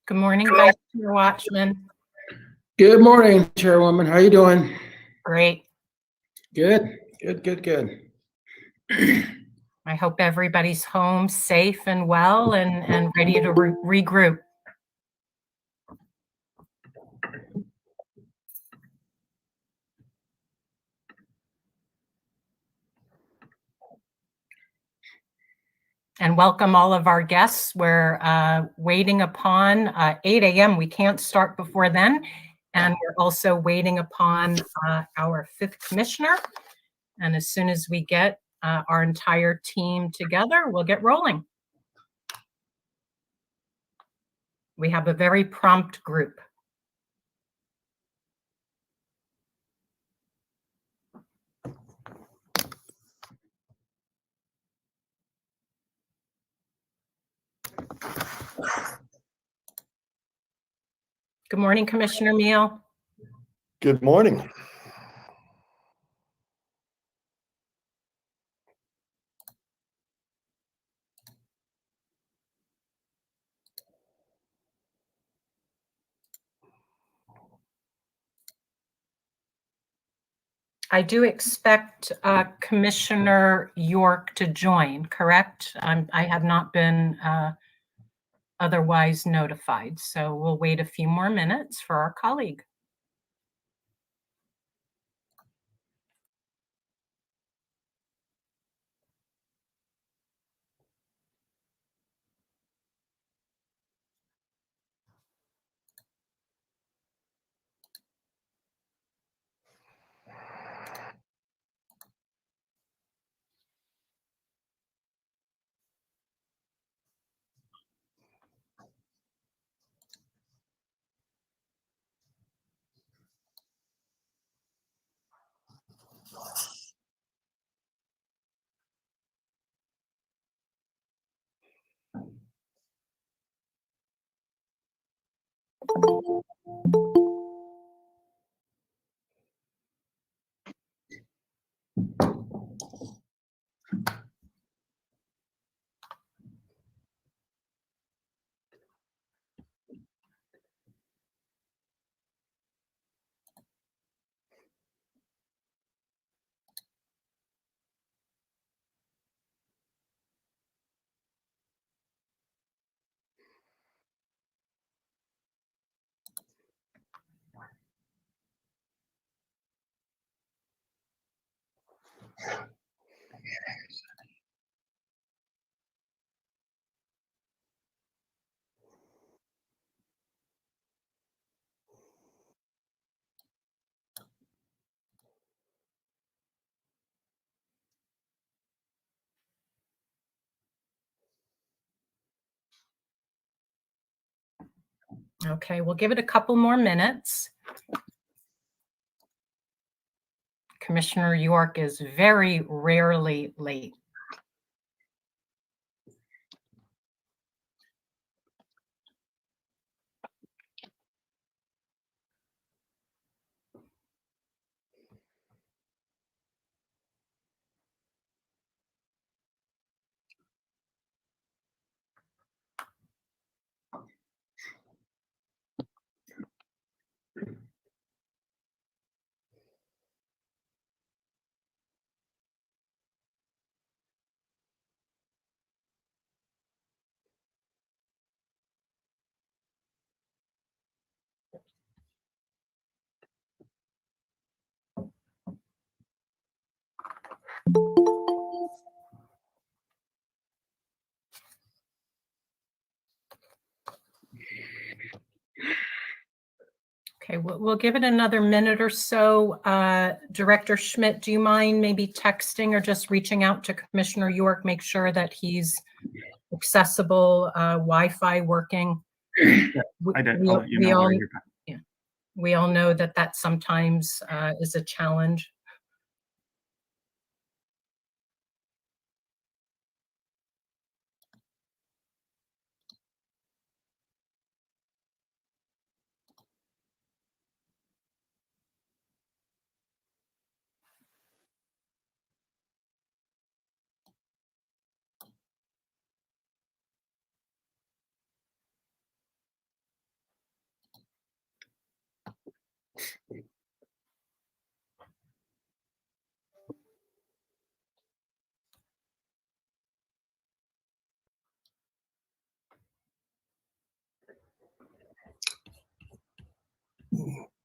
Good morning, Vice Chair Watchman. Good morning, Chairwoman. How you doing? Great. Good. I hope everybody's home safe and well and ready to regroup. And welcome all of our guests. We're waiting upon 8 a.m. We can't start before then. And we're also waiting upon our 5th commissioner. And as soon as we get our entire team together, we'll get rolling. We have a very prompt group. Good morning, Commissioner Meal. Good morning. I do expect Commissioner York to join, correct? I have not been otherwise notified, so we'll wait a few more minutes for our colleague. Okay, we'll give it a couple more minutes. Commissioner York is very rarely late. Okay, we'll give it another minute or so. Director Schmidt, do you mind maybe texting or just reaching out to Commissioner York, make sure that he's accessible, Wi-Fi working? I did. I'll let you know where you're at. We all know that that sometimes is a challenge.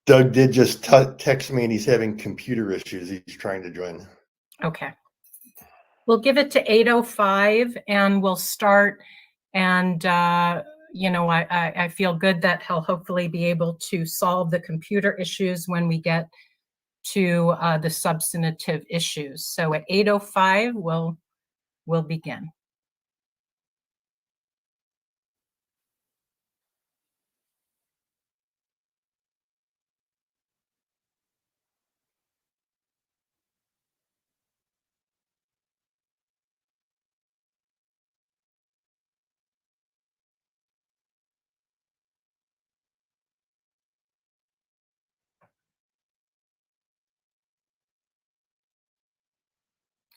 Doug did just text me and he's having computer issues. He's trying to join. Okay. We'll give it to 8:05 and we'll start. And, you know, I feel good that he'll hopefully be able to solve the computer issues when we get to the substantive issues. So at 8:05, we'll begin.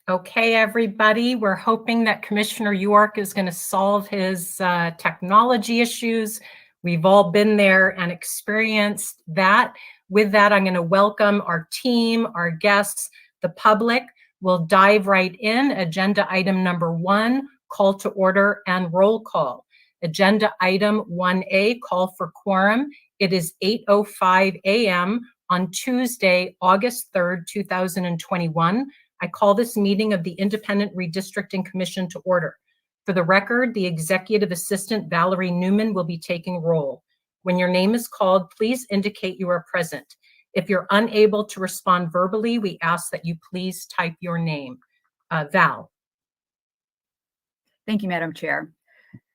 Okay, everybody, we're hoping that Commissioner York is going to solve his technology issues. We've all been there and experienced that. With that, I'm going to welcome our team, our guests, the public. We'll dive right in. Agenda item number 1, call to order and roll call. Agenda item 1A, call for quorum. It is 8:05 a.m. on Tuesday, August 3rd, 2021. I call this meeting of the Independent Redistricting Commission to order. For the record, the Executive Assistant Valerie Newman will be taking roll. When your name is called, please indicate you are present. If you're unable to respond verbally, we ask that you please type your name. Val. Thank you, Madam Chair.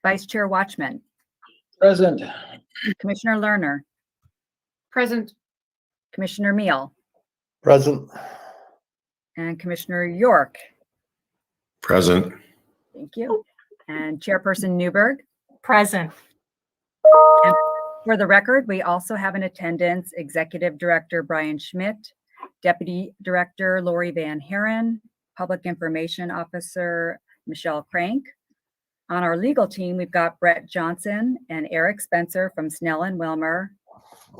Vice Chair Watchman. Present. Commissioner Lerner. Present. Commissioner Meal. Present. And Commissioner York. Present. Thank you. And Chairperson Newberg. Present. And for the record, we also have in attendance Executive Director Brian Schmidt, Deputy Director Lori Van Haren, Public Information Officer Michelle Crank. On our legal team, we've got Brett Johnson and Eric Spencer from Snell and Wilmer,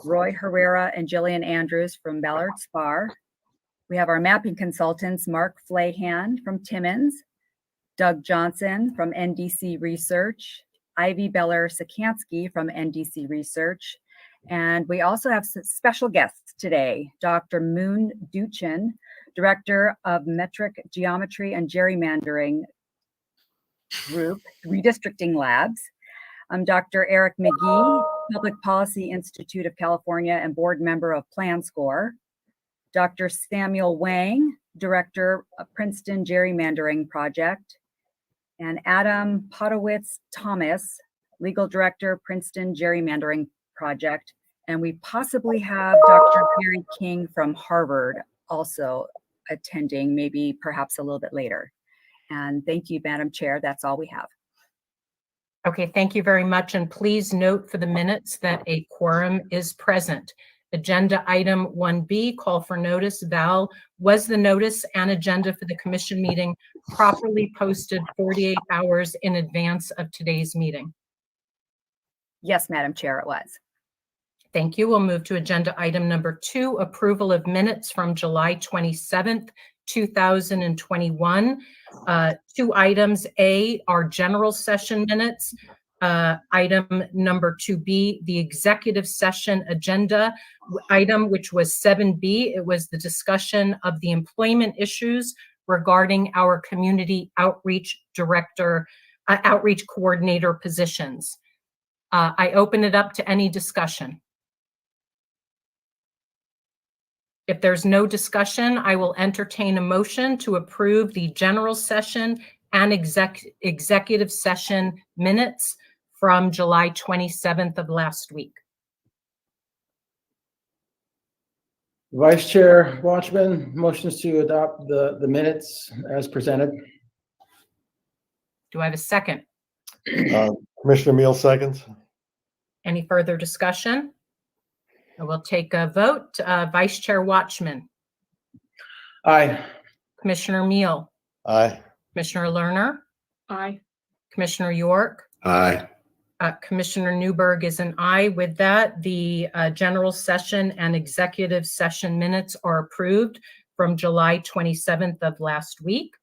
Roy Herrera and Jillian Andrews from Ballard Spar. We have our mapping consultants, Mark Flahan from Timmins, Doug Johnson from NDC Research, Ivy Beller-Sikansky from NDC Research, and we also have special guests today, Dr. Moon Duchin, Director of Metric Geometry and Gerrymandering Group, Redistricting Labs. I'm Dr. Eric McGee, Public Policy Institute of California and board member of PlanScore. Dr. Samuel Wang, Director of Princeton Gerrymandering Project, and Adam Potowitz-Thomas, Legal Director, Princeton Gerrymandering Project. And we possibly have Dr. Gary King from Harvard also attending, maybe perhaps a little bit later. And thank you, Madam Chair. That's all we have. Okay, thank you very much. And please note for the minutes that a quorum is present. Agenda item 1B, call for notice. Val, was the notice and agenda for the commission meeting properly posted 48 hours in advance of today's meeting? Yes, Madam Chair, it was. Thank you. We'll move to agenda item number 2, approval of minutes from July 27th, 2021. 2 items. A, our general session minutes. Item number 2B, the executive session agenda item, which was 7B. It was the discussion of the employment issues regarding our community outreach director, outreach coordinator positions. I open it up to any discussion. If there's no discussion, I will entertain a motion to approve the general session and executive session minutes from July 27th of last week. Vice Chair Watchman motions to adopt the minutes as presented. Do I have a second? Commissioner Meal seconds. Any further discussion? I will take a vote. Vice Chair Watchman, Aye. Commissioner Meal, Aye. Commissioner Lerner, Aye. Commissioner York, Aye. Commissioner Newberg is an aye. With that, the general session and executive session minutes are approved from July 27th of last week.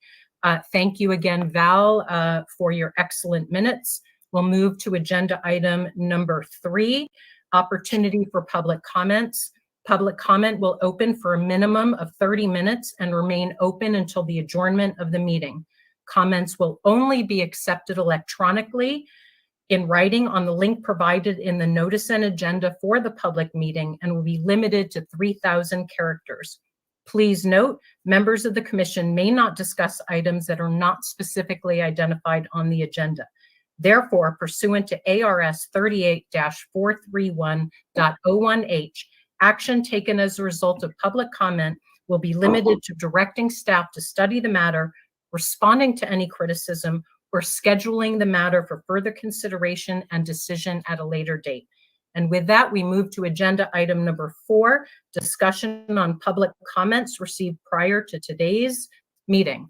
Thank you again, Val, for your excellent minutes. We'll move to agenda item number 3, opportunity for public comments. Public comment will open for a minimum of 30 minutes and remain open until the adjournment of the meeting. Comments will only be accepted electronically in writing on the link provided in the notice and agenda for the public meeting and will be limited to 3,000 characters. Please note, members of the commission may not discuss items that are not specifically identified on the agenda. Therefore, pursuant to ARS 38-431.01H, action taken as a result of public comment will be limited to directing staff to study the matter, responding to any criticism, or scheduling the matter for further consideration and decision at a later date. And with that, we move to agenda item number 4, discussion on public comments received prior to today's meeting.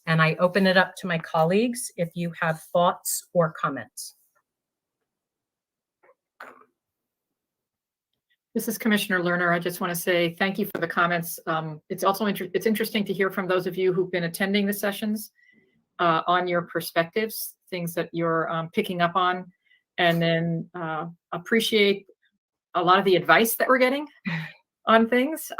And I open it up to my colleagues if you have thoughts or comments. This is Commissioner Lerner. I just want to say thank you for the comments. It's also it's interesting to hear from those of you who've been attending the sessions on your perspectives, things that you're picking up on, and then appreciate a lot of the advice that we're getting on things.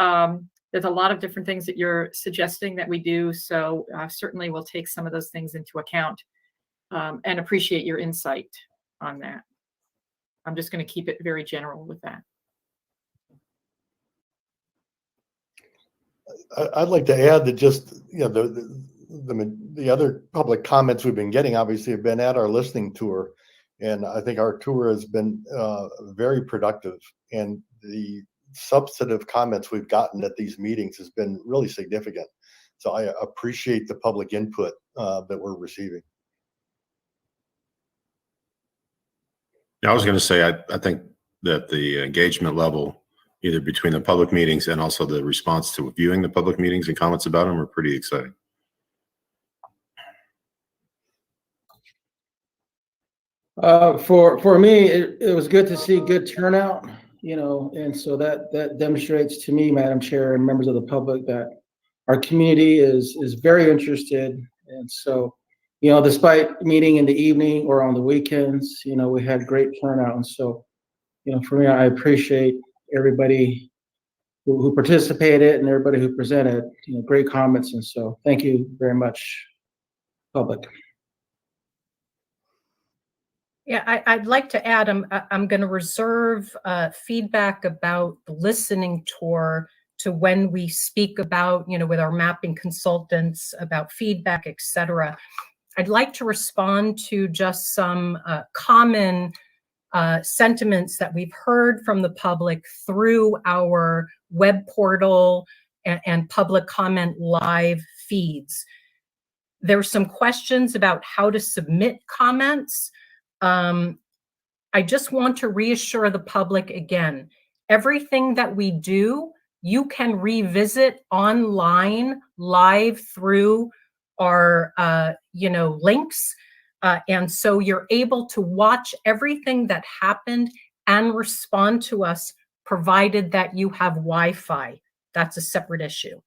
There's a lot of different things that you're suggesting that we do, so certainly we'll take some of those things into account and appreciate your insight on that. I'm just going to keep it very general with that. I'd like to add that just, you know, the other public comments we've been getting obviously have been at our listening tour. And I think our tour has been very productive. And the substantive comments we've gotten at these meetings has been really significant. So I appreciate the public input that we're receiving. I was going to say, I think that the engagement level, either between the public meetings and also the response to viewing the public meetings and comments about them, are pretty exciting. For me, it was good to see good turnout, you know, and so that demonstrates to me, Madam Chair, and members of the public, that our community is very interested. And so, you know, despite meeting in the evening or on the weekends, you know, we had great turnout. And so, you know, for me, I appreciate everybody who participated and everybody who presented, you know, great comments. And so thank you very much, public. Yeah, I'd like to add, I'm going to reserve feedback about the listening tour to when we speak about, you know, with our mapping consultants about feedback, et cetera. I'd like to respond to just some common sentiments that we've heard from the public through our web portal and public comment live feeds. There were some questions about how to submit comments. I just want to reassure the public again, everything that we do, you can revisit online live through our, you know, links. And so you're able to watch everything that happened and respond to us, provided that you have Wi-Fi. That's a separate issue.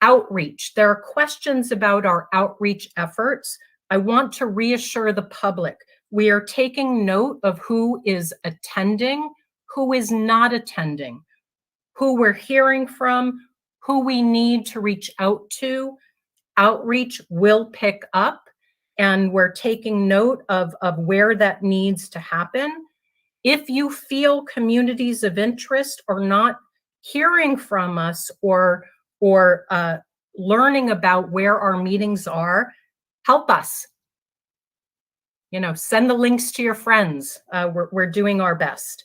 Outreach. There are questions about our outreach efforts. I want to reassure the public, we are taking note of who is attending, who is not attending, who we're hearing from, who we need to reach out to. Outreach will pick up, and we're taking note of where that needs to happen. If you feel communities of interest are not hearing from us or learning about where our meetings are, help us. Send the links to your friends. We're doing our best.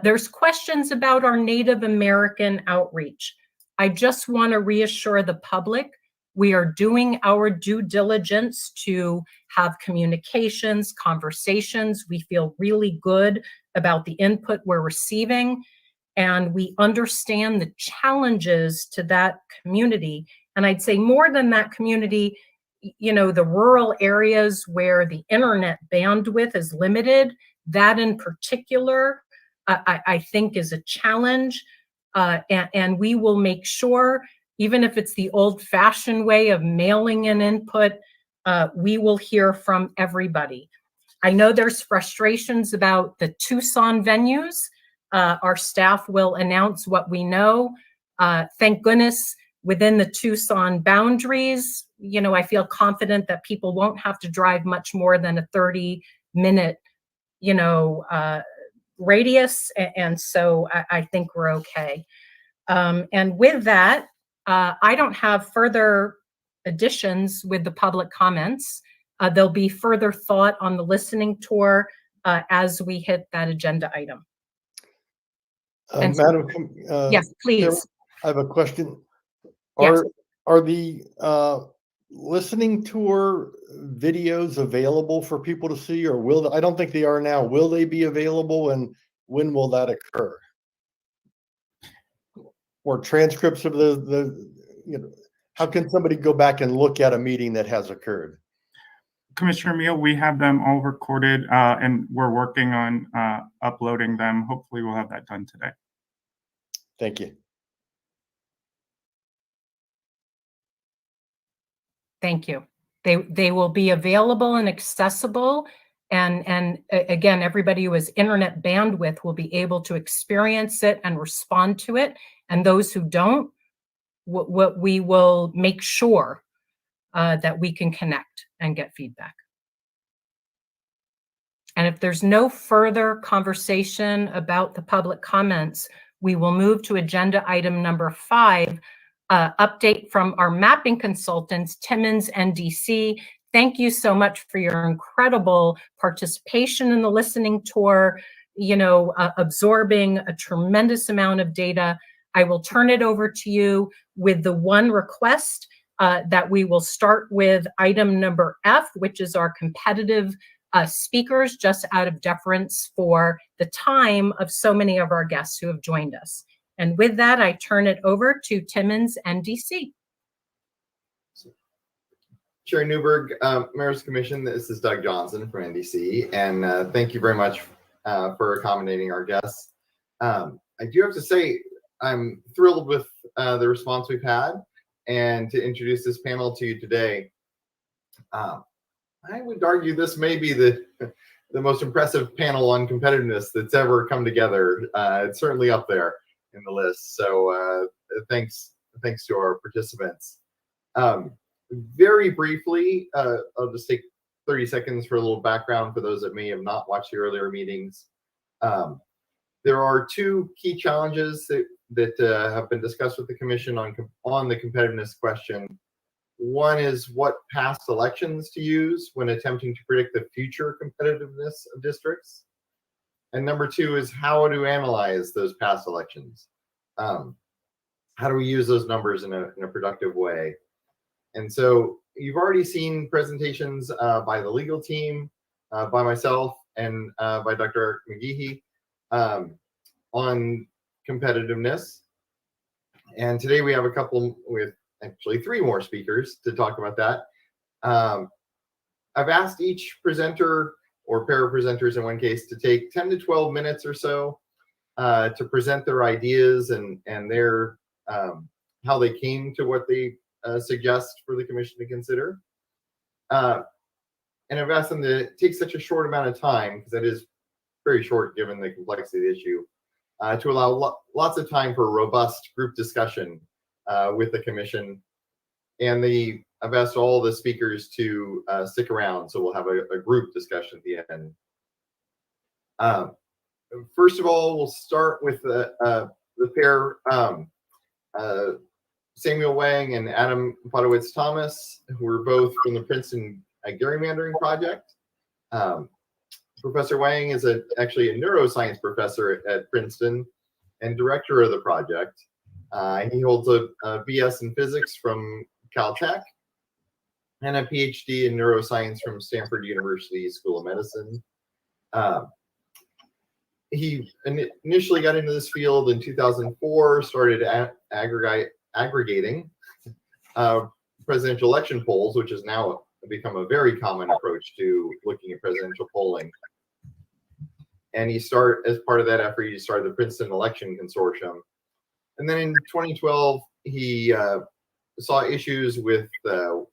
There's questions about our Native American outreach. I just want to reassure the public, we are doing our due diligence to have communications, conversations. We feel really good about the input we're receiving, and we understand the challenges to that community. And I'd say more than that community, the rural areas where the internet bandwidth is limited, that in particular, I think is a challenge. And we will make sure, even if it's the old-fashioned way of mailing an input, we will hear from everybody. I know there's frustrations about the Tucson venues. Our staff will announce what we know. Thank goodness, within the Tucson boundaries, I feel confident that people won't have to drive much more than a 30-minute, radius. And so I think we're okay. And with that, I don't have further additions with the public comments. There'll be further thought on the listening tour as we hit that agenda item. And Madam, yes, please. I have a question. Yes. Are the listening tour videos available for people to see, or I don't think they are now. Will they be available, and when will that occur? Or transcripts of how can somebody go back and look at a meeting that has occurred? Commissioner Meal, we have them all recorded, and we're working on uploading them. Hopefully we'll have that done today. Thank you. Thank you. They will be available and accessible. And again, everybody who has internet bandwidth will be able to experience it and respond to it. And those who don't, what we will make sure that we can connect and get feedback. And if there's no further conversation about the public comments, we will move to agenda item number 5, update from our mapping consultants, Timmons and DC. Thank you so much for your incredible participation in the listening tour, absorbing a tremendous amount of data. I will turn it over to you with the one request that we will start with item number F, which is our competitive speakers, just out of deference for the time of so many of our guests who have joined us. And with that, I turn it over to Timmons and DC. Chair Newberg, Mayor's Commission, this is Doug Johnson from NDC, and thank you very much for accommodating our guests. I do have to say, I'm thrilled with the response we've had, and to introduce this panel to you today. I would argue this may be the most impressive panel on competitiveness that's ever come together. It's certainly up there in the list. So thanks to our participants. Very briefly, I'll just take 30 seconds for a little background for those that may have not watched the earlier meetings. There are two key challenges that have been discussed with the Commission on the competitiveness question. One is what past elections to use when attempting to predict the future competitiveness of districts. And number two is how to analyze those past elections. How do we use those numbers in a productive way? And so you've already seen presentations by the legal team, by myself, and by Dr. Eric McGehee on competitiveness. And today we have actually 3 more speakers to talk about that. I've asked each presenter or pair of presenters in one case to take 10 to 12 minutes or so to present their ideas and their how they came to what they suggest for the Commission to consider. And I've asked them to take such a short amount of time, because that is very short given the complexity of the issue, to allow lots of time for a robust group discussion with the Commission. And I've asked all the speakers to stick around, so we'll have a group discussion at the end. First of all, we'll start with the pair, Samuel Wang and Adam Podowitz-Thomas, who are both from the Princeton Gerrymandering Project. Professor Wang is actually a neuroscience professor at Princeton and director of the project. He holds a BS in physics from Caltech and a PhD in neuroscience from Stanford University School of Medicine. He initially got into this field in 2004, started aggregating presidential election polls, which has now become a very common approach to looking at presidential polling. And as part of that effort, he started the Princeton Election Consortium. And then in 2012, he saw issues with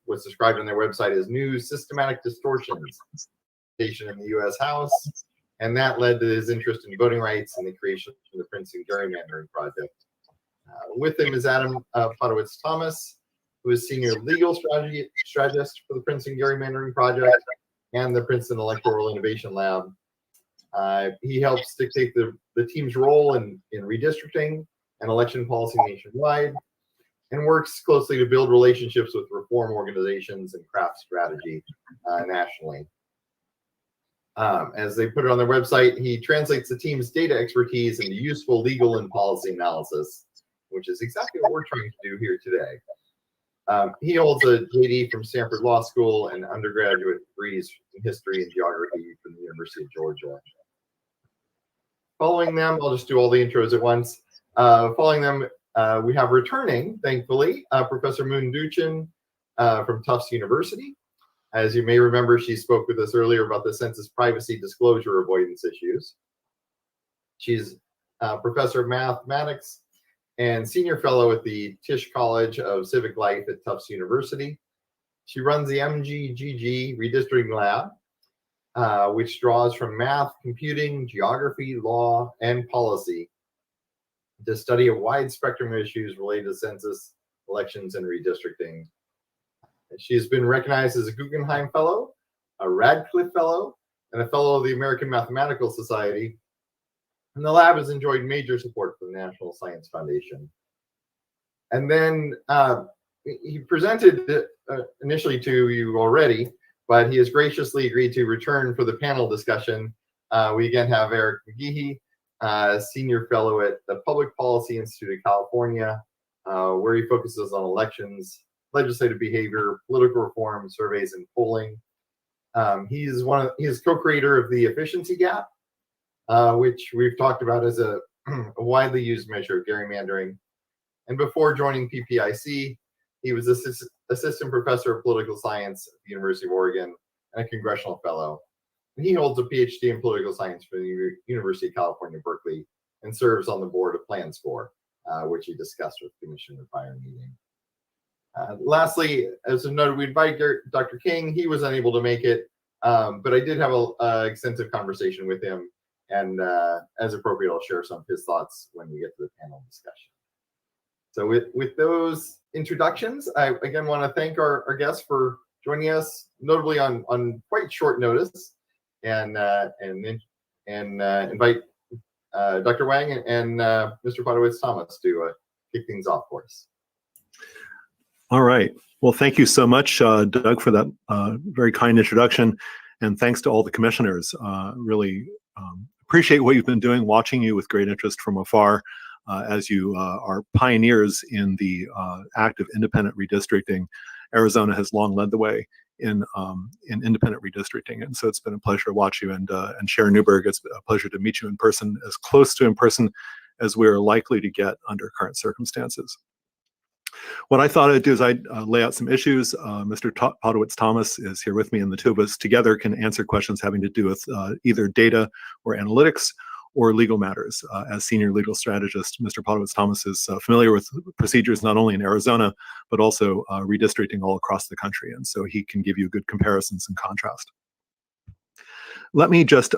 what's described on their website as new systematic distortions in the U.S. House. And that led to his interest in voting rights and the creation of the Princeton Gerrymandering Project. With him is Adam Podowitz-Thomas, who is senior legal strategist for the Princeton Gerrymandering Project and the Princeton Electoral Innovation Lab. He helps dictate the team's role in redistricting and election policy nationwide, and works closely to build relationships with reform organizations and craft strategy nationally. As they put it on their website, he translates the team's data expertise into useful legal and policy analysis, which is exactly what we're trying to do here today. He holds a JD from Stanford Law School and undergraduate degrees in history and geography from the University of Georgia. Following them, I'll just do all the intros at once. Following them, we have returning, thankfully, Professor Moon Duchin from Tufts University. As you may remember, she spoke with us earlier about the census privacy disclosure avoidance issues. She's professor of mathematics and senior fellow at the Tisch College of Civic Life at Tufts University. She runs the MGGG Redistricting Lab, which draws from math, computing, geography, law, and policy to study a wide spectrum of issues related to census, elections, and redistricting. She has been recognized as a Guggenheim Fellow, a Radcliffe Fellow, and a Fellow of the American Mathematical Society. And the lab has enjoyed major support from the National Science Foundation. And then he presented initially to you already, but he has graciously agreed to return for the panel discussion. We again have Eric McGehee, Senior Fellow at the Public Policy Institute of California, where he focuses on elections, legislative behavior, political reform, surveys, and polling. He is co-creator of the Efficiency Gap, which we've talked about as a widely used measure of gerrymandering. And before joining PPIC, he was assistant professor of political science at the University of Oregon and a congressional fellow. And he holds a PhD in political science from the University of California, Berkeley, and serves on the board of PlanScore, which he discussed with the commission in a prior meeting. Lastly, as a note, we invited Dr. King. He was unable to make it, but I did have an extensive conversation with him, and as appropriate, I'll share some of his thoughts when we get to the panel discussion. So with those introductions, I again want to thank our guests for joining us, notably on quite short notice, and invite Dr. Wang and Mr. Podowitz-Thomas to kick things off for us. All right. Well, thank you so much, Doug, for that very kind introduction. And thanks to all the commissioners. Really appreciate what you've been doing, watching you with great interest from afar as you are pioneers in the active independent redistricting. Arizona has long led the way in independent redistricting. And so it's been a pleasure to watch you. And Sharon Newberg, it's a pleasure to meet you in person, as close to in person as we're likely to get under current circumstances. What I thought I'd do is I'd lay out some issues. Mr. Podowitz-Thomas is here with me, and the two of us together can answer questions having to do with either data or analytics or legal matters. As senior legal strategist, Mr. Podowitz-Thomas is familiar with procedures not only in Arizona, but also redistricting all across the country. And so he can give you good comparisons and contrast. Let me just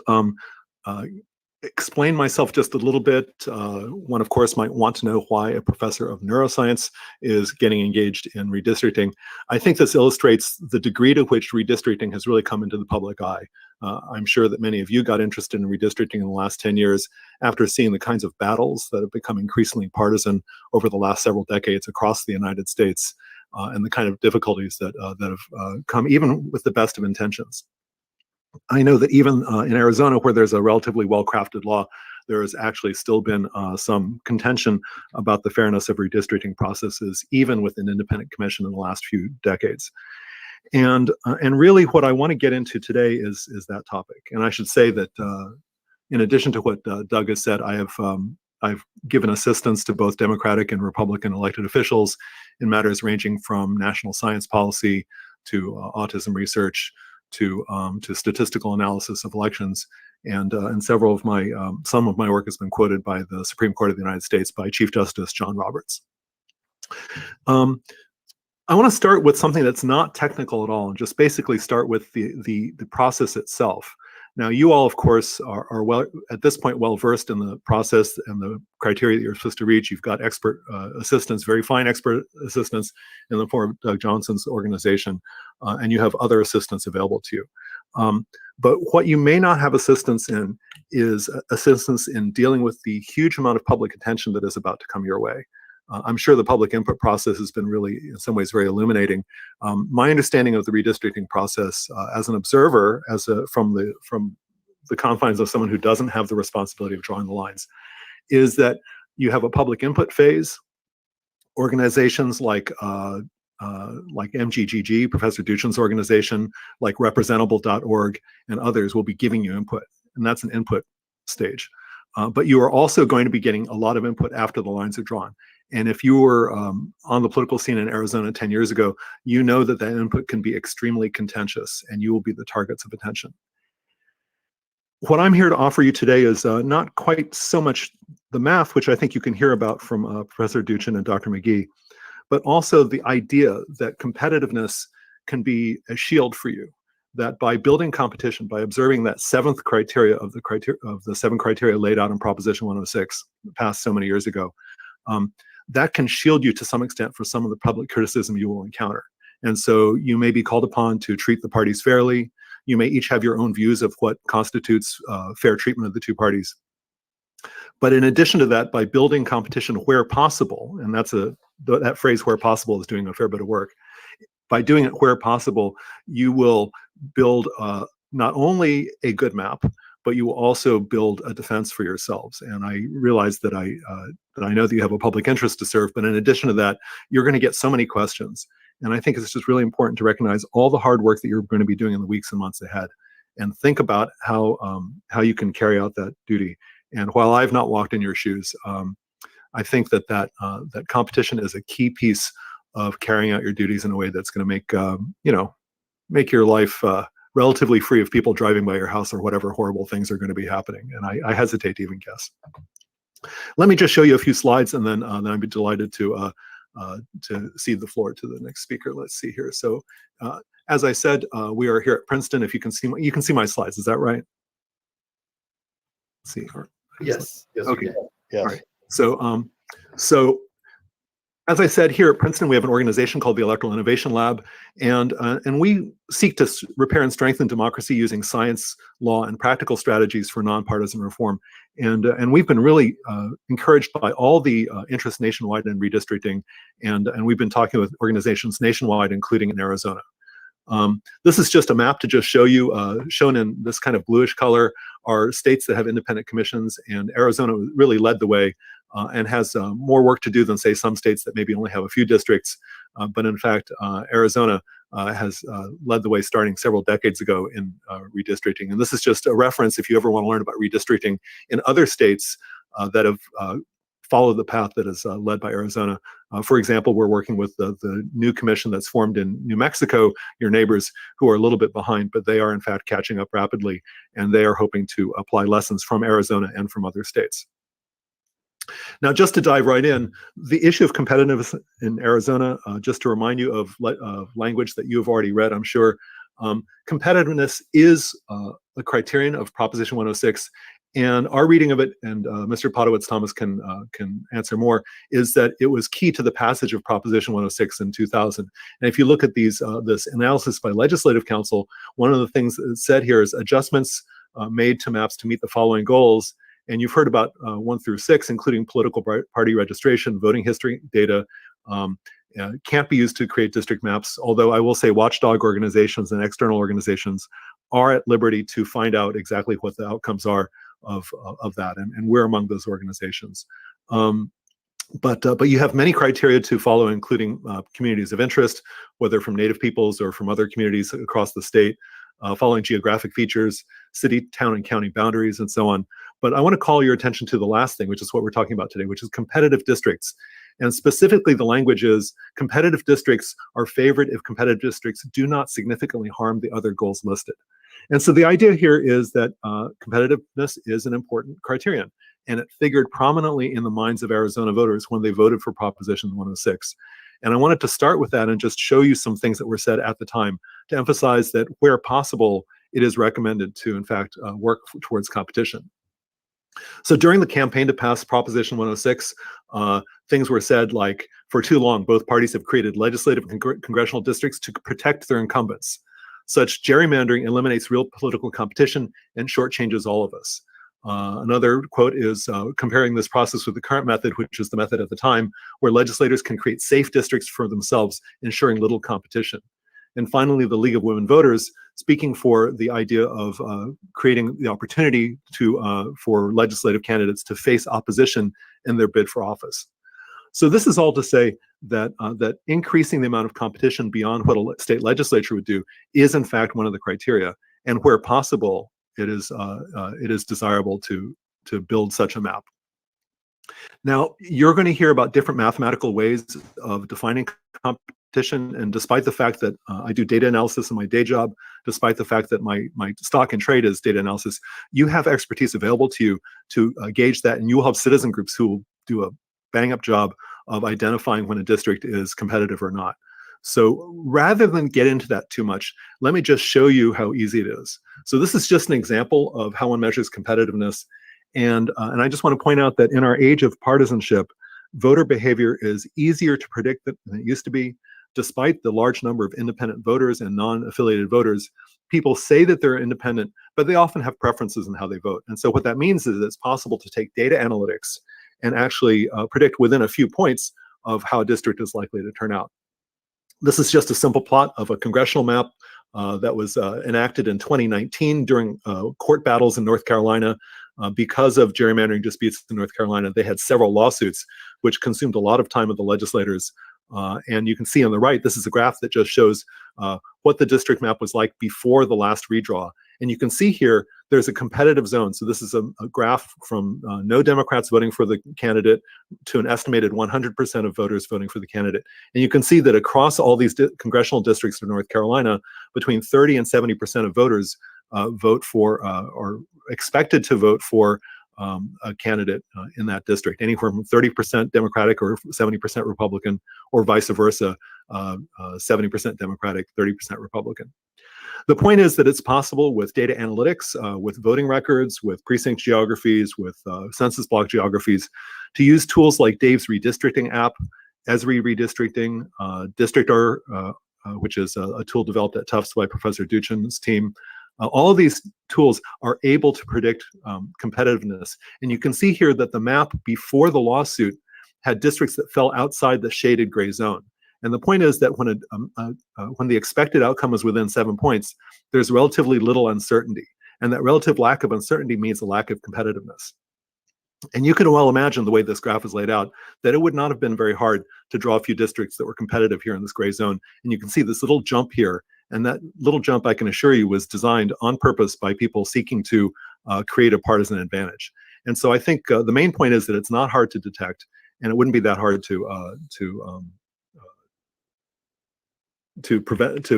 explain myself just a little bit. One, of course, might want to know why a professor of neuroscience is getting engaged in redistricting. I think this illustrates the degree to which redistricting has really come into the public eye. I'm sure that many of you got interested in redistricting in the last 10 years after seeing the kinds of battles that have become increasingly partisan over the last several decades across the United States, and the kind of difficulties that have come even with the best of intentions. I know that even in Arizona, where there's a relatively well-crafted law, there has actually still been some contention about the fairness of redistricting processes, even with an independent commission in the last few decades. And really, what I want to get into today is that topic. And I should say that in addition to what Doug has said, I've given assistance to both Democratic and Republican elected officials in matters ranging from national science policy to autism research, to statistical analysis of elections, and several of my some of my work has been quoted by the Supreme Court of the United States by Chief Justice John Roberts. I want to start with something that's not technical at all, and just basically start with the process itself. Now, you all, of course, are well at this point well versed in the process and the criteria that you're supposed to reach. You've got expert assistants, very fine expert assistants in the form of Doug Johnson's organization, and you have other assistants available to you. But what you may not have assistance in is assistance in dealing with the huge amount of public attention that is about to come your way. I'm sure the public input process has been really, in some ways, very illuminating. My understanding of the redistricting process, as an observer, from the confines of someone who doesn't have the responsibility of drawing the lines, is that you have a public input phase. Organizations like MGGG, Professor Duchin's organization, like representable.org, and others will be giving you input, and that's an input stage. But you are also going to be getting a lot of input after the lines are drawn. And if you were on the political scene in Arizona 10 years ago, you know that that input can be extremely contentious, and you will be the targets of attention. What I'm here to offer you today is not quite so much the math, which I think you can hear about from Professor Duchin and Dr. McGee, but also the idea that competitiveness can be a shield for you. That by building competition, by observing that seventh criteria of the 7 criteria laid out in Proposition 106, passed so many years ago, that can shield you to some extent for some of the public criticism you will encounter. And so you may be called upon to treat the parties fairly. You may each have your own views of what constitutes fair treatment of the two parties. But in addition to that, by building competition where possible, and that phrase "where possible" is doing a fair bit of work. By doing it where possible, you will build not only a good map, but you will also build a defense for yourselves. And I realize that I know that you have a public interest to serve, but in addition to that, you're going to get so many questions. And I think it's just really important to recognize all the hard work that you're going to be doing in the weeks and months ahead, and think about how you can carry out that duty. And while I've not walked in your shoes, I think that competition is a key piece of carrying out your duties in a way that's going to make your life relatively free of people driving by your house or whatever horrible things are going to be happening. And I hesitate to even guess. Let me just show you a few slides, and then I'd be delighted to cede the floor to the next speaker. Let's see here. So, as I said, we are here at Princeton. If you can see my slides, is that right? Let's see. Yes. Yes. Okay. Yes. All right. So as I said, here at Princeton, we have an organization called the Electoral Innovation Lab, and we seek to repair and strengthen democracy using science, law, and practical strategies for nonpartisan reform. And we've been really encouraged by all the interest nationwide in redistricting, and we've been talking with organizations nationwide, including in Arizona. This is just a map to just show you, shown in this kind of bluish color, are states that have independent commissions, and Arizona really led the way and has more work to do than, say, some states that maybe only have a few districts. But in fact, Arizona has led the way starting several decades ago in redistricting. And this is just a reference if you ever want to learn about redistricting in other states that have followed the path that is led by Arizona. For example, we're working with the new commission that's formed in New Mexico, your neighbors, who are a little bit behind, but they are in fact catching up rapidly, and they are hoping to apply lessons from Arizona and from other states. Now, just to dive right in, the issue of competitiveness in Arizona, just to remind you of language that you have already read, I'm sure, competitiveness is a criterion of Proposition 106, And our reading of it, and Mr. Potowitz-Thomas can answer more, is that it was key to the passage of Proposition 106 in 2000. And if you look at this analysis by Legislative Council, one of the things that's said here is adjustments made to maps to meet the following goals. And you've heard about 1 through 6, including political party registration, voting history data, can't be used to create district maps, although I will say watchdog organizations and external organizations are at liberty to find out exactly what the outcomes are of that, and we're among those organizations. But you have many criteria to follow, including communities of interest, whether from Native peoples or from other communities across the state, following geographic features, city, town, and county boundaries, and so on. But I want to call your attention to the last thing, which is what we're talking about today, which is competitive districts. And specifically, the language is competitive districts are favored if competitive districts do not significantly harm the other goals listed. And so the idea here is that competitiveness is an important criterion, and it figured prominently in the minds of Arizona voters when they voted for Proposition 106. And I wanted to start with that and just show you some things that were said at the time to emphasize that where possible, it is recommended to, in fact, work towards competition. So during the campaign to pass Proposition 106, things were said like, for too long, both parties have created legislative and congressional districts to protect their incumbents. Such gerrymandering eliminates real political competition and shortchanges all of us. Another quote is comparing this process with the current method, which is the method at the time, where legislators can create safe districts for themselves, ensuring little competition. And finally, the League of Women Voters, speaking for the idea of creating the opportunity for legislative candidates to face opposition in their bid for office. So this is all to say that that increasing the amount of competition beyond what a state legislature would do is in fact one of the criteria, and where possible, it is desirable to build such a map. Now, you're going to hear about different mathematical ways of defining competition, and despite the fact that I do data analysis in my day job, despite the fact that my stock and trade is data analysis, you have expertise available to you to gauge that, and you will have citizen groups who will do a bang-up job of identifying when a district is competitive or not. So rather than get into that too much, let me just show you how easy it is. So this is just an example of how one measures competitiveness. And I just want to point out that in our age of partisanship, voter behavior is easier to predict than it used to be. Despite the large number of independent voters and non-affiliated voters, people say that they're independent, but they often have preferences in how they vote. And so what that means is it's possible to take data analytics and actually predict within a few points of how a district is likely to turn out. This is just a simple plot of a congressional map that was enacted in 2019 during court battles in North Carolina. Because of gerrymandering disputes in North Carolina, they had several lawsuits, which consumed a lot of time of the legislators. And you can see on the right, this is a graph that just shows what the district map was like before the last redraw. And you can see here, there's a competitive zone. So this is a graph from no Democrats voting for the candidate to an estimated 100% of voters voting for the candidate. And you can see that across all these congressional districts in North Carolina, between 30 and 70% of voters vote for or expected to vote for a candidate in that district, anywhere from 30% Democratic or 70% Republican, or vice versa, 70% Democratic, 30% Republican. The point is that it's possible with data analytics, with voting records, with precinct geographies, with census block geographies, to use tools like Dave's Redistricting app, Esri Redistricting, Districtor, which is a tool developed at Tufts by Professor Duchin's team. All of these tools are able to predict competitiveness. And you can see here that the map before the lawsuit had districts that fell outside the shaded gray zone. And the point is that when the expected outcome is within 7 points, there's relatively little uncertainty. And that relative lack of uncertainty means a lack of competitiveness. And you can well imagine the way this graph is laid out, that it would not have been very hard to draw a few districts that were competitive here in this gray zone. And you can see this little jump here. And that little jump, I can assure you, was designed on purpose by people seeking to create a partisan advantage. And so I think the main point is that it's not hard to detect, and it wouldn't be that hard to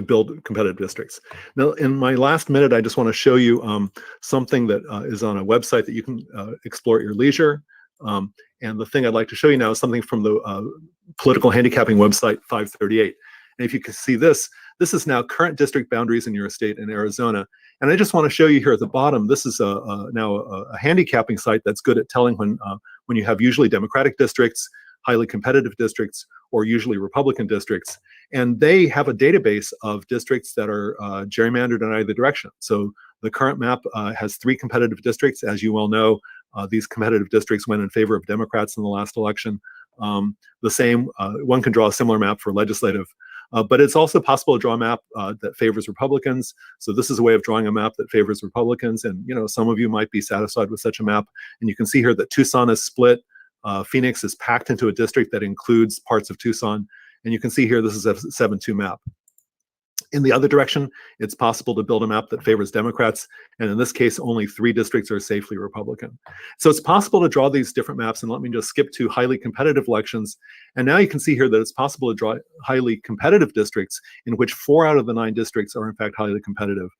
build competitive districts. Now, in my last minute, I just want to show you something that is on a website that you can explore at your leisure. And the thing I'd like to show you now is something from the political handicapping website 538. And if you can see this, this is now current district boundaries in your state in Arizona. And I just want to show you here at the bottom, this is now a handicapping site that's good at telling when you have usually Democratic districts, highly competitive districts, or usually Republican districts. And they have a database of districts that are gerrymandered in either direction. So the current map has 3 competitive districts. As you well know, these competitive districts went in favor of Democrats in the last election. The same, one can draw a similar map for legislative. But it's also possible to draw a map that favors Republicans. So this is a way of drawing a map that favors Republicans. And some of you might be satisfied with such a map. And you can see here that Tucson is split. Phoenix is packed into a district that includes parts of Tucson. And you can see here this is a 7-2 map. In the other direction, it's possible to build a map that favors Democrats. And in this case, only 3 districts are safely Republican. So it's possible to draw these different maps. And let me just skip to highly competitive elections. And now you can see here that it's possible to draw highly competitive districts in which 4 out of the 9 districts are in fact highly competitive.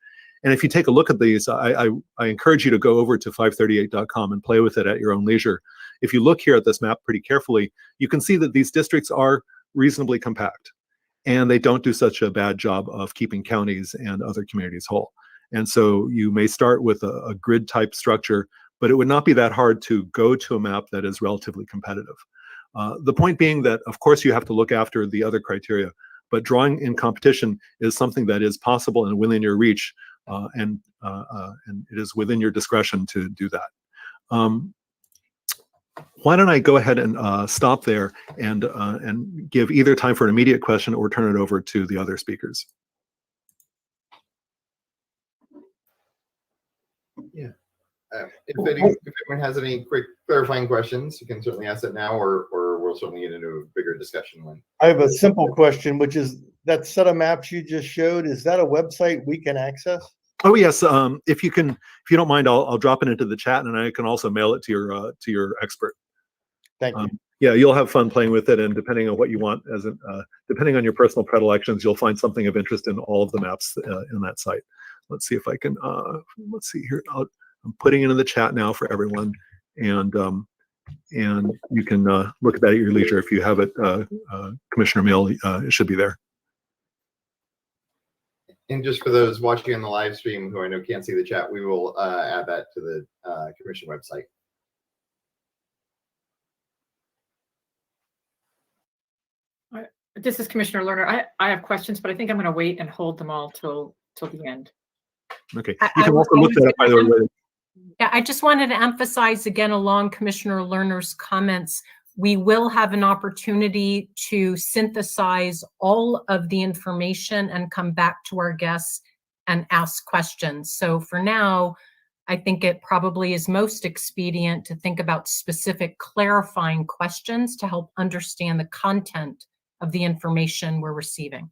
And if you take a look at these, I encourage you to go over to 538.com and play with it at your own leisure. If you look here at this map pretty carefully, you can see that these districts are reasonably compact. And they don't do such a bad job of keeping counties and other communities whole. And so you may start with a grid type structure, but it would not be that hard to go to a map that is relatively competitive. The point being that, of course, you have to look after the other criteria, but drawing in competition is something that is possible and within your reach, and it is within your discretion to do that. Why don't I go ahead and stop there and give either time for an immediate question or turn it over to the other speakers. Yeah. If anyone has any quick clarifying questions, you can certainly ask it now, or we'll certainly get into a bigger discussion when. I have a simple question, which is that set of maps you just showed, is that a website we can access? Oh yes, if you don't mind, I'll drop it into the chat, and I can also mail it to your expert. Thank you. Yeah, you'll have fun playing with it, and depending on what you want, depending on your personal predilections, you'll find something of interest in all of the maps in that site. Let's see if I can. Let's see here. I'm putting it in the chat now for everyone, and you can look at that at your leisure if you have it. Commissioner Mill, it should be there. And just for those watching on the live stream who I know can't see the chat, we will add that to the commission website. This is Commissioner Lerner. I have questions, but I think I'm going to wait and hold them all till the end. Okay. You can also look that up, by the way. Yeah, I just wanted to emphasize again along Commissioner Lerner's comments, we will have an opportunity to synthesize all of the information and come back to our guests and ask questions. So for now, I think it probably is most expedient to think about specific clarifying questions to help understand the content of the information we're receiving.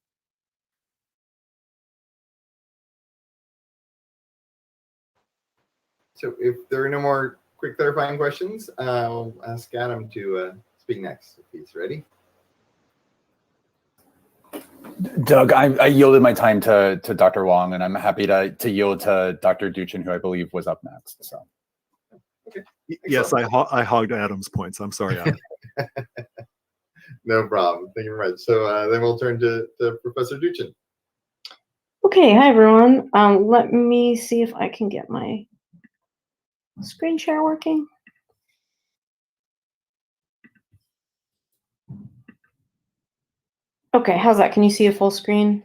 So if there are no more quick clarifying questions, I'll ask Adam to speak next if he's ready. Doug, I yielded my time to Dr. Wong, and I'm happy to yield to Dr. Duchin, who I believe was up next. So, okay. Yes, I hogged Adam's points. I'm sorry, Adam. No problem. Thank you very much. So then we'll turn to Professor Duchin. Okay, hi everyone. Let me see if I can get my screen share working. Okay, how's that? Can you see a full screen?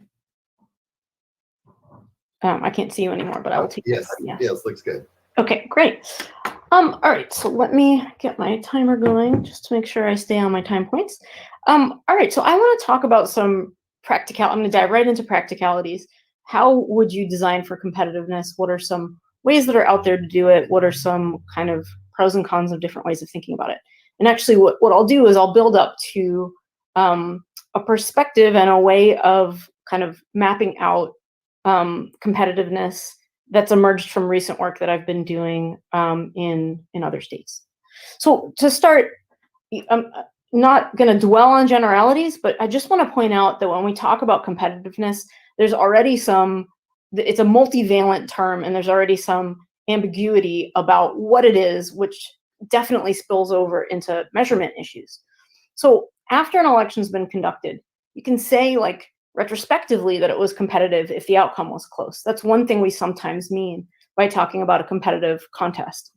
I can't see you anymore, but I will take yes. Yes, Looks good. Okay, great. All right, so let me get my timer going just to make sure I stay on my time points. All right, so I want to talk about some I'm going to dive right into practicalities. How would you design for competitiveness? What are some ways that are out there to do it? What are some kind of pros and cons of different ways of thinking about it? And actually what I'll do is I'll build up to a perspective and a way of kind of mapping out competitiveness that's emerged from recent work that I've been doing in other states. So to start, I'm not going to dwell on generalities, but I just want to point out that when we talk about competitiveness, there's already it's a multivalent term, and there's already some ambiguity about what it is, which definitely spills over into measurement issues. So after an election's been conducted, you can say, like, retrospectively that it was competitive if the outcome was close. That's one thing we sometimes mean by talking about a competitive contest.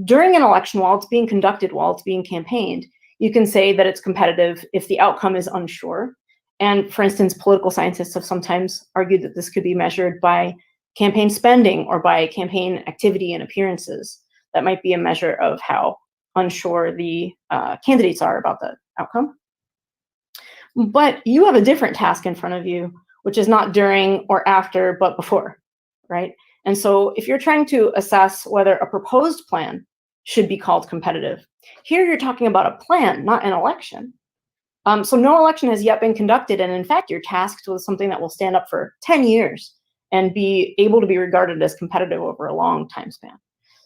During an election, while it's being conducted, while it's being campaigned, you can say that it's competitive if the outcome is unsure. And for instance, political scientists have sometimes argued that this could be measured by campaign spending or by campaign activity and appearances. That might be a measure of how unsure the candidates are about the outcome. But you have a different task in front of you, which is not during or after, but before, right? And so if you're trying to assess whether a proposed plan should be called competitive, here you're talking about a plan, not an election. So no election has yet been conducted, and in fact, you're tasked with something that will stand up for 10 years and be able to be regarded as competitive over a long time span.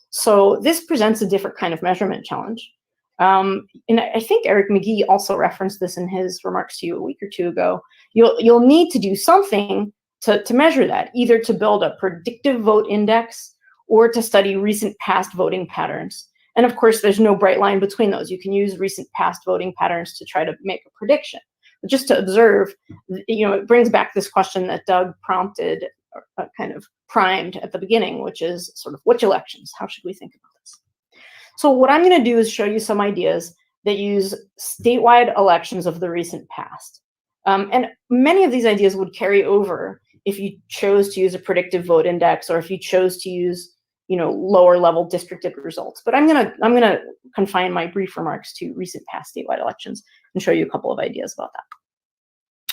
So this presents a different kind of measurement challenge. And I think Eric McGee also referenced this in his remarks to you a week or two ago. You'll need to do something to measure that, either to build a predictive vote index or to study recent past voting patterns. And of course, there's no bright line between those. You can use recent past voting patterns to try to make a prediction. But just to observe, it brings back this question that Doug prompted, or kind of primed at the beginning, which is sort of which elections? How should we think about this? So what I'm going to do is show you some ideas that use statewide elections of the recent past. And many of these ideas would carry over if you chose to use a predictive vote index or if you chose to use lower level districted results. But I'm gonna confine my brief remarks to recent past statewide elections and show you a couple of ideas about that.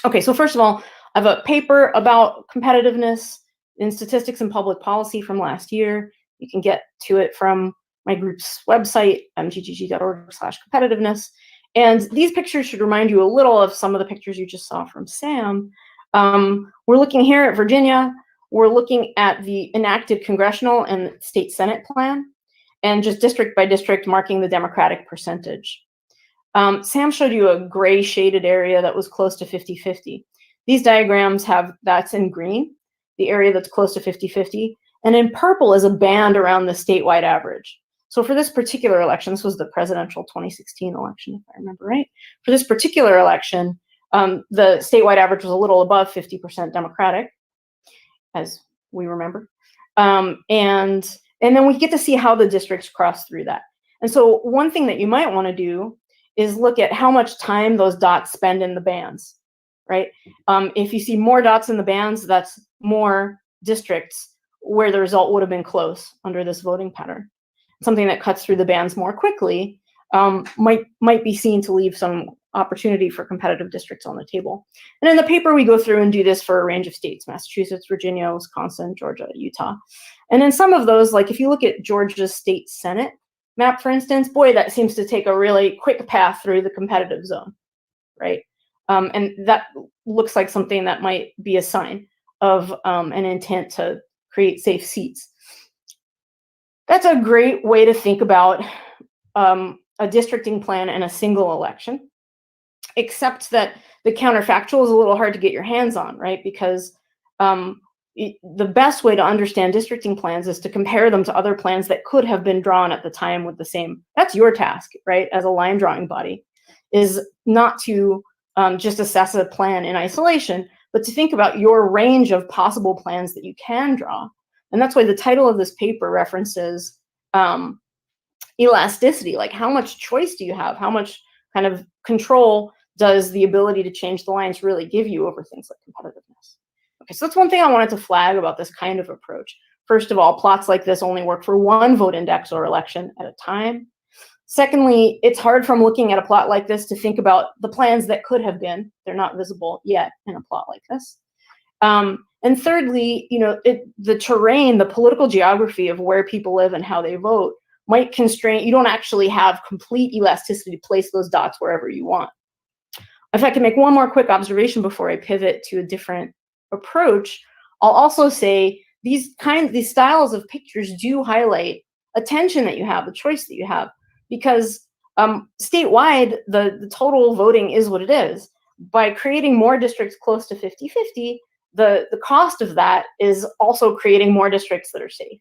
Okay, so first of all, I have a paper about competitiveness in statistics and public policy from last year. You can get to it from my group's website, mggg.org/competitiveness. And these pictures should remind you a little of some of the pictures you just saw from Sam. We're looking here at Virginia. We're looking at the enacted congressional and state Senate plan, and just district by district marking the Democratic percentage. Sam showed you a gray shaded area that was close to 50-50. These diagrams that's in green, the area that's close to 50-50, and in purple is a band around the statewide average. So for this particular election, this was the presidential 2016 election, if I remember right. For this particular election, the statewide average was a little above 50% Democratic, as we remember. And then we get to see how the districts cross through that. And so one thing that you might want to do is look at how much time those dots spend in the bands, right? If you see more dots in the bands, that's more districts where the result would have been close under this voting pattern. Something that cuts through the bands more quickly might be seen to leave some opportunity for competitive districts on the table. And in the paper, we go through and do this for a range of states: Massachusetts, Virginia, Wisconsin, Georgia, Utah. And in some of those, like if you look at Georgia's state Senate map, for instance, boy, that seems to take a really quick path through the competitive zone, right? And that looks like something that might be a sign of an intent to create safe seats. That's a great way to think about a districting plan in a single election, except that the counterfactual is a little hard to get your hands on, right? Because the best way to understand districting plans is to compare them to other plans that could have been drawn at the time with the same. That's your task, right? As a line drawing body, is not to just assess a plan in isolation, but to think about your range of possible plans that you can draw. And that's why the title of this paper references elasticity, like how much choice do you have? How much kind of control does the ability to change the lines really give you over things like competitiveness? Okay, so that's one thing I wanted to flag about this kind of approach. First of all, plots like this only work for one vote index or election at a time. Secondly, it's hard from looking at a plot like this to think about the plans that could have been. They're not visible yet in a plot like this. And thirdly, the terrain, the political geography of where people live and how they vote might constrain. You don't actually have complete elasticity to place those dots wherever you want. If I can make one more quick observation before I pivot to a different approach, I'll also say these styles of pictures do highlight a tension that you have, the choice that you have, because statewide, the total voting is what it is. By creating more districts close to 50-50, the cost of that is also creating more districts that are safe,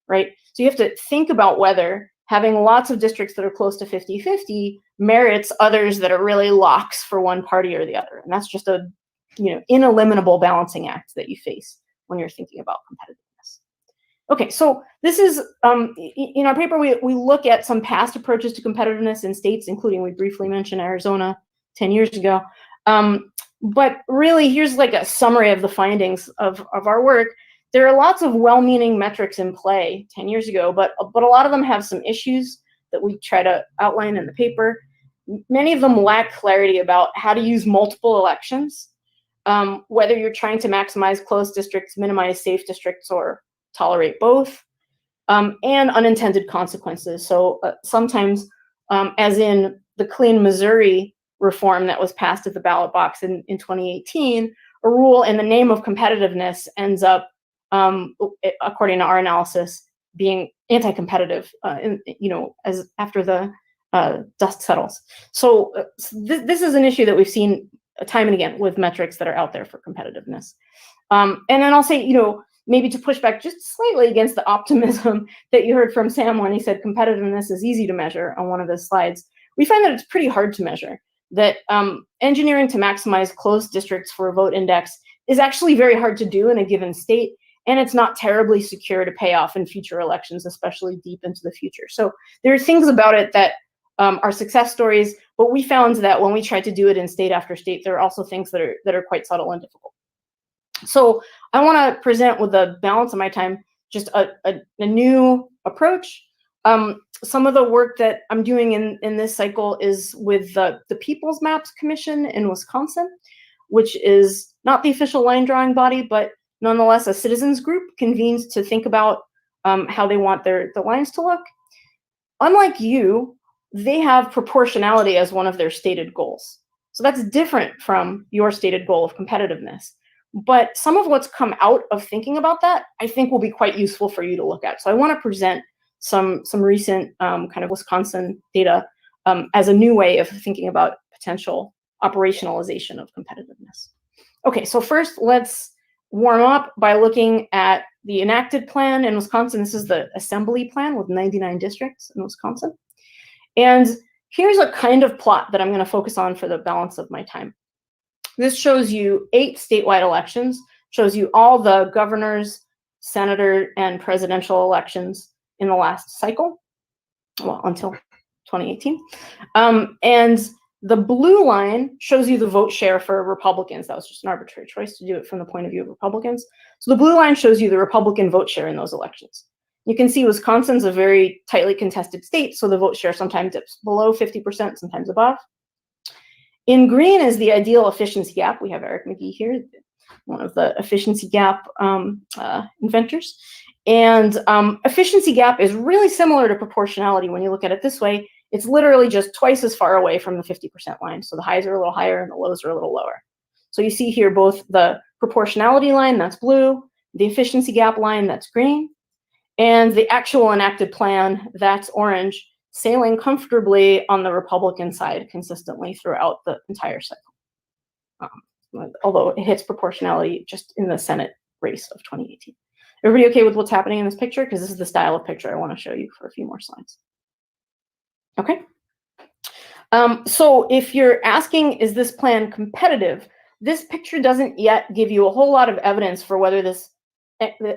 right? So you have to think about whether having lots of districts that are close to 50-50 merits others that are really locks for one party or the other. And that's just a ineliminable balancing act that you face when you're thinking about competitiveness. Okay, so this is, in our paper, we look at some past approaches to competitiveness in states, including, we briefly mentioned Arizona 10 years ago. But really, here's like a summary of the findings of our work. There are lots of well-meaning metrics in play 10 years ago, but a lot of them have some issues that we try to outline in the paper. Many of them lack clarity about how to use multiple elections, whether you're trying to maximize closed districts, minimize safe districts, or tolerate both, and unintended consequences. So sometimes, as in the Clean Missouri reform that was passed at the ballot box in 2018, a rule in the name of competitiveness ends up, according to our analysis, being anti-competitive, as after the dust settles. So this is an issue that we've seen time and again with metrics that are out there for competitiveness. And then I'll say, maybe to push back just slightly against the optimism that you heard from Sam when he said competitiveness is easy to measure on one of his slides. We find that it's pretty hard to measure, that engineering to maximize closed districts for a vote index is actually very hard to do in a given state, and it's not terribly secure to pay off in future elections, especially deep into the future. So there are things about it that are success stories, but we found that when we tried to do it in state after state, there are also things that are quite subtle and difficult. So I want to present, with the balance of my time, just a new approach. Some of the work that I'm doing in this cycle is with the People's Maps Commission in Wisconsin, which is not the official line drawing body, but nonetheless a citizens group convened to think about how they want the lines to look. Unlike you, they have proportionality as one of their stated goals. So that's different from your stated goal of competitiveness. But some of what's come out of thinking about that, I think, will be quite useful for you to look at. So I want to present some recent kind of Wisconsin data as a new way of thinking about potential operationalization of competitiveness. Okay, so first let's warm up by looking at the enacted plan in Wisconsin. This is the assembly plan with 99 districts in Wisconsin. And here's a kind of plot that I'm going to focus on for the balance of my time. This shows you 8 statewide elections, shows you all the governors, senator, and presidential elections in the last cycle, well, until 2018. And the blue line shows you the vote share for Republicans. That was just an arbitrary choice to do it from the point of view of Republicans. So the blue line shows you the Republican vote share in those elections. You can see Wisconsin's a very tightly contested state, so the vote share sometimes dips below 50%, sometimes above. In green is the ideal efficiency gap. We have Eric McGee here, one of the efficiency gap inventors. And efficiency gap is really similar to proportionality when you look at it this way. It's literally just twice as far away from the 50% line. So the highs are a little higher and the lows are a little lower. So you see here both the proportionality line, that's blue, the efficiency gap line, that's green, and the actual enacted plan, that's orange, sailing comfortably on the Republican side consistently throughout the entire cycle. Although it hits proportionality just in the Senate race of 2018. Everybody okay with what's happening in this picture? Because this is the style of picture I want to show you for a few more slides. Okay. So if you're asking, is this plan competitive? This picture doesn't yet give you a whole lot of evidence for whether this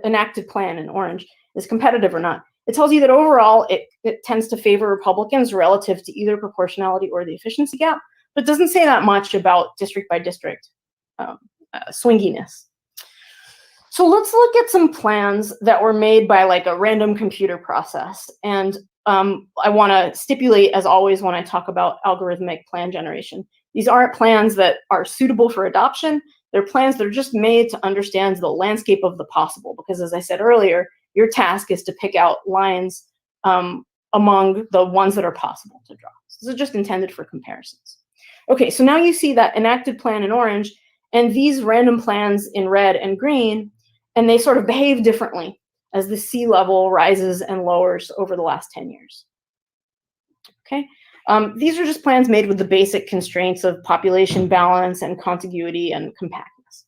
enacted plan in orange is competitive or not. It tells you that overall it tends to favor Republicans relative to either proportionality or the efficiency gap, but it doesn't say that much about district by district swinginess. So let's look at some plans that were made by like a random computer process. And I want to stipulate, as always, when I talk about algorithmic plan generation, these aren't plans that are suitable for adoption. They're plans that are just made to understand the landscape of the possible. Because as I said earlier, your task is to pick out lines among the ones that are possible to draw. So these are just intended for comparisons. Okay, so now you see that enacted plan in orange and these random plans in red and green, and they sort of behave differently as the sea level rises and lowers over the last 10 years. Okay, these are just plans made with the basic constraints of population balance and contiguity and compactness.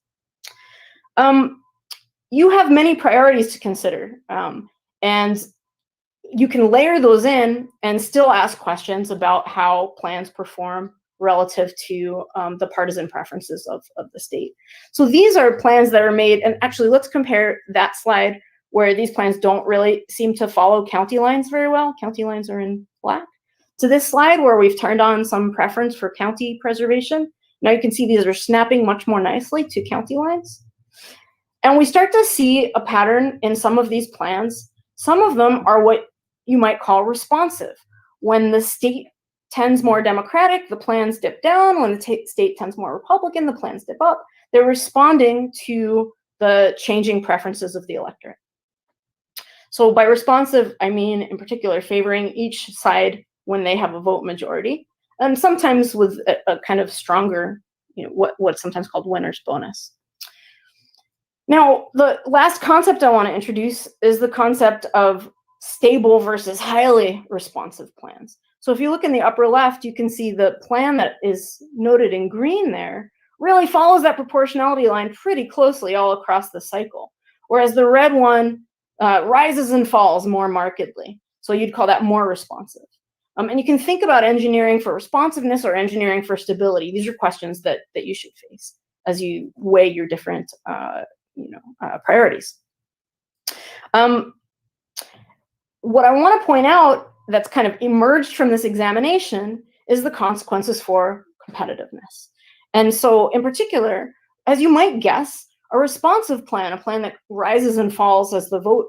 You have many priorities to consider, and you can layer those in and still ask questions about how plans perform relative to the partisan preferences of the state. So these are plans that are made, and actually let's compare that slide where these plans don't really seem to follow county lines very well. County lines are in black. To this slide where we've turned on some preference for county preservation. Now you can see these are snapping much more nicely to county lines. And we start to see a pattern in some of these plans. Some of them are what you might call responsive. When the state tends more Democratic, the plans dip down. When the state tends more Republican, the plans dip up. They're responding to the changing preferences of the electorate. So by responsive, I mean in particular favoring each side when they have a vote majority, and sometimes with a kind of stronger, what's sometimes called winner's bonus. Now, the last concept I want to introduce is the concept of stable versus highly responsive plans. So if you look in the upper left, you can see the plan that is noted in green there really follows that proportionality line pretty closely all across the cycle, whereas the red one rises and falls more markedly. So you'd call that more responsive. And you can think about engineering for responsiveness or engineering for stability. These are questions that you should face as you weigh your different priorities. What I want to point out that's kind of emerged from this examination is the consequences for competitiveness. And so in particular, as you might guess, a responsive plan, a plan that rises and falls as the vote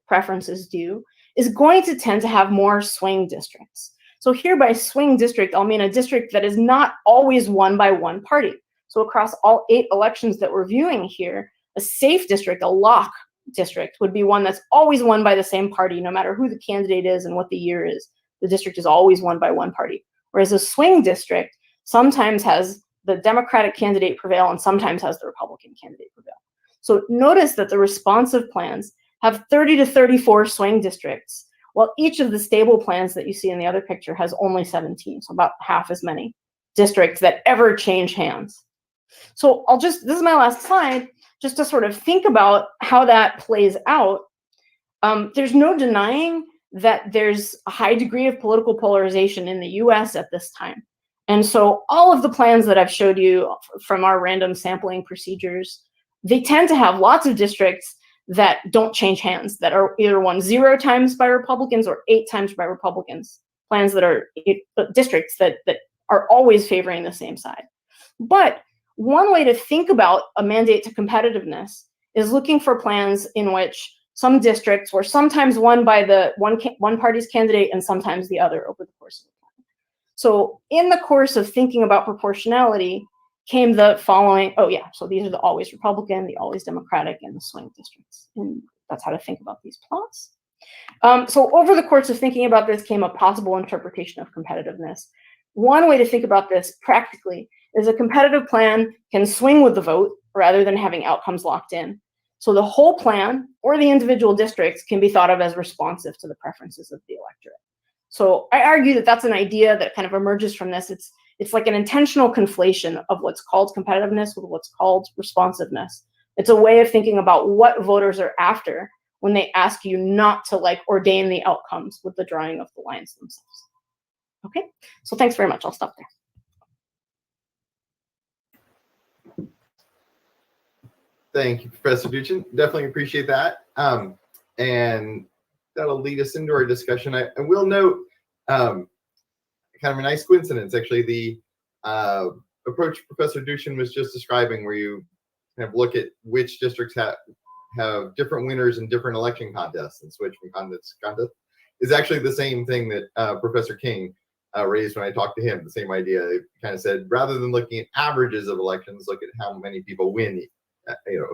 preferences do, is going to tend to have more swing districts. So here by swing district, I'll mean a district that is not always won by one party. So across all 8 elections that we're viewing here, a safe district, a lock district, would be one that's always won by the same party, no matter who the candidate is and what the year is. The district is always won by one party. Whereas a swing district sometimes has the Democratic candidate prevail and sometimes has the Republican candidate prevail. So notice that the responsive plans have 30 to 34 swing districts, while each of the stable plans that you see in the other picture has only 17, so about half as many districts that ever change hands. So this is my last slide, just to sort of think about how that plays out. There's no denying that there's a high degree of political polarization in the US at this time. And so all of the plans that I've showed you from our random sampling procedures, they tend to have lots of districts that don't change hands, that are either won 0 times by Republicans or 8 times by Republicans, plans that are districts that are always favoring the same side. But one way to think about a mandate to competitiveness is looking for plans in which some districts were sometimes won by the one party's candidate and sometimes the other over the course of the plan. So in the course of thinking about proportionality came the following, so these are the always Republican, the always Democratic, and the swing districts. And that's how to think about these plots. So over the course of thinking about this came a possible interpretation of competitiveness. One way to think about this practically is a competitive plan can swing with the vote rather than having outcomes locked in. So the whole plan or the individual districts can be thought of as responsive to the preferences of the electorate. So I argue that that's an idea that kind of emerges from this. It's like an intentional conflation of what's called competitiveness with what's called responsiveness. It's a way of thinking about what voters are after when they ask you not to ordain the outcomes with the drawing of the lines themselves. Okay, so thanks very much. I'll stop there. Thank you, Professor Duchin. Definitely appreciate that. And that'll lead us into our discussion. I will note kind of a nice coincidence, actually, the approach Professor Duchin was just describing, where you kind of look at which districts have different winners in different election contests and switch from contest to contest, is actually the same thing that Professor King raised when I talked to him. The same idea. He kind of said, rather than looking at averages of elections, look at how many people win,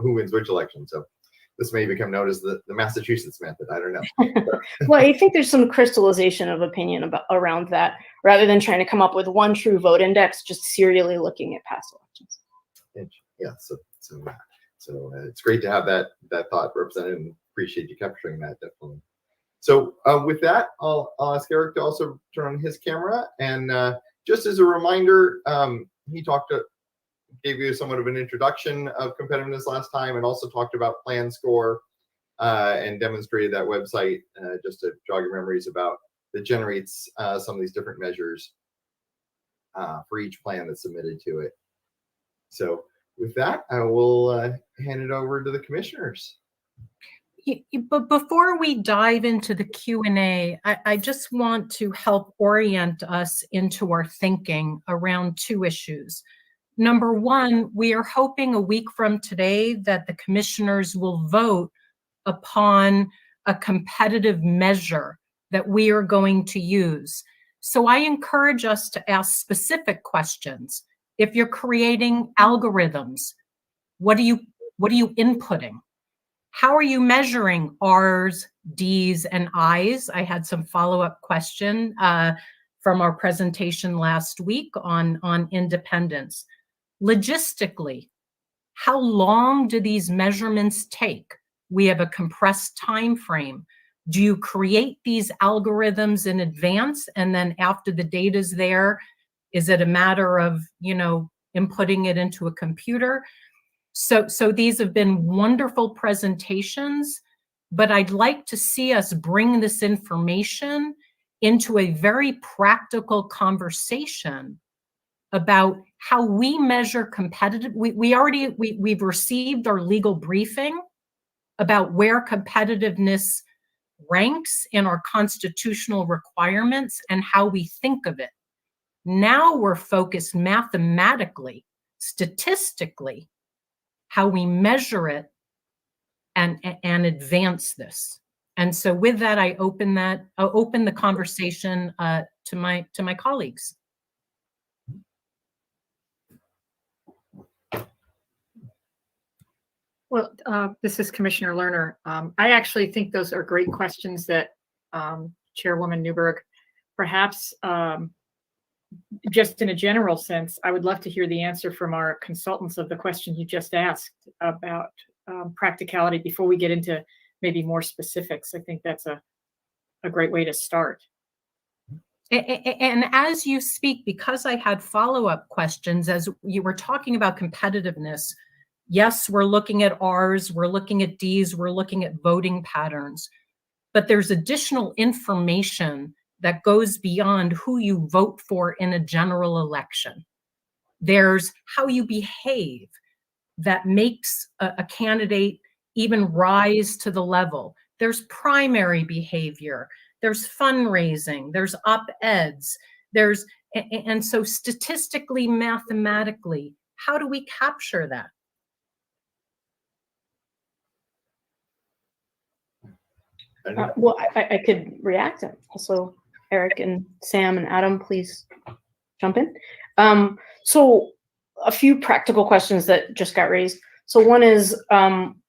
who wins which election. So this may become known as the Massachusetts method. I don't know. Well, I think there's some crystallization of opinion around that, rather than trying to come up with one true vote index, just serially looking at past elections. Yeah, so it's great to have that thought represented, and appreciate you capturing that, definitely. So with that, I'll ask Eric to also turn on his camera. And just as a reminder, he gave you somewhat of an introduction of competitiveness last time, and also talked about Plan Score and demonstrated that website just to jog your memories about that generates some of these different measures. for each plan that's submitted to it. So with that, I will hand it over to the commissioners. But before we dive into the Q&A, I just want to help orient us into our thinking around two issues. Number one, we are hoping a week from today that the commissioners will vote upon a competitive measure that we are going to use. So I encourage us to ask specific questions. If you're creating algorithms, what are you inputting? How are you measuring R's, D's, and I's? I had some follow-up question from our presentation last week on independence. Logistically, how long do these measurements take? We have a compressed time frame. Do you create these algorithms in advance, and then after the data's there, is it a matter of, inputting it into a computer? So these have been wonderful presentations, but I'd like to see us bring this information into a very practical conversation about how we measure competitive. We've received our legal briefing about where competitiveness ranks in our constitutional requirements and how we think of it. Now we're focused mathematically, statistically, how we measure it and advance this. And so with that, I'll open the conversation to my colleagues. Well, this is Commissioner Lerner. I actually think those are great questions that Chairwoman Newberg, perhaps just in a general sense, I would love to hear the answer from our consultants of the question you just asked about practicality before we get into maybe more specifics. I think that's a great way to start. And as you speak, because I had follow-up questions, as you were talking about competitiveness, yes, we're looking at R's, we're looking at D's, we're looking at voting patterns, but there's additional information that goes beyond who you vote for in a general election. There's how you behave that makes a candidate even rise to the level. There's primary behavior, there's fundraising, there's op-eds, and so statistically, mathematically, how do we capture that? Well, I could react. Also, Eric and Sam and Adam, please jump in. So a few practical questions that just got raised. So one is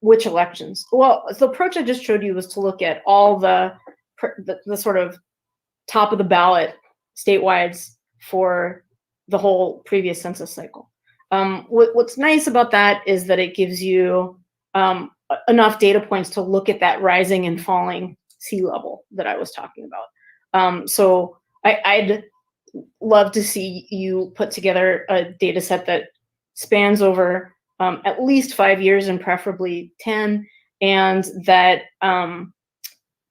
which elections? Well, the approach I just showed you was to look at all the sort of top of the ballot statewides for the whole previous census cycle. What's nice about that is that it gives you enough data points to look at that rising and falling sea level that I was talking about. So I'd love to see you put together a data set that spans over at least 5 years and preferably 10, and that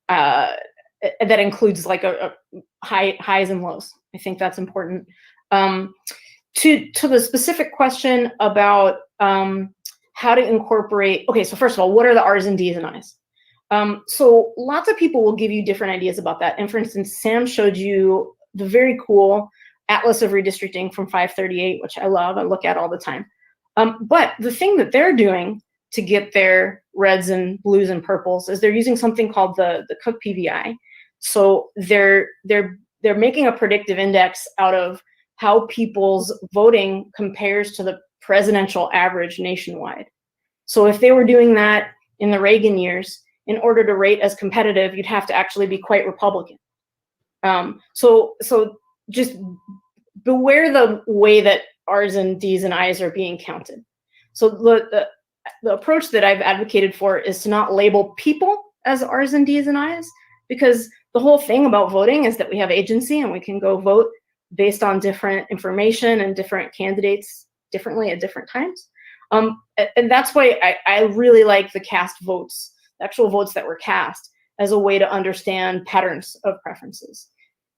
that includes like a highs and lows. I think that's important. To the specific question about how to incorporate, okay, so first of all, what are the R's and D's and I's? So lots of people will give you different ideas about that. And for instance, Sam showed you the very cool Atlas of Redistricting from 538, which I love, I look at all the time. But the thing that they're doing to get their reds and blues and purples is they're using something called the Cook PVI. So they're making a predictive index out of how people's voting compares to the presidential average nationwide. So if they were doing that in the Reagan years, in order to rate as competitive, you'd have to actually be quite Republican. So just beware the way that R's and D's and I's are being counted. So the approach that I've advocated for is to not label people as R's and D's and I's, because the whole thing about voting is that we have agency and we can go vote based on different information and different candidates differently at different times. And that's why I really like the cast votes, the actual votes that were cast, as a way to understand patterns of preferences.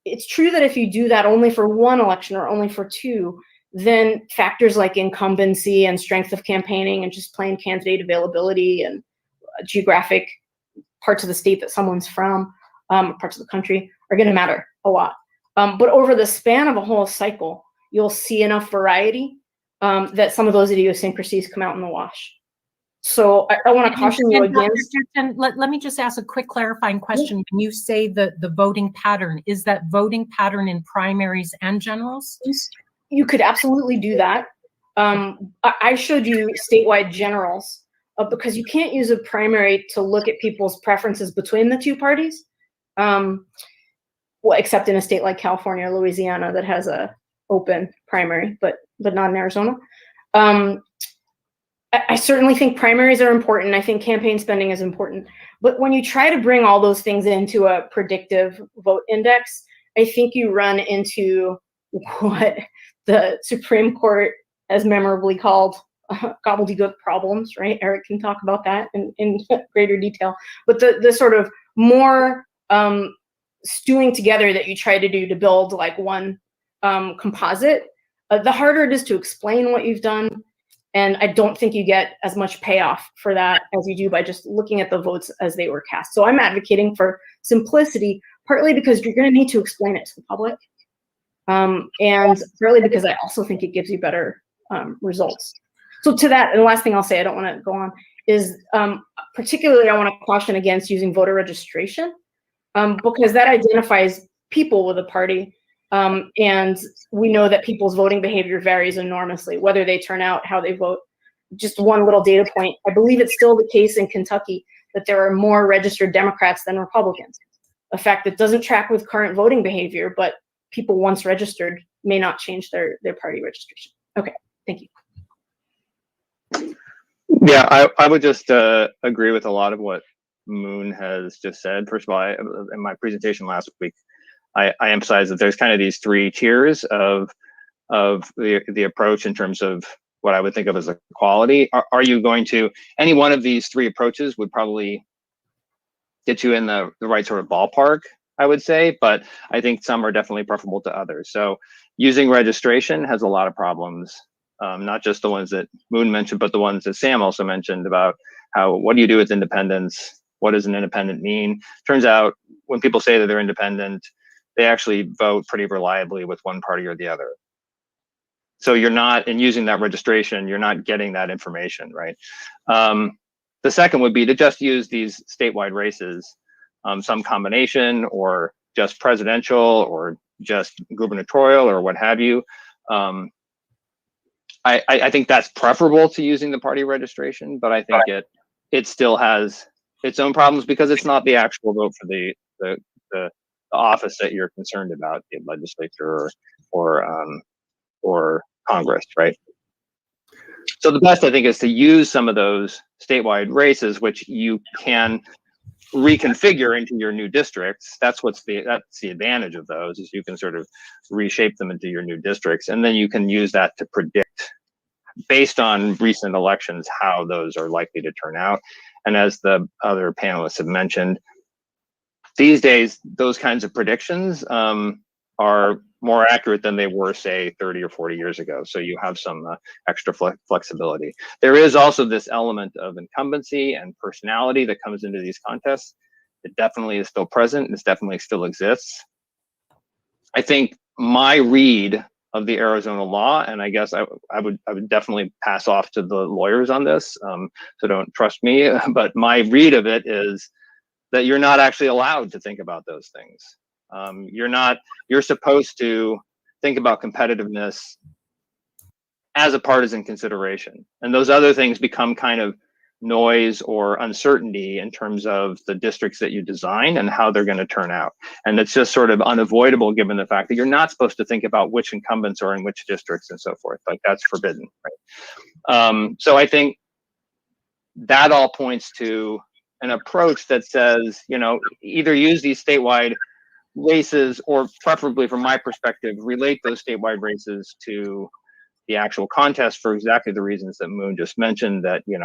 it's true that if you do that only for one election or only for two, then factors like incumbency and strength of campaigning and just plain candidate availability and geographic parts of the state that someone's from, parts of the country, are going to matter a lot. But over the span of a whole cycle, you'll see enough variety that some of those idiosyncrasies come out in the wash. So I want to caution you against. And let me just ask a quick clarifying question. When you say the voting pattern, is that voting pattern in primaries and generals? You could absolutely do that. I showed you statewide generals because you can't use a primary to look at people's preferences between the two parties. Well, except in a state like California or Louisiana that has a open primary, but not in Arizona. I certainly think primaries are important. I think campaign spending is important. But when you try to bring all those things into a predictive vote index, I think you run into what the Supreme Court has memorably called gobbledygook problems, right? Eric can talk about that in greater detail. But the sort of more stewing together that you try to do to build like one composite, the harder it is to explain what you've done. And I don't think you get as much payoff for that as you do by just looking at the votes as they were cast. So I'm advocating for simplicity, partly because you're going to need to explain it to the public. And partly because I also think it gives you better results. So to that, and the last thing I'll say, I don't want to go on, is particularly I want to caution against using voter registration because that identifies people with a party. And we know that people's voting behavior varies enormously, whether they turn out, how they vote. Just one little data point. I believe it's still the case in Kentucky that there are more registered Democrats than Republicans. A fact that doesn't track with current voting behavior, but people once registered may not change their party registration. Okay, thank you. Yeah, I would just agree with a lot of what Moon has just said. First of all, in my presentation last week, I emphasized that there's kind of these three tiers of the approach in terms of what I would think of as a quality. Are you going to, any one of these three approaches would probably get you in the right sort of ballpark, I would say, but I think some are definitely preferable to others. So using registration has a lot of problems, not just the ones that Moon mentioned, but the ones that Sam also mentioned about what do you do with independence? What does an independent mean? Turns out when people say that they're independent, they actually vote pretty reliably with one party or the other. So you're not, in using that registration, you're not getting that information, right? The second would be to just use these statewide races, some combination or just presidential or just gubernatorial or what have you. I think that's preferable to using the party registration, but I think it still has its own problems because it's not the actual vote for the office that you're concerned about, the legislature or Congress, right? So the best, I think, is to use some of those statewide races, which you can reconfigure into your new districts. That's the advantage of those, is you can sort of reshape them into your new districts, and then you can use that to predict, based on recent elections, how those are likely to turn out. And as the other panelists have mentioned, these days, those kinds of predictions are more accurate than they were, say, 30 or 40 years ago. So you have some extra flexibility. There is also this element of incumbency and personality that comes into these contests. It definitely is still present. It definitely still exists. I think my read of the Arizona law, and I guess I would definitely pass off to the lawyers on this, so don't trust me, but my read of it is that you're not actually allowed to think about those things. You're supposed to think about competitiveness as a partisan consideration. And those other things become kind of noise or uncertainty in terms of the districts that you design and how they're going to turn out. And it's just sort of unavoidable given the fact that you're not supposed to think about which incumbents are in which districts and so forth. Like, that's forbidden, right? So I think that all points to an approach that says, either use these statewide races, or preferably from my perspective, relate those statewide races to the actual contest for exactly the reasons that Moon just mentioned, that, these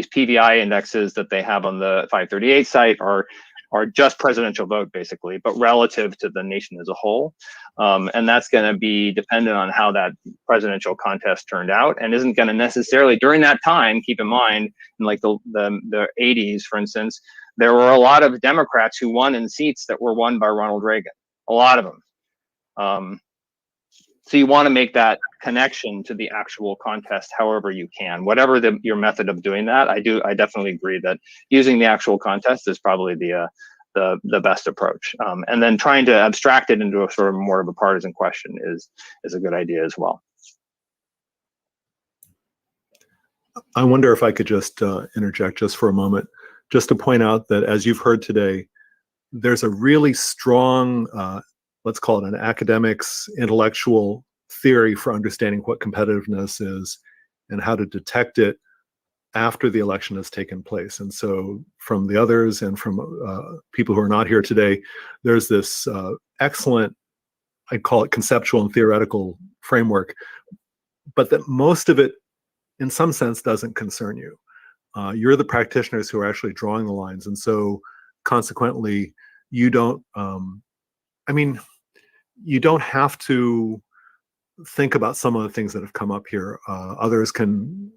PVI indexes that they have on the 538 site are or just presidential vote basically, but relative to the nation as a whole. And that's going to be dependent on how that presidential contest turned out, and isn't going to necessarily during that time. Keep in mind, in like the 80s, for instance, there were a lot of Democrats who won in seats that were won by Ronald Reagan, a lot of them. So you want to make that connection to the actual contest however you can, whatever your method of doing that. I definitely agree that using the actual contest is probably the best approach. And then trying to abstract it into a sort of more of a partisan question is a good idea as well. I wonder if I could just interject just for a moment, just to point out that as you've heard today, there's a really strong, let's call it an academics, intellectual theory for understanding what competitiveness is and how to detect it after the election has taken place. And so from the others and from people who are not here today, there's this excellent, I'd call it conceptual and theoretical framework, but that most of it in some sense doesn't concern you. You're the practitioners who are actually drawing the lines. And so consequently, you don't, you don't have to think about some of the things that have come up here. Others can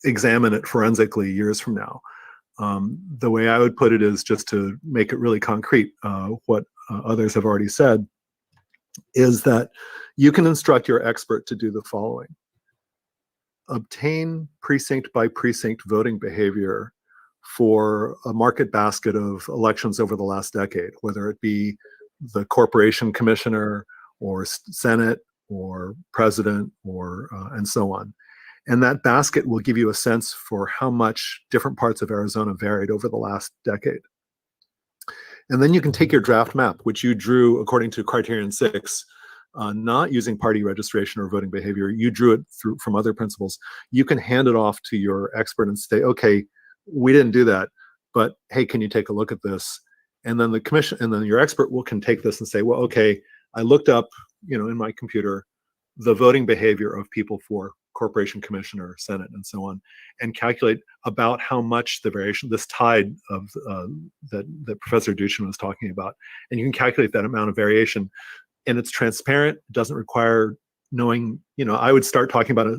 examine it forensically years from now. The way I would put it is just to make it really concrete, what others have already said, is that you can instruct your expert to do the following. Obtain precinct by precinct voting behavior for a market basket of elections over the last decade, whether it be the corporation commissioner or Senate or president or and so on. And that basket will give you a sense for how much different parts of Arizona varied over the last decade. And then you can take your draft map, which you drew according to Criterion 6, not using party registration or voting behavior. You drew it from other principles. You can hand it off to your expert and say, okay, we didn't do that, but hey, can you take a look at this? And then the commission, and then your expert can take this and say, well, okay, I looked up, in my computer, the voting behavior of people for corporation commissioner, Senate, and so on, and calculate about how much the variation, this tide of that Professor Duchin was talking about, and you can calculate that amount of variation, and it's transparent. It doesn't require knowing. I would start talking about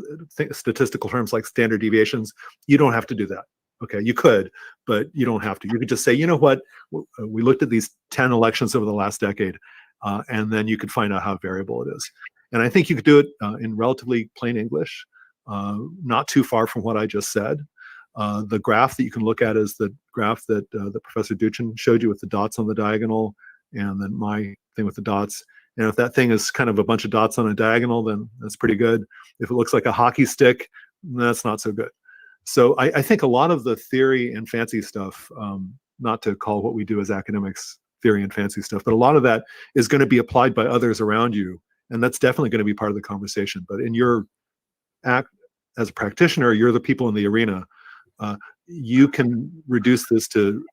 statistical terms like standard deviations. You don't have to do that. Okay, you could, but you don't have to. You could just say, you know what, we looked at these 10 elections over the last decade, and then you could find out how variable it is. And I think you could do it in relatively plain English, not too far from what I just said. The graph that you can look at is the graph that Professor Duchin showed you with the dots on the diagonal, and then my thing with the dots. And if that thing is kind of a bunch of dots on a diagonal, then that's pretty good. If it looks like a hockey stick, that's not so good. So I think a lot of the theory and fancy stuff, not to call what we do as academics theory and fancy stuff, but a lot of that is going to be applied by others around you. And that's definitely going to be part of the conversation. But in your act as a practitioner, you're the people in the arena. You can reduce this to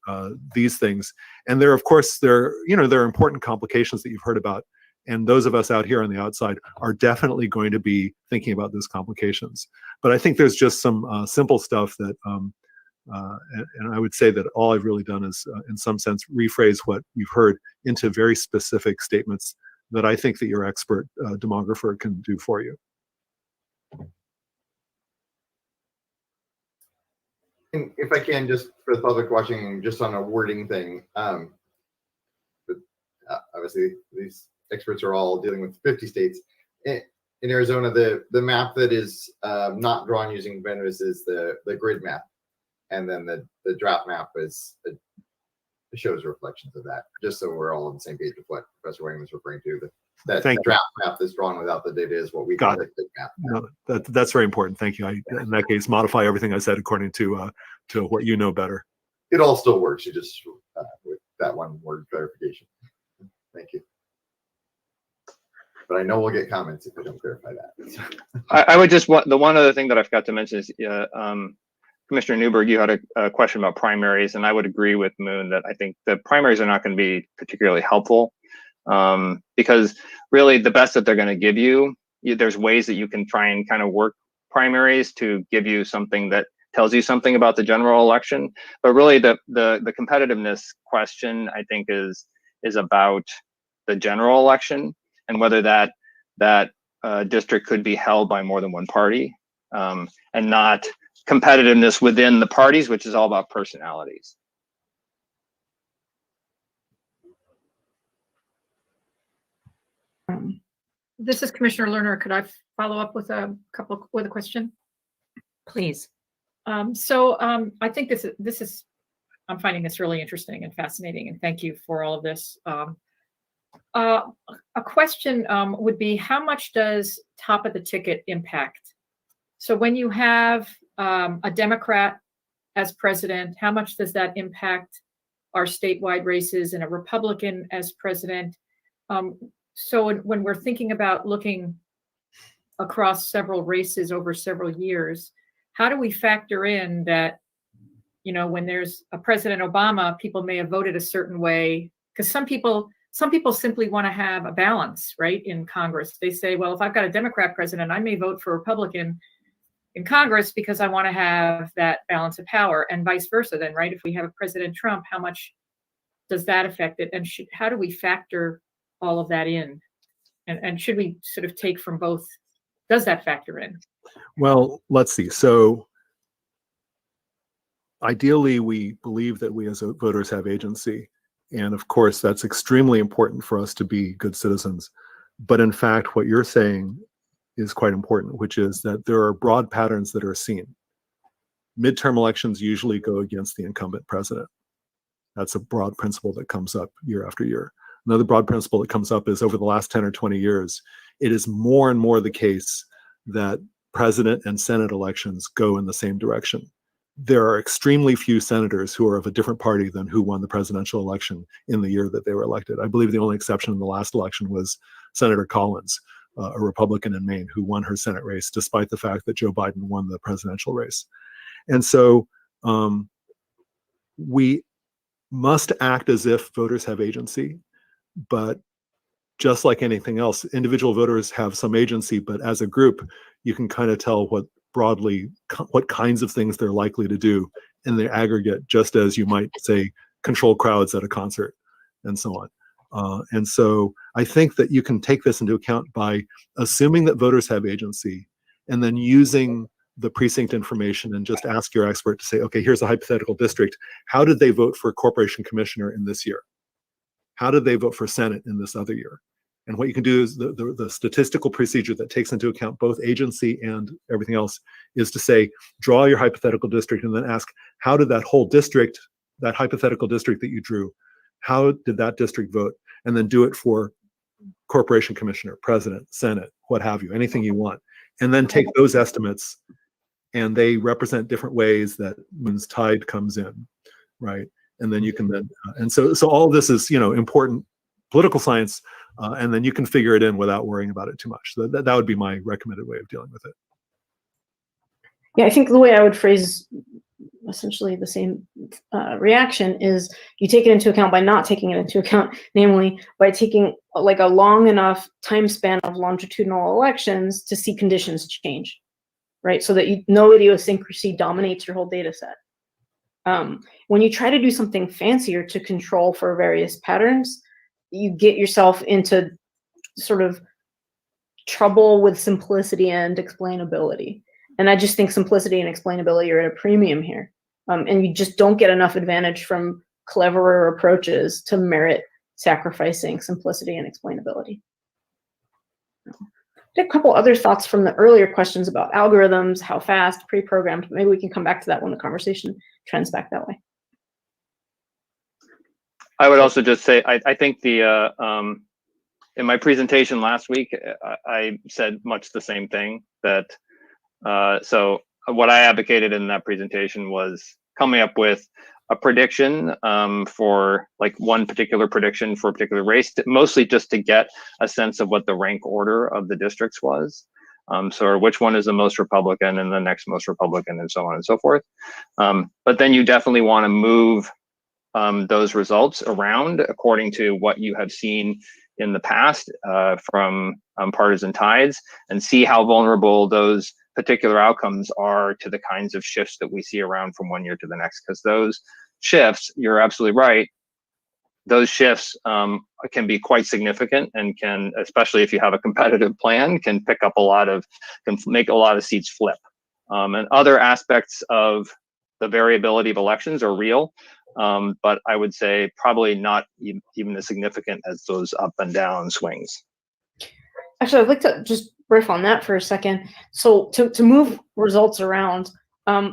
these things. And there are important complications that you've heard about. And those of us out here on the outside are definitely going to be thinking about those complications. But I think there's just some simple stuff that, and I would say that all I've really done is, in some sense, rephrase what you've heard into very specific statements that I think that your expert demographer can do for you. And if I can, just for the public watching, just on a wording thing, but obviously these experts are all dealing with 50 states. In Arizona, the map that is not drawn using vendors is the grid map, and then the draft map shows reflections of that. Just so we're all on the same page with what Professor Wayne was referring to. That draft map that's drawn without the data is what we call the grid map. No, that's very important. Thank you. In that case, modify everything I said according to what you know better. It all still works. You just with that one word clarification. Thank you. But I know we'll get comments if we don't clarify that. I would just want, the one other thing that I forgot to mention is Commissioner Newberg, you had a question about primaries, and I would agree with Moon that I think the primaries are not going to be particularly helpful because really the best that they're going to give you, there's ways that you can try and kind of work primaries to give you something that tells you something about the general election. But really, the competitiveness question, I think, is about the general election and whether that district could be held by more than one party, and not competitiveness within the parties, which is all about personalities. This is Commissioner Lerner. Could I follow up with a question? Please. I think this is I'm finding this really interesting and fascinating, and thank you for all of this. A question would be, how much does top of the ticket impact? So when you have a Democrat as president, how much does that impact our statewide races, and a Republican as president? So when we're thinking about looking across several races over several years, how do we factor in that, you know, when there's a President Obama, people may have voted a certain way, because some people simply want to have a balance, right, in Congress. They say, well, if I've got a Democrat president, I may vote for a Republican in Congress because I want to have that balance of power, and vice versa then, right? If we have a President Trump, how much does that affect it? And how do we factor all of that in? And should we sort of take from both? Does that factor in? Well, let's see. So ideally, we believe that we as voters have agency. And of course, that's extremely important for us to be good citizens. But in fact, what you're saying is quite important, which is that there are broad patterns that are seen. Midterm elections usually go against the incumbent president. That's a broad principle that comes up year after year. Another broad principle that comes up is over the last 10 or 20 years, it is more and more the case that president and Senate elections go in the same direction. There are extremely few senators who are of a different party than who won the presidential election in the year that they were elected. I believe the only exception in the last election was Senator Collins, a Republican in Maine, who won her Senate race, despite the fact that Joe Biden won the presidential race. And so we must act as if voters have agency, but just like anything else, individual voters have some agency, but as a group, you can kind of tell what kinds of things they're likely to do in the aggregate, just as you might say control crowds at a concert and so on. And so I think that you can take this into account by assuming that voters have agency and then using the precinct information and just ask your expert to say, okay, here's a hypothetical district. How did they vote for corporation commissioner in this year? How did they vote for Senate in this other year? And what you can do is the statistical procedure that takes into account both agency and everything else is to say, draw your hypothetical district and then ask, how did that whole district, that hypothetical district that you drew, how did that district vote? And then do it for corporation commissioner, president, Senate, what have you, anything you want. And then take those estimates, and they represent different ways that means tide comes in, right? And then you can then, and so all of this is, you know, important political science, and then you can figure it in without worrying about it too much. So that would be my recommended way of dealing with it. Yeah, I think the way I would phrase essentially the same reaction is you take it into account by not taking it into account, namely by taking like a long enough time span of longitudinal elections to see conditions change, right? So that no idiosyncrasy dominates your whole data set. When you try to do something fancier to control for various patterns, you get yourself into sort of trouble with simplicity and explainability. And I just think simplicity and explainability are at a premium here. And you just don't get enough advantage from cleverer approaches to merit sacrificing simplicity and explainability. I had a couple other thoughts from the earlier questions about algorithms, how fast, pre-programmed. Maybe we can come back to that when the conversation trends back that way. I would also just say, I think in my presentation last week, I said much the same thing, that so what I advocated in that presentation was coming up with a prediction for like one particular prediction for a particular race, mostly just to get a sense of what the rank order of the districts was. So which one is the most Republican and the next most Republican and so on and so forth. But then you definitely want to move those results around according to what you have seen in the past from partisan tides, and see how vulnerable those particular outcomes are to the kinds of shifts that we see around from one year to the next. Because those shifts, you're absolutely right, those shifts can be quite significant and can, especially if you have a competitive plan, can make a lot of seats flip. And other aspects of the variability of elections are real, but I would say probably not even as significant as those up and down swings. Actually, I'd like to just riff on that for a second. So to move results around,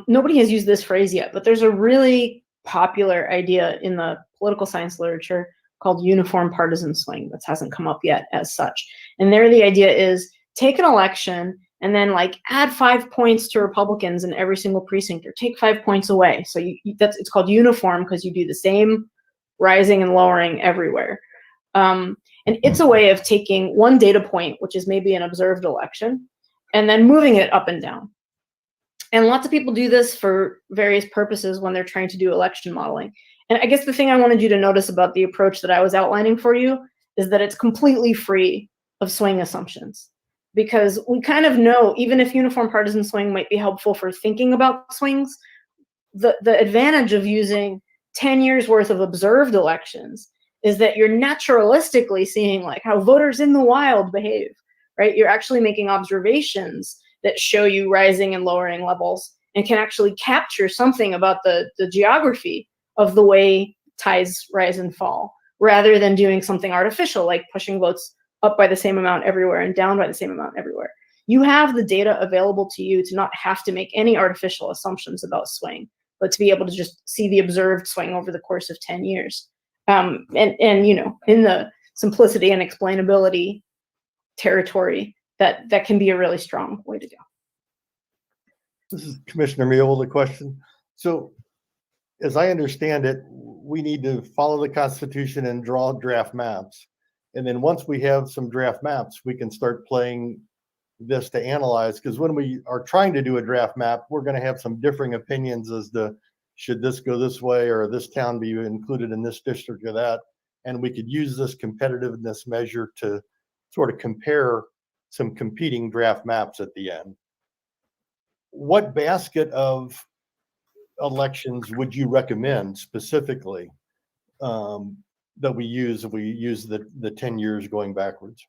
nobody has used this phrase yet, but there's a really popular idea in the political science literature called uniform partisan swing that hasn't come up yet as such. And there the idea is take an election and then like add 5 points to Republicans in every single precinct, or take 5 points away. So it's called uniform because you do the same rising and lowering everywhere. And it's a way of taking one data point, which is maybe an observed election, and then moving it up and down. And lots of people do this for various purposes when they're trying to do election modeling. And I guess the thing I wanted you to notice about the approach that I was outlining for you is that it's completely free of swing assumptions. Because we kind of know, even if uniform partisan swing might be helpful for thinking about swings, the advantage of using 10 years worth of observed elections is that you're naturalistically seeing like how voters in the wild behave, right? You're actually making observations that show you rising and lowering levels and can actually capture something about the geography of the way tides rise and fall, rather than doing something artificial like pushing votes up by the same amount everywhere and down by the same amount everywhere. You have the data available to you to not have to make any artificial assumptions about swing, but to be able to just see the observed swing over the course of 10 years. And you know, in the simplicity and explainability territory, that can be a really strong way to go. This is Commissioner Mule, the question. So as I understand it, we need to follow the Constitution and draw draft maps. And then once we have some draft maps, we can start playing this to analyze, because when we are trying to do a draft map, we're going to have some differing opinions as to should this go this way or this town be included in this district or that. And we could use this competitiveness measure to sort of compare some competing draft maps at the end. What basket of elections would you recommend specifically that we use if we use the 10 years going backwards?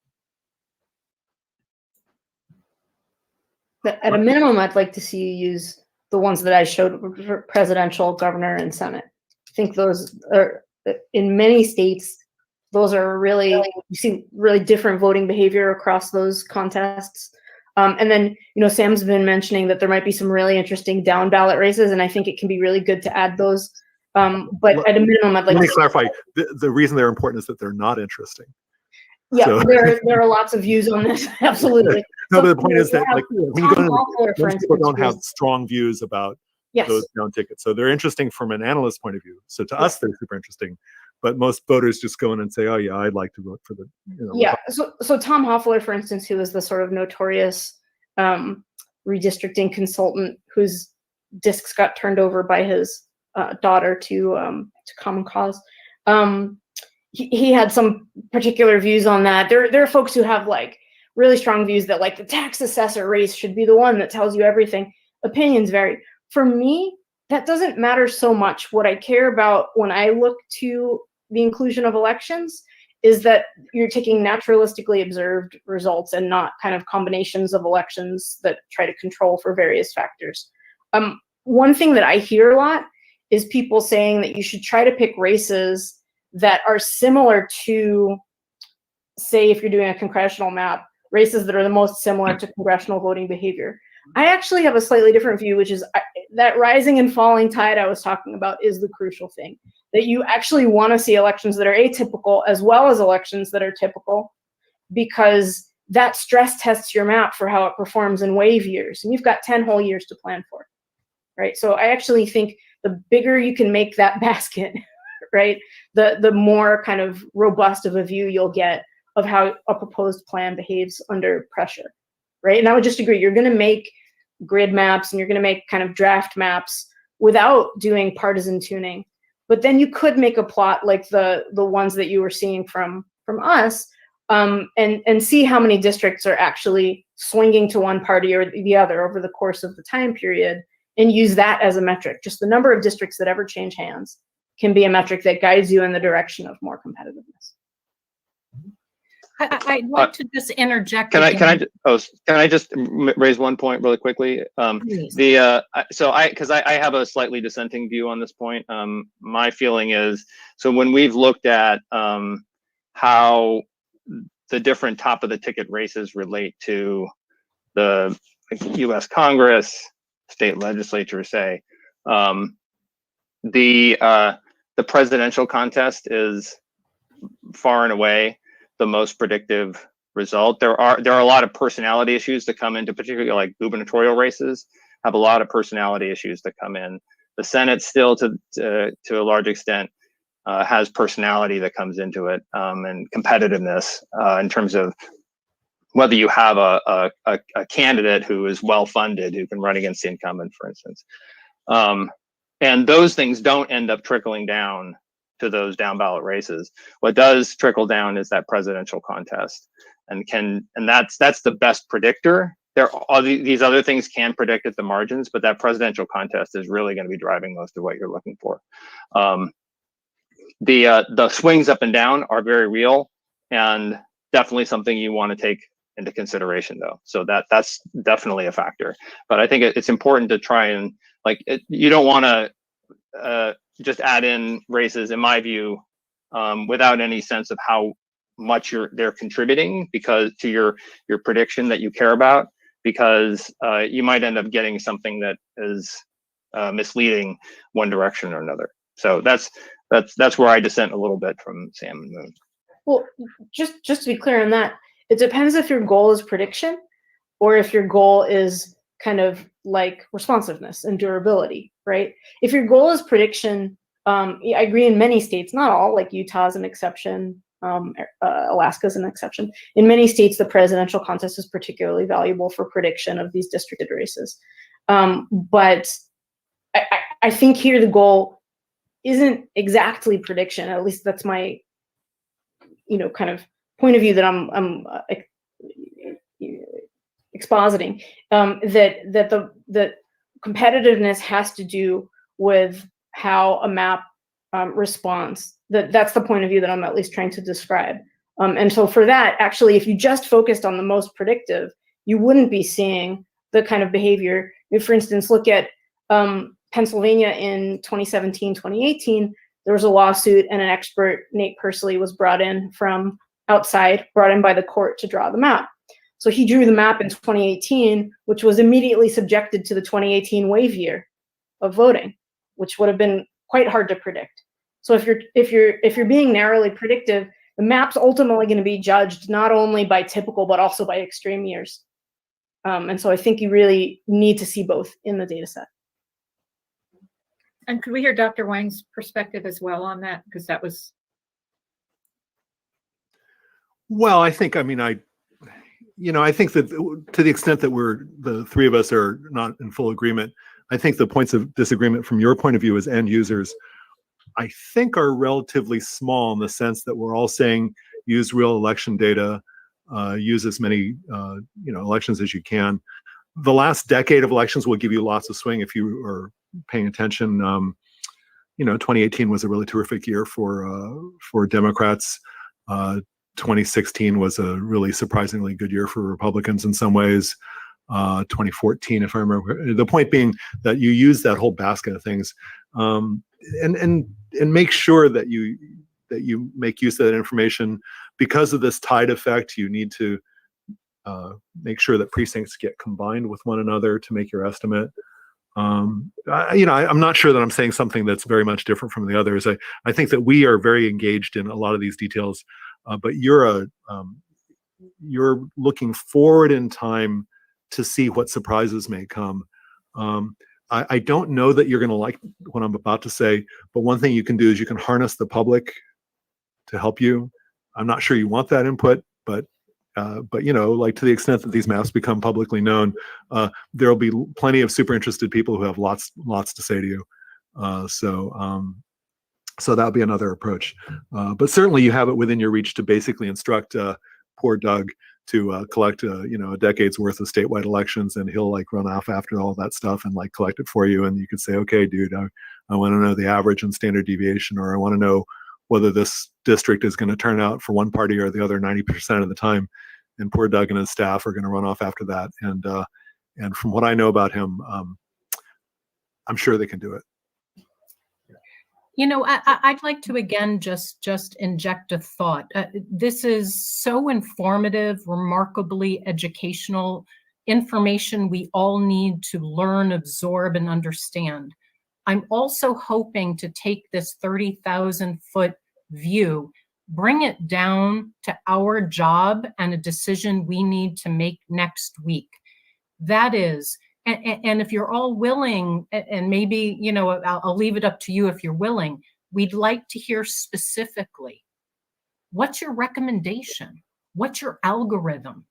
At a minimum, I'd like to see you use the ones that I showed for presidential, governor, and Senate. I think those are, in many states, those are really, you see really different voting behavior across those contests. And then, you know, Sam's been mentioning that there might be some really interesting down ballot races, and I think it can be really good to add those. But at a minimum, I'd like Let me to clarify. The reason they're important is that they're not interesting. Yeah, So- there are lots of views on this. Absolutely. No, So, but the point is that have like when you Tom go into Hoffler, for most people don't instance, have strong views about Yes. those down tickets. So they're interesting from an analyst point of view. So to us, they're super interesting. But most voters just go in and say, oh yeah, I'd like to vote for the, you know. Yeah. So Tom Hoffler, for instance, who is the sort of notorious redistricting consultant whose discs got turned over by his daughter to Common Cause. He had some particular views on that. There are folks who have like really strong views that like the tax assessor race should be the one that tells you everything. Opinions vary. For me, that doesn't matter so much. What I care about when I look to the inclusion of elections is that you're taking naturalistically observed results and not kind of combinations of elections that try to control for various factors. One thing that I hear a lot is people saying that you should try to pick races that are similar to, say, if you're doing a congressional map, races that are the most similar to congressional voting behavior. I actually have a slightly different view, which is that rising and falling tide I was talking about is the crucial thing. That you actually want to see elections that are atypical as well as elections that are typical, because that stress tests your map for how it performs in wave years. And you've got 10 whole years to plan for, right? So I actually think the bigger you can make that basket, right, the more kind of robust of a view you'll get of how a proposed plan behaves under pressure, right? And I would just agree, you're going to make grid maps and you're going to make kind of draft maps without doing partisan tuning. But then you could make a plot like the ones that you were seeing from us, and see how many districts are actually swinging to one party or the other over the course of the time period, and use that as a metric. Just the number of districts that ever change hands can be a metric that guides you in the direction of more competitiveness. I'd like to just interject. Can again. I just raise one point really quickly? Please. Because I have a slightly dissenting view on this point. My feeling is, so when we've looked at how the different top of the ticket races relate to the U.S. Congress, state legislature, say, the presidential contest is far and away the most predictive result. There are a lot of personality issues that come into, particularly like gubernatorial races, have a lot of personality issues that come in. The Senate still, to a large extent, has personality that comes into it, and competitiveness in terms of whether you have a candidate who is well funded, who can run against the incumbent, for instance. And those things don't end up trickling down to those down ballot races. What does trickle down is that presidential contest, and that's the best predictor. These other things can predict at the margins, but that presidential contest is really going to be driving most of what you're looking for. The swings up and down are very real, and definitely something you want to take into consideration, though. So that's definitely a factor. But I think it's important to try and you don't want to just add in races, in my view, without any sense of how much they're contributing because to your prediction that you care about, because you might end up getting something that is misleading one direction or another. So that's where I dissent a little bit from Sam and Moon. Well, just to be clear on that, it depends if your goal is prediction or if your goal is kind of like responsiveness and durability, right? If your goal is prediction, I agree in many states, not all, like Utah's an exception, Alaska's an exception. In many states, the presidential contest is particularly valuable for prediction of these districted races. But I think here the goal isn't exactly prediction. At least that's my, kind of point of view that I'm expositing. That competitiveness has to do with how a map responds. That's the point of view that I'm at least trying to describe. And so for that, actually, if you just focused on the most predictive, you wouldn't be seeing the kind of behavior. If, for instance, look at Pennsylvania in 2017, 2018, there was a lawsuit and an expert, Nate Persley, was brought in from outside, brought in by the court to draw the map. So he drew the map in 2018, which was immediately subjected to the 2018 wave year of voting, which would have been quite hard to predict. So if you're being narrowly predictive, the map's ultimately going to be judged not only by typical but also by extreme years. And so I think you really need to see both in the data set. And could we hear Dr. Wang's perspective as well on that? Because that was. Well, I think that to the extent that the three of us are not in full agreement, I think the points of disagreement from your point of view as end users, I think, are relatively small in the sense that we're all saying use real election data, use as many elections as you can. The last decade of elections will give you lots of swing if you are paying attention. 2018 was a really terrific year for Democrats. 2016 was a really surprisingly good year for Republicans in some ways. 2014, if I remember. The point being that you use that whole basket of things, and make sure that you make use of that information. Because of this tide effect, you need to make sure that precincts get combined with one another to make your estimate. I'm not sure that I'm saying something that's very much different from the others. I think that we are very engaged in a lot of these details, but you're looking forward in time to see what surprises may come. I don't know that you're going to like what I'm about to say, but one thing you can do is you can harness the public to help you. I'm not sure you want that input, but to the extent that these maps become publicly known, there'll be plenty of super interested people who have lots to say to you. So that'll be another approach. But certainly you have it within your reach to basically instruct poor Doug to collect a decade's worth of statewide elections, and he'll like run off after all that stuff and like collect it for you, and you could say, okay, dude, I want to know the average and standard deviation, or I want to know whether this district is going to turn out for one party or the other 90% of the time. And poor Doug and his staff are going to run off after that. And from what I know about him, I'm sure they can do it. You know, I'd like to again just inject a thought. This is so informative, remarkably educational information we all need to learn, absorb, and understand. I'm also hoping to take this 30,000-foot view, bring it down to our job and a decision we need to make next week. That is, and if you're all willing, and maybe, you know, I'll leave it up to you if you're willing, we'd like to hear specifically, what's your recommendation? What's your algorithm?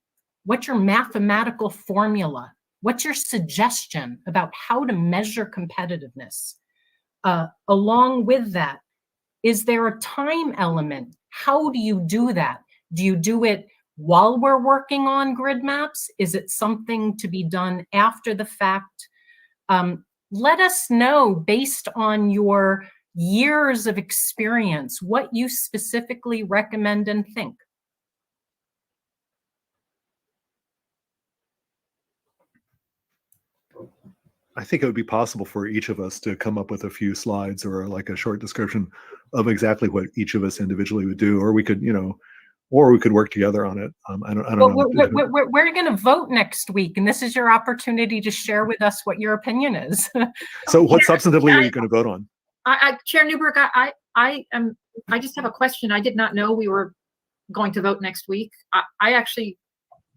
What's your mathematical formula? What's your suggestion about how to measure competitiveness? Along with that, is there a time element? How do you do that? Do you do it while we're working on grid maps? Is it something to be done after the fact? Let us know, based on your years of experience, what you specifically recommend and think. I think it would be possible for each of us to come up with a few slides or like a short description of exactly what each of us individually would do, or we could, or we could work together on it. I don't know. We're going to vote next week, and this is your opportunity to share with us what your opinion is. So what substantively are you going to vote on? Chair Newberg, I just have a question. I did not know we were going to vote next week. I actually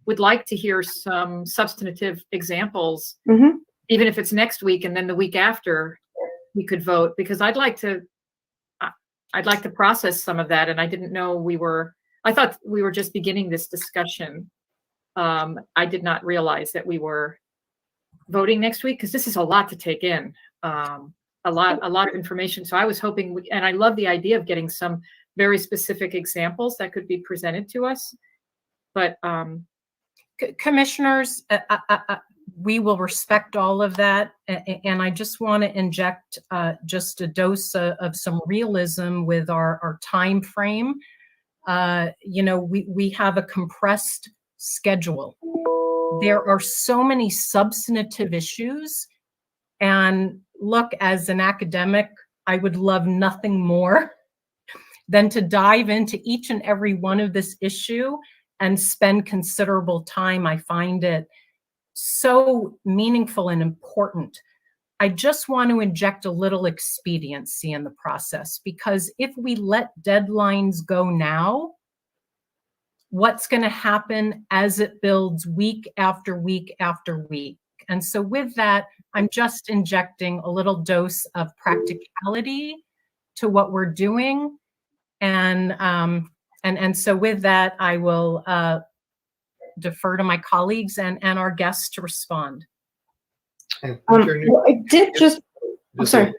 would like to hear some substantive examples, even if it's next week, and then the week after we could vote, because I'd like to process some of that. And I didn't know I thought we were just beginning this discussion. I did not realize that we were voting next week, because this is a lot to take in, a lot of information. So I was hoping, and I love the idea of getting some very specific examples that could be presented to us. But commissioners, we will respect all of that. And I just want to inject just a dose of some realism with our time frame. We have a compressed schedule. There are so many substantive issues. And look, as an academic, I would love nothing more than to dive into each and every one of this issue and spend considerable time. I find it so meaningful and important. I just want to inject a little expediency in the process, because if we let deadlines go now, what's going to happen as it builds week after week after week? And so with that, I'm just injecting a little dose of practicality to what we're doing. And so with that, I will defer to my colleagues and our guests to respond. I did just, I'm sorry.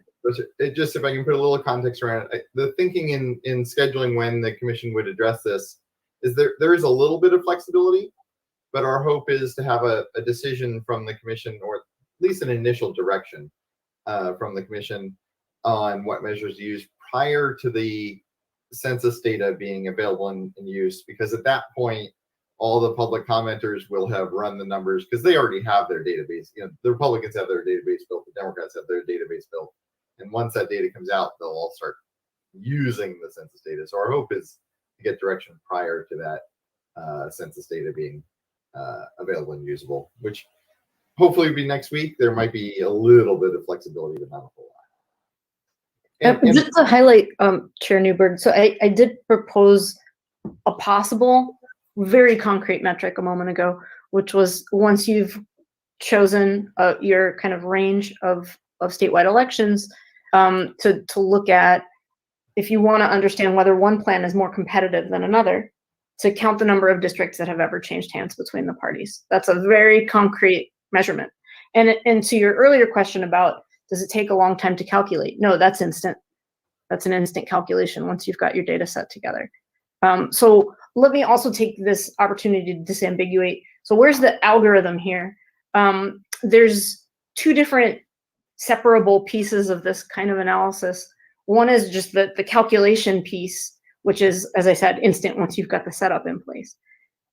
Just if I can put a little context around it, the thinking in scheduling when the commission would address this is there is a little bit of flexibility, but our hope is to have a decision from the commission, or at least an initial direction from the commission on what measures to use prior to the census data being available in use, because at that point, all the public commenters will have run the numbers, because they already have their database. The Republicans have their database built, the Democrats have their database built. And once that data comes out, they'll all start using the census data. So our hope is to get direction prior to that census data being available and usable, which hopefully will be next week. There might be a little bit of flexibility, but not a whole lot. And just to highlight, Chair Newberg, so I did propose a possible very concrete metric a moment ago, which was, once you've chosen your kind of range of statewide elections, to look at, if you want to understand whether one plan is more competitive than another, to count the number of districts that have ever changed hands between the parties. That's a very concrete measurement. And to your earlier question about, does it take a long time to calculate? No, that's instant. That's an instant calculation once you've got your data set together. So let me also take this opportunity to disambiguate. So where's the algorithm here? There's two different separable pieces of this kind of analysis. One is just the calculation piece, which is, as I said, instant once you've got the setup in place.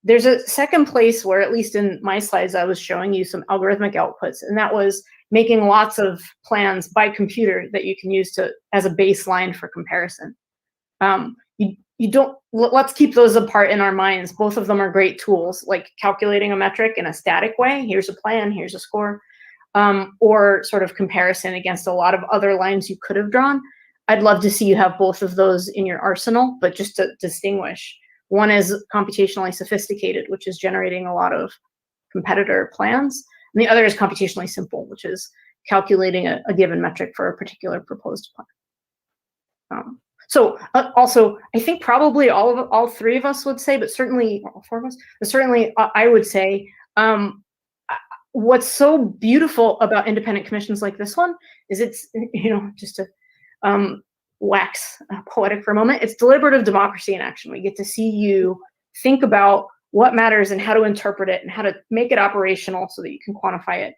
There's a second place where, at least in my slides, I was showing you some algorithmic outputs, and that was making lots of plans by computer that you can use to as a baseline for comparison. You don't, let's keep those apart in our minds. Both of them are great tools, like calculating a metric in a static way. Here's a plan, here's a score, or sort of comparison against a lot of other lines you could have drawn. I'd love to see you have both of those in your arsenal, but just to distinguish. One is computationally sophisticated, which is generating a lot of competitor plans. And the other is computationally simple, which is calculating a given metric for a particular proposed plan. So also, I think probably all three of us would say, but certainly all four of us, but certainly I would say, what's so beautiful about independent commissions like this one is it's, just to wax poetic for a moment, it's deliberative democracy in action. We get to see you think about what matters and how to interpret it and how to make it operational so that you can quantify it.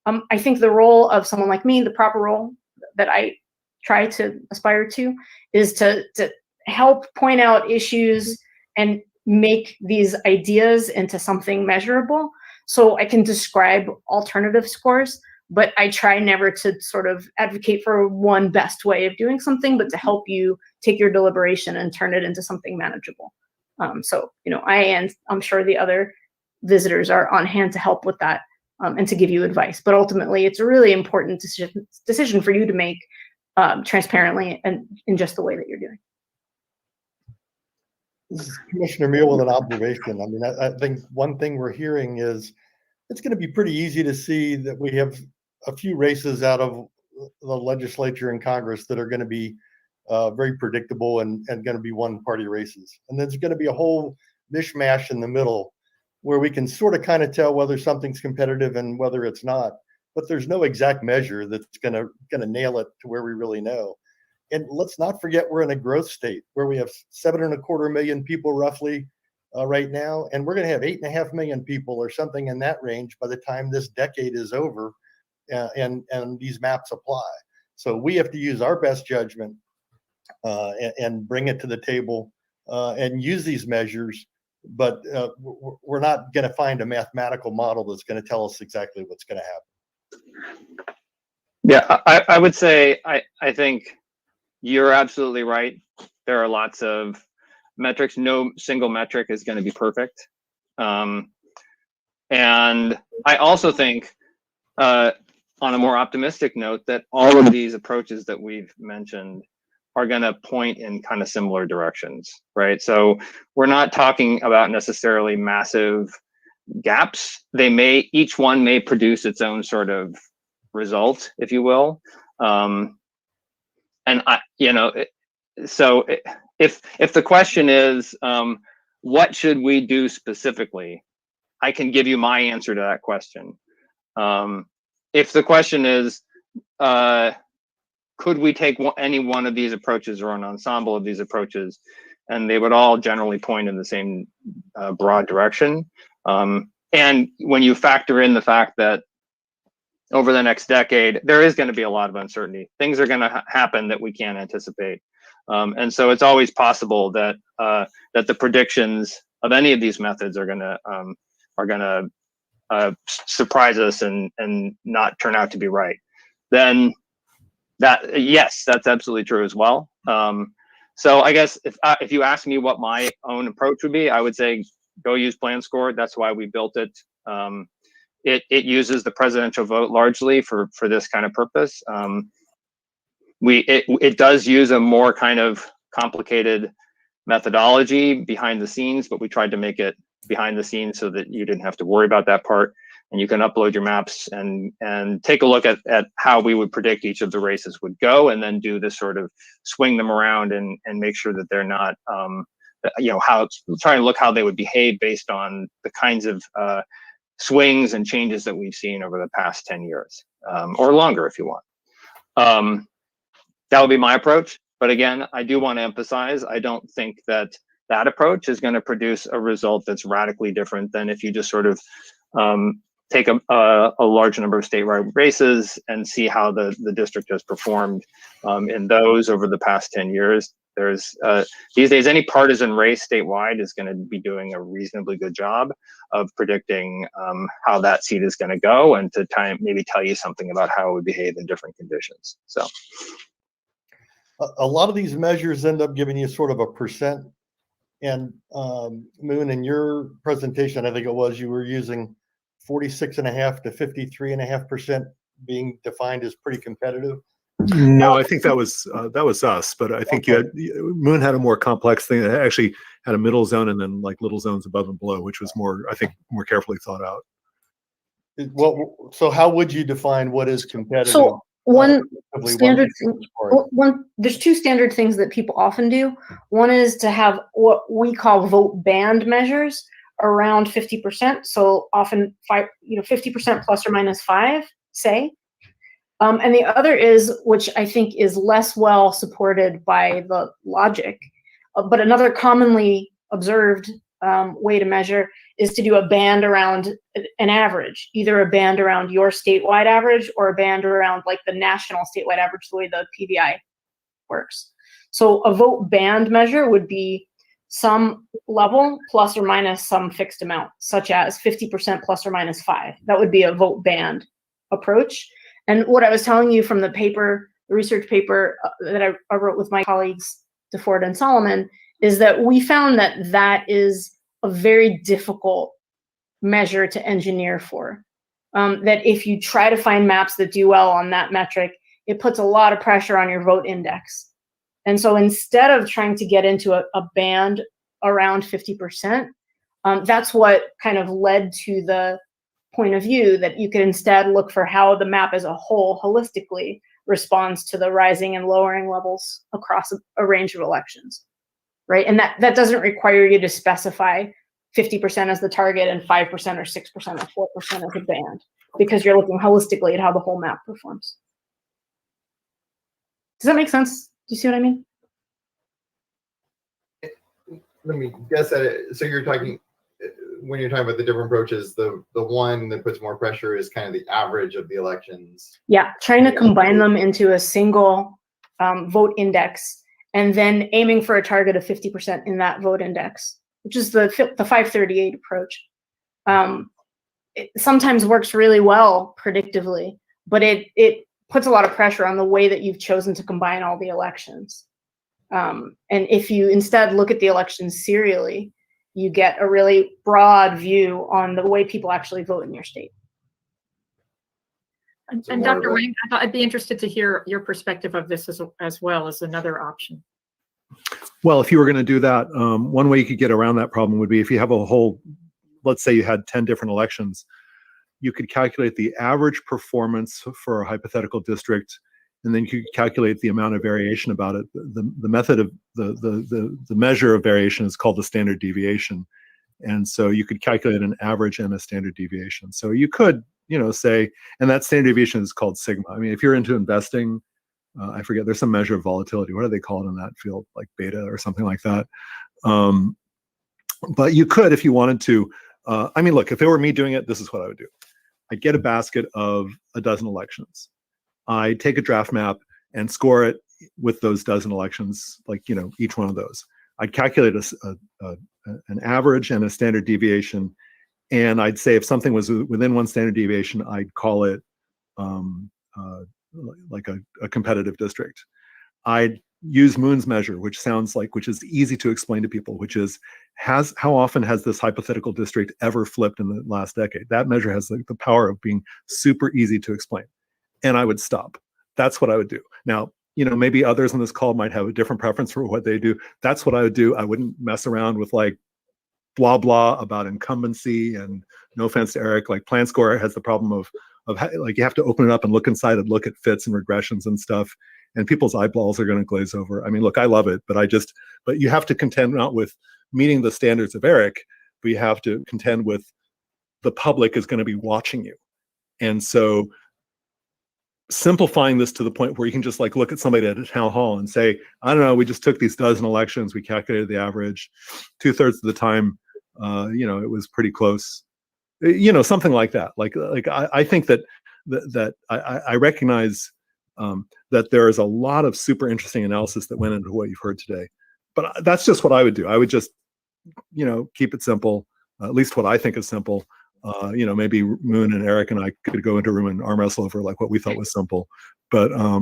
I think the role of someone like me, the proper role that I try to aspire to, is to help point out issues and make these ideas into something measurable so I can describe alternative scores. But I try never to sort of advocate for one best way of doing something, but to help you take your deliberation and turn it into something manageable. So, I and I'm sure the other visitors are on hand to help with that and to give you advice. But ultimately, it's a really important decision for you to make transparently and in just the way that you're doing. This is Commissioner Meal with an observation. I mean, I think one thing we're hearing is it's going to be pretty easy to see that we have a few races out of the legislature and Congress that are going to be very predictable and going to be one-party races. And there's going to be a whole mishmash in the middle where we can sort of kind of tell whether something's competitive and whether it's not. But there's no exact measure that's going to nail it to where we really know. And let's not forget we're in a growth state where we have 7.25 million people roughly right now, and we're going to have 8.5 million people or something in that range by the time this decade is over, and these maps apply. So we have to use our best judgment and bring it to the table and use these measures. But we're not going to find a mathematical model that's going to tell us exactly what's going to happen. Yeah, I would say I think you're absolutely right. There are lots of metrics. No single metric is going to be perfect. And I also think, on a more optimistic note, that all of these approaches that we've mentioned are going to point in kind of similar directions, right? So we're not talking about necessarily massive gaps. Each one may produce its own sort of result, if you will. So if the question is, what should we do specifically? I can give you my answer to that question. If the question is, could we take any one of these approaches or an ensemble of these approaches, and they would all generally point in the same broad direction. And when you factor in the fact that over the next decade, there is going to be a lot of uncertainty. Things are going to happen that we can't anticipate. And so it's always possible that that the predictions of any of these methods are going to surprise us and not turn out to be right. Then yes, that's absolutely true as well. So I guess if you ask me what my own approach would be, I would say go use Plan Score. That's why we built it. It uses the presidential vote largely for this kind of purpose. It does use a more kind of complicated methodology behind the scenes, but we tried to make it behind the scenes so that you didn't have to worry about that part. And you can upload your maps and take a look at how we would predict each of the races would go, and then do this sort of swing them around and make sure that they're not, try and look how they would behave based on the kinds of swings and changes that we've seen over the past 10 years, or longer if you want. That would be my approach. But again, I do want to emphasize, I don't think that that approach is going to produce a result that's radically different than if you just sort of take a large number of statewide races and see how the district has performed in those over the past 10 years. There's these days, any partisan race statewide is going to be doing a reasonably good job of predicting how that seat is going to go, and to maybe tell you something about how it would behave in different conditions. So a lot of these measures end up giving you sort of a percent. And Moon, in your presentation, I think it was, you were using 46.5 to 53.5% being defined as pretty competitive. No, I think that was us, but I think Moon had a more complex thing that actually had a middle zone and then like little zones above and below, which was more, I think, more carefully thought out. Well, so how would you define what is competitive? So there's two standard things that people often do. One is to have what we call vote band measures around 50%. So often 50% plus or minus 5, say. And the other is, which I think is less well supported by the logic, but another commonly observed way to measure is to do a band around an average, either a band around your statewide average or a band around like the national statewide average, the way the PVI works. So a vote band measure would be some level plus or minus some fixed amount, such as 50% plus or minus 5. That would be a vote band approach. And what I was telling you from the paper, the research paper that I wrote with my colleagues, DeFord and Solomon, is that we found that that is a very difficult measure to engineer for. That if you try to find maps that do well on that metric, it puts a lot of pressure on your vote index. And so instead of trying to get into a band around 50%, that's what kind of led to the point of view that you can instead look for how the map as a whole holistically responds to the rising and lowering levels across a range of elections, right? And that doesn't require you to specify 50% as the target and 5% or 6% or 4% as a band, because you're looking holistically at how the whole map performs. Does that make sense? Do you see what I mean? Let me guess at it. So you're talking, when you're talking about the different approaches, the one that puts more pressure is kind of the average of the elections. Yeah, trying to combine them into a single vote index, and then aiming for a target of 50% in that vote index, which is the 538 approach. It sometimes works really well predictively, but it puts a lot of pressure on the way that you've chosen to combine all the elections. And if you instead look at the elections serially, you get a really broad view on the way people actually vote in your state. And Dr. Wang, I'd be interested to hear your perspective of this as well as another option. Well, if you were going to do that, one way you could get around that problem would be if you have a whole, let's say you had 10 different elections, you could calculate the average performance for a hypothetical district, and then you could calculate the amount of variation about it. The method of the measure of variation is called the standard deviation. And so you could calculate an average and a standard deviation. So you could, say, and that standard deviation is called sigma. I mean, if you're into investing, I forget, there's some measure of volatility. What do they call it in that field? Like beta or something like that. But you could, if you wanted to, I mean, look, if it were me doing it, this is what I would do. I'd get a basket of a dozen elections. I take a draft map and score it with those dozen elections, like, each one of those. I'd calculate an average and a standard deviation. And I'd say if something was within one standard deviation, I'd call it like a competitive district. I'd use Moon's measure, which is easy to explain to people, which is how often has this hypothetical district ever flipped in the last decade? That measure has the power of being super easy to explain. And I would stop. That's what I would do. Now, maybe others on this call might have a different preference for what they do. That's what I would do. I wouldn't mess around with like blah, blah about incumbency. And no offense to Eric, like PlanScore has the problem of like you have to open it up and look inside and look at fits and regressions and stuff. And people's eyeballs are going to glaze over. I mean, look, I love it, but you have to contend not with meeting the standards of Eric, but you have to contend with the public is going to be watching you. And so simplifying this to the point where you can just like look at somebody at a town hall and say, I don't know, we just took these dozen elections, we calculated the average, 2/3 of the time, it was pretty close, something like that. I think that I recognize that there is a lot of super interesting analysis that went into what you've heard today, but that's just what I would do. I would just, keep it simple, at least what I think is simple. Maybe Moon and Eric and I could go into a room and arm wrestle over like what we thought was simple, but I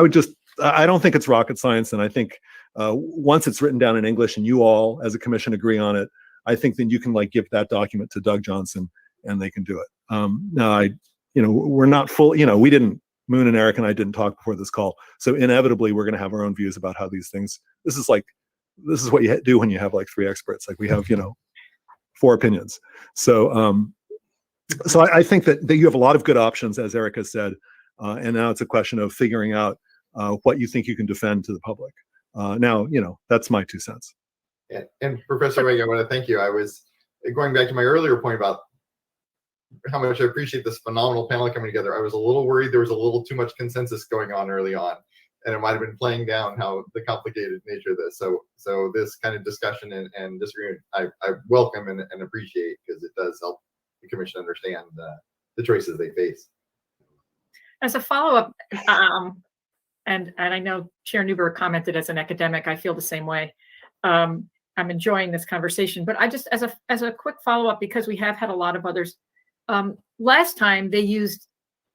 would just, I don't think it's rocket science. And I think once it's written down in English and you all as a commission agree on it, I think then you can like give that document to Doug Johnson and they can do it. Now we're not full, we didn't, Moon and Eric and I didn't talk before this call. So inevitably we're going to have our own views about how these things, this is what you do when you have like 3 experts, like we have, 4 opinions. So I think that you have a lot of good options, as Eric has said, and now it's a question of figuring out what you think you can defend to the public. Now, that's my 2 cents. And Professor Wang, I want to thank you. I was going back to my earlier point about how much I appreciate this phenomenal panel coming together. I was a little worried there was a little too much consensus going on early on, and it might have been playing down how the complicated nature of this. So this kind of discussion and disagreement, I welcome and appreciate, because it does help the commission understand the choices they face. As a follow-up, and I know Chair Newberg commented as an academic, I feel the same way. I'm enjoying this conversation, but I just, as a quick follow-up, because we have had a lot of others, last time they used,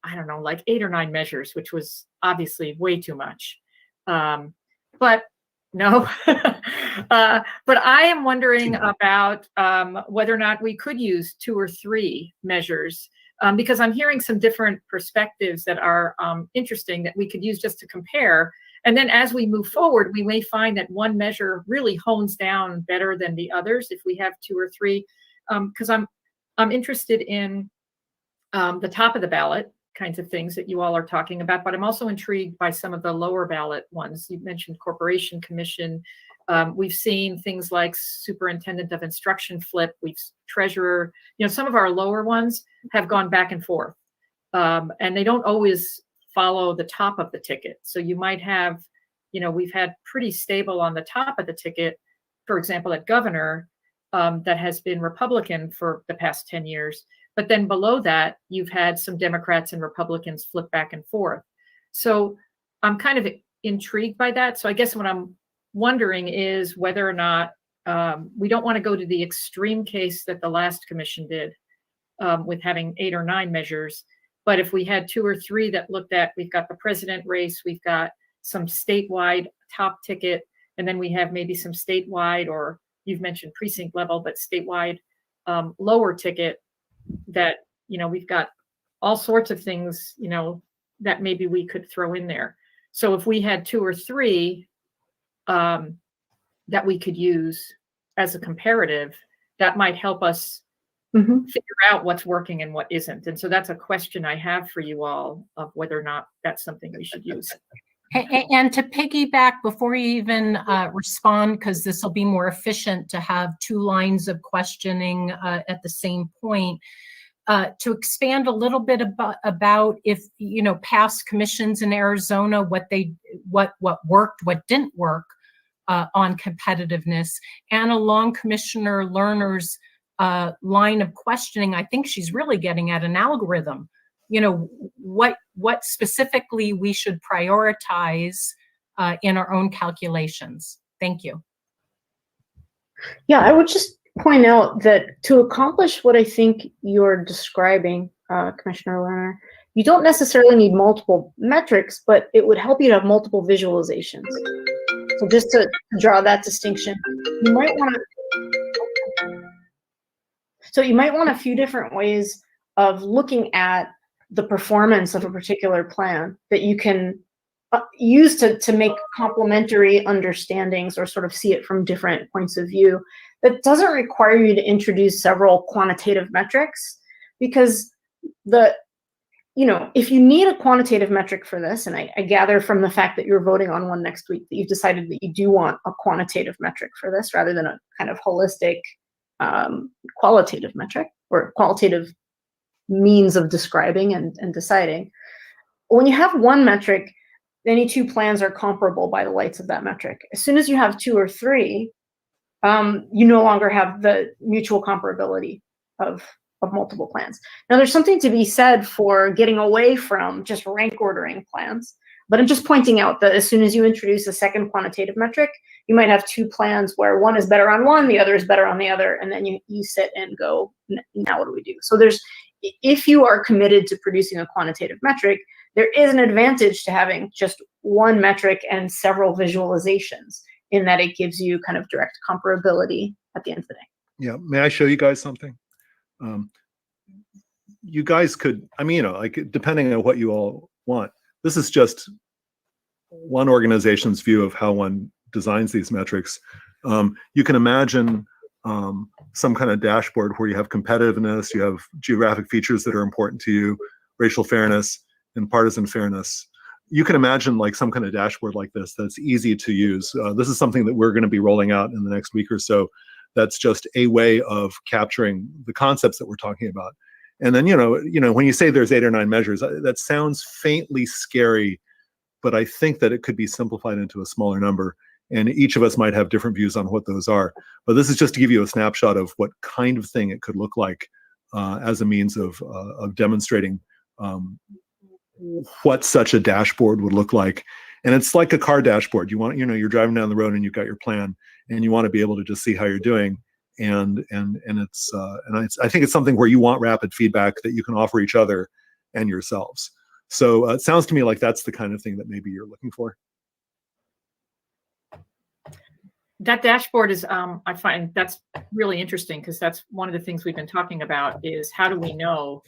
I don't know, like 8 or 9 measures, which was obviously way too much. But no, but I am wondering about whether or not we could use 2 or 3 measures, because I'm hearing some different perspectives that are interesting that we could use just to compare. And then as we move forward, we may find that one measure really hones down better than the others if we have 2 or 3, because I'm interested in the top of the ballot kinds of things that you all are talking about, but I'm also intrigued by some of the lower ballot ones. You mentioned Corporation Commission. We've seen things like Superintendent of Instruction flip, Treasurer, some of our lower ones have gone back and forth, and they don't always follow the top of the ticket. So you might have, we've had pretty stable on the top of the ticket, for example, at governor, that has been Republican for the past 10 years. But then below that, you've had some Democrats and Republicans flip back and forth. So I'm kind of intrigued by that. So I guess what I'm wondering is whether or not we don't want to go to the extreme case that the last commission did with having 8 or 9 measures. But if we had 2 or 3 that looked at, we've got the president race, we've got some statewide top ticket, and then we have maybe some statewide, or you've mentioned precinct level, but statewide lower ticket, that, we've got all sorts of things, that maybe we could throw in there. So if we had 2 or 3 that we could use as a comparative, that might help us figure out what's working and what isn't. And so that's a question I have for you all, of whether or not that's something we should use. And to piggyback, before you even respond, because this will be more efficient to have 2 lines of questioning at the same point, to expand a little bit about if, past commissions in Arizona, what worked, what didn't work on competitiveness, and along Commissioner Lerner's line of questioning, I think she's really getting at an algorithm. What specifically we should prioritize in our own calculations. Thank you. Yeah, I would just point out that to accomplish what I think you're describing, Commissioner Lerner, you don't necessarily need multiple metrics, but it would help you to have multiple visualizations. So just to draw that distinction, you might want a few different ways of looking at the performance of a particular plan that you can use to make complementary understandings, or sort of see it from different points of view. That doesn't require you to introduce several quantitative metrics, because if you need a quantitative metric for this, and I gather from the fact that you're voting on one next week that you've decided that you do want a quantitative metric for this rather than a kind of holistic qualitative metric, or qualitative means of describing and deciding. When you have one metric, any two plans are comparable by the lights of that metric. As soon as you have two or three, you no longer have the mutual comparability of multiple plans. Now, there's something to be said for getting away from just rank ordering plans, but I'm just pointing out that as soon as you introduce a second quantitative metric, you might have two plans where one is better on one, the other is better on the other, and then you sit and go, now what do we do? So if you are committed to producing a quantitative metric, there is an advantage to having just one metric and several visualizations, in that it gives you kind of direct comparability at the end of the day. Yeah, may I show you guys something? You guys could, I mean, like depending on what you all want, this is just one organization's view of how one designs these metrics. You can imagine some kind of dashboard where you have competitiveness, you have geographic features that are important to you, racial fairness, and partisan fairness. You can imagine like some kind of dashboard like this that's easy to use. This is something that we're going to be rolling out in the next week or so. That's just a way of capturing the concepts that we're talking about. And then, when you say there's 8 or 9 measures, that sounds faintly scary, but I think that it could be simplified into a smaller number. And each of us might have different views on what those are. But this is just to give you a snapshot of what kind of thing it could look like as a means of demonstrating what such a dashboard would look like. And it's like a car dashboard. You want, you're driving down the road and you've got your plan, and you want to be able to just see how you're doing. And I think it's something where you want rapid feedback that you can offer each other and yourselves. So it sounds to me like that's the kind of thing that maybe you're looking for. That dashboard is, I find that's really interesting, because that's one of the things we've been talking about is how do we know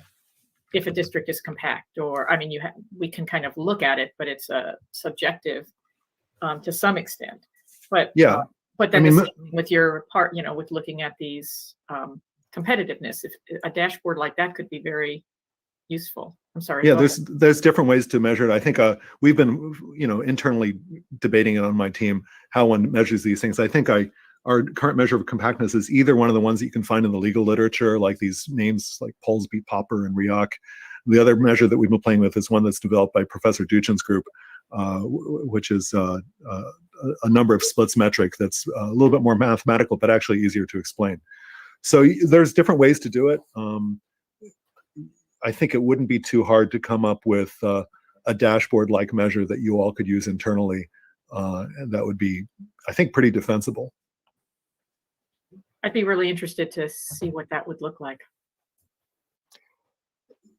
if a district is compact? Or, I mean, we can kind of look at it, but it's subjective to some extent. But yeah, but then with your part, with looking at these competitiveness, if a dashboard like that could be very useful. I'm sorry. Yeah, there's different ways to measure it. I think we've been, internally debating it on my team, how one measures these things. I think our current measure of compactness is either one of the ones that you can find in the legal literature, like these names like Polsby, Popper, and Rioch. The other measure that we've been playing with is one that's developed by Professor Duchin's group, which is a number of splits metric that's a little bit more mathematical, but actually easier to explain. So there's different ways to do it. I think it wouldn't be too hard to come up with a dashboard-like measure that you all could use internally, and that would be, I think, pretty defensible. I'd be really interested to see what that would look like.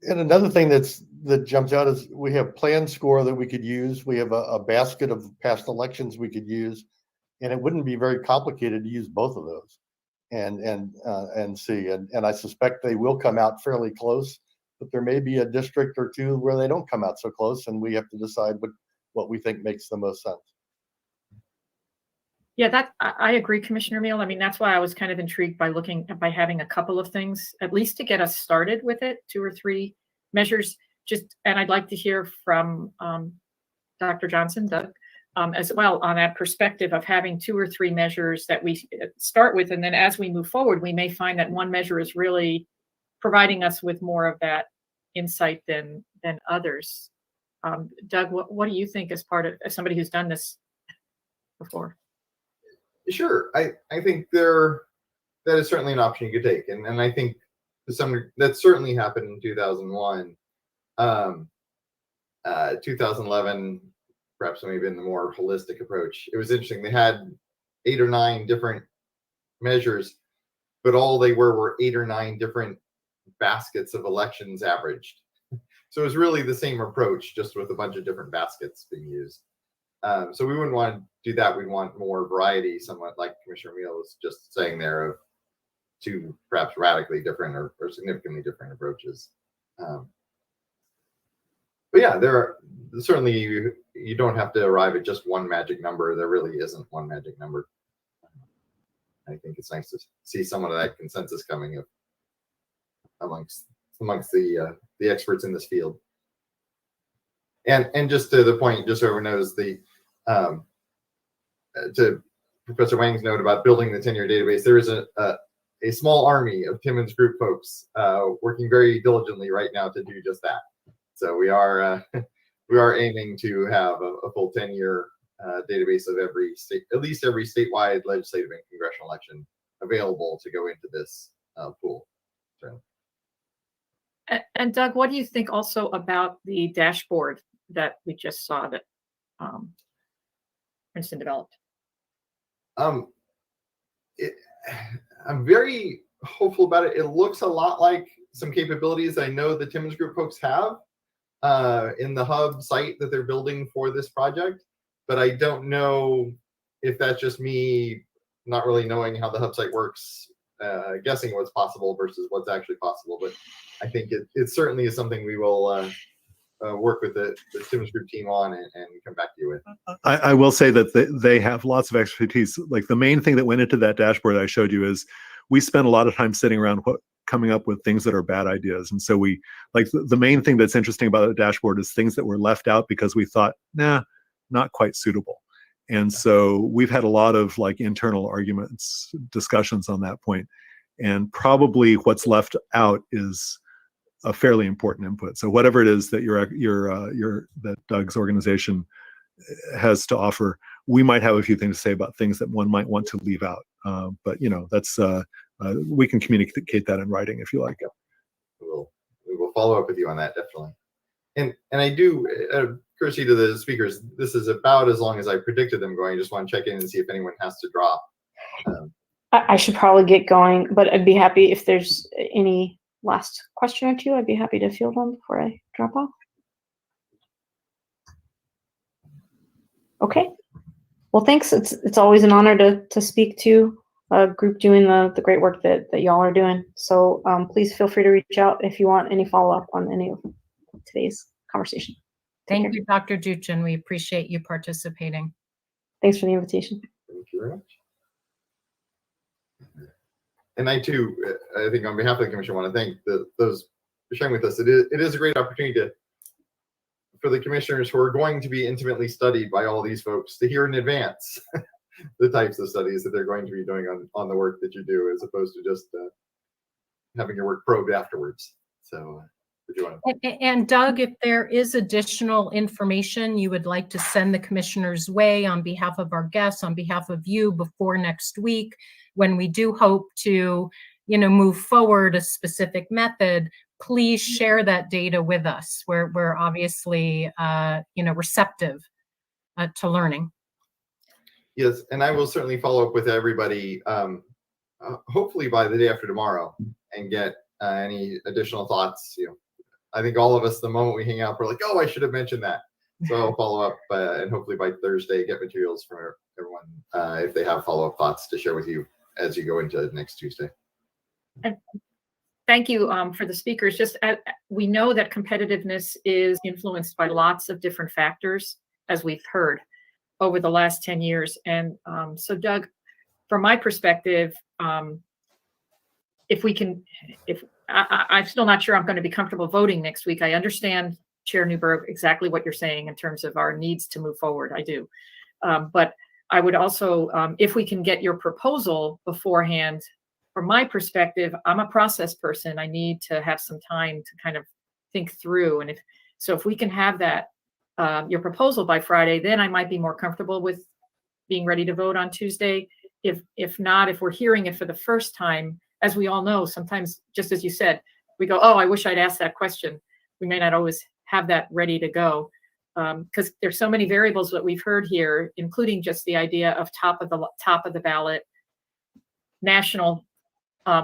And another thing that jumps out is we have plan score that we could use. We have a basket of past elections we could use, and it wouldn't be very complicated to use both of those and see. And I suspect they will come out fairly close, but there may be a district or two where they don't come out so close, and we have to decide what we think makes the most sense. Yeah, I agree, Commissioner Meal. I mean, that's why I was kind of intrigued by having a couple of things, at least to get us started with it, 2 or 3 measures. And I'd like to hear from Dr. Johnson, Doug, as well, on that perspective of having 2 or 3 measures that we start with, and then as we move forward, we may find that one measure is really providing us with more of that insight than others. Doug, what do you think as somebody who's done this before? Sure. I think that is certainly an option you could take. And I think that certainly happened in 2001. 2011, perhaps maybe in the more holistic approach. It was interesting. They had 8 or 9 different measures, but all they were 8 or 9 different baskets of elections averaged. So it was really the same approach, just with a bunch of different baskets being used. So we wouldn't want to do that. We want more variety, somewhat like Commissioner Meal was just saying there, of 2 perhaps radically different or significantly different approaches. But yeah, there are certainly, you don't have to arrive at just one magic number. There really isn't one magic number. I think it's nice to see some of that consensus coming up amongst the experts in this field. And just to the point, just so everyone knows, to Professor Wang's note about building the tenure database, there is a small army of Timmons Group folks working very diligently right now to do just that. So we are we are aiming to have a full 10-year database of every state, at least every statewide legislative and congressional election available to go into this pool. So. And Doug, what do you think also about the dashboard that we just saw that Princeton developed? I'm very hopeful about it. It looks a lot like some capabilities I know the Timmons Group folks have in the hub site that they're building for this project, but I don't know if that's just me not really knowing how the hub site works, guessing what's possible versus what's actually possible. But I think it certainly is something we will work with the Timmons Group team on and come back to you with. I will say that they have lots of expertise. Like the main thing that went into that dashboard I showed you is we spent a lot of time sitting around coming up with things that are bad ideas. And so we like the main thing that's interesting about the dashboard is things that were left out because we thought, nah, not quite suitable. And so we've had a lot of like internal arguments, discussions on that point. And probably what's left out is a fairly important input. So whatever it is that that Doug's organization has to offer, we might have a few things to say about things that one might want to leave out. But you know, that's we can communicate that in writing if you like. We will follow up with you on that, definitely. And I do, courtesy to the speakers, this is about as long as I predicted them going. I just want to check in and see if anyone has to drop. I should probably get going, but I'd be happy if there's any last question or two. I'd be happy to field them before I drop off. Okay. Well, thanks. It's always an honor to speak to a group doing the great work that y'all are doing. So please feel free to reach out if you want any follow-up on any of today's conversation. Thank you, Dr. Duchin. We appreciate you participating. Thanks for the invitation. Thank you very much. And I too, I think on behalf of the commission, want to thank those for sharing with us. It is a great opportunity for the commissioners who are going to be intimately studied by all these folks to hear in advance the types of studies that they're going to be doing on the work that you do, as opposed to just having your work probed afterwards. So, and Doug, if there is additional information you would like to send the commissioners' way on behalf of our guests, on behalf of you before next week, when we do hope to, move forward a specific method, please share that data with us. We're obviously, receptive to learning. Yes, and I will certainly follow up with everybody, hopefully by the day after tomorrow, and get any additional thoughts. I think all of us, the moment we hang out, we're like, oh, I should have mentioned that. So I'll follow up and hopefully by Thursday get materials from everyone if they have follow-up thoughts to share with you as you go into next Tuesday. And thank you for the speakers. Just we know that competitiveness is influenced by lots of different factors, as we've heard over the last 10 years. And so Doug, from my perspective, if I'm still not sure I'm going to be comfortable voting next week. I understand, Chair Newberg, exactly what you're saying in terms of our needs to move forward. I do. But I would also, if we can get your proposal beforehand, from my perspective, I'm a process person. I need to have some time to kind of think through. And if we can have that, your proposal by Friday, then I might be more comfortable with being ready to vote on Tuesday. If not, if we're hearing it for the first time, as we all know, sometimes, just as you said, we go, oh, I wish I'd asked that question. We may not always have that ready to go because there's so many variables that we've heard here, including just the idea of top of the ballot, national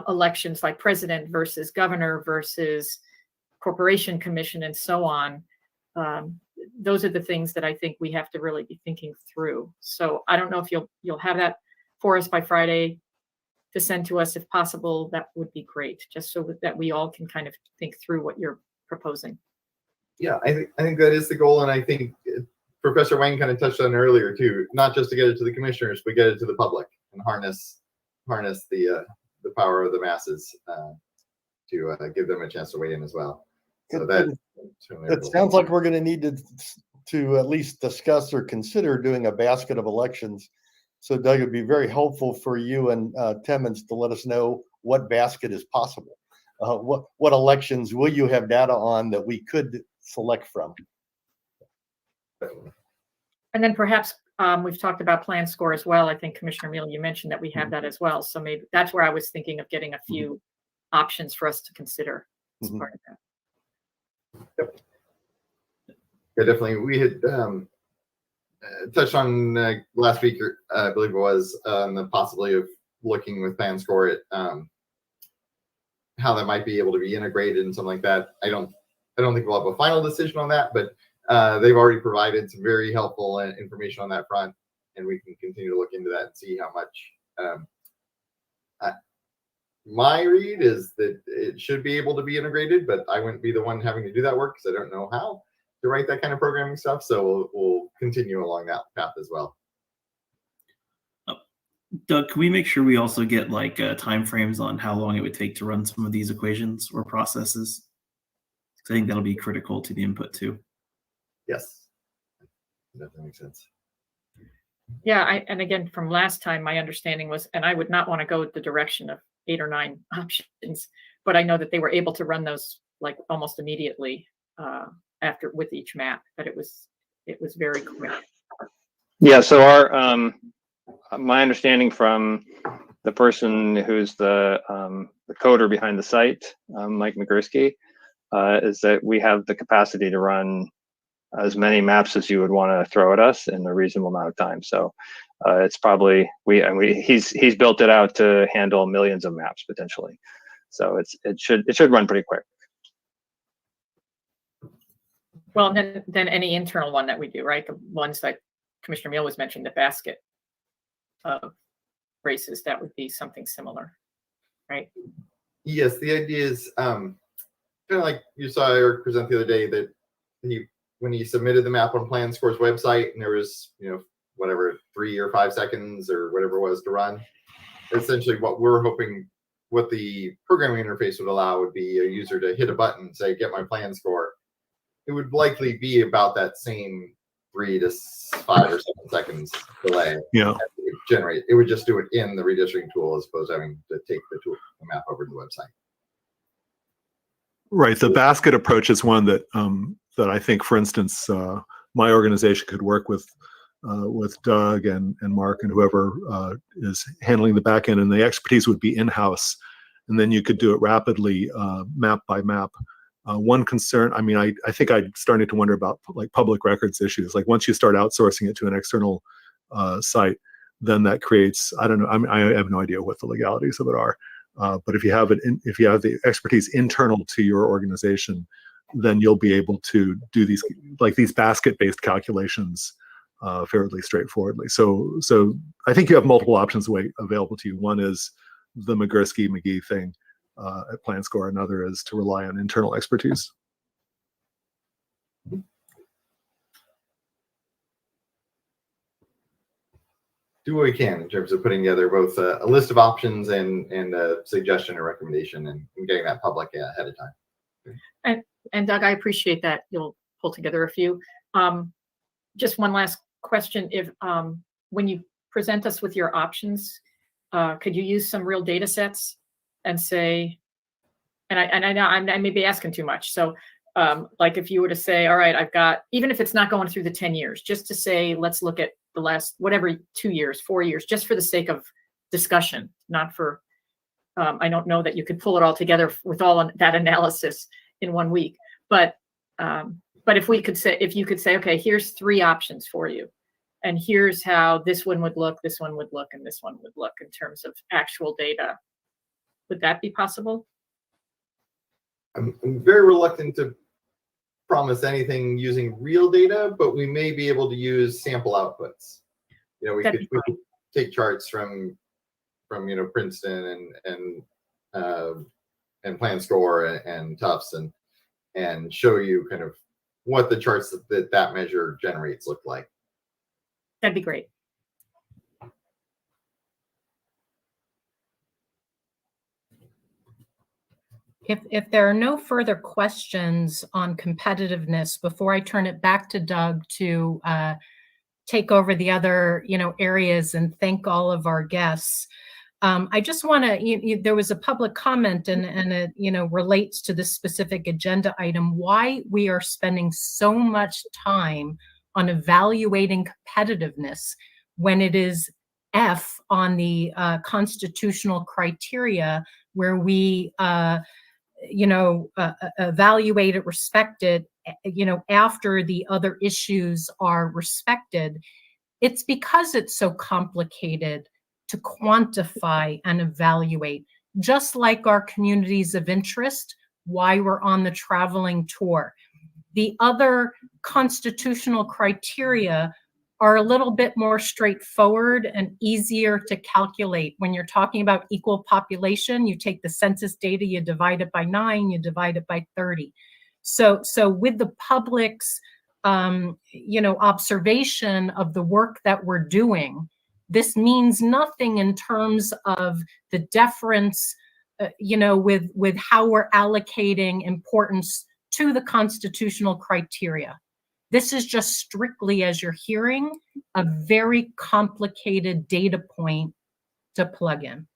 elections like president versus governor versus corporation commission and so on. Those are the things that I think we have to really be thinking through. So I don't know if you'll have that for us by Friday to send to us if possible. That would be great, just so that we all can kind of think through what you're proposing. Yeah, I think that is the goal, and I think Professor Wang kind of touched on earlier too. Not just to get it to the commissioners, but get it to the public and harness the power of the masses to give them a chance to weigh in as well. So it sounds like we're going to need to at least discuss or consider doing a basket of elections. So Doug, it'd be very helpful for you and Timmons to let us know what basket is possible. What elections will you have data on that we could select from? And then perhaps we've talked about plan score as well. I think Commissioner Meal, you mentioned that we have that as well. So maybe that's where I was thinking of getting a few options for us to consider as part of that. Yeah, definitely. We had touched on last week, I believe it was, the possibility of looking with plan score at how that might be able to be integrated and something like that. I don't think we'll have a final decision on that, but they've already provided some very helpful information on that front, and we can continue to look into that and see how much. My read is that it should be able to be integrated, but I wouldn't be the one having to do that work because I don't know how to write that kind of programming stuff. So we'll continue along that path as well. Doug, can we make sure we also get like timeframes on how long it would take to run some of these equations or processes? I think that'll be critical to the input too. Yes, that makes sense. Yeah, and again, from last time, my understanding was, and I would not want to go the direction of 8 or 9 options, but I know that they were able to run those like almost immediately after with each map. That it was very quick. Yeah. So our my understanding from the person who's the coder behind the site, Mike McGursky, is that we have the capacity to run as many maps as you would want to throw at us in a reasonable amount of time. So it's probably he's built it out to handle millions of maps potentially. So it should run pretty quick. Well, then any internal one that we do, right? The ones that Commissioner Meal was mentioning, the basket of races, that would be something similar, right? Yes, the idea is kind of like you saw Eric present the other day, that when he submitted the map on Plan Score's website, and there was, whatever, 3 or 5 seconds or whatever it was to run. Essentially, what we're hoping, what the programming interface would allow would be a user to hit a button, say, get my plan score. It would likely be about that same 3 to 5 or 7 seconds delay. Yeah. It would just do it in the redistricting tool as opposed to having to take the map over to the website. Right. The basket approach is one that that I think, for instance, my organization could work with Doug and Mark and whoever is handling the back end, and the expertise would be in-house, and then you could do it rapidly, map by map. One concern, I mean, I think I started to wonder about like public records issues. Like once you start outsourcing it to an external site, then that creates, I don't know, I have no idea what the legalities of it are. But if you have if you have the expertise internal to your organization, then you'll be able to do these basket-based calculations fairly straightforwardly. So I think you have multiple options available to you. One is the McGursky-McGee thing at PlanScore. Another is to rely on internal expertise. Do what we can in terms of putting together both a list of options and a suggestion or recommendation, and getting that public ahead of time. And Doug, I appreciate that you'll pull together a few. Just one last question: if when you present us with your options, could you use some real data sets and say, and I know I may be asking too much, so like if you were to say, all right, I've got, even if it's not going through the 10 years, just to say, let's look at the last, whatever, 2 years, 4 years, just for the sake of discussion, not for, I don't know that you could pull it all together with all that analysis in 1 week, but if we could say, if you could say, okay, here's 3 options for you, and here's how this one would look, this one would look, and this one would look in terms of actual data, would that be possible? I'm very reluctant to promise anything using real data, but we may be able to use sample outputs. We could take charts from Princeton and PlanScore and Tufts and show you kind of what the charts that measure generates look like. That'd be great. If there are no further questions on competitiveness, before I turn it back to Doug to take over the other areas and thank all of our guests, I just want to, there was a public comment and it relates to this specific agenda item, why we are spending so much time on evaluating competitiveness when it is F on the constitutional criteria, where we evaluate it, respect it, after the other issues are respected. It's because it's so complicated to quantify and evaluate, just like our communities of interest, why we're on the traveling tour. The other constitutional criteria are a little bit more straightforward and easier to calculate. When you're talking about equal population, you take the census data, you divide it by 9, you divide it by 30. So with the public's observation of the work that we're doing, this means nothing in terms of the deference, with how we're allocating importance to the constitutional criteria. This is just strictly, as you're hearing, a very complicated data point to plug in.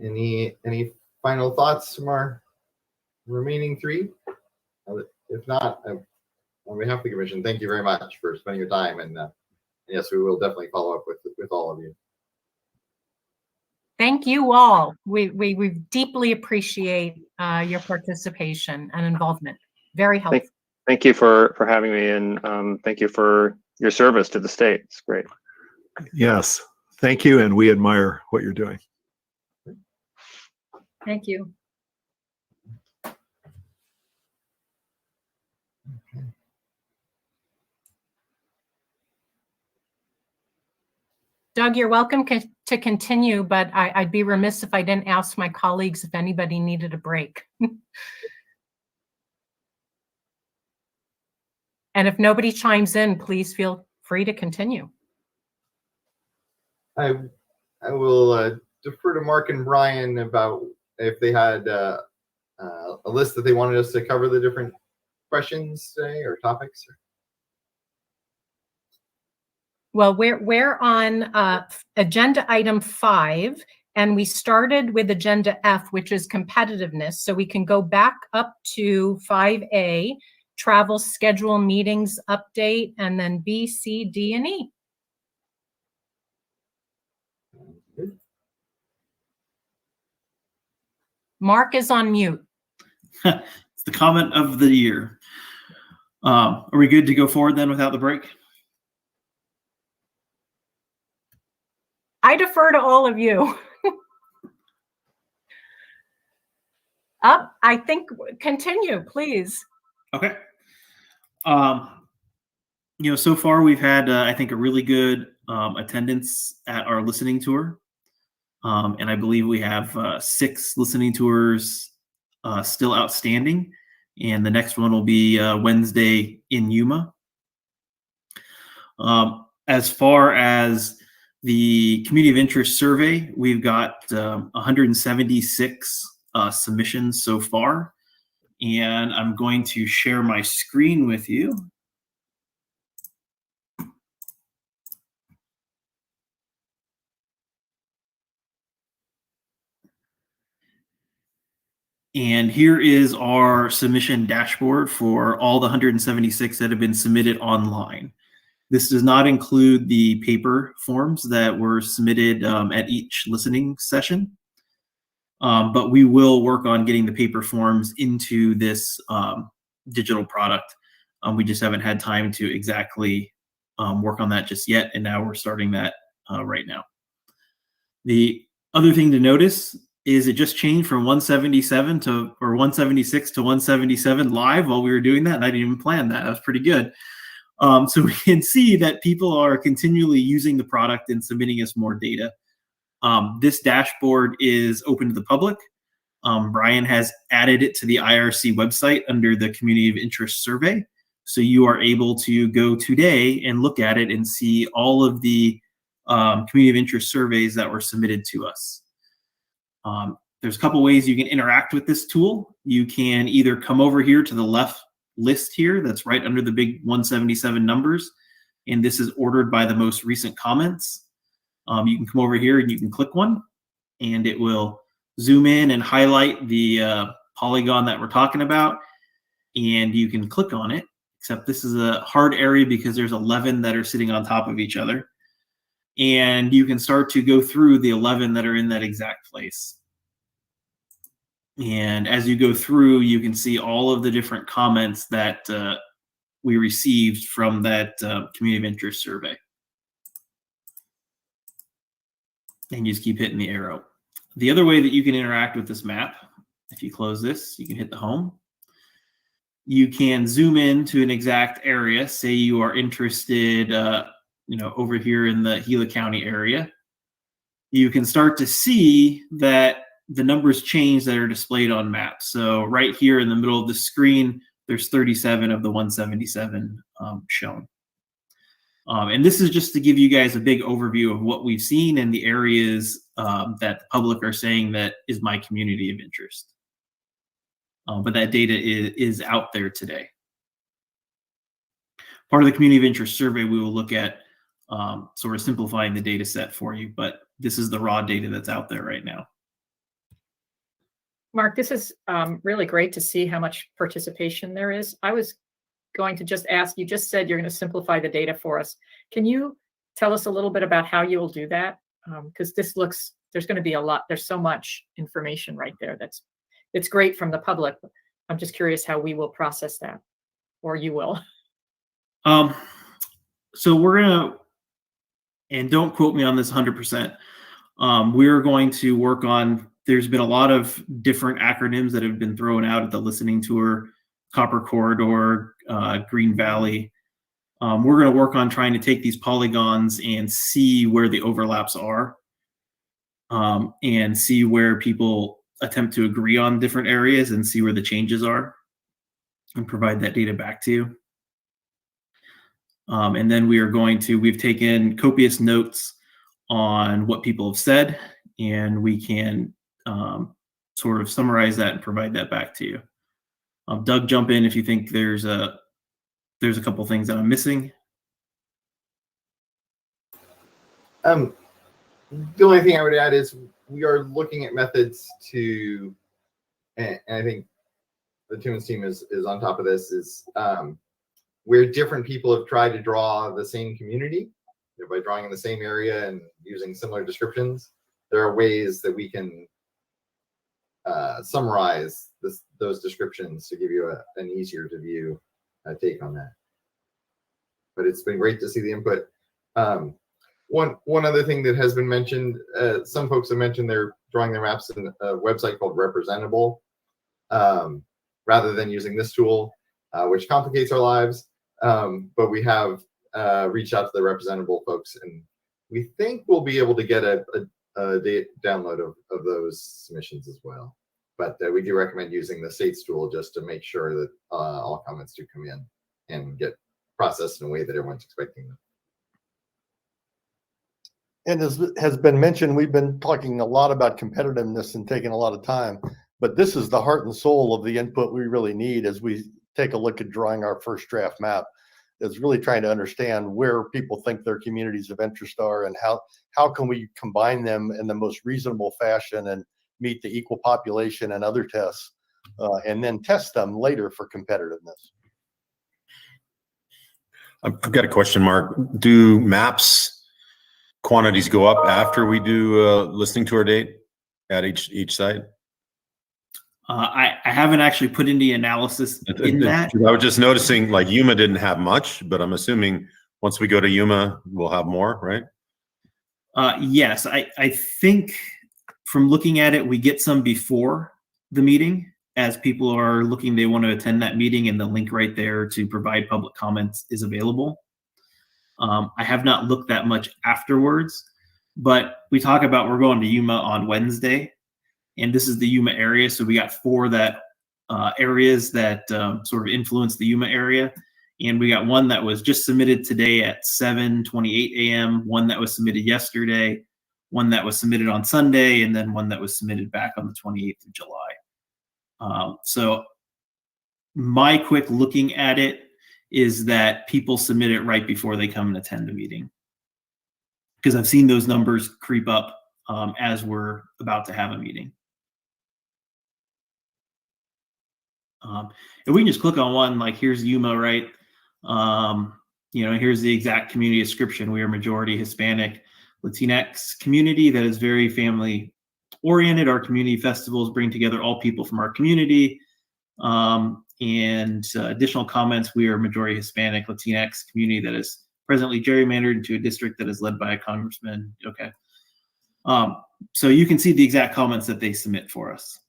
Any final thoughts from our remaining three? If not, on behalf of the commission, thank you very much for spending your time, and yes, we will definitely follow up with all of you. Thank you all. We deeply appreciate your participation and involvement. Very helpful. Thank you for having me, and thank you for your service to the state. It's great. Yes, thank you, and we admire what you're doing. Thank you. Doug, you're welcome to continue, but I'd be remiss if I didn't ask my colleagues if anybody needed a break. And if nobody chimes in, please feel free to continue. I will defer to Mark and Brian about if they had a list that they wanted us to cover the different questions today or topics. Well, we're on agenda item 5, and we started with agenda F, which is competitiveness. So we can go back up to 5A, travel schedule meetings update, and then B, C, D, and E. Mark is on mute. It's the comment of the year. Are we good to go forward then without the break? I defer to all of you. I think continue, please. Okay. So far we've had, I think, a really good attendance at our listening tour. And I believe we have 6 listening tours still outstanding. And the next one will be Wednesday in Yuma. As far as the community of interest survey, we've got 176 submissions so far. And I'm going to share my screen with you. And here is our submission dashboard for all the 176 that have been submitted online. This does not include the paper forms that were submitted at each listening session, but we will work on getting the paper forms into this digital product. We just haven't had time to exactly work on that just yet, and now we're starting that right now. The other thing to notice is it just changed from 177 to, or 176 to 177 live while we were doing that, and I didn't even plan that. That was pretty good. So we can see that people are continually using the product and submitting us more data. This dashboard is open to the public. Brian has added it to the IRC website under the Community of Interest survey. So you are able to go today and look at it and see all of the Community of Interest surveys that were submitted to us. There's a couple ways you can interact with this tool. You can either come over here to the left list here that's right under the big 177 numbers, and this is ordered by the most recent comments. You can come over here and you can click one, and it will zoom in and highlight the polygon that we're talking about, and you can click on it, except this is a hard area because there's 11 that are sitting on top of each other. And you can start to go through the 11 that are in that exact place. And as you go through, you can see all of the different comments that we received from that community of interest survey. And you just keep hitting the arrow. The other way that you can interact with this map, if you close this, you can hit the home. You can zoom in to an exact area. Say you are interested, over here in the Gila County area. You can start to see that the numbers change that are displayed on maps. So right here in the middle of the screen, there's 37 of the 177 shown. And this is just to give you guys a big overview of what we've seen in the areas that the public are saying that is my community of interest. But that data is out there today. Part of the community of interest survey, we will look at sort of simplifying the data set for you, but this is the raw data that's out there right now. Mark, this is really great to see how much participation there is. I was going to just ask, you just said you're going to simplify the data for us. Can you tell us a little bit about how you will do that? Because there's going to be a lot, there's so much information right there it's great from the public. I'm just curious how we will process that, or you will. So we're gonna, and don't quote me on this 100%. We're going to work on, there's been a lot of different acronyms that have been thrown out at the listening tour, Copper Corridor, Green Valley. We're going to work on trying to take these polygons and see where the overlaps are, and see where people attempt to agree on different areas and see where the changes are and provide that data back to you. And then we've taken copious notes on what people have said, and we can sort of summarize that and provide that back to you. Doug, jump in if you think there's a couple things that I'm missing. The only thing I would add is we are looking at methods to, and I think the Tunes team is on top of this, is where different people have tried to draw the same community, by drawing in the same area and using similar descriptions. There are ways that we can summarize those descriptions to give you an easier to view take on that. But it's been great to see the input. One other thing that has been mentioned, some folks have mentioned they're drawing their maps in a website called Representable, rather than using this tool, which complicates our lives. But we have reached out to the Representable folks, and we think we'll be able to get a download of those submissions as well. But we do recommend using the States tool just to make sure that all comments do come in and get processed in a way that everyone's expecting them. And as has been mentioned, we've been talking a lot about competitiveness and taking a lot of time, but this is the heart and soul of the input we really need as we take a look at drawing our first draft map. Is really trying to understand where people think their communities of interest are and how can we combine them in the most reasonable fashion and meet the equal population and other tests, and then test them later for competitiveness. I've got a question, Mark. Do maps quantities go up after we do listening tour date at each site? I haven't actually put in the analysis in that. I was just noticing like Yuma didn't have much, but I'm assuming once we go to Yuma, we'll have more, right? Yes, I think from looking at it, we get some before the meeting as people are looking, they want to attend that meeting, and the link right there to provide public comments is available. I have not looked that much afterwards, but we talk about we're going to Yuma on Wednesday, and this is the Yuma area. So we got 4 areas that sort of influence the Yuma area. And we got one that was just submitted today at 7:28 a.m., one that was submitted yesterday, one that was submitted on Sunday, and then one that was submitted back on the 28th of July. So my quick looking at it is that people submit it right before they come and attend the meeting, because I've seen those numbers creep up as we're about to have a meeting. And we can just click on one, like here's Yuma, right? Here's the exact community description. We are majority Hispanic, Latinx community that is very family oriented. Our community festivals bring together all people from our community. Additional comments, we are majority Hispanic, Latinx community that is presently gerrymandered into a district that is led by a congressman. Okay. So you can see the exact comments that they submit for us.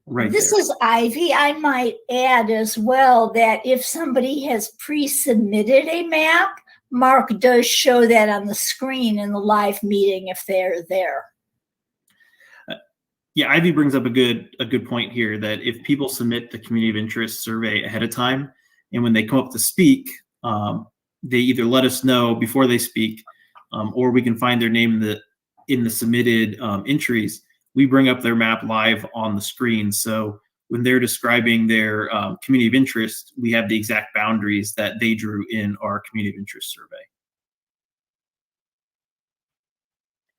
Right This there. is Ivy. I might add as well that if somebody has pre-submitted a map, Mark does show that on the screen in the live meeting if they're there. Yeah, Ivy brings up a good point here that if people submit the community of interest survey ahead of time, and when they come up to speak, they either let us know before they speak, or we can find their name in the submitted entries. We bring up their map live on the screen. So when they're describing their community of interest, we have the exact boundaries that they drew in our community of interest survey.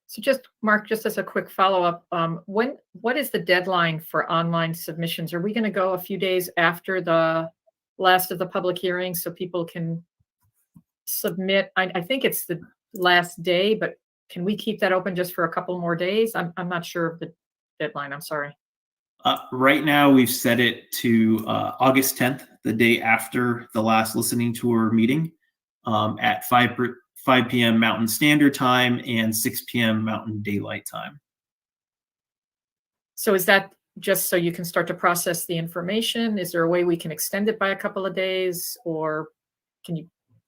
So just, Mark, just as a quick follow-up, what is the deadline for online submissions? Are we going to go a few days after the last of the public hearings so people can submit? I think it's the last day, but can we keep that open just for a couple more days? I'm not sure of the deadline. I'm sorry. Right now, we've set it to August 10th, the day after the last listening tour meeting, at 5 p.m. Mountain Standard Time and 6 p.m. Mountain Daylight Time. So is that just so you can start to process the information? Is there a way we can extend it by a couple of days, or can you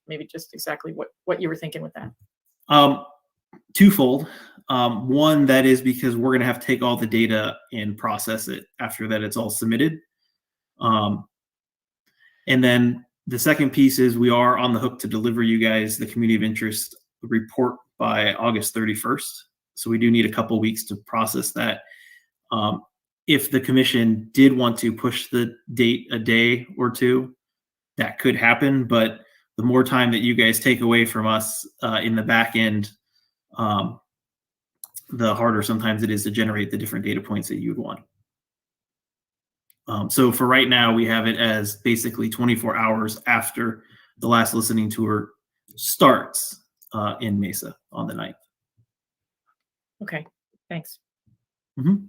maybe just exactly what you were thinking with that? Twofold. One, that is because we're going to have to take all the data and process it after that it's all submitted. And then the second piece is we are on the hook to deliver you guys the community of interest report by August 31st. So we do need a couple weeks to process that. If the commission did want to push the date a day or two, that could happen. But the more time that you guys take away from us in the back end, the harder sometimes it is to generate the different data points that you would want. So for right now, we have it as basically 24 hours after the last listening tour starts in Mesa on the 9th. Okay, thanks. Mm-hmm.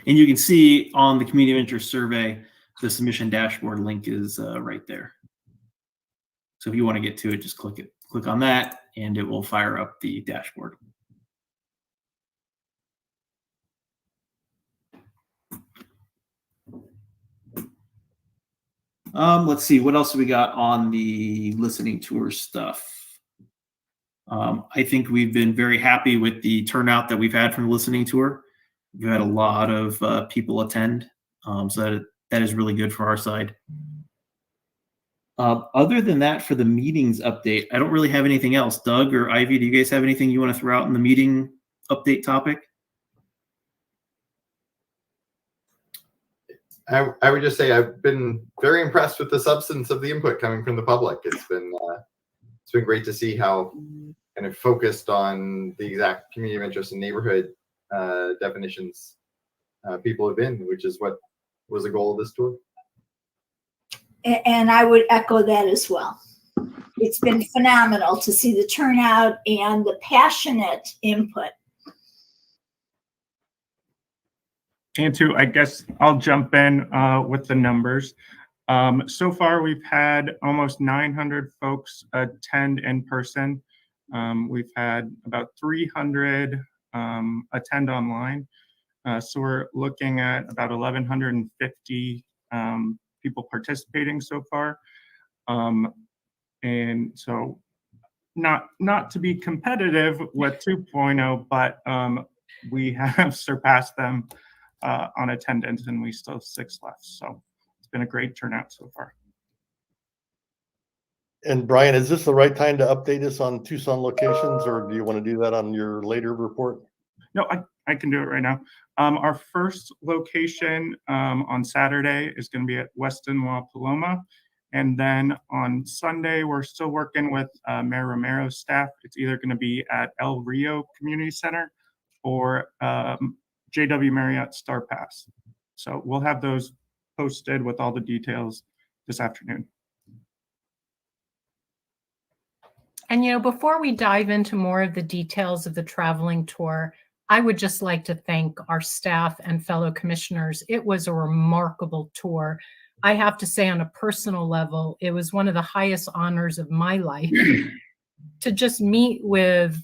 And you can see on the community of interest survey, the submission dashboard link is right there. So if you want to get to it, just click on that, and it will fire up the dashboard. Let's see, what else have we got on the listening tour stuff? I think we've been very happy with the turnout that we've had from the listening tour. We've had a lot of people attend, so that is really good for our side. Other than that, for the meetings update, I don't really have anything else. Doug or Ivy, do you guys have anything you want to throw out in the meeting update topic? I would just say I've been very impressed with the substance of the input coming from the public. It's been great to see how kind of focused on the exact community of interest and neighborhood definitions people have been, which is what was the goal of this tour. And I would echo that as well. It's been phenomenal to see the turnout and the passionate input. And I guess I'll jump in with the numbers. So far, we've had almost 900 folks attend in person. We've had about 300 attend online. So we're looking at about 1,150 people participating so far. And so not to be competitive with 2.0, but we have surpassed them on attendance, and we still have 6 left. So it's been a great turnout so far. And Brian, is this the right time to update us on Tucson locations, or do you want to do that on your later report? No, I can do it right now. Our first location on Saturday is going to be at Weston La Paloma. And then on Sunday, we're still working with Mayor Romero's staff. It's either going to be at El Rio Community Center or JW Marriott Star Pass. So we'll have those posted with all the details this afternoon. And, before we dive into more of the details of the traveling tour, I would just like to thank our staff and fellow commissioners. It was a remarkable tour. I have to say, on a personal level, it was one of the highest honors of my life to just meet with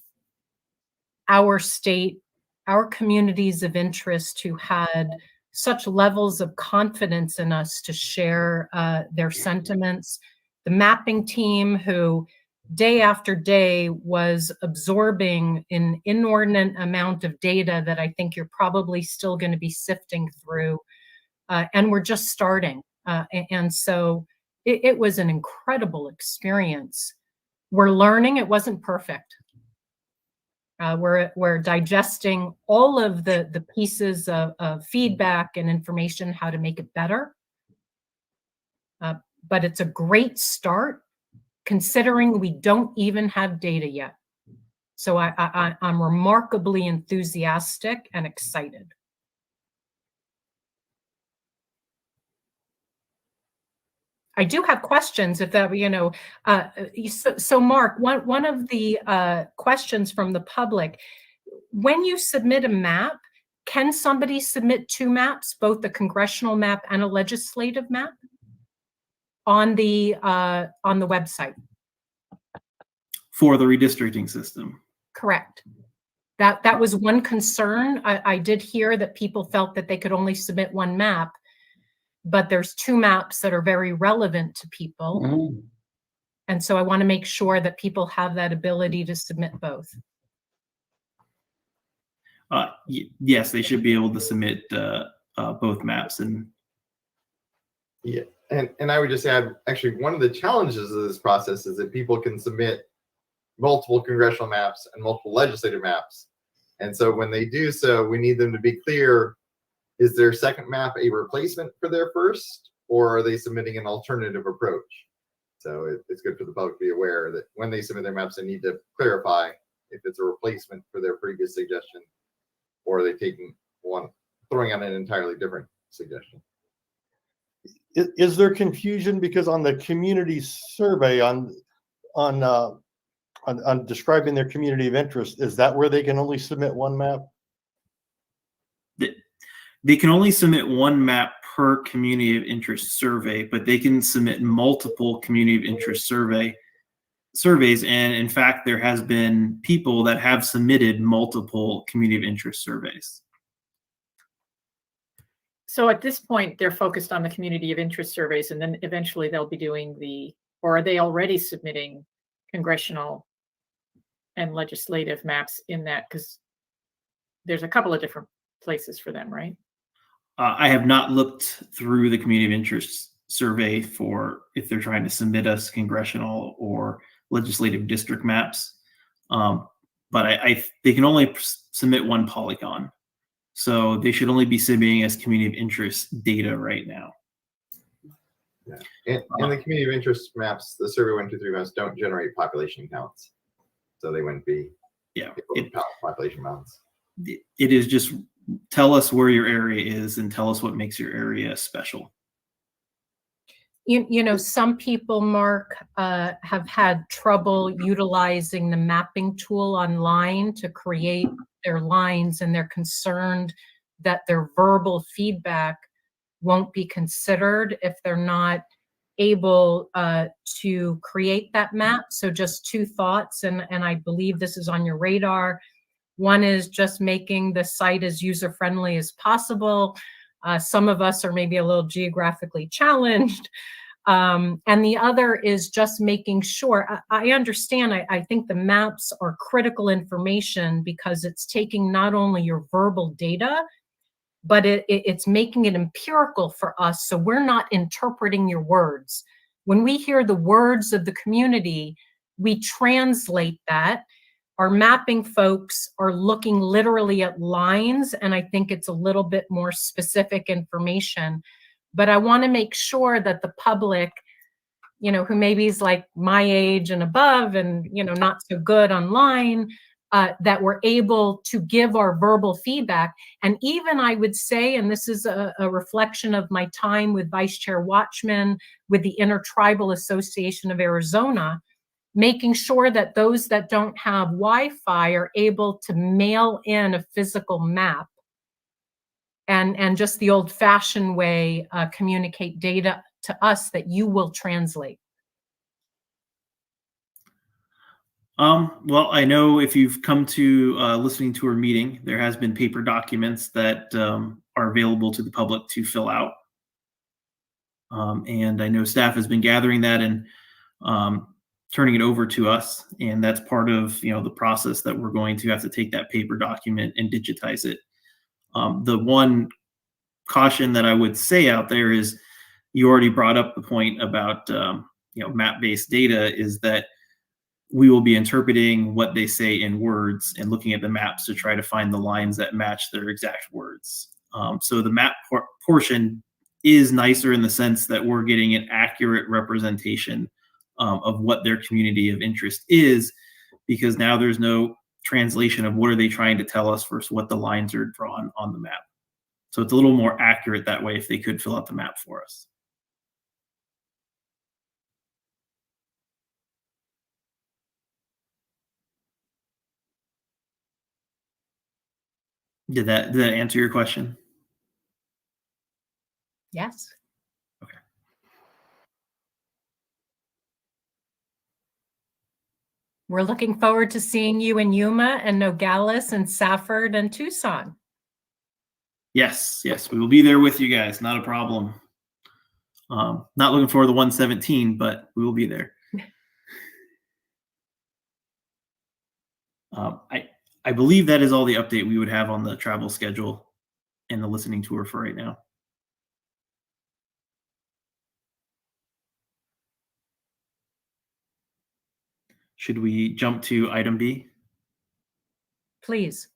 our state, our communities of interest who had such levels of confidence in us to share their sentiments. The mapping team, who day after day was absorbing an inordinate amount of data that I think you're probably still going to be sifting through. And we're just starting. And so it was an incredible experience. We're learning. It wasn't perfect. We're digesting all of the pieces of feedback and information, how to make it better. But it's a great start, considering we don't even have data yet. So I'm remarkably enthusiastic and excited. I do have questions if that, so Mark, one of the questions from the public, when you submit a map, can somebody submit two maps, both a congressional map and a legislative map on the website? For the redistricting system. Correct. That was one concern. I did hear that people felt that they could only submit one map, but there's two maps that are very relevant to people. Mm-hmm. And so I want to make sure that people have that ability to submit both. Yes, they should be able to submit both maps. And yeah, and I would just add, actually, one of the challenges of this process is that people can submit multiple congressional maps and multiple legislative maps. And so when they do so, we need them to be clear, is their second map a replacement for their first, or are they submitting an alternative approach? So it's good for the public to be aware that when they submit their maps, they need to clarify if it's a replacement for their previous suggestion, or are they taking one, throwing out an entirely different suggestion. Is there confusion because on the community survey on describing their community of interest, is that where they can only submit one map? They can only submit one map per community of interest survey, but they can submit multiple community of interest surveys. And in fact, there has been people that have submitted multiple community of interest surveys. So at this point, they're focused on the community of interest surveys, and then eventually they'll be doing or are they already submitting congressional and legislative maps in that? Because there's a couple of different places for them, right? I have not looked through the community of interest survey for if they're trying to submit us congressional or legislative district maps. But they can only submit one polygon. So they should only be submitting as community of interest data right now. Yeah. And the community of interest maps, the survey 1, 2, 3 maps don't generate population counts. So they wouldn't be population counts. It is just tell us where your area is and tell us what makes your area special. Some people, Mark, have had trouble utilizing the mapping tool online to create their lines, and they're concerned that their verbal feedback won't be considered if they're not able to create that map. So just two thoughts, and I believe this is on your radar. One is just making the site as user-friendly as possible. Some of us are maybe a little geographically challenged. And the other is just making sure, I understand, I think the maps are critical information because it's taking not only your verbal data, but it's making it empirical for us. So we're not interpreting your words. When we hear the words of the community, we translate that. Our mapping folks are looking literally at lines, and I think it's a little bit more specific information. But I want to make sure that the public, who maybe is like my age and above and, not so good online, that we're able to give our verbal feedback. And even I would say, and this is a reflection of my time with Vice Chair Watchman, with the Intertribal Association of Arizona, making sure that those that don't have Wi-Fi are able to mail in a physical map, and just the old-fashioned way communicate data to us that you will translate. Well, I know if you've come to listening tour meeting, there has been paper documents that are available to the public to fill out. And I know staff has been gathering that and turning it over to us. And that's part of, the process that we're going to have to take that paper document and digitize it. The one caution that I would say out there is, you already brought up the point about, map-based data, is that we will be interpreting what they say in words and looking at the maps to try to find the lines that match their exact words. So the map portion is nicer in the sense that we're getting an accurate representation of what their community of interest is, because now there's no translation of what are they trying to tell us versus what the lines are drawn on the map. So it's a little more accurate that way if they could fill out the map for us. Did that answer your question? Yes. Okay. We're looking forward to seeing you in Yuma and Nogales and Safford and Tucson. Yes, we will be there with you guys. Not a problem. Not looking forward to the 117, but we will be there. I believe that is all the update we would have on the travel schedule and the listening tour for right now. Should we jump to item B? Please.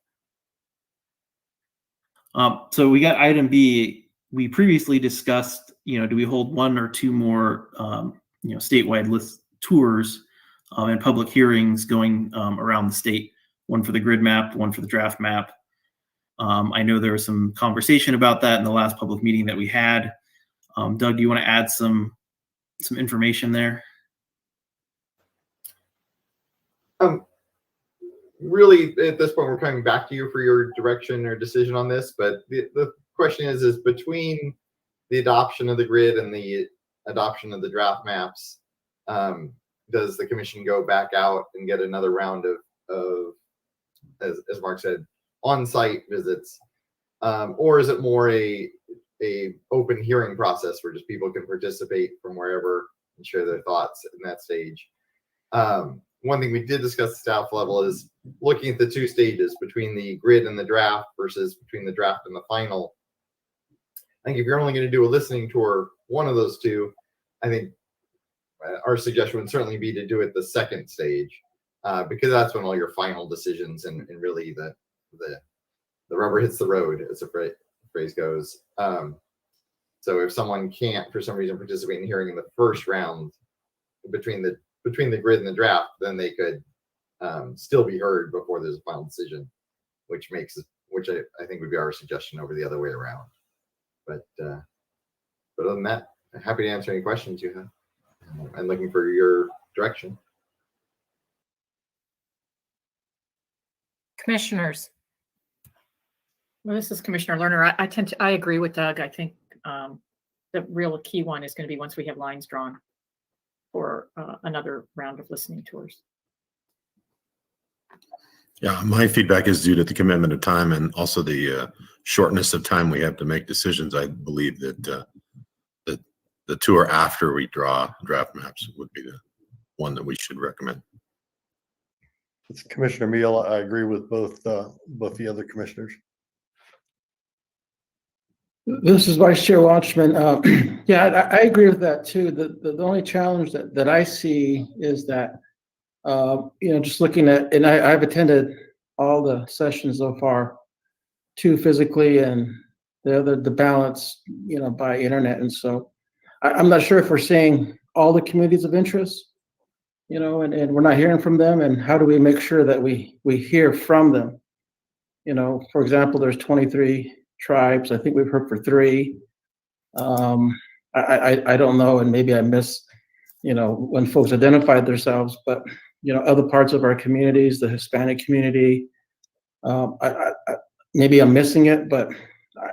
So we got item B. We previously discussed, do we hold one or two more, statewide list tours and public hearings going around the state, one for the grid map, one for the draft map. I know there was some conversation about that in the last public meeting that we had. Doug, do you want to add some information there? Really, at this point, we're coming back to you for your direction or decision on this. But the question is between the adoption of the grid and the adoption of the draft maps, does the commission go back out and get another round of as Mark said, on-site visits, or is it more a open hearing process where just people can participate from wherever and share their thoughts in that stage? One thing we did discuss at staff level is looking at the two stages between the grid and the draft versus between the draft and the final. I think if you're only going to do a listening tour, one of those two, I think our suggestion would certainly be to do it the second stage, because that's when all your final decisions and really the rubber hits the road, as the phrase goes. So if someone can't, for some reason, participate in the hearing in the first round between the grid and the draft, then they could still be heard before there's a final decision, which I think would be our suggestion over the other way around. But other than that, I'm happy to answer any questions you have. I'm looking for your direction. Commissioners. Well, this is Commissioner Lerner. I agree with Doug. I think the real key one is going to be once we have lines drawn for another round of listening tours. Yeah, my feedback is due to the commitment of time and also the shortness of time we have to make decisions. I believe that the tour after we draw draft maps would be the one that we should recommend. It's Commissioner Meal. I agree with both the other commissioners. This is Vice Chair Watchman. Yeah, I agree with that too. The only challenge that I see is that, just looking at, and I've attended all the sessions so far, two physically and the balance, by internet. And so I'm not sure if we're seeing all the communities of interest. and we're not hearing from them. And how do we make sure that we hear from them? For example, there's 23 tribes. I think we've heard for 3. I don't know, and maybe I miss, when folks identified themselves, but other parts of our communities, the Hispanic community, maybe I'm missing it, but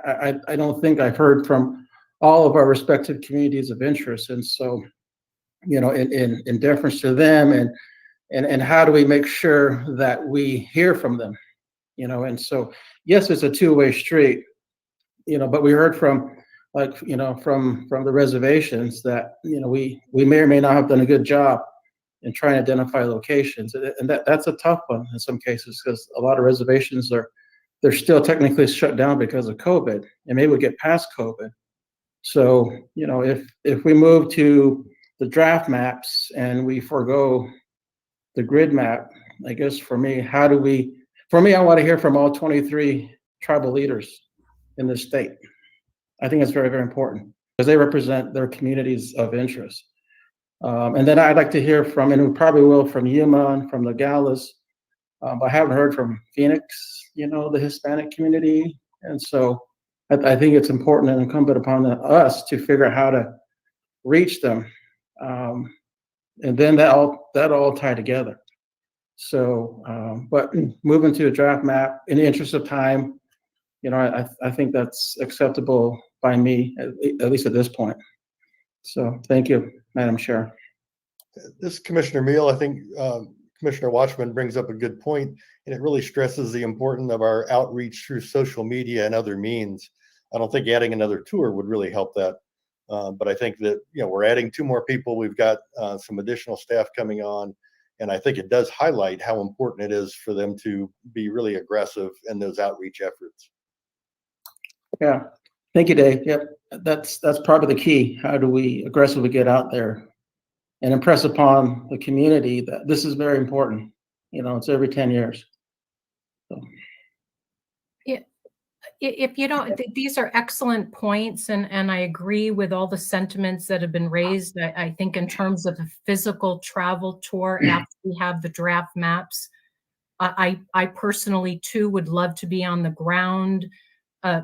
I don't think I've heard from all of our respective communities of interest. And so, in deference to them, and how do we make sure that we hear from them? And so, yes, it's a two-way street, but we heard from, from the reservations that, we may or may not have done a good job in trying to identify locations. And that's a tough one in some cases, because a lot of reservations they're still technically shut down because of COVID, and maybe we'll get past COVID. So, if we move to the draft maps and we forego the grid map, I guess for me, I want to hear from all 23 tribal leaders in the state. I think it's very, very important because they represent their communities of interest. And then I'd like to hear from, and we probably will, from Yuma and from Nogales. I haven't heard from Phoenix, the Hispanic community. And so I think it's important and incumbent upon us to figure out how to reach them. And then that all tie together. So, but moving to a draft map in the interest of time, I think that's acceptable by me, at least at this point. So thank you, Madam Chair. This Commissioner Meal, I think Commissioner Watchman brings up a good point, and it really stresses the importance of our outreach through social media and other means. I don't think adding another tour would really help that. But I think that, we're adding 2 more people. We've got some additional staff coming on. And I think it does highlight how important it is for them to be really aggressive in those outreach efforts. Yeah. Thank you, Dave. Yep. That's probably the key. How do we aggressively get out there and impress upon the community that this is very important? It's every 10 years. So. If you don't, these are excellent points, and I agree with all the sentiments that have been raised. I think in terms of the physical travel tour after we have the draft maps, I personally too would love to be on the ground,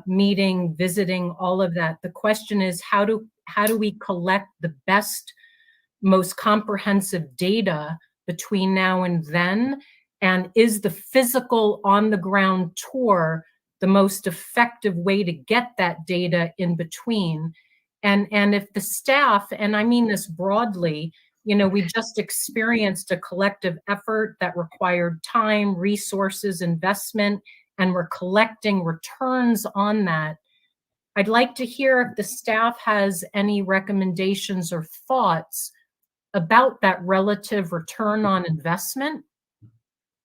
meeting, visiting, all of that. The question is, how do we collect the best, most comprehensive data between now and then? And is the physical on the ground tour the most effective way to get that data in between? And if the staff, and I mean this broadly, we just experienced a collective effort that required time, resources, investment, and we're collecting returns on that. I'd like to hear if the staff has any recommendations or thoughts about that relative return on investment.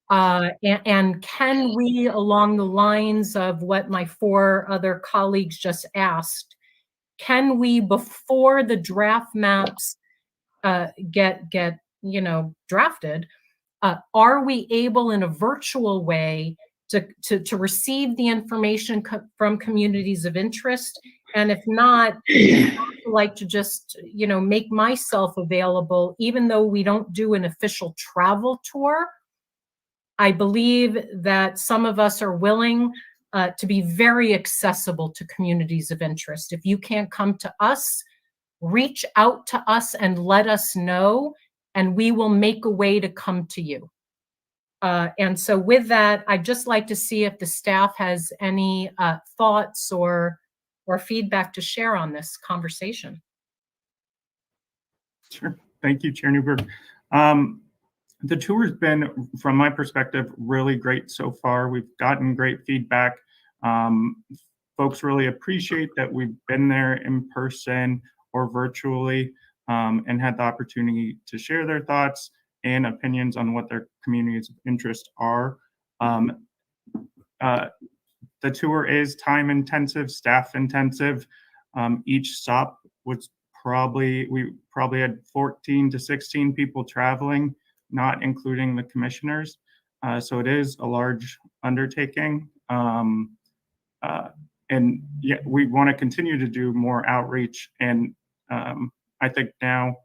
And can we, along the lines of what my 4 other colleagues just asked, can we, before the draft maps get drafted, are we able in a virtual way to receive the information from communities of interest? And if not, I'd like to just make myself available, even though we don't do an official travel tour. I believe that some of us are willing to be very accessible to communities of interest. If you can't come to us, reach out to us and let us know, and we will make a way to come to you. And so with that, I'd just like to see if the staff has any thoughts or feedback to share on this conversation. Sure. Thank you, Chair Newberg. The tour has been, from my perspective, really great so far. We've gotten great feedback. Folks really appreciate that we've been there in person or virtually and had the opportunity to share their thoughts and opinions on what their communities of interest are. The tour is time intensive, staff intensive. Each stop was we probably had 14 to 16 people traveling, not including the commissioners. So it is a large undertaking. And yet we want to continue to do more outreach. And I think now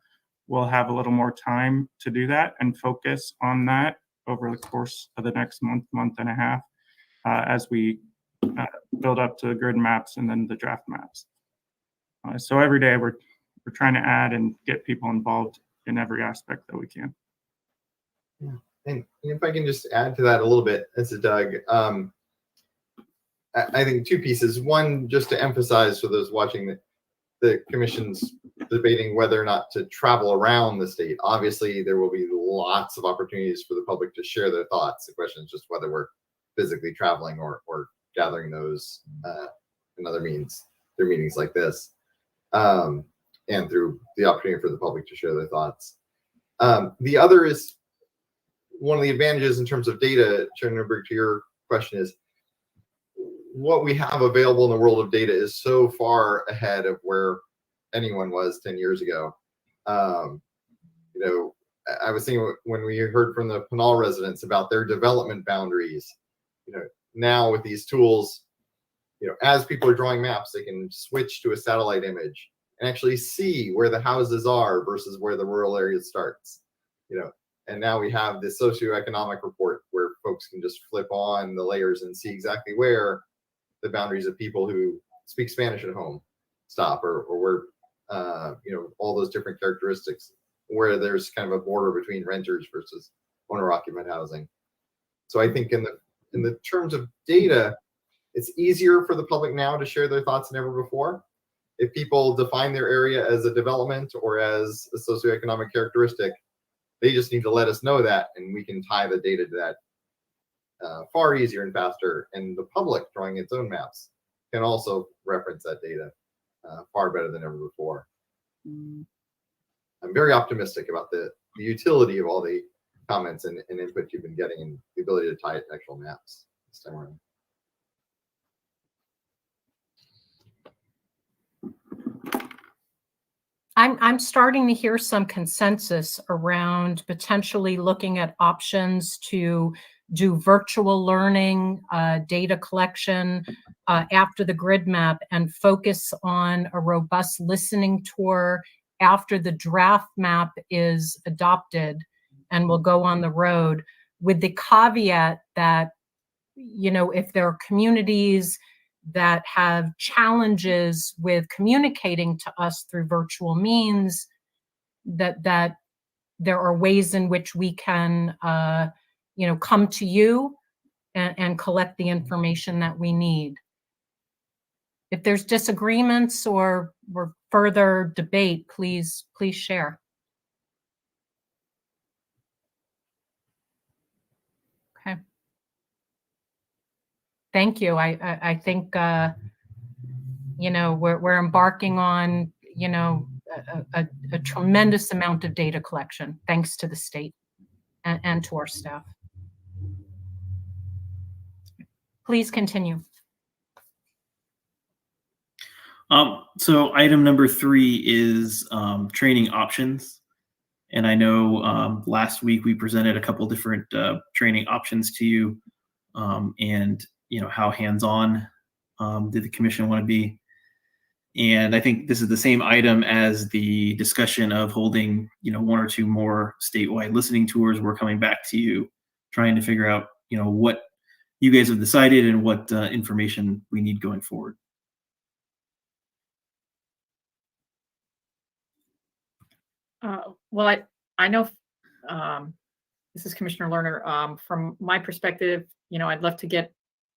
we'll have a little more time to do that and focus on that over the course of the next month and a half as we build up to the grid maps and then the draft maps. So every day we're trying to add and get people involved in every aspect that we can. Yeah. And if I can just add to that a little bit, this is Doug. I think two pieces. One, just to emphasize for those watching the commission's debating whether or not to travel around the state. Obviously, there will be lots of opportunities for the public to share their thoughts. The question is just whether we're physically traveling or gathering those in other means through meetings like this, and through the opportunity for the public to share their thoughts. The other is one of the advantages in terms of data, Chair Newberg, to your question, is what we have available in the world of data is so far ahead of where anyone was 10 years ago. You know, I was thinking when we heard from the Pinal residents about their development boundaries, you know, now with these tools, you know, as people are drawing maps, they can switch to a satellite image and actually see where the houses are versus where the rural area starts, you know. And now we have this socioeconomic report where folks can just flip on the layers and see exactly where the boundaries of people who speak Spanish at home stop, or where, you know, all those different characteristics, where there's kind of a border between renters versus owner-occupied housing. So I think in the terms of data, it's easier for the public now to share their thoughts than ever before. If people define their area as a development or as a socioeconomic characteristic, they just need to let us know that, and we can tie the data to that far easier and faster. And the public drawing its own maps can also reference that data far better than ever before. I'm very optimistic about the utility of all the comments and input you've been getting, and the ability to tie it to actual maps this time around. I'm starting to hear some consensus around potentially looking at options to do virtual learning, data collection after the grid map, and focus on a robust listening tour after the draft map is adopted and will go on the road, with the caveat that, you know, if there are communities that have challenges with communicating to us through virtual means, that there are ways in which we can, you know, come to you and collect the information that we need. If there's disagreements or further debate, please share. Okay. Thank you. I think, you know, we're embarking on, you know, a tremendous amount of data collection, thanks to the state and to our staff. Please continue. So item number 3 is training options. And I know last week we presented a couple different training options to you, and you know, how hands-on did the commission want to be. And I think this is the same item as the discussion of holding, you know, 1 or 2 more statewide listening tours. We're coming back to you, trying to figure out, you know, what you guys have decided and what information we need going forward. Well, I know this is Commissioner Lerner. From my perspective, you know, I'd love to get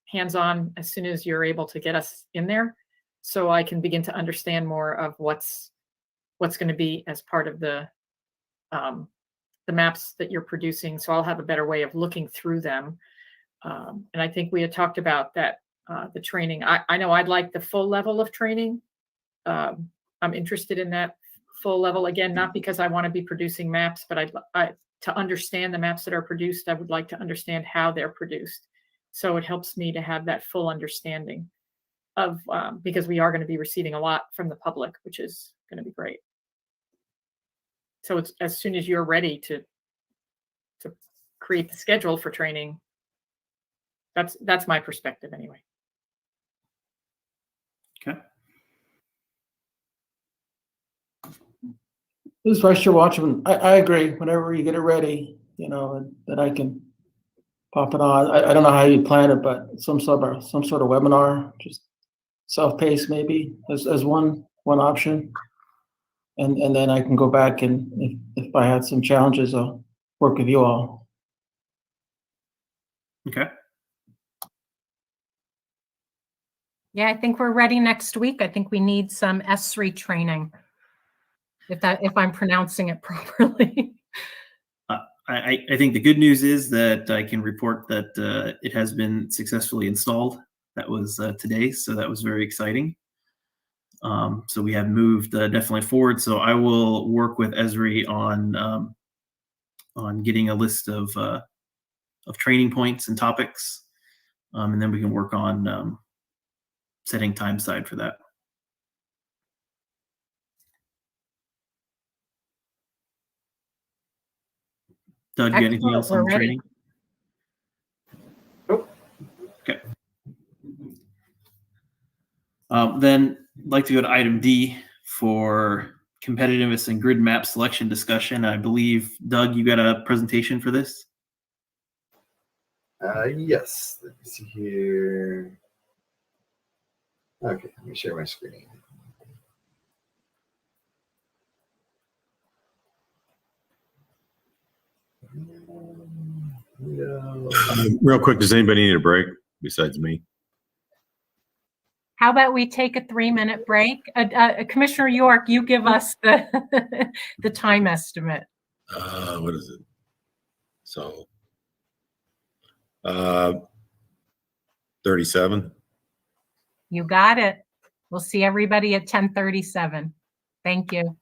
hands-on as soon as you're able to get us in there, so I can begin to understand more of what's going to be as part of the maps that you're producing. So I'll have a better way of looking through them. And I think we had talked about that, the training. I know I'd like the full level of training. I'm interested in that full level, again, not because I want to be producing maps, but to understand the maps that are produced, I would like to understand how they're produced. So it helps me to have that full understanding of, because we are going to be receiving a lot from the public, which is going to be great. So it's as soon as you're ready to create the schedule for training, that's my perspective anyway. Okay. This is Vice Chair Watchman. I agree. Whenever you get it ready, you know, that I can pop it on. I don't know how you plan it, but some sort of webinar, just self-paced maybe as one option. And then I can go back and if I had some challenges, I'll work with you all. Okay. Yeah, I think we're ready next week. I think we need some S3 training, if I'm pronouncing it properly. I think the good news is that I can report that it has been successfully installed. That was today, so that was very exciting. So we have moved definitely forward. So I will work with Esri on getting a list of training points and topics, and then we can work on setting time aside for that. Doug, you got anything Excellent, else we're on ready. training? Nope. Okay. Then I'd like to go to item D for competitiveness and grid map selection discussion. I believe, Doug, you got a presentation for this? Yes. Let me see here. Okay, let me share my screen. No. Real quick, does anybody need a break besides me? How about we take a 3-minute break? Commissioner York, you give us the the time estimate. What is it? So, 37. You got it. We'll see everybody at 10:37. Thank you.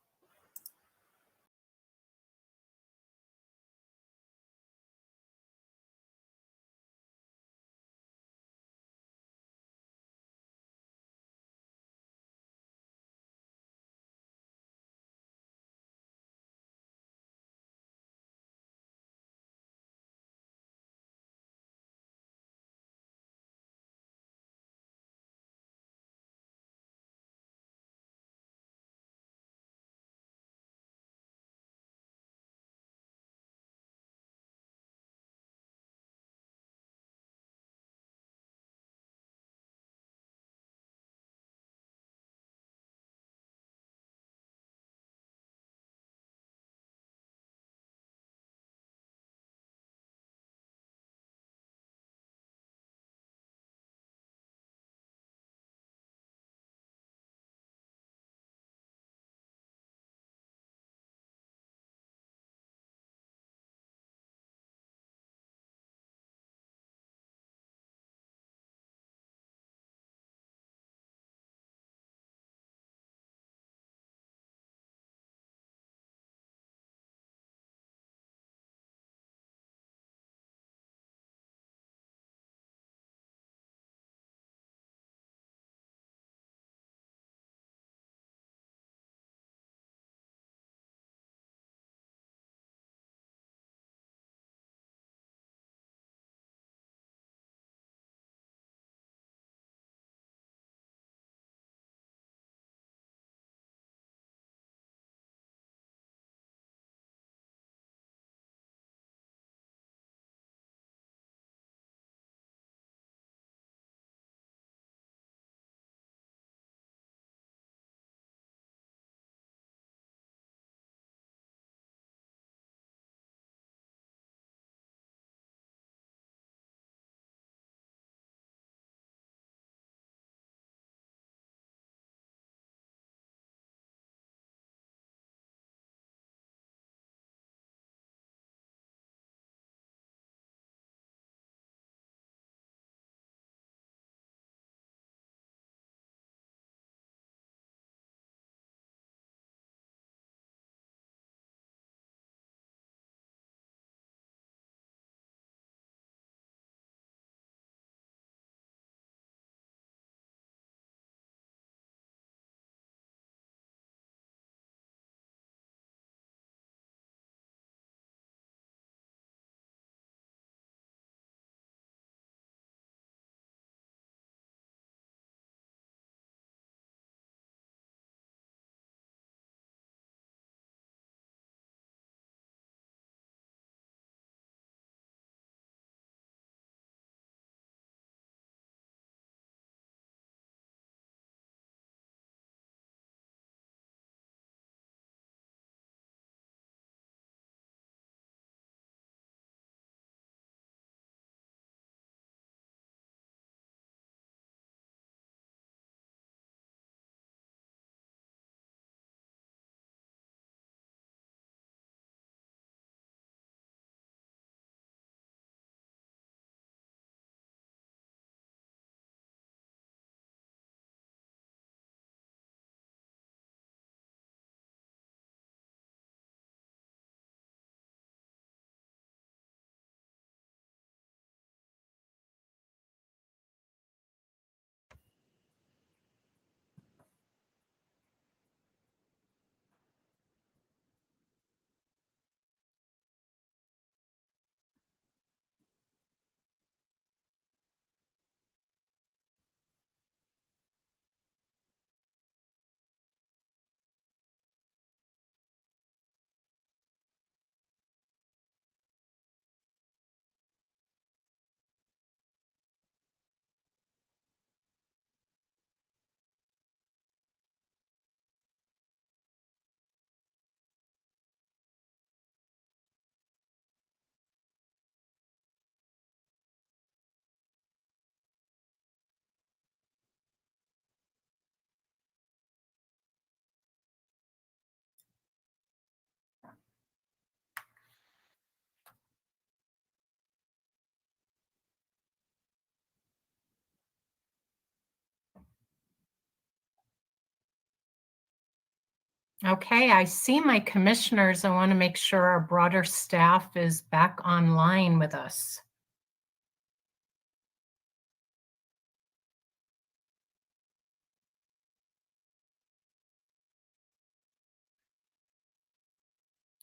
Okay, I see my commissioners. I want to make sure our broader staff is back online with us.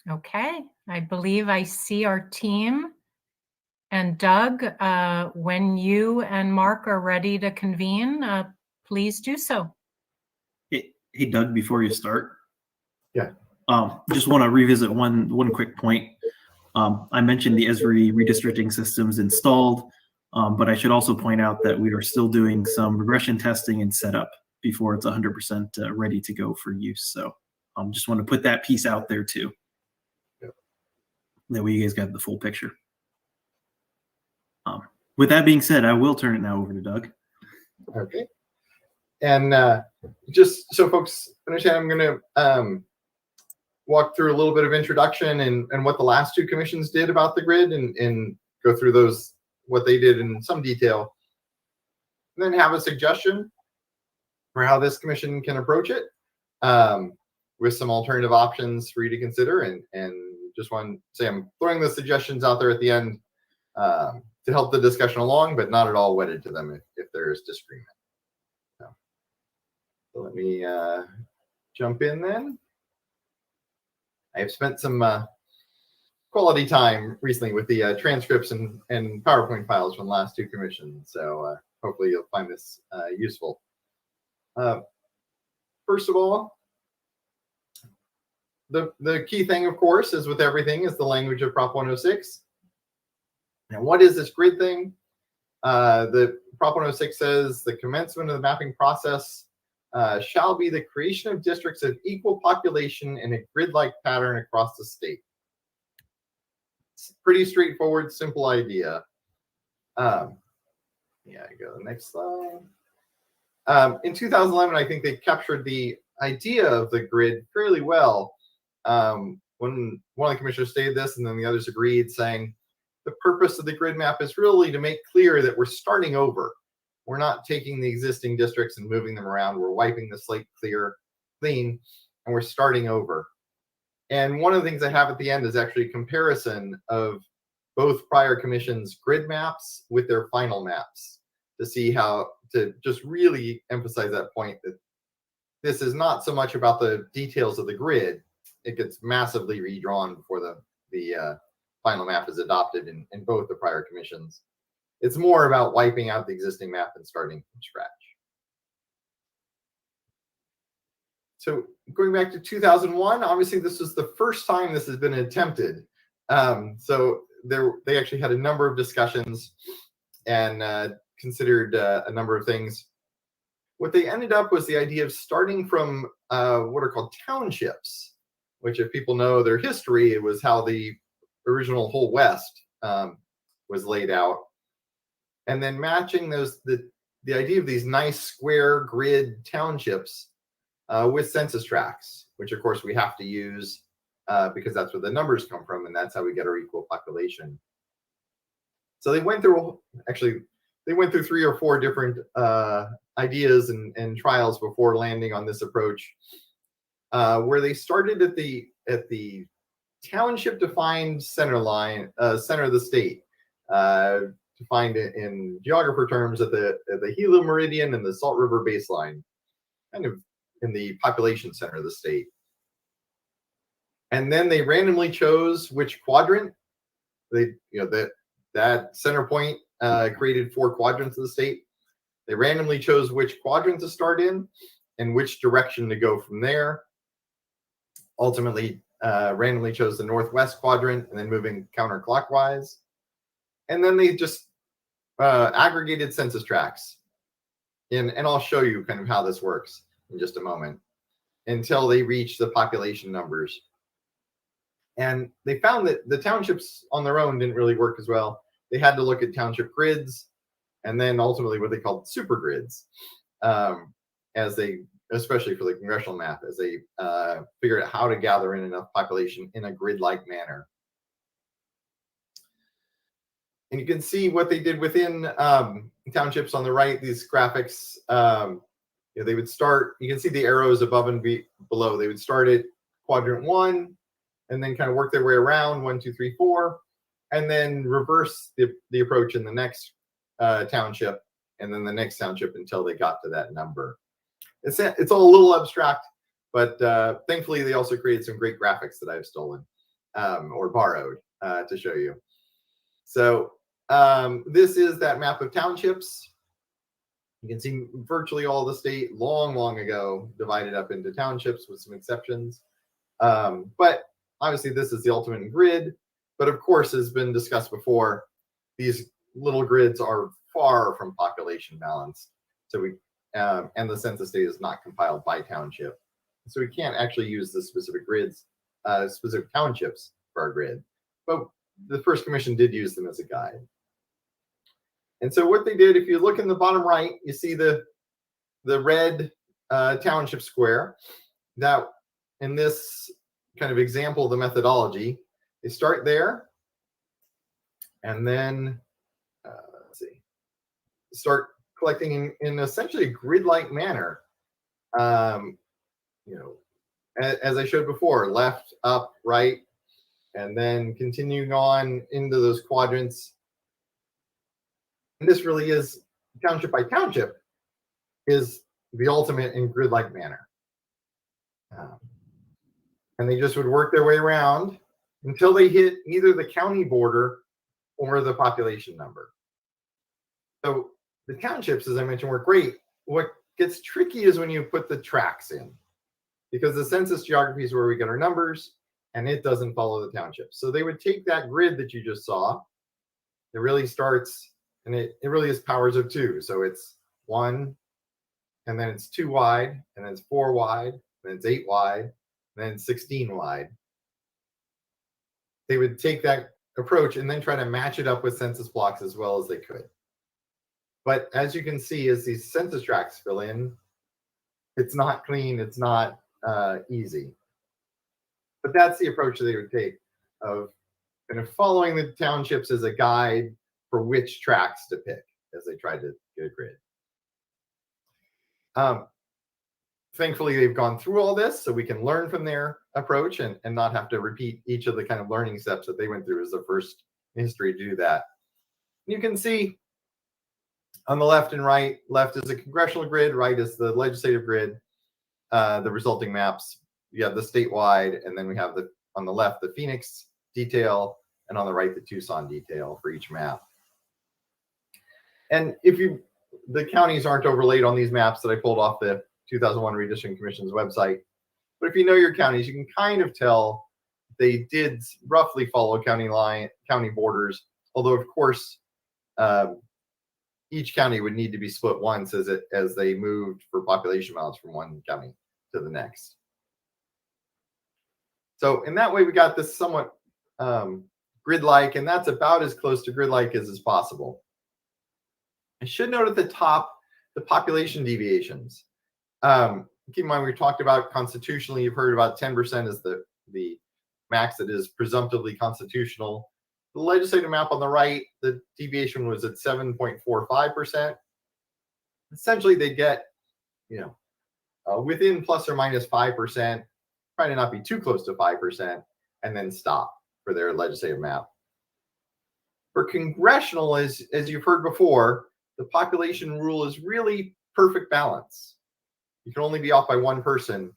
Okay, I believe I see our team. And Doug, when you and Mark are ready to convene, please do so. Hey, Doug, before you start. Yeah. Just want to revisit one quick point. I mentioned the Esri redistricting systems installed, but I should also point out that we are still doing some regression testing and setup before it's 100% ready to go for use. So just want to put that piece out there too. Yep. That way you guys got the full picture. With that being said, I will turn it now over to Doug. Okay. And just so folks understand, I'm going to walk through a little bit of introduction and what the last two commissions did about the grid and go through those, what they did in some detail. And then have a suggestion for how this commission can approach it with some alternative options for you to consider. And just want to say I'm throwing the suggestions out there at the end to help the discussion along, but not at all wedded to them if there's disagreement. So let me jump in then. I've spent some quality time recently with the transcripts and PowerPoint files from the last two commissions, so hopefully you'll find this useful. First of all, the key thing, of course, is with everything is the language of Prop 106. And what is this grid thing? The Prop 106 says the commencement of the mapping process shall be the creation of districts of equal population in a grid-like pattern across the state. It's pretty straightforward, simple idea. Yeah, go to the next slide. In 2011, I think they captured the idea of the grid fairly well. When one of the commissioners stated this, and then the others agreed, saying the purpose of the grid map is really to make clear that we're starting over. We're not taking the existing districts and moving them around. We're wiping the slate clean, and we're starting over. And one of the things I have at the end is actually a comparison of both prior commissions' grid maps with their final maps to see how to just really emphasize that point that this is not so much about the details of the grid. It gets massively redrawn before the final map is adopted in both the prior commissions. It's more about wiping out the existing map and starting from scratch. So going back to 2001, obviously this was the first time this has been attempted. So they actually had a number of discussions and considered a number of things. What they ended up was the idea of starting from what are called townships, which if people know their history, it was how the original whole West was laid out. And then matching those, the idea of these nice square grid townships with census tracts, which of course we have to use because that's where the numbers come from, and that's how we get our equal population. So they went through, actually, they went through 3 or 4 different ideas and trials before landing on this approach, where they started at the township defined center line, center of the state, defined in geographer terms at the Gila Meridian and the Salt River baseline, kind of in the population center of the state. And then they randomly chose which quadrant. They, that center point created 4 quadrants of the state. They randomly chose which quadrant to start in and which direction to go from there. Ultimately, randomly chose the northwest quadrant and then moving counterclockwise. And then they just aggregated census tracts. And I'll show you kind of how this works in just a moment, until they reach the population numbers. And they found that the townships on their own didn't really work as well. They had to look at township grids and then ultimately what they called super grids, as they, especially for the congressional map, as they figured out how to gather in enough population in a grid-like manner. And you can see what they did within townships on the right, these graphics. they would start, you can see the arrows above and below. They would start at quadrant 1 and then kind of work their way around 1, 2, 3, 4, and then reverse the approach in the next township and then the next township until they got to that number. It's all a little abstract, but thankfully they also created some great graphics that I've stolen or borrowed to show you. So this is that map of townships. You can see virtually all the state long ago divided up into townships with some exceptions. But obviously this is the ultimate grid. But of course, as been discussed before, these little grids are far from population balanced. So and the census data is not compiled by township. So we can't actually use the specific grids, specific townships for our grid. But the First Commission did use them as a guide. And so what they did, if you look in the bottom right, you see the red township square. That in this kind of example of the methodology, they start there, and then let's see, start collecting in essentially a grid-like manner. As I showed before, left, up, right, and then continuing on into those quadrants. And this really is township by township is the ultimate in grid-like manner. And they just would work their way around until they hit either the county border or the population number. So the townships, as I mentioned, work great. What gets tricky is when you put the tracks in, because the census geography is where we get our numbers, and it doesn't follow the township. So they would take that grid that you just saw. It really starts, and it really is powers of 2. So it's 1, and then it's 2 wide, and then it's 4 wide, and then it's 8 wide, and then it's 16 wide. They would take that approach and then try to match it up with census blocks as well as they could. But as you can see, as these census tracts fill in, it's not clean, it's not easy. But that's the approach that they would take, of kind of following the townships as a guide for which tracks to pick as they tried to get a grid. Thankfully, they've gone through all this, so we can learn from their approach and not have to repeat each of the kind of learning steps that they went through as the first in history to do that. You can see on the left and right, left is a congressional grid, right is the legislative grid, the resulting maps. You have the statewide, and then we have on the left, the Phoenix detail, and on the right, the Tucson detail for each map. And the counties aren't overlaid on these maps that I pulled off the 2001 Redistricting Commission's website. But if you know your counties, you can kind of tell they did roughly follow county borders. Although, of course, each county would need to be split once as they moved for population balance from one county to the next. So in that way, we got this somewhat grid-like, and that's about as close to grid-like as is possible. I should note at the top the population deviations. Keep in mind, we talked about constitutionally, you've heard about 10% is the max that is presumptively constitutional. The legislative map on the right, the deviation was at 7.45%. Essentially, they get, within plus or minus 5%, trying to not be too close to 5%, and then stop for their legislative map. For congressional, as you've heard before, the population rule is really perfect balance. You can only be off by one person.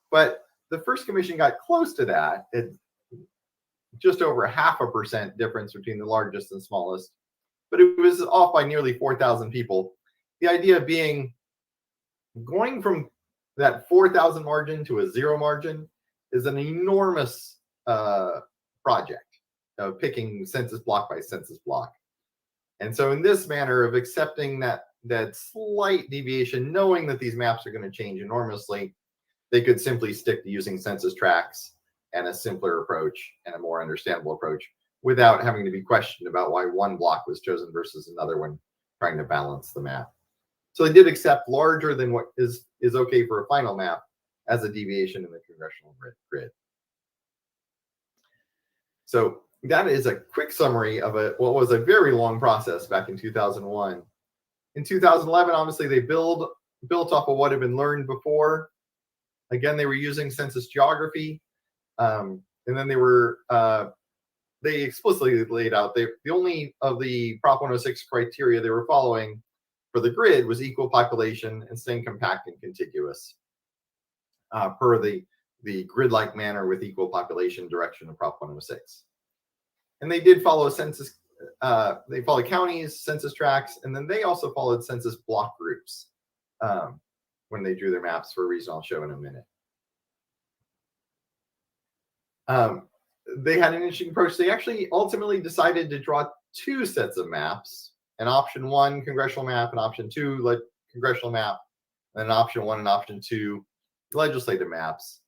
But the First Commission got close to that. It just over 0.5% difference between the largest and smallest. But it was off by nearly 4,000 people. The idea being going from that 4,000 margin to a 0 margin is an enormous project of picking census block by census block. And so in this manner of accepting that slight deviation, knowing that these maps are going to change enormously, they could simply stick to using census tracts and a simpler approach and a more understandable approach without having to be questioned about why one block was chosen versus another when trying to balance the map. So they did accept larger than what is okay for a final map as a deviation in the congressional grid. So that is a quick summary of what was a very long process back in 2001. In 2011, obviously, they build built off of what had been learned before. Again, they were using census geography, and then they explicitly laid out the only of the Prop 106 criteria they were following for the grid was equal population and staying compact and contiguous, per the grid-like manner with equal population direction of Prop 106. And they did follow census. They followed counties, census tracts, and then they also followed census block groups when they drew their maps for a reason I'll show in a minute. They had an interesting approach. They actually ultimately decided to draw two sets of maps, an option 1 congressional map, and option 2 congressional map, and an option 1 and option 2 legislative maps.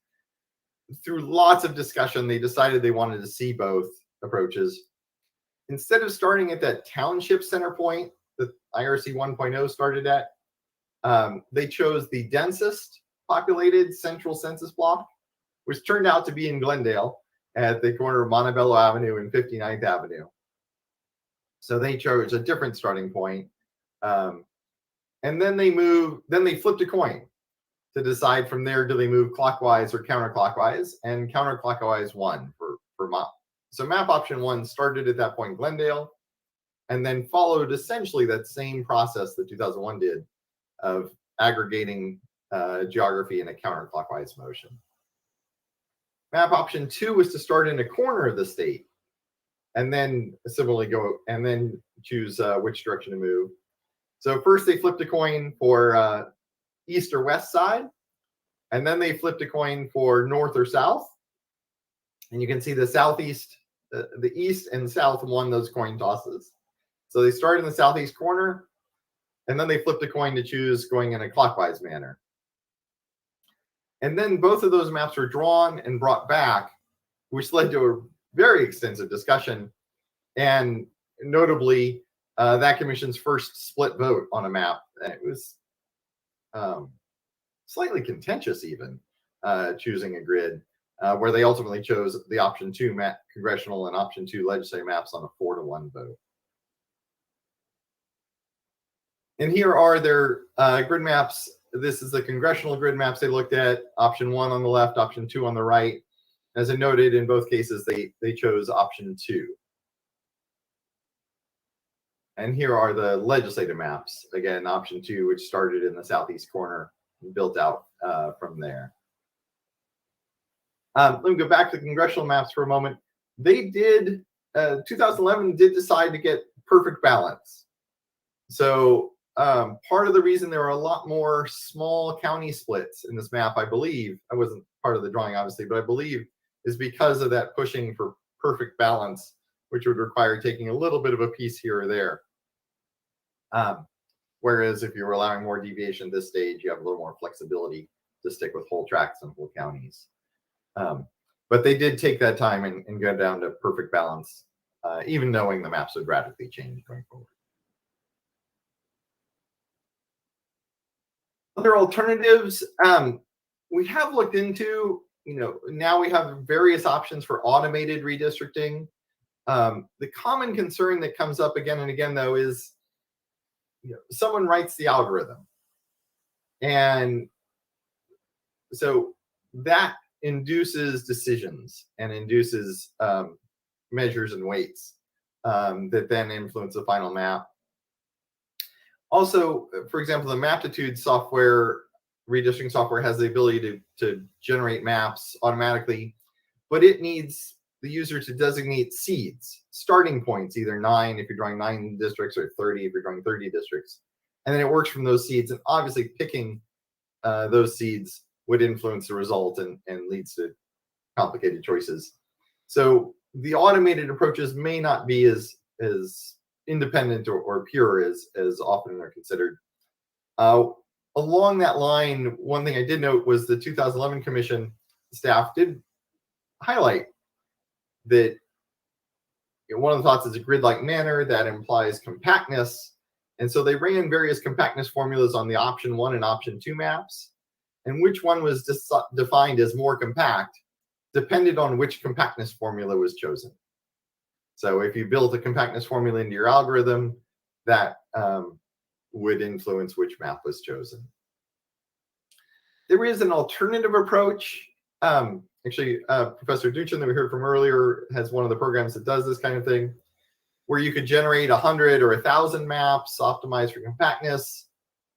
Through lots of discussion, they decided they wanted to see both approaches. Instead of starting at that township center point that IRC 1.0 started at, they chose the densest populated central census block, which turned out to be in Glendale at the corner of Montebello Avenue and 59th Avenue. So they chose a different starting point. And then they flipped a coin to decide from there, do they move clockwise or counterclockwise? And counterclockwise won for map. So map option 1 started at that point in Glendale, and then followed essentially that same process that 2001 did of aggregating geography in a counterclockwise motion. Map option 2 was to start in a corner of the state, and then similarly go and then choose which direction to move. So first they flipped a coin for east or west side, and then they flipped a coin for north or south. And you can see the southeast, the east and south won those coin tosses. So they started in the southeast corner, and then they flipped a coin to choose going in a clockwise manner. And then both of those maps were drawn and brought back, which led to a very extensive discussion, and notably that commission's first split vote on a map. It was slightly contentious even, choosing a grid, where they ultimately chose the option 2 map, congressional, and option 2 legislative maps on a 4-to-1 vote. And here are their grid maps. This is the congressional grid maps they looked at, option 1 on the left, option 2 on the right. As I noted, in both cases, they chose option 2. And here are the legislative maps. Again, option 2, which started in the southeast corner and built out from there. Let me go back to the congressional maps for a moment. They did, 2011 did decide to get perfect balance. So part of the reason there are a lot more small county splits in this map, I believe, I wasn't part of the drawing obviously, but I believe is because of that pushing for perfect balance, which would require taking a little bit of a piece here or there. Whereas if you're allowing more deviation at this stage, you have a little more flexibility to stick with whole tracts and whole counties. But they did take that time and go down to perfect balance, even knowing the maps would radically change going forward. Other alternatives we have looked into, now we have various options for automated redistricting. The common concern that comes up again and again, though, is someone writes the algorithm. And so that induces decisions and induces measures and weights that then influence the final map. Also, for example, the Maptitude software, redistricting software, has the ability to generate maps automatically, but it needs the user to designate seeds, starting points, either 9 if you're drawing 9 districts or 30 if you're drawing 30 districts. And then it works from those seeds, and obviously picking those seeds would influence the result and leads to complicated choices. So the automated approaches may not be as independent or pure as often are considered. Along that line, one thing I did note was the 2011 Commission staff did highlight that one of the thoughts is a grid-like manner that implies compactness. And so they ran various compactness formulas on the option 1 and option 2 maps. And which one was defined as more compact depended on which compactness formula was chosen. So if you built a compactness formula into your algorithm, that would influence which map was chosen. There is an alternative approach. Actually, Professor Duchin that we heard from earlier has one of the programs that does this kind of thing, where you could generate 100 or 1,000 maps optimized for compactness,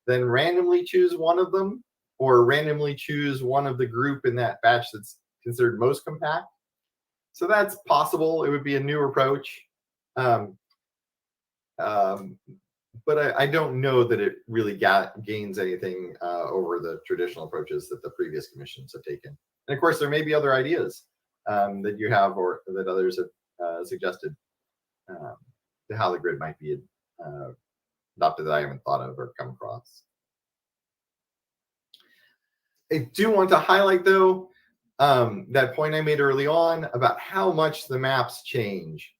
then randomly choose one of them, or randomly choose one of the group in that batch that's considered most compact. So that's possible. It would be a new approach. But I don't know that it really gains anything over the traditional approaches that the previous commissions have taken. And of course, there may be other ideas that you have or that others have suggested to how the grid might be adopted that I haven't thought of or come across. I do want to highlight, though, that point I made early on about how much the maps change.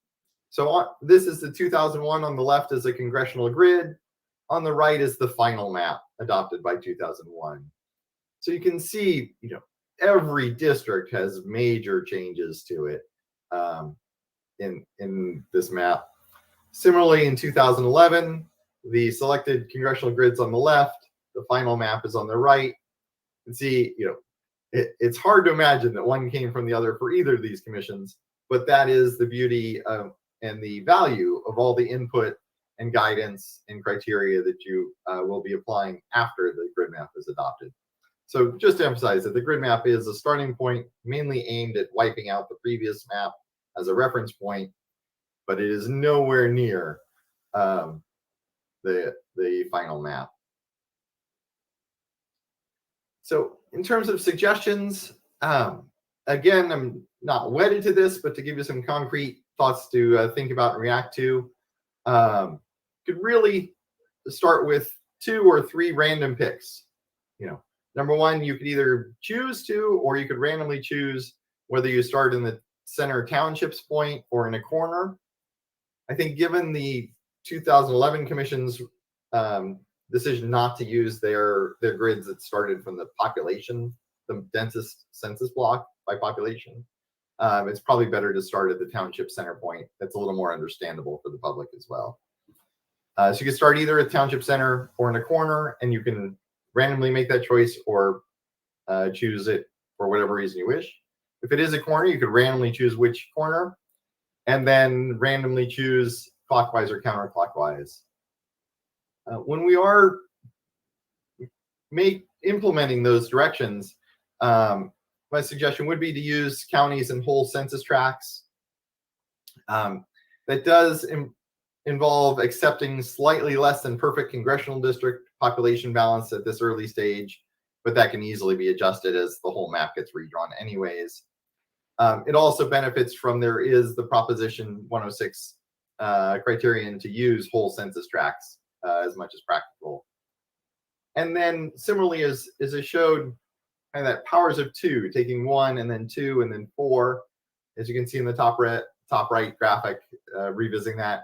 So this is the 2001 on the left is a congressional grid. On the right is the final map adopted by 2001. So you can see, every district has major changes to it in this map. Similarly, in 2011, the selected congressional grids on the left, the final map is on the right. And see, it's hard to imagine that one came from the other for either of these commissions, but that is the beauty of and the value of all the input and guidance and criteria that you will be applying after the grid map is adopted. So just to emphasize that the grid map is a starting point mainly aimed at wiping out the previous map as a reference point, but it is nowhere near the final map. So in terms of suggestions, again, I'm not wedded to this, but to give you some concrete thoughts to think about and react to, could really start with 2 or 3 random picks. Number one, you could either choose to, or you could randomly choose whether you start in the center townships point or in a corner. I think given the 2011 Commission's decision not to use their grids that started from the population, the densest census block by population, it's probably better to start at the township center point. That's a little more understandable for the public as well. So you can start either at township center or in a corner, and you can randomly make that choice or choose it for whatever reason you wish. If it is a corner, you could randomly choose which corner, and then randomly choose clockwise or counterclockwise. When we are implementing those directions, my suggestion would be to use counties and whole census tracts. That does involve accepting slightly less than perfect congressional district population balance at this early stage, but that can easily be adjusted as the whole map gets redrawn anyways. It also benefits from there is the Proposition 106 criterion to use whole census tracts as much as practical. And then similarly, as I showed, kind of that powers of 2, taking 1 and then 2 and then 4, as you can see in the top right graphic, revisiting that,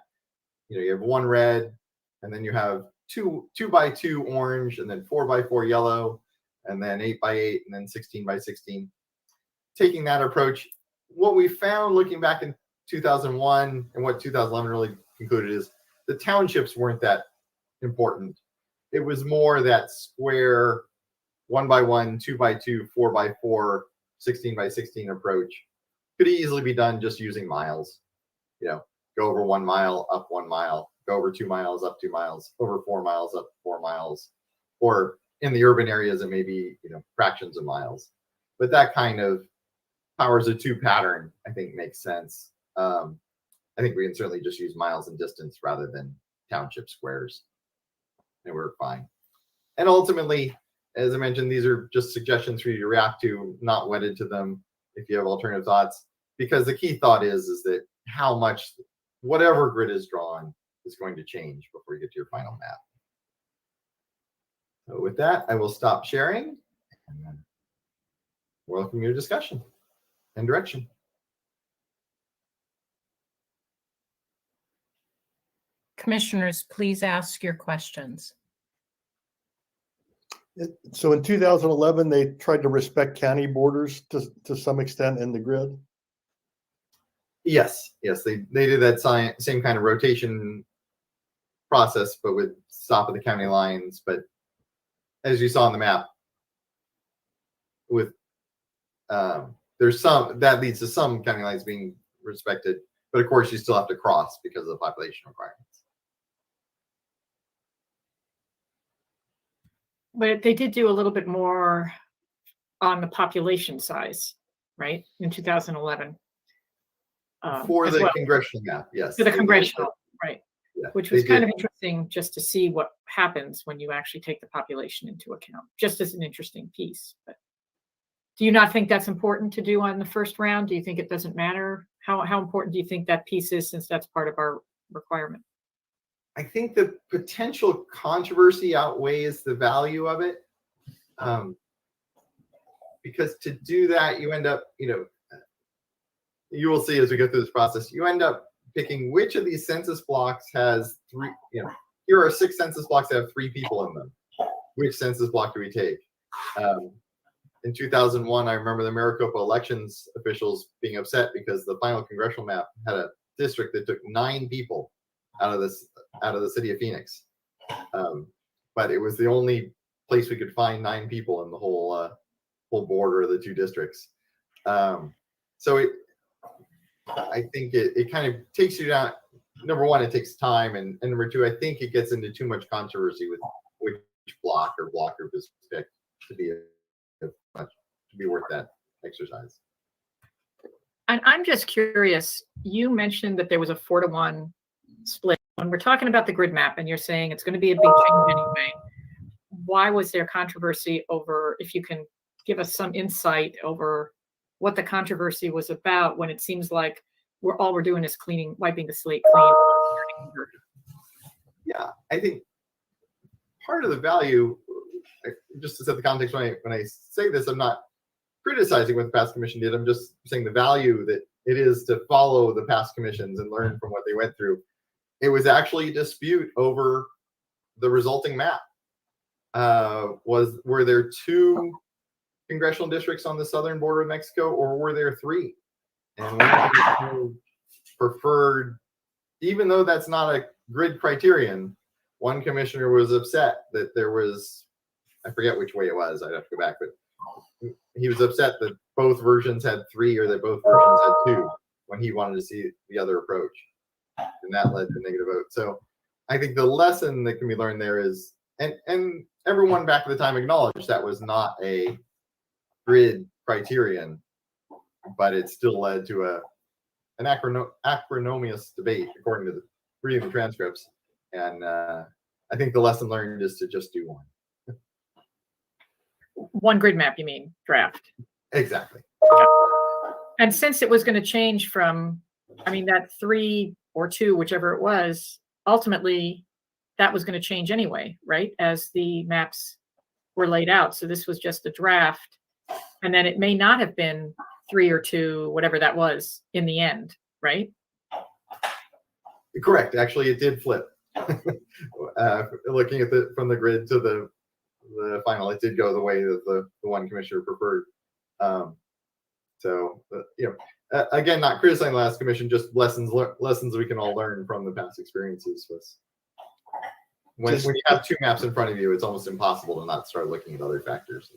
you have 1 red, and then you have 2 by 2 orange, and then 4 by 4 yellow, and then 8 by 8, and then 16 by 16. Taking that approach, what we found looking back in 2001 and what 2011 really concluded is the townships weren't that important. It was more that square 1 by 1, 2 by 2, 4 by 4, 16 by 16 approach. Could easily be done just using miles. Go over 1 mile, up 1 mile, go over 2 miles, up 2 miles, over 4 miles, up 4 miles, or in the urban areas, it may be fractions of miles. But that kind of powers of 2 pattern, I think, makes sense. I think we can certainly just use miles and distance rather than township squares, and we're fine. And ultimately, as I mentioned, these are just suggestions for you to react to, not wedded to them if you have alternative thoughts, because the key thought is that how much whatever grid is drawn is going to change before you get to your final map. So with that, I will stop sharing and then welcome your discussion and direction. Commissioners, please ask your questions. So in 2011, they tried to respect county borders to some extent in the grid? Yes, they did that same kind of rotation process, but with stop at the county lines. But as you saw on the map, with there's some that leads to some county lines being respected, but of course you still have to cross because of the population requirements. But they did do a little bit more on the population size, right, in 2011. For as the well. congressional map, yes. For the they did. congressional, right. Yeah, Which they was kind did. of interesting just to see what happens when you actually take the population into account, just as an interesting piece. But do you not think that's important to do on the first round? Do you think it doesn't matter? How important do you think that piece is, since that's part of our requirement? I think the potential controversy outweighs the value of it. Because to do that, you end up, you will see as we go through this process, you end up picking which of these census blocks has three, here are 6 census blocks that have 3 people in them. Which census block do we take? In 2001, I remember the Maricopa elections officials being upset because the final congressional map had a district that took 9 people out of the city of Phoenix. But it was the only place we could find 9 people in the whole border of the 2 districts. So I think it kind of takes you down. Number one, it takes time, and number two, I think it gets into too much controversy with which block or block group is picked to be worth that exercise. And I'm just curious, you mentioned that there was a 4-to-1 split. When we're talking about the grid map and you're saying it's going to be a big change anyway, why was there controversy over, if you can give us some insight over what the controversy was about, when it seems like all we're doing is wiping the slate clean? Yeah, I think part of the value, just to set the context, when I say this, I'm not criticizing what the past commission did. I'm just saying the value that it is to follow the past commissions and learn from what they went through. It was actually a dispute over the resulting map. Were there 2 congressional districts on the southern border of Mexico, or were there 3? And one preferred, even though that's not a grid criterion, one commissioner was upset that there was, I forget which way it was, I'd have to go back, but he was upset that both versions had 3 or that both versions had 2 when he wanted to see the other approach. And that led to a negative vote. So I think the lesson that can be learned there is, and everyone back at the time acknowledged that was not a grid criterion, but it still led to an acrimonious debate, according to reading the transcripts. And I think the lesson learned is to just do one. One grid map, you mean, draft? Exactly. Okay. And since it was going to change from, that 3 or 2, whichever it was, ultimately that was going to change anyway, right? As the maps were laid out. So this was just a draft. And then it may not have been 3 or 2, whatever that was in the end, right? Correct. Actually, it did flip. Looking at from the grid to the final, it did go the way that the one commissioner preferred. Again, not criticizing the last commission, just lessons we can all learn from the past experiences. When you have 2 maps in front of you, it's almost impossible to not start looking at other factors.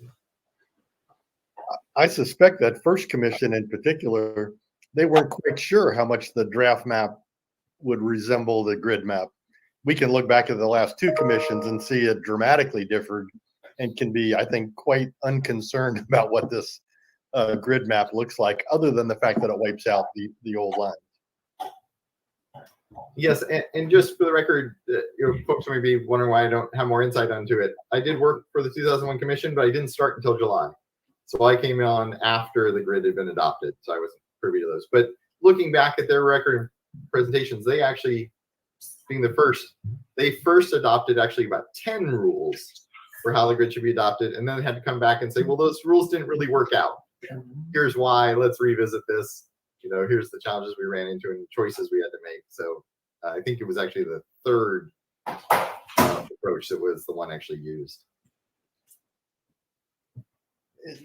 I suspect that first commission in particular, they weren't quite sure how much the draft map would resemble the grid map. We can look back at the last 2 commissions and see it dramatically differed, and can be, I think, quite unconcerned about what this grid map looks like, other than the fact that it wipes out the old line. Yes, and just for the record, folks may be wondering why I don't have more insight onto it. I did work for the 2001 commission, but I didn't start until July. So I came on after the grid had been adopted, so I wasn't privy to those. But looking back at their record presentations, they actually, being the first, they first adopted actually about 10 rules for how the grid should be adopted, and then had to come back and say, well, those rules didn't really work out. Here's why, let's revisit this. Here's the challenges we ran into and choices we had to make. So I think it was actually the third approach that was the one actually used.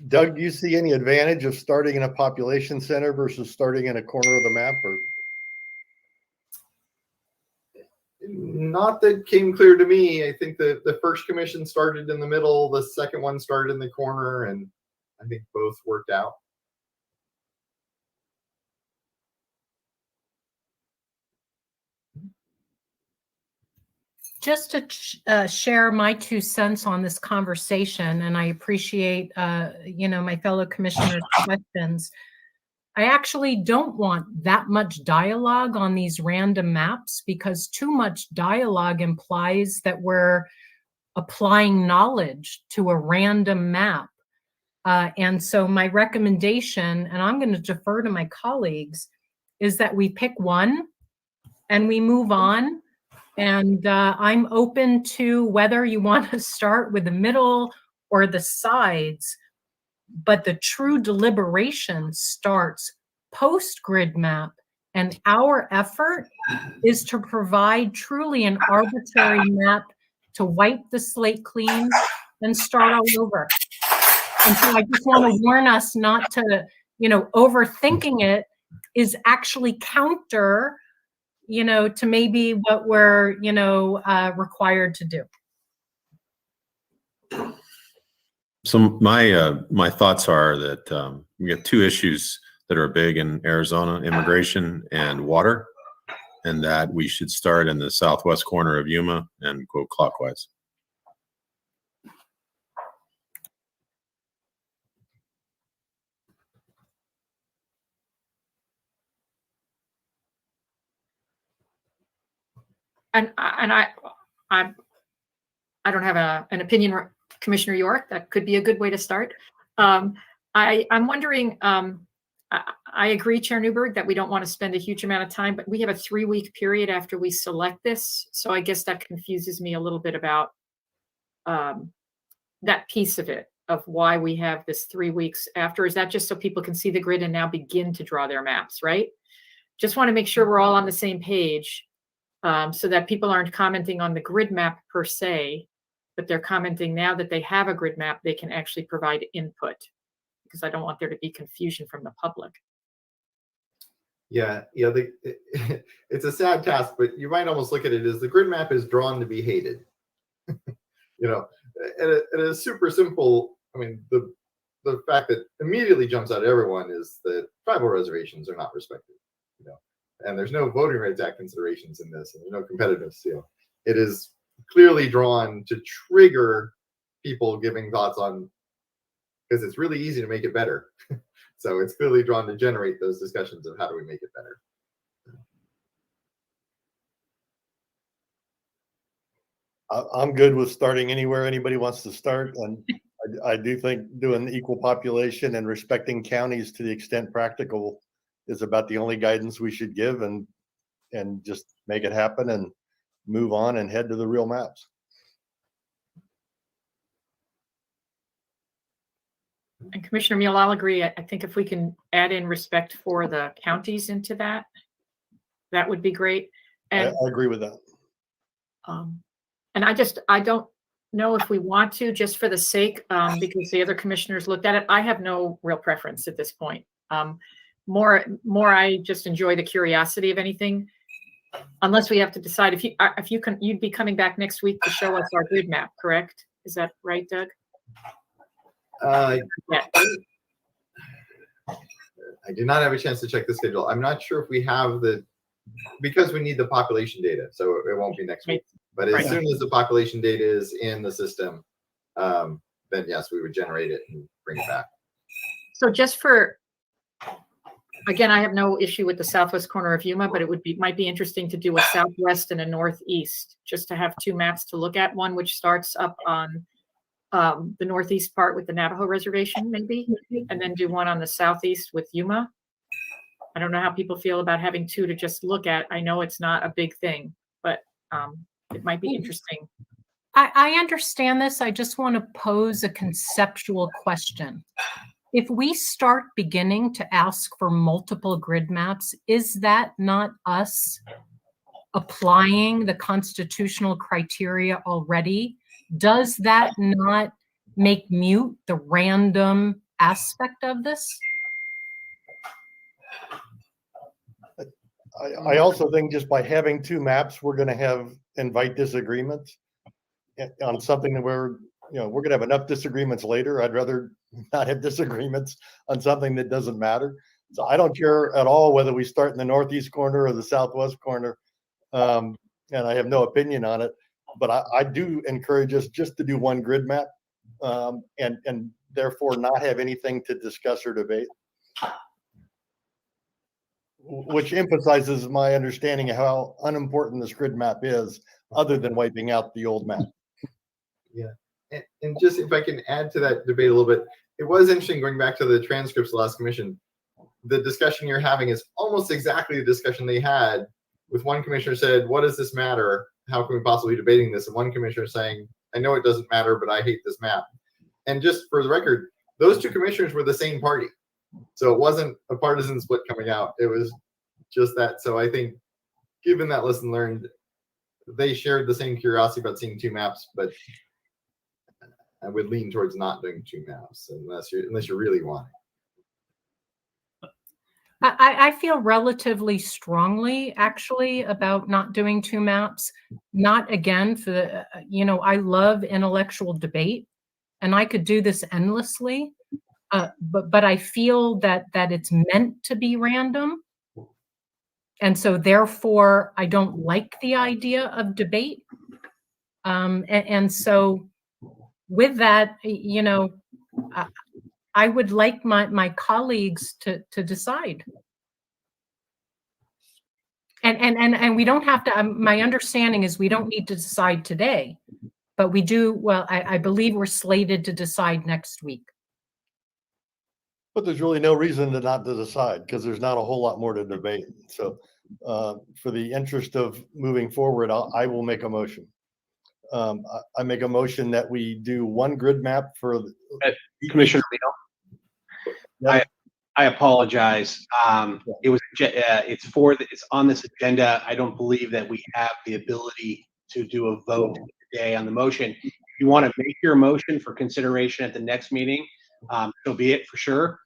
Doug, do you see any advantage of starting in a population center versus starting in a corner of the map? Or not that came clear to me. I think the first commission started in the middle, the second one started in the corner, and I think both worked out. Just to share my 2 cents on this conversation, and I appreciate, my fellow commissioners' questions. I actually don't want that much dialogue on these random maps, because too much dialogue implies that we're applying knowledge to a random map. And so my recommendation, and I'm going to defer to my colleagues, is that we pick one and we move on. And I'm open to whether you want to start with the middle or the sides, but the true deliberation starts post-grid map, and our effort is to provide truly an arbitrary map to wipe the slate clean and start all over. And so I just want to warn us not to, overthinking it is actually counter to maybe what we're, required to do. So my thoughts are that we have 2 issues that are big in Arizona: immigration and water, and that we should start in the southwest corner of Yuma and go clockwise. And I don't have an opinion, Commissioner York. That could be a good way to start. I'm wondering, I agree, Chair Newberg, that we don't want to spend a huge amount of time, but we have a 3-week period after we select this. So I guess that confuses me a little bit about that piece of it, of why we have this 3 weeks after. Is that just so people can see the grid and now begin to draw their maps, right? Just want to make sure we're all on the same page, so that people aren't commenting on the grid map per se, but they're commenting now that they have a grid map, they can actually provide input, because I don't want there to be confusion from the public. Yeah, it's a sad task, but you might almost look at it as the grid map is drawn to be hated. And a super simple, I mean, the fact that immediately jumps out at everyone is that tribal reservations are not respected, and there's no Voting Rights Act considerations in this, and there's no competitiveness. It is clearly drawn to trigger people giving thoughts on, because it's really easy to make it better. So it's clearly drawn to generate those discussions of how do we make it better. I'm good with starting anywhere anybody wants to start, and I do think doing equal population and respecting counties to the extent practical is about the only guidance we should give, and just make it happen and move on and head to the real maps. And Commissioner Mule, I'll agree. I think if we can add in respect for the counties into that, that would be great. And I agree with that. And I don't know if we want to, just for the sake, because the other commissioners looked at it. I have no real preference at this point. More, I just enjoy the curiosity of anything. Unless we have to decide if you'd be coming back next week to show us our grid map, correct? Is that right, Doug? Yeah. I did not have a chance to check the schedule. I'm not sure if we have because we need the population data, so it won't be next week. But as soon as the population data is in the system, then yes, we would generate it and bring it back. So just again, I have no issue with the southwest corner of Yuma, but it might be interesting to do a southwest and a northeast, just to have 2 maps to look at. One which starts up on the northeast part with the Navajo reservation, maybe, and then do one on the southeast with Yuma. I don't know how people feel about having 2 to just look at. I know it's not a big thing, but it might be interesting. I understand this. I just want to pose a conceptual question. If we start beginning to ask for multiple grid maps, is that not us applying the constitutional criteria already? Does that not make mute the random aspect of this? I also think just by having 2 maps, we're going to invite disagreements on something that we're we're gonna have enough disagreements later. I'd rather not have disagreements on something that doesn't matter. So I don't care at all whether we start in the northeast corner or the southwest corner. And I have no opinion on it, but I do encourage us just to do one grid map, and therefore not have anything to discuss or debate, which emphasizes my understanding of how unimportant this grid map is, other than wiping out the old map. Yeah. And just if I can add to that debate a little bit, it was interesting going back to the transcripts of the last commission. The discussion you're having is almost exactly the discussion they had, with one commissioner said, what does this matter? How can we possibly be debating this? And one commissioner saying, I know it doesn't matter, but I hate this map. And just for the record, those two commissioners were the same party. So it wasn't a partisan split coming out. It was just that. So I think given that lesson learned, they shared the same curiosity about seeing two maps, but I would lean towards not doing two maps unless you're really wanting. I feel relatively strongly, actually, about not doing two maps. Not again for the, I love intellectual debate, and I could do this endlessly. But I feel that it's meant to be random, and so therefore I don't like the idea of debate. And so with that, I would like my colleagues to decide. And we don't have to, my understanding is we don't need to decide today, but we do, well, I believe we're slated to decide next week. But there's really no reason to not to decide, because there's not a whole lot more to debate. So for the interest of moving forward, I will make a motion. I make a motion that we do one grid map for Commissioner Leo. I apologize. It's on this agenda. I don't believe that we have the ability to do a vote today on the motion. If you want to make your motion for consideration at the next meeting, so be it for sure.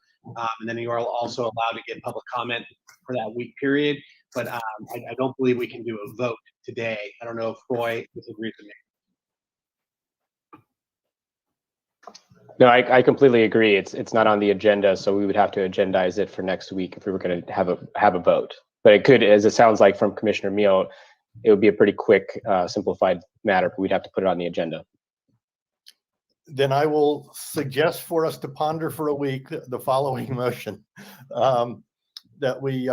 And then you are also allowed to get public comment for that week period. But I don't believe we can do a vote today. I don't know if Roy disagrees with me. No, I completely agree. It's not on the agenda, so we would have to agendize it for next week if we were going to have a vote. But it could, as it sounds like from Commissioner Meal, it would be a pretty quick, simplified matter, but we'd have to put it on the agenda. Then I will suggest for us to ponder for a week the following motion, that we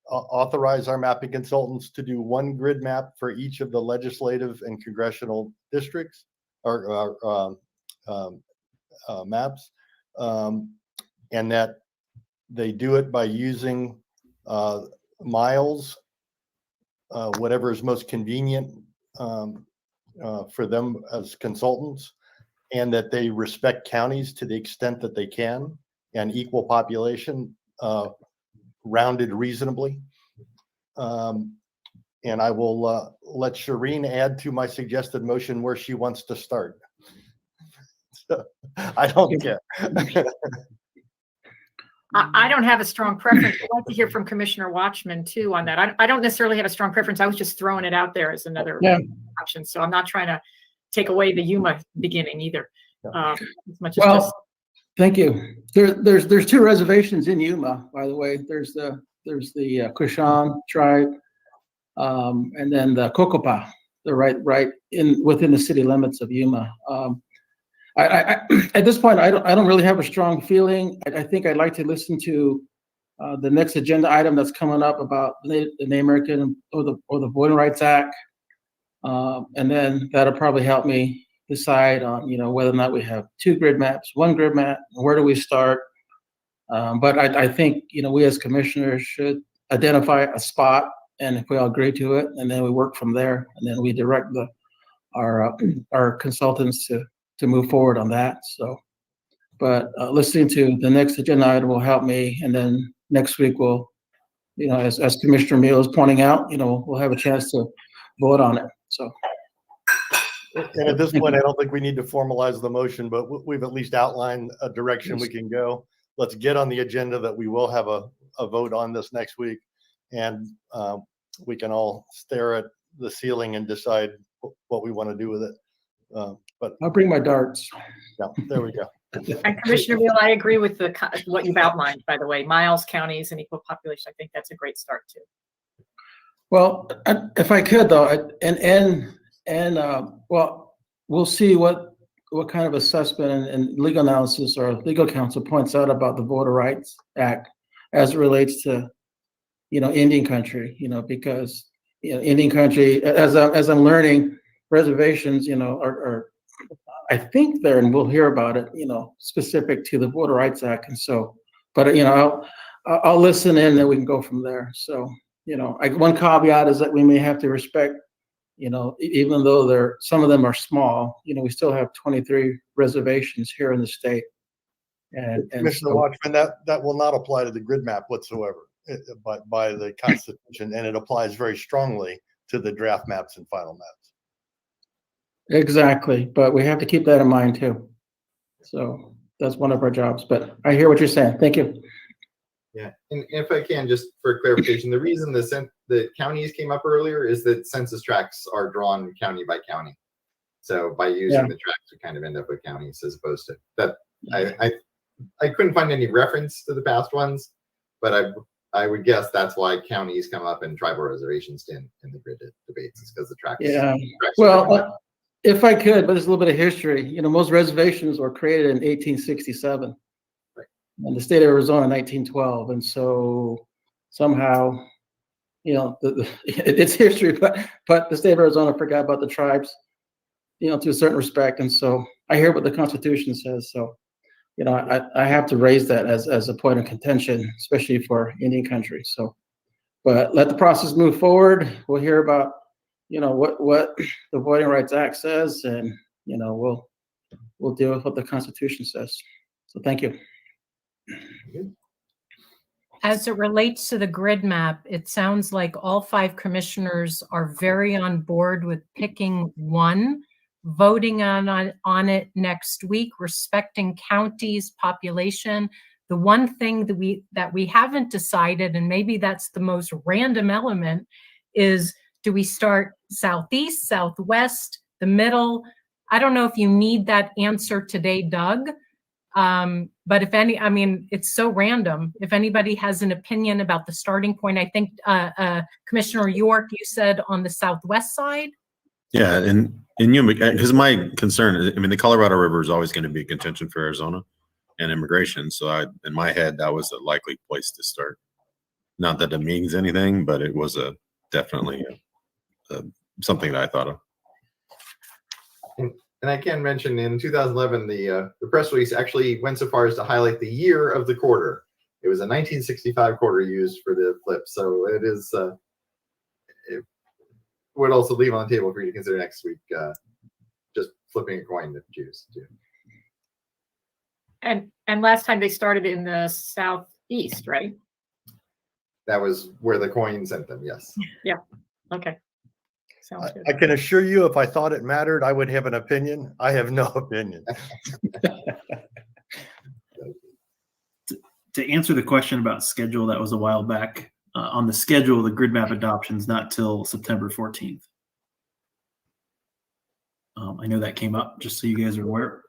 authorize our mapping consultants to do one grid map for each of the legislative and congressional districts or maps, and that they do it by using miles, whatever is most convenient for them as consultants, and that they respect counties to the extent that they can, and equal population, rounded reasonably. And I will let Shireen add to my suggested motion where she wants to start. So, I don't care. I don't have a strong preference. I'd like to hear from Commissioner Watchman too on that. I don't necessarily have a strong preference. I was just throwing it out there as another option. So I'm not trying to take away the Yuma beginning either. As much as just... Thank you. There's two reservations in Yuma, by the way. There's the Kushan tribe, and then the Kokopa. They're right within the city limits of Yuma. I at this point, I don't really have a strong feeling. I think I'd like to listen to the next agenda item that's coming up about the Native American or the Voting Rights Act, and then that'll probably help me decide on whether or not we have two grid maps, one grid map, where do we start. But I think we as commissioners should identify a spot, and if we all agree to it, and then we work from there, and then we direct our consultants to move forward on that. So, but listening to the next agenda item will help me, and then next week we'll, as Commissioner Meal is pointing out, we'll have a chance to vote on it. So. And at this point, I don't think we need to formalize the motion, but we've at least outlined a direction we can go. Let's get on the agenda that we will have a vote on this next week, and we can all stare at the ceiling and decide what we want to do with it. But I'll bring my darts. yeah, there we go. And Commissioner Beal, I agree with what you've outlined, by the way, miles, counties, and equal population. I think that's a great start too. Well, if I could though, well, we'll see what kind of assessment and legal analysis our legal counsel points out about the Voter Rights Act as it relates to, Indian country, because, Indian country, as I'm learning, reservations, are I think there, and we'll hear about it, specific to the Voter Rights Act. And so, but, I'll listen in and we can go from there. So, one caveat is that we may have to respect, even though some of them are small, we still have 23 reservations here in the state. And Commissioner so, Watchman, that will not apply to the grid map whatsoever by the Constitution, and it applies very strongly to the draft maps and final maps. exactly, but we have to keep that in mind too. So that's one of our jobs, but I hear what you're saying. Thank you. Yeah, and if I can, just for clarification, the reason the counties came up earlier is that census tracts are drawn county by county. So by using the tracts, we kind of end up with counties as opposed to that. I couldn't find any reference to the past ones, but I would guess that's why counties come up and tribal reservations in the grid debates, is because the tracts. Yeah. Tracts Well, if I could, but there's a little bit of history. Most reservations were created in 1867. And the state of Arizona in 1912, and so somehow, it's history, but the state of Arizona forgot about the tribes, to a certain respect, and so I hear what the Constitution says. So, I have to raise that as a point of contention, especially for Indian country. So, but let the process move forward. We'll hear about, what the Voting Rights Act says, and we'll deal with what the Constitution says. So, thank you. As it relates to the grid map, it sounds like all 5 commissioners are very on board with picking one, voting on it next week, respecting counties, population. The one thing that we haven't decided, and maybe that's the most random element, is do we start southeast, southwest, the middle? I don't know if you need that answer today, Doug. But it's so random. If anybody has an opinion about the starting point, I think Commissioner York, you said on the southwest side. Yeah, and because my concern is, the Colorado River is always going to be a contention for Arizona and immigration. So in my head, that was a likely place to start. Not that it means anything, but it was definitely something that I thought of. And I can mention in 2011, the press release actually went so far as to highlight the year of the quarter. It was a 1965 quarter used for the flip. So it is, it would also leave on the table for you to consider next week, just flipping a coin if you choose to. And last time they started in the southeast, right? That was where the coin sent them, yes. Yeah, okay. Sounds good. I can assure you, if I thought it mattered, I would have an opinion. I have no opinion. To answer the question about schedule, that was a while back. On the schedule, the grid map adoption's not till September 14th. I know that came up, just so you guys are aware.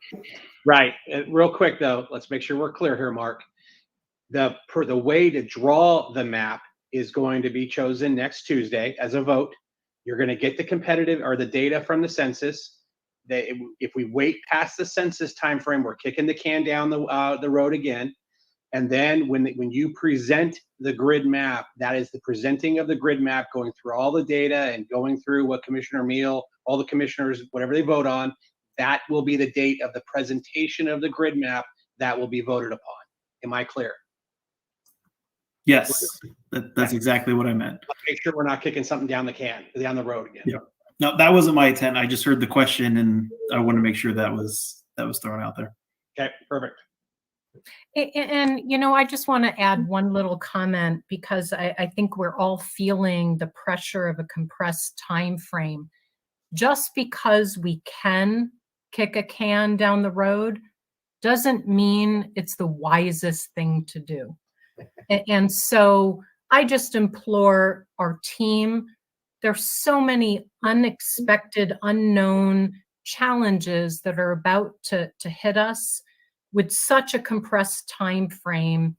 Right. Real quick though, let's make sure we're clear here, Mark. The way to draw the map is going to be chosen next Tuesday as a vote. You're going to get the competitive or the data from the census. If we wait past the census timeframe, we're kicking the can down the road again. And then when you present the grid map, that is the presenting of the grid map, going through all the data and going through what Commissioner Meal, all the commissioners, whatever they vote on, that will be the date of the presentation of the grid map that will be voted upon. Am I clear? Yes, that's exactly what I meant. Make sure we're not kicking something down the road again. Yeah. No, that wasn't my intent. I just heard the question and I want to make sure that was thrown out there. Okay, perfect. And, I just want to add one little comment because I think we're all feeling the pressure of a compressed time frame. Just because we can kick a can down the road doesn't mean it's the wisest thing to do. And so I just implore our team, there's so many unexpected, unknown challenges that are about to hit us with such a compressed time frame,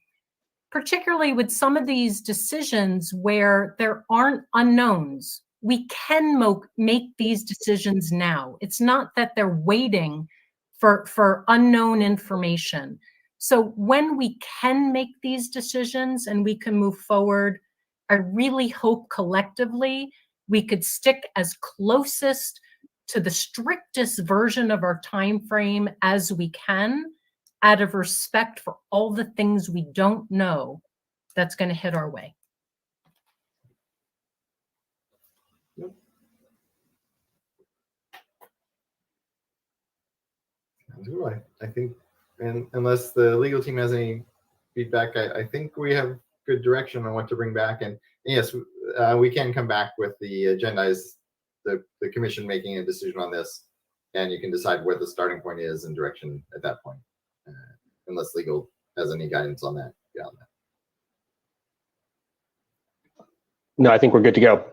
particularly with some of these decisions where there aren't unknowns. We can make these decisions now. It's not that they're waiting for unknown information. So when we can make these decisions and we can move forward, I really hope collectively we could stick as closest to the strictest version of our time frame as we can, out of respect for all the things we don't know that's going to hit our way. I think, and unless the legal team has any feedback, I think we have good direction on what to bring back. And yes, we can come back with the agenda, the commission making a decision on this, and you can decide where the starting point is and direction at that point, unless legal has any guidance on that. Beyond that. No, I think we're good to go.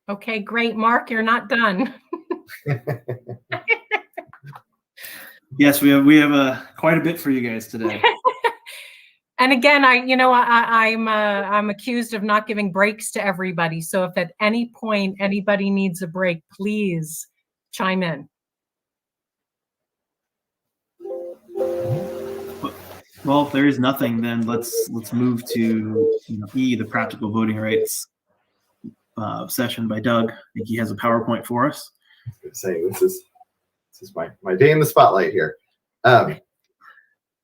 Okay, great. Mark, you're not done. Yes, we have quite a bit for you guys today. And again, I'm accused of not giving breaks to everybody. So if at any point anybody needs a break, please chime in. Well, if there is nothing, then let's move to E, the practical voting rights session by Doug. I think he has a PowerPoint for us. I was going to say this is my day in the spotlight here.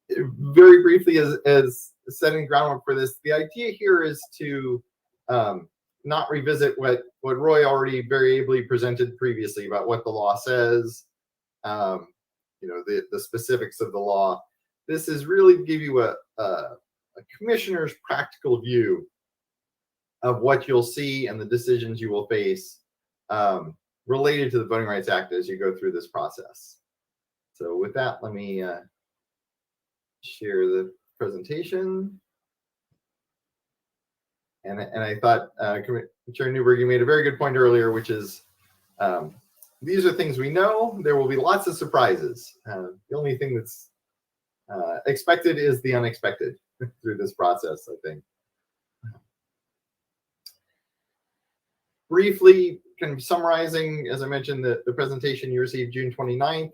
Very briefly, as setting groundwork for this, the idea here is to not revisit what Roy already very ably presented previously about what the law says, the specifics of the law. This is really to give you a commissioner's practical view of what you'll see and the decisions you will face related to the Voting Rights Act as you go through this process. So with that, let me share the presentation. And I thought, Chair Newberg, you made a very good point earlier, which is these are things we know. There will be lots of surprises. The only thing that's expected is the unexpected through this process, I think. Briefly, kind of summarizing, as I mentioned, the presentation you received June 29th,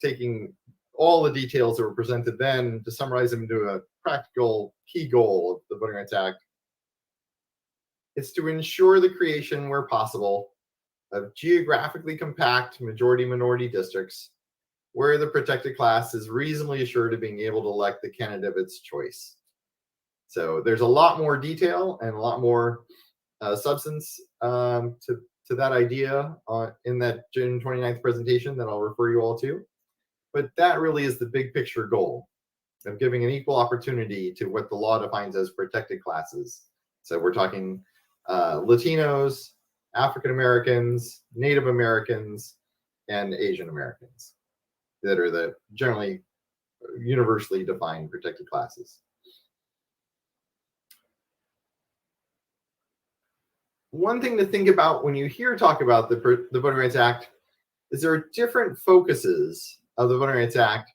taking all the details that were presented then to summarize them into a practical key goal of the Voting Rights Act. It's to ensure the creation, where possible, of geographically compact majority-minority districts where the protected class is reasonably assured of being able to elect the candidate of its choice. So there's a lot more detail and a lot more substance to that idea in that June 29th presentation that I'll refer you all to. But that really is the big picture goal of giving an equal opportunity to what the law defines as protected classes. So we're talking Latinos, African Americans, Native Americans, and Asian Americans that are the generally universally defined protected classes. One thing to think about when you hear talk about the Voting Rights Act is there are different focuses of the Voting Rights Act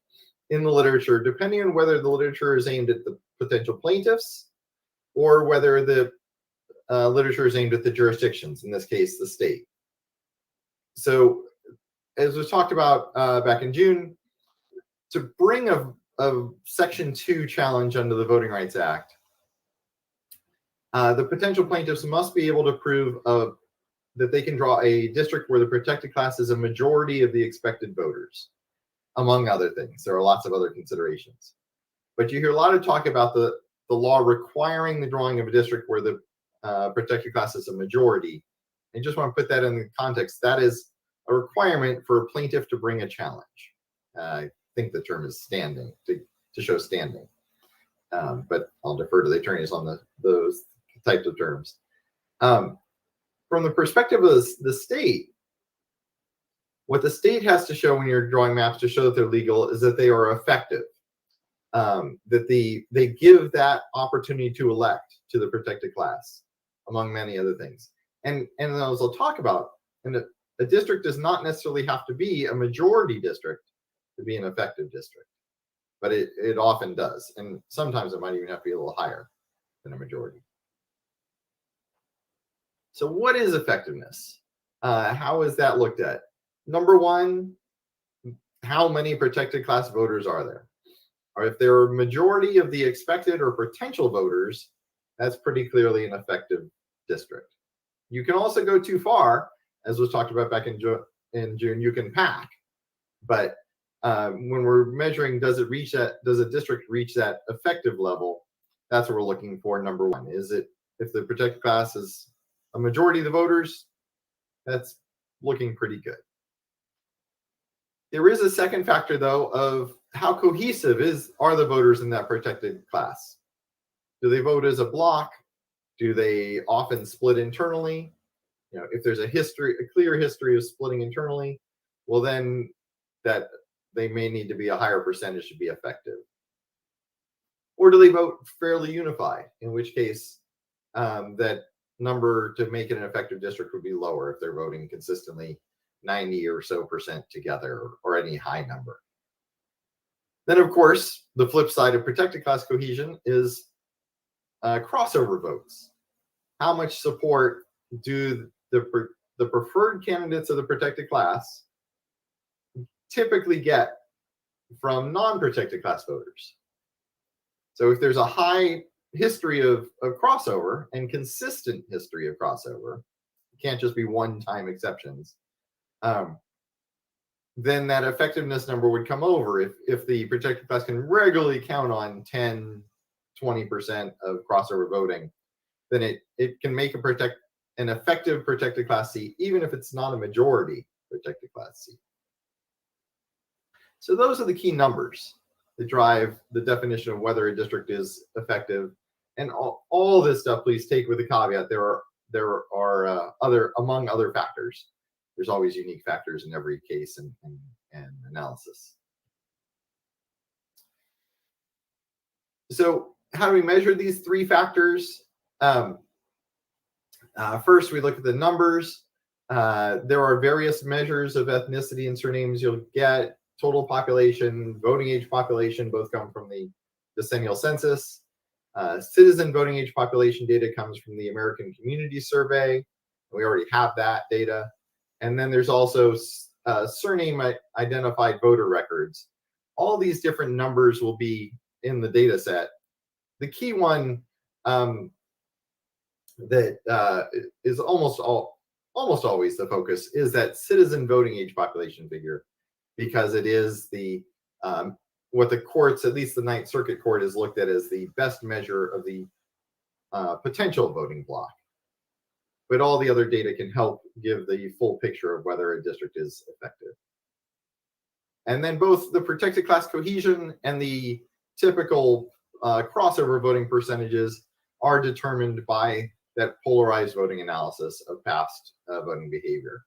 in the literature, depending on whether the literature is aimed at the potential plaintiffs or whether the literature is aimed at the jurisdictions, in this case, the state. So, as was talked about back in June, to bring a Section 2 challenge under the Voting Rights Act, the potential plaintiffs must be able to prove that they can draw a district where the protected class is a majority of the expected voters, among other things. There are lots of other considerations. But you hear a lot of talk about the law requiring the drawing of a district where the protected class is a majority. I just want to put that in the context. That is a requirement for a plaintiff to bring a challenge. I think the term is standing, to show standing. But I'll defer to the attorneys on those types of terms. From the perspective of the state, what the state has to show when you're drawing maps to show that they're legal is that they are effective, that they give that opportunity to elect to the protected class, among many other things. And as I'll talk about, and a district does not necessarily have to be a majority district to be an effective district, but it often does. And sometimes it might even have to be a little higher than a majority. So what is effectiveness? How is that looked at? Number one, how many protected class voters are there? Or if there are a majority of the expected or potential voters, that's pretty clearly an effective district. You can also go too far, as was talked about back in June, you can pack. But when we're measuring, does a district reach that effective level? That's what we're looking for. Number one, is it if the protected class is a majority of the voters, that's looking pretty good. There is a second factor, though, of how cohesive are the voters in that protected class. Do they vote as a block? Do they often split internally? You know, if there's a clear history of splitting internally, well, then that they may need to be a higher percentage to be effective. Or do they vote fairly unified? In which case, that number to make it an effective district would be lower if they're voting consistently 90 or so % together, or any high number. Then, of course, the flip side of protected class cohesion is crossover votes. How much support do the preferred candidates of the protected class typically get from non-protected class voters? So if there's a high history of crossover and consistent history of crossover, it can't just be one-time exceptions, then that effectiveness number would come over. If the protected class can regularly count on 10, 20% of crossover voting, then it can make an effective protected class seat, even if it's not a majority protected class seat. So those are the key numbers that drive the definition of whether a district is effective. And all this stuff, please take with a caveat. There are among other factors. There's always unique factors in every case and analysis. So how do we measure these three factors? First, we look at the numbers. There are various measures of ethnicity and surnames you'll get. Total population, voting age population, both come from the decennial census. Citizen voting age population data comes from the American Community Survey. We already have that data. And then there's also surname identified voter records. All these different numbers will be in the data set. The key one that is almost always the focus is that citizen voting age population figure, because it is the what the courts, at least the Ninth Circuit Court, has looked at as the best measure of the potential voting block. But all the other data can help give the full picture of whether a district is effective. And then both the protected class cohesion and the typical crossover voting percentages are determined by that polarized voting analysis of past voting behavior.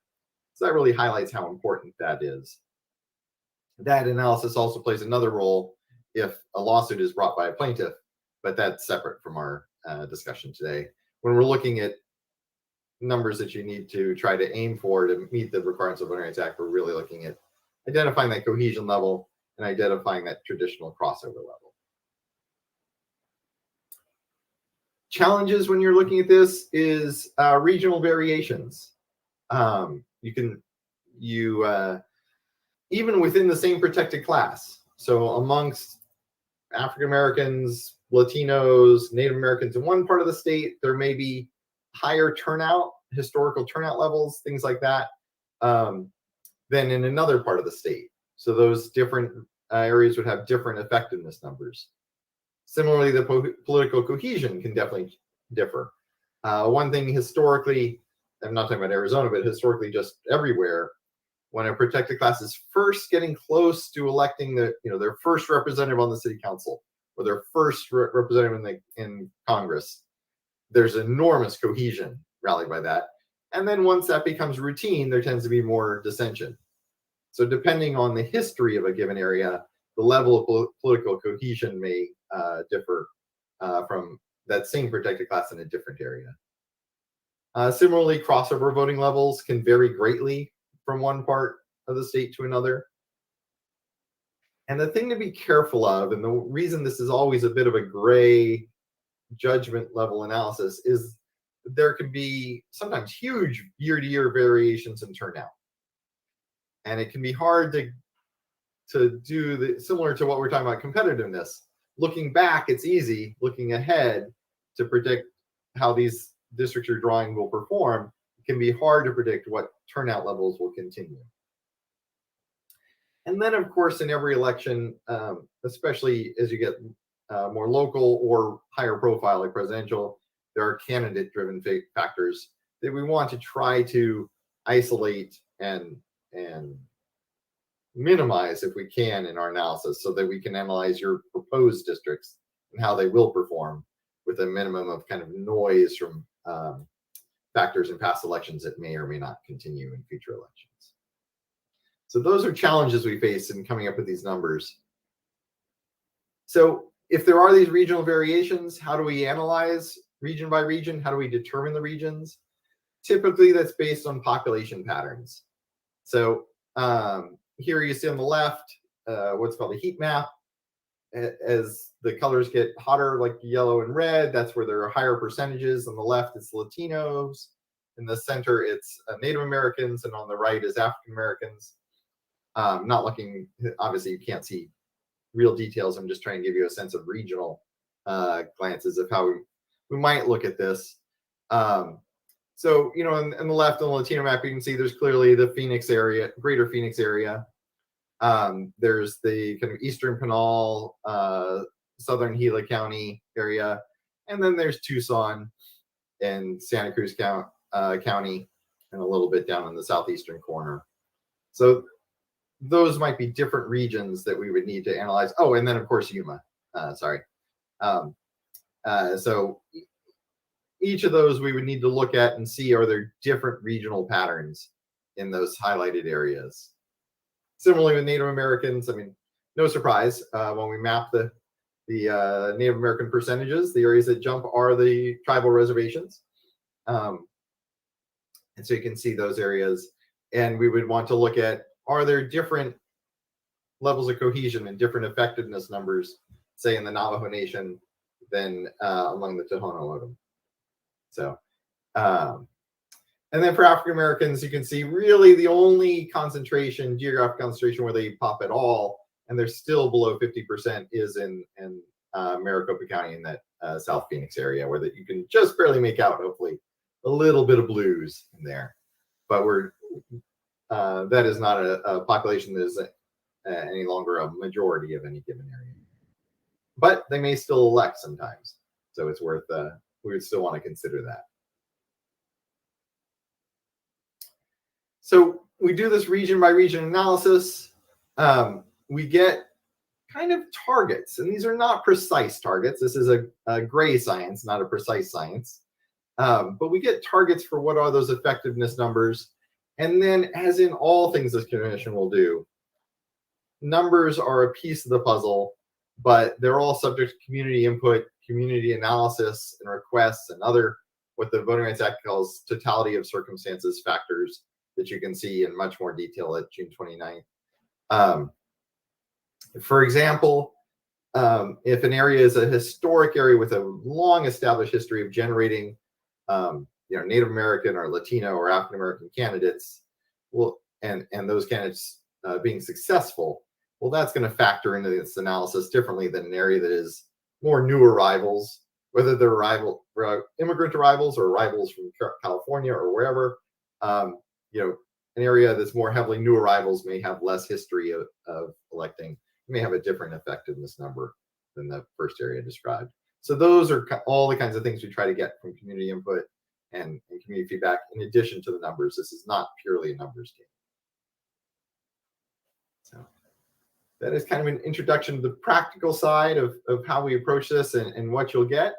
So that really highlights how important that is. That analysis also plays another role if a lawsuit is brought by a plaintiff, but that's separate from our discussion today. When we're looking at numbers that you need to try to aim for to meet the requirements of the Voting Rights Act, we're really looking at identifying that cohesion level and identifying that traditional crossover level. Challenges when you're looking at this is regional variations. Even within the same protected class, so amongst African Americans, Latinos, Native Americans in one part of the state, there may be higher turnout, historical turnout levels, things like that, than in another part of the state. So those different areas would have different effectiveness numbers. Similarly, the political cohesion can definitely differ. One thing historically, I'm not talking about Arizona, but historically just everywhere, when a protected class is first getting close to electing their first representative on the city council or their first representative in Congress, there's enormous cohesion rallied by that. And then once that becomes routine, there tends to be more dissension. So depending on the history of a given area, the level of political cohesion may differ from that same protected class in a different area. Similarly, crossover voting levels can vary greatly from one part of the state to another. And the thing to be careful of, and the reason this is always a bit of a gray judgment level analysis, is there can be sometimes huge year-to-year variations in turnout. And it can be hard to do similar to what we're talking about competitiveness. Looking back, it's easy. Looking ahead to predict how these districts you're drawing will perform, it can be hard to predict what turnout levels will continue. And then, of course, in every election, especially as you get more local or higher profile like presidential, there are candidate-driven factors that we want to try to isolate and minimize if we can in our analysis, so that we can analyze your proposed districts and how they will perform with a minimum of kind of noise from factors in past elections that may or may not continue in future elections. So those are challenges we face in coming up with these numbers. So if there are these regional variations, how do we analyze region by region? How do we determine the regions? Typically, that's based on population patterns. So here you see on the left what's called a heat map. As the colors get hotter, like yellow and red, that's where there are higher percentages. On the left, it's Latinos. In the center, it's Native Americans, and on the right is African Americans. Not looking, obviously you can't see real details. I'm just trying to give you a sense of regional glances of how we might look at this. So, you know, on the left on the Latino map, you can see there's clearly the Phoenix area, greater Phoenix area. There's the kind of Eastern Pinal, Southern Gila County area. And then there's Tucson and Santa Cruz County, and a little bit down in the southeastern corner. So those might be different regions that we would need to analyze. Oh, and then of course Yuma. Sorry. So each of those we would need to look at and see, are there different regional patterns in those highlighted areas. Similarly with Native Americans, I mean, no surprise when we map the Native American percentages, the areas that jump are the tribal reservations. And so you can see those areas, and we would want to look at, are there different levels of cohesion and different effectiveness numbers, say in the Navajo Nation, than among the Tohono O'odham. So, and then for African Americans, you can see really the only concentration, geographic concentration where they pop at all, and they're still below 50%, is in Maricopa County in that South Phoenix area, where that you can just barely make out, hopefully, a little bit of blues in there. But we're that is not a population that is any longer a majority of any given area. But they may still elect sometimes, so it's worth we would still want to consider that. So we do this region by region analysis. We get kind of targets, and these are not precise targets. This is a gray science, not a precise science. But we get targets for what are those effectiveness numbers. And then, as in all things this commission will do, numbers are a piece of the puzzle, but they're all subject to community input, community analysis and requests, and other, what the Voting Rights Act calls totality of circumstances factors that you can see in much more detail at June 29th. For example, if an area is a historic area with a long established history of generating Native American or Latino or African American candidates, well, and those candidates being successful, well, that's going to factor into this analysis differently than an area that is more new arrivals, whether they're immigrant arrivals or arrivals from California or wherever. An area that's more heavily new arrivals may have less history of electing, may have a different effectiveness number than the first area described. So those are all the kinds of things we try to get from community input and community feedback, in addition to the numbers. This is not purely a numbers game. So that is kind of an introduction to the practical side of how we approach this and what you'll get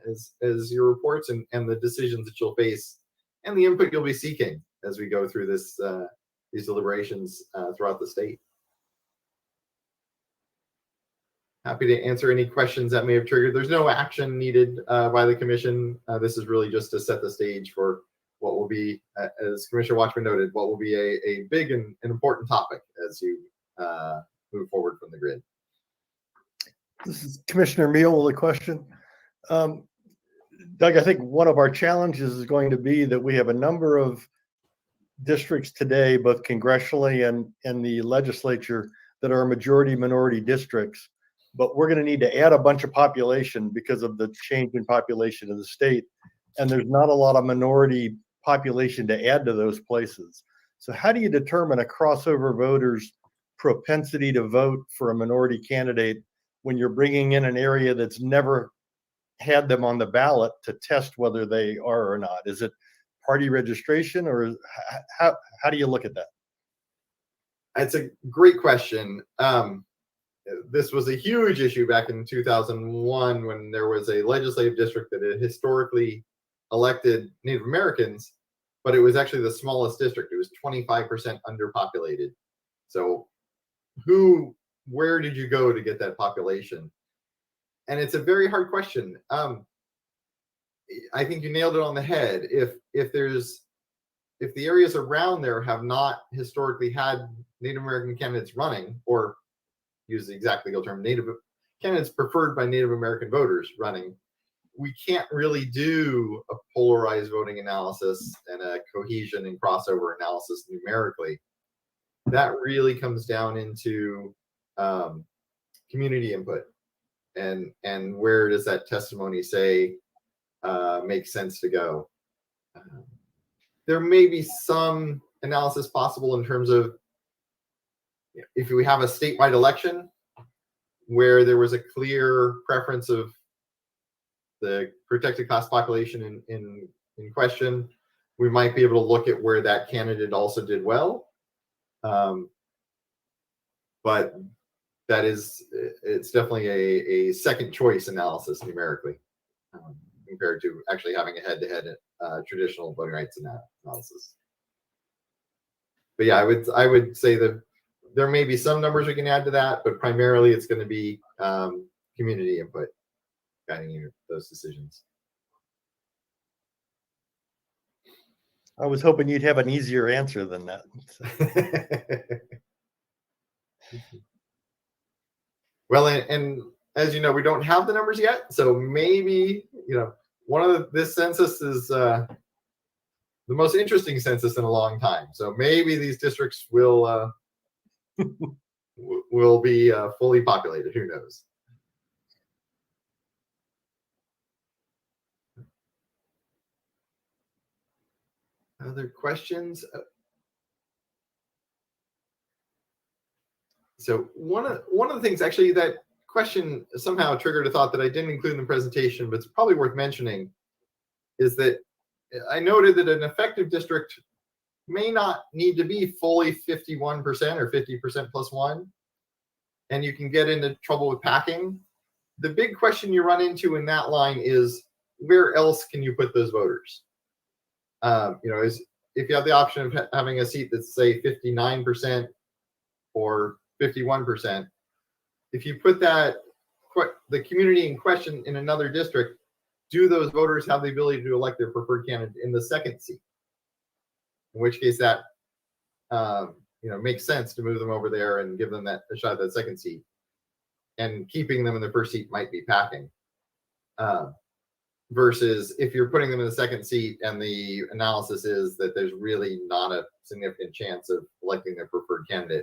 as your reports and the decisions that you'll face and the input you'll be seeking as we go through this these deliberations throughout the state. Happy to answer any questions that may have triggered. There's no action needed by the commission. This is really just to set the stage for what will be, as Commissioner Watchman noted, what will be a big and important topic as you move forward from the grid. This is Commissioner Meal with a question. Doug, I think one of our challenges is going to be that we have a number of districts today, both congressionally and the legislature, that are majority minority districts, but we're going to need to add a bunch of population because of the change in population of the state. And there's not a lot of minority population to add to those places. So how do you determine a crossover voter's propensity to vote for a minority candidate when you're bringing in an area that's never had them on the ballot to test whether they are or not? Is it party registration, or how do you look at that? That's a great question. This was a huge issue back in 2001 when there was a legislative district that had historically elected Native Americans, but it was actually the smallest district. It was 25% underpopulated. So where did you go to get that population? And it's a very hard question. I think you nailed it on the head. If the areas around there have not historically had Native American candidates running, or use the exact legal term, Native candidates preferred by Native American voters running, we can't really do a polarized voting analysis and a cohesion and crossover analysis numerically. That really comes down into community input and where does that testimony say makes sense to go. There may be some analysis possible in terms of if we have a statewide election where there was a clear preference of the protected class population in question, we might be able to look at where that candidate also did well. But it's definitely a second choice analysis numerically compared to actually having a head-to-head traditional voting rights analysis. But yeah, I would say that there may be some numbers we can add to that, but primarily it's going to be community input guiding those decisions. I was hoping you'd have an easier answer than that. Well, and as you know, we don't have the numbers yet, so maybe this census is the most interesting census in a long time. So maybe these districts will be fully populated. Who knows? Other questions? So one of the things, actually, that question somehow triggered a thought that I didn't include in the presentation, but it's probably worth mentioning, is that I noted that an effective district may not need to be fully 51% or 50% plus one, and you can get into trouble with packing. The big question you run into in that line is where else can you put those voters? If you have the option of having a seat that's say 59% or 51%, if you put the community in question in another district, do those voters have the ability to elect their preferred candidate in the second seat? In which case that makes sense to move them over there and give them a shot at that second seat. And keeping them in the first seat might be packing. Versus if you're putting them in the second seat and the analysis is that there's really not a significant chance of electing their preferred candidate,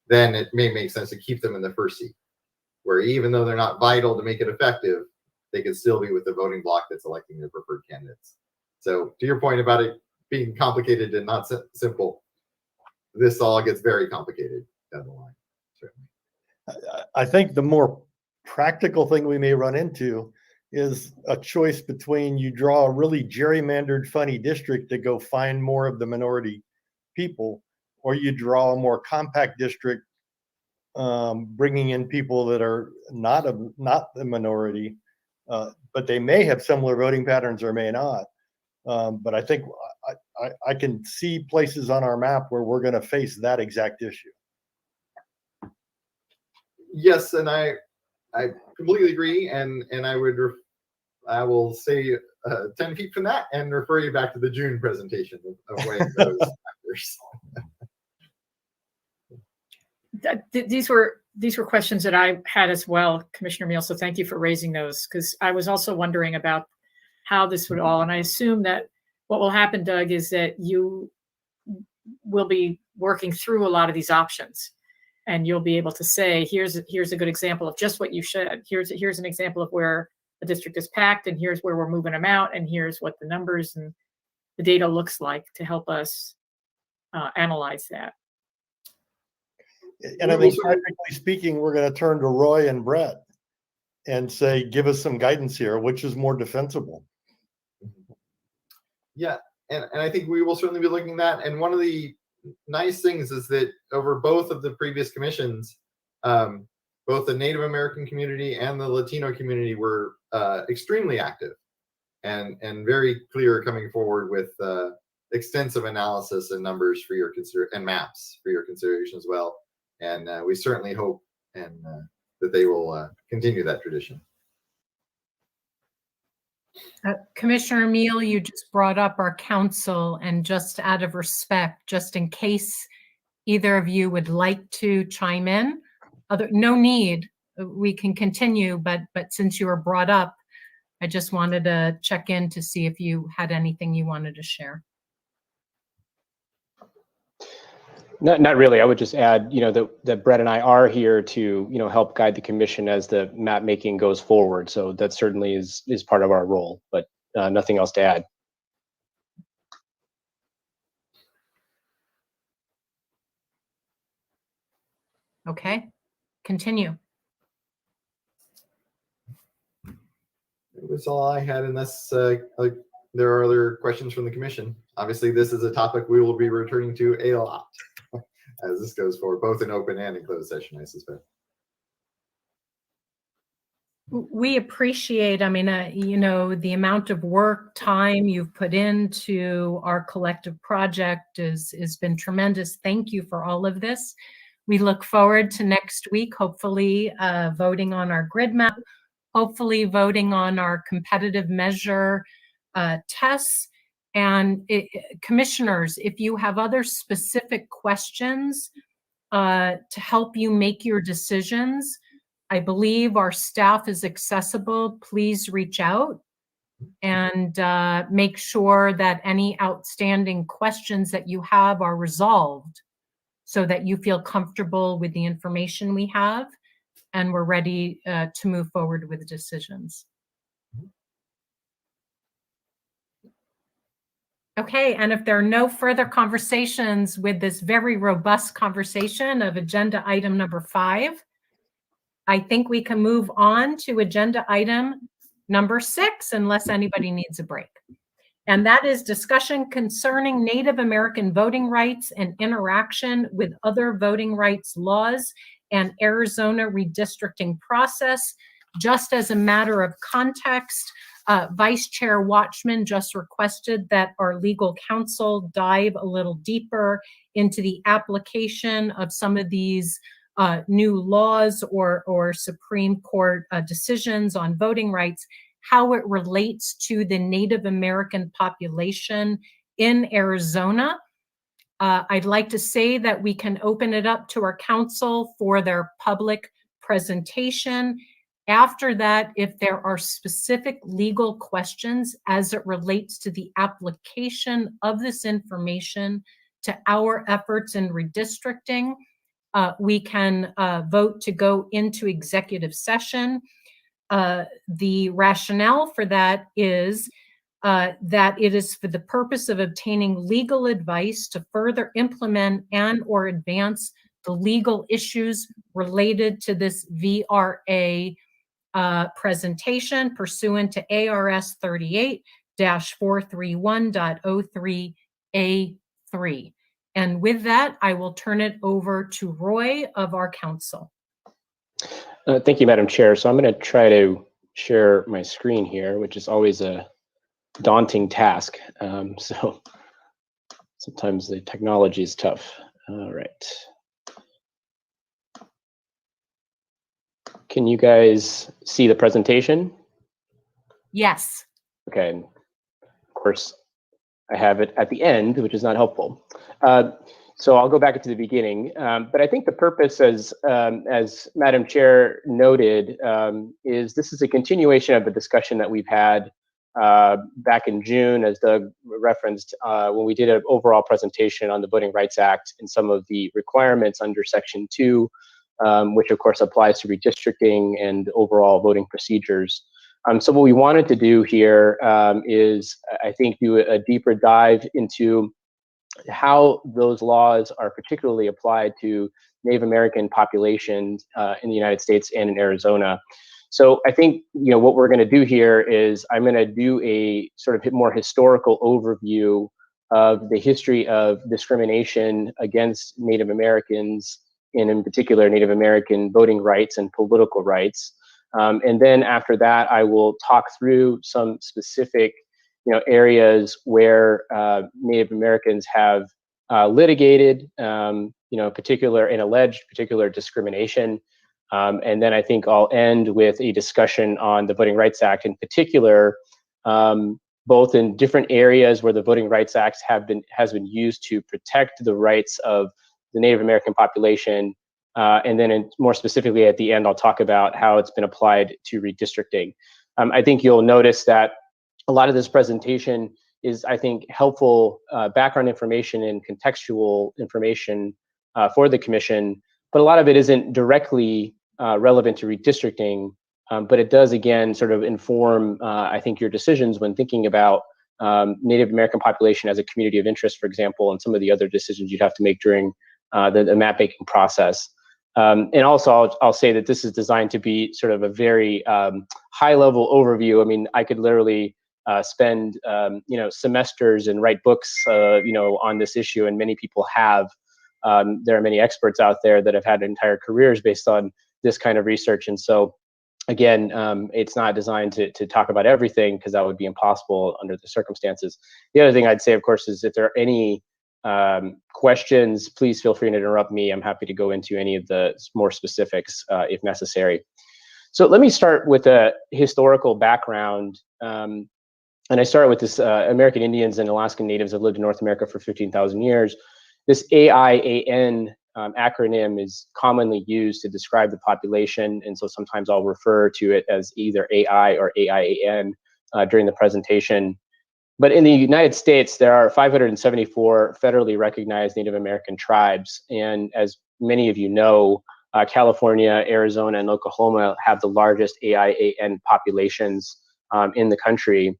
then it may make sense to keep them in the first seat, where even though they're not vital to make it effective, they could still be with the voting bloc that's electing their preferred candidates. So to your point about it being complicated and not simple, this all gets very complicated down the line, certainly. I think the more practical thing we may run into is a choice between you draw a really gerrymandered funny district to go find more of the minority people, or you draw a more compact district bringing in people that are not the minority, but they may have similar voting patterns or may not. But I think I can see places on our map where we're going to face that exact issue. Yes, and I completely agree, and I will say 10 feet from that and refer you back to the June presentation of weighing those factors. These were questions that I had as well, Commissioner Meal. So thank you for raising those, because I was also wondering about how this would all, and I assume that what will happen, Doug, is that you will be working through a lot of these options, and you'll be able to say, here's a good example of just what you said. Here's an example of where a district is packed, and here's where we're moving them out, and here's what the numbers and the data looks like to help us analyze that. And I think practically speaking, we're going to turn to Roy and Brett and say, give us some guidance here, which is more defensible. Yeah, and I think we will certainly be looking at that. And one of the nice things is that over both of the previous commissions, both the Native American community and the Latino community were extremely active and very clear, coming forward with extensive analysis and numbers for your and maps for your consideration as well. And we certainly hope that they will continue that tradition. Commissioner Meal, you just brought up our council, and just out of respect, just in case either of you would like to chime in, no need, we can continue, but since you were brought up, I just wanted to check in to see if you had anything you wanted to share. Not really. I would just add, that Brett and I are here to, help guide the commission as the map making goes forward. So that certainly is part of our role, but nothing else to add. Okay, continue. It was all I had, unless there are other questions from the commission. Obviously, this is a topic we will be returning to a lot as this goes forward, both in open and in closed session, I suspect. We appreciate, the amount of work, time you've put into our collective project has been tremendous. Thank you for all of this. We look forward to next week, hopefully voting on our grid map, hopefully voting on our competitive measure tests. And commissioners, if you have other specific questions to help you make your decisions, I believe our staff is accessible. Please reach out and make sure that any outstanding questions that you have are resolved so that you feel comfortable with the information we have and we're ready to move forward with decisions. Okay, and if there are no further conversations with this very robust conversation of agenda item number 5, I think we can move on to agenda item number 6, unless anybody needs a break. And that is discussion concerning Native American voting rights and interaction with other voting rights laws and Arizona redistricting process. Just as a matter of context, Vice Chair Watchman just requested that our legal counsel dive a little deeper into the application of some of these new laws or Supreme Court decisions on voting rights, how it relates to the Native American population in Arizona. I'd like to say that we can open it up to our counsel for their public presentation. After that, if there are specific legal questions as it relates to the application of this information to our efforts in redistricting, we can vote to go into executive session. The rationale for that is that it is for the purpose of obtaining legal advice to further implement and or advance the legal issues related to this VRA presentation pursuant to ARS 38-431.03A3. And with that, I will turn it over to Roy of our council. Thank you, Madam Chair. So I'm going to try to share my screen here, which is always a daunting task. So sometimes the technology is tough. All right. Can you guys see the presentation? Yes. Okay, and of course, I have it at the end, which is not helpful. So I'll go back to the beginning. But I think the purpose, as Madam Chair noted, is this is a continuation of the discussion that we've had back in June, as Doug referenced, when we did an overall presentation on the Voting Rights Act and some of the requirements under Section 2, which of course applies to redistricting and overall voting procedures. So what we wanted to do here is, I think, do a deeper dive into how those laws are particularly applied to Native American populations in the United States and in Arizona. So I think, you know, what we're going to do here is I'm going to do a sort of more historical overview of the history of discrimination against Native Americans, and in particular Native American voting rights and political rights. And then after that, I will talk through some specific, you know, areas where Native Americans have litigated, you know, particular and alleged particular discrimination. And then I think I'll end with a discussion on the Voting Rights Act in particular, both in different areas where the Voting Rights Act has been used to protect the rights of the Native American population. And then more specifically at the end, I'll talk about how it's been applied to redistricting. I think you'll notice that a lot of this presentation is, I think, helpful background information and contextual information for the commission, but a lot of it isn't directly relevant to redistricting, but it does, again, sort of inform, I think, your decisions when thinking about Native American population as a community of interest, for example, and some of the other decisions you'd have to make during the map making process. And also, I'll say that this is designed to be sort of a very high-level overview. I mean, I could literally spend you know, semesters and write books you know, on this issue, and many people have. There are many experts out there that have had entire careers based on this kind of research, and so again, it's not designed to talk about everything, because that would be impossible under the circumstances. The other thing I'd say, of course, is if there are any questions, please feel free to interrupt me. I'm happy to go into any of the more specifics if necessary. So let me start with a historical background. And I start with this American Indians and Alaskan Natives have lived in North America for 15,000 years. This AIAN acronym is commonly used to describe the population, and so sometimes I'll refer to it as either AI or AIAN during the presentation. But in the United States, there are 574 federally recognized Native American tribes, and as many of you know, California, Arizona, and Oklahoma have the largest AIAN populations in the country.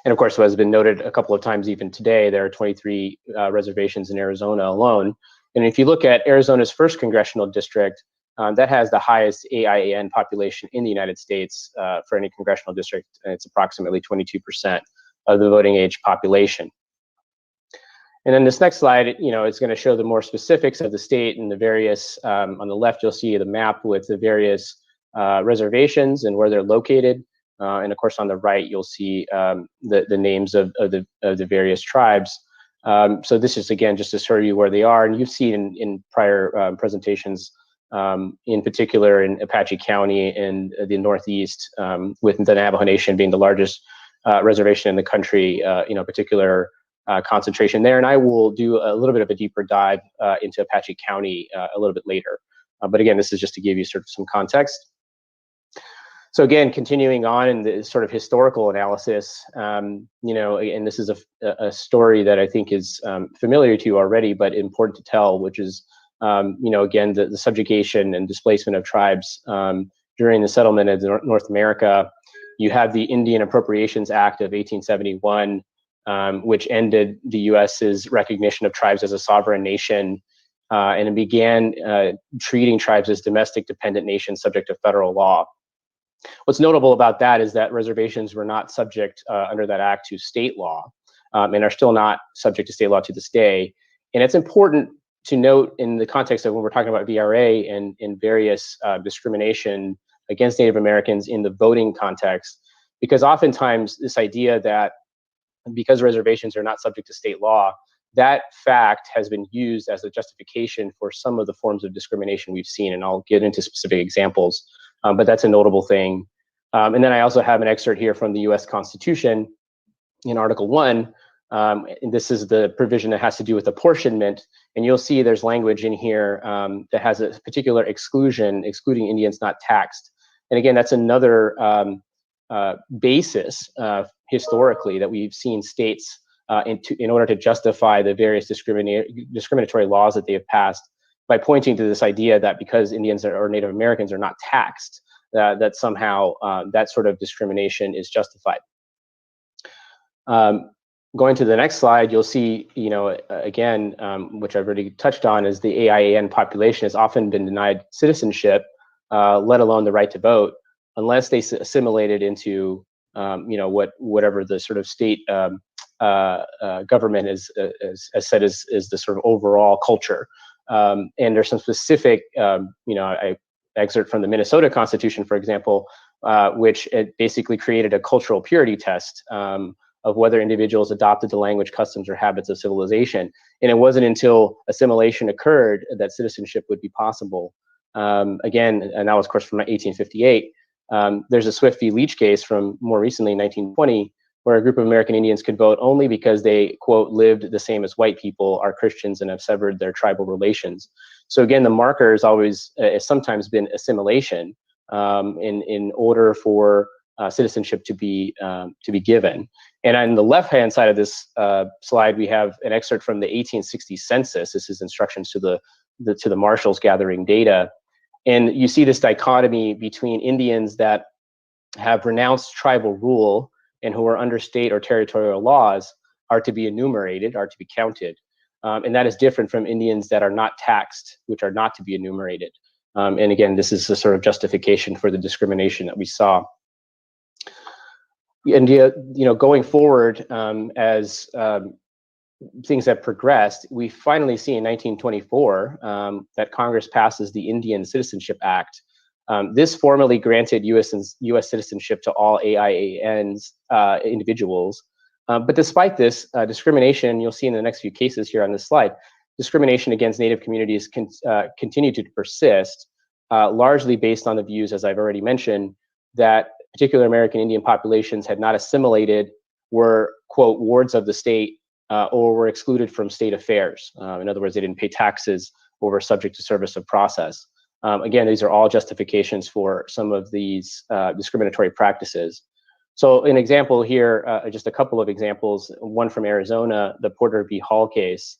And of course, what has been noted a couple of times even today, there are 23 reservations in Arizona alone. And if you look at Arizona's 1st congressional district, that has the highest AIAN population in the United States for any congressional district, and it's approximately 22% of the voting age population. And then this next slide, you know, it's going to show the more specifics of the state and the various, on the left, you'll see the map with the various reservations and where they're located. And of course, on the right, you'll see the names of the various tribes. So this is, again, just to show you where they are. And you've seen in prior presentations, in particular in Apache County and the Northeast, with the Navajo Nation being the largest reservation in the country, you know, particular concentration there. And I will do a little bit of a deeper dive into Apache County a little bit later. But again, this is just to give you sort of some context. So again, continuing on in the sort of historical analysis, you know, and this is a story that I think is familiar to you already, but important to tell, which is, you know, again, the subjugation and displacement of tribes during the settlement of North America. You have the Indian Appropriations Act of 1871, which ended the U.S.'s recognition of tribes as a sovereign nation, and it began treating tribes as domestic dependent nations subject to federal law. What's notable about that is that reservations were not subject under that act to state law, and are still not subject to state law to this day. And it's important to note in the context of when we're talking about VRA and in various discrimination against Native Americans in the voting context, because oftentimes this idea that because reservations are not subject to state law, that fact has been used as a justification for some of the forms of discrimination we've seen, and I'll get into specific examples. But that's a notable thing. And then I also have an excerpt here from the U.S. Constitution in Article 1. And this is the provision that has to do with apportionment. And you'll see there's language in here that has a particular exclusion, excluding Indians not taxed. And again, that's another basis historically that we've seen states in order to justify the various discriminatory laws that they have passed, by pointing to this idea that because Indians or Native Americans are not taxed, that somehow that sort of discrimination is justified. Going to the next slide, you'll see, again, which I've already touched on, is the AIAN population has often been denied citizenship, let alone the right to vote, unless they assimilated into, whatever the sort of state government is said is the sort of overall culture. And there's some specific, I excerpt from the Minnesota Constitution, for example, which it basically created a cultural purity test of whether individuals adopted the language, customs, or habits of civilization. And it wasn't until assimilation occurred that citizenship would be possible. Again, and that was, of course, from 1858. There's a Swift v. Leach case from more recently, 1920, where a group of American Indians could vote only because they, quote, lived the same as white people, are Christians, and have severed their tribal relations. So again, the marker has always has sometimes been assimilation in order for citizenship to be given. And on the left-hand side of this slide, we have an excerpt from the 1860 census. This is instructions to the marshals gathering data. And you see this dichotomy between Indians that have renounced tribal rule and who are under state or territorial laws are to be enumerated, are to be counted. And that is different from Indians that are not taxed, which are not to be enumerated. And again, this is the sort of justification for the discrimination that we saw. And going forward, as things have progressed, we finally see in 1924 that Congress passes the Indian Citizenship Act. This formally granted U.S. citizenship to all AIANs individuals. But despite this discrimination, you'll see in the next few cases here on this slide, discrimination against Native communities continue to persist, largely based on the views, as I've already mentioned, that particular American Indian populations had not assimilated, were, quote, wards of the state, or were excluded from state affairs. In other words, they didn't pay taxes or were subject to service of process. Again, these are all justifications for some of these discriminatory practices. So an example here, just a couple of examples, one from Arizona, the Porter v. Hall case.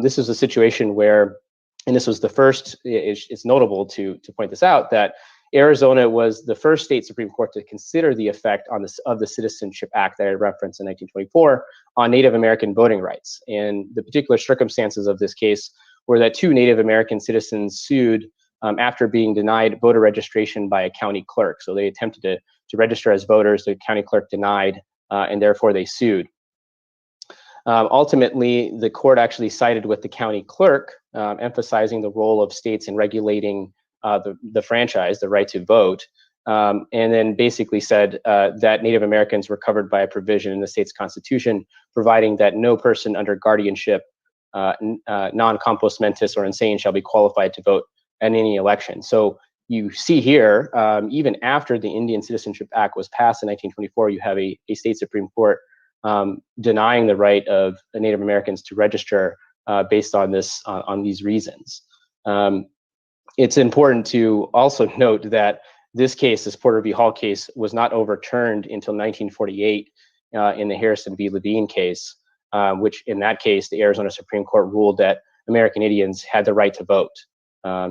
This is a situation where, and this was the first, it's notable to point this out, that Arizona was the first state Supreme Court to consider the effect of the Citizenship Act that I referenced in 1924 on Native American voting rights. And the particular circumstances of this case were that two Native American citizens sued after being denied voter registration by a county clerk. So they attempted to register as voters, the county clerk denied, and therefore they sued. Ultimately, the court actually sided with the county clerk, emphasizing the role of states in regulating the franchise, the right to vote, and then basically said that Native Americans were covered by a provision in the state's constitution, providing that no person under guardianship, non-compos mentis or insane, shall be qualified to vote in any election. So you see here, even after the Indian Citizenship Act was passed in 1924, you have a state Supreme Court denying the right of Native Americans to register based on these reasons. It's important to also note that this case, this Porter v. Hall case, was not overturned until 1948 in the Harrison v. Levine case, which in that case, the Arizona Supreme Court ruled that American Indians had the right to vote,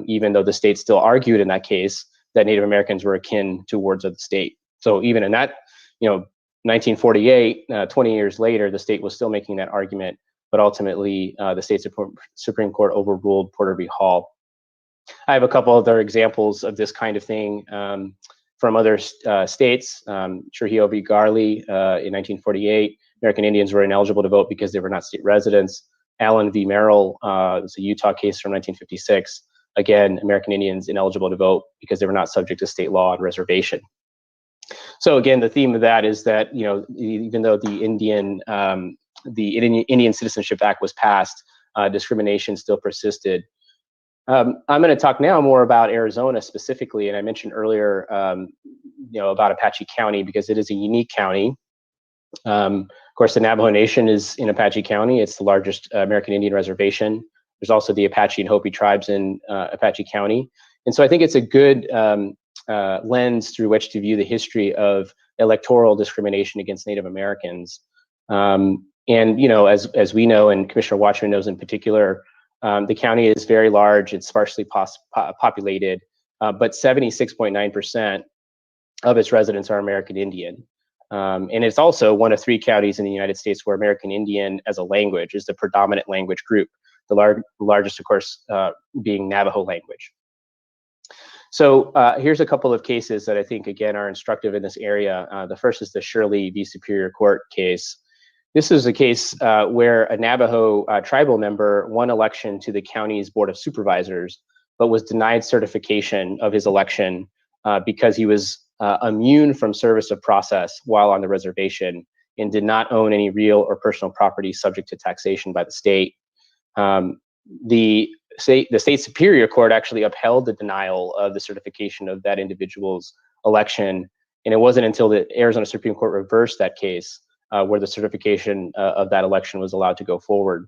even though the state still argued in that case that Native Americans were akin to wards of the state. So even in that, 1948, 20 years later, the state was still making that argument, but ultimately the state Supreme Court overruled Porter v. Hall. I have a couple other examples of this kind of thing from other states. Trujillo v. Garley in 1948, American Indians were ineligible to vote because they were not state residents. Allen v. Merrill, it's a Utah case from 1956. Again, American Indians ineligible to vote because they were not subject to state law and reservation. So again, the theme of that is that, even though the Indian Citizenship Act was passed, discrimination still persisted. I'm going to talk now more about Arizona specifically, and I mentioned earlier about Apache County because it is a unique county. Of course, the Navajo Nation is in Apache County. It's the largest American Indian reservation. There's also the Apache and Hopi tribes in Apache County. And so I think it's a good lens through which to view the history of electoral discrimination against Native Americans. And, as we know, and Commissioner Watchman knows in particular, the county is very large. It's sparsely populated, but 76.9% of its residents are American Indian. And it's also one of 3 counties in the United States where American Indian as a language is the predominant language group, the largest, of course, being Navajo language. So here's a couple of cases that I think, again, are instructive in this area. The first is the Shirley v. Superior Court case. This is a case where a Navajo tribal member won election to the county's Board of Supervisors, but was denied certification of his election because he was immune from service of process while on the reservation and did not own any real or personal property subject to taxation by the state. The state Superior Court actually upheld the denial of the certification of that individual's election, and it wasn't until the Arizona Supreme Court reversed that case where the certification of that election was allowed to go forward.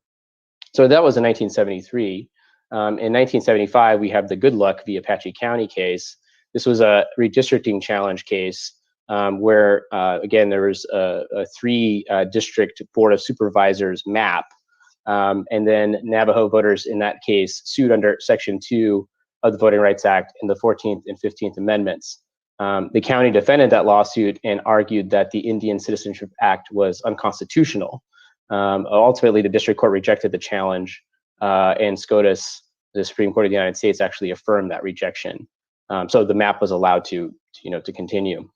So that was in 1973. In 1975, we have the Good Luck v. Apache County case. This was a redistricting challenge case where, again, there was a 3-district Board of Supervisors map. And then Navajo voters in that case sued under Section 2 of the Voting Rights Act and the 14th and 15th Amendments. The county defended that lawsuit and argued that the Indian Citizenship Act was unconstitutional. Ultimately, the district court rejected the challenge, and SCOTUS, the Supreme Court of the United States, actually affirmed that rejection. So the map was allowed to continue.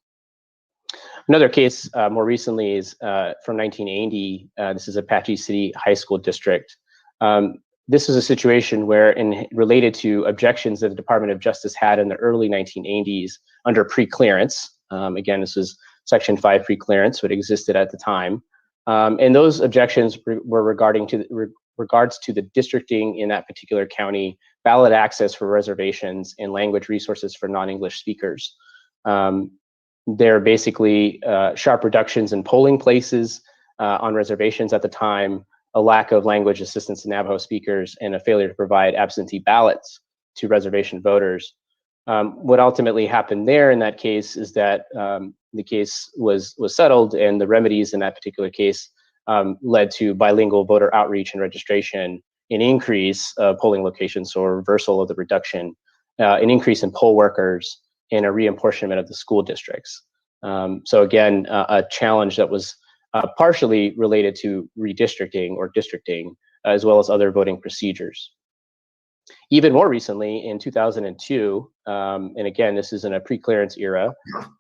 Another case more recently is from 1980. This is Apache City High School District. This is a situation where, related to objections that the Department of Justice had in the early 1980s under preclearance. Again, this was Section 5 preclearance, what existed at the time. And those objections were regards to the districting in that particular county, ballot access for reservations, and language resources for non-English speakers. There are basically sharp reductions in polling places on reservations at the time, a lack of language assistance to Navajo speakers, and a failure to provide absentee ballots to reservation voters. What ultimately happened there in that case is that the case was settled, and the remedies in that particular case led to bilingual voter outreach and registration, an increase of polling locations, so a reversal of the reduction, an increase in poll workers, and a reapportionment of the school districts. So again, a challenge that was partially related to redistricting or districting, as well as other voting procedures. Even more recently, in 2002, and again, this is in a pre-clearance era,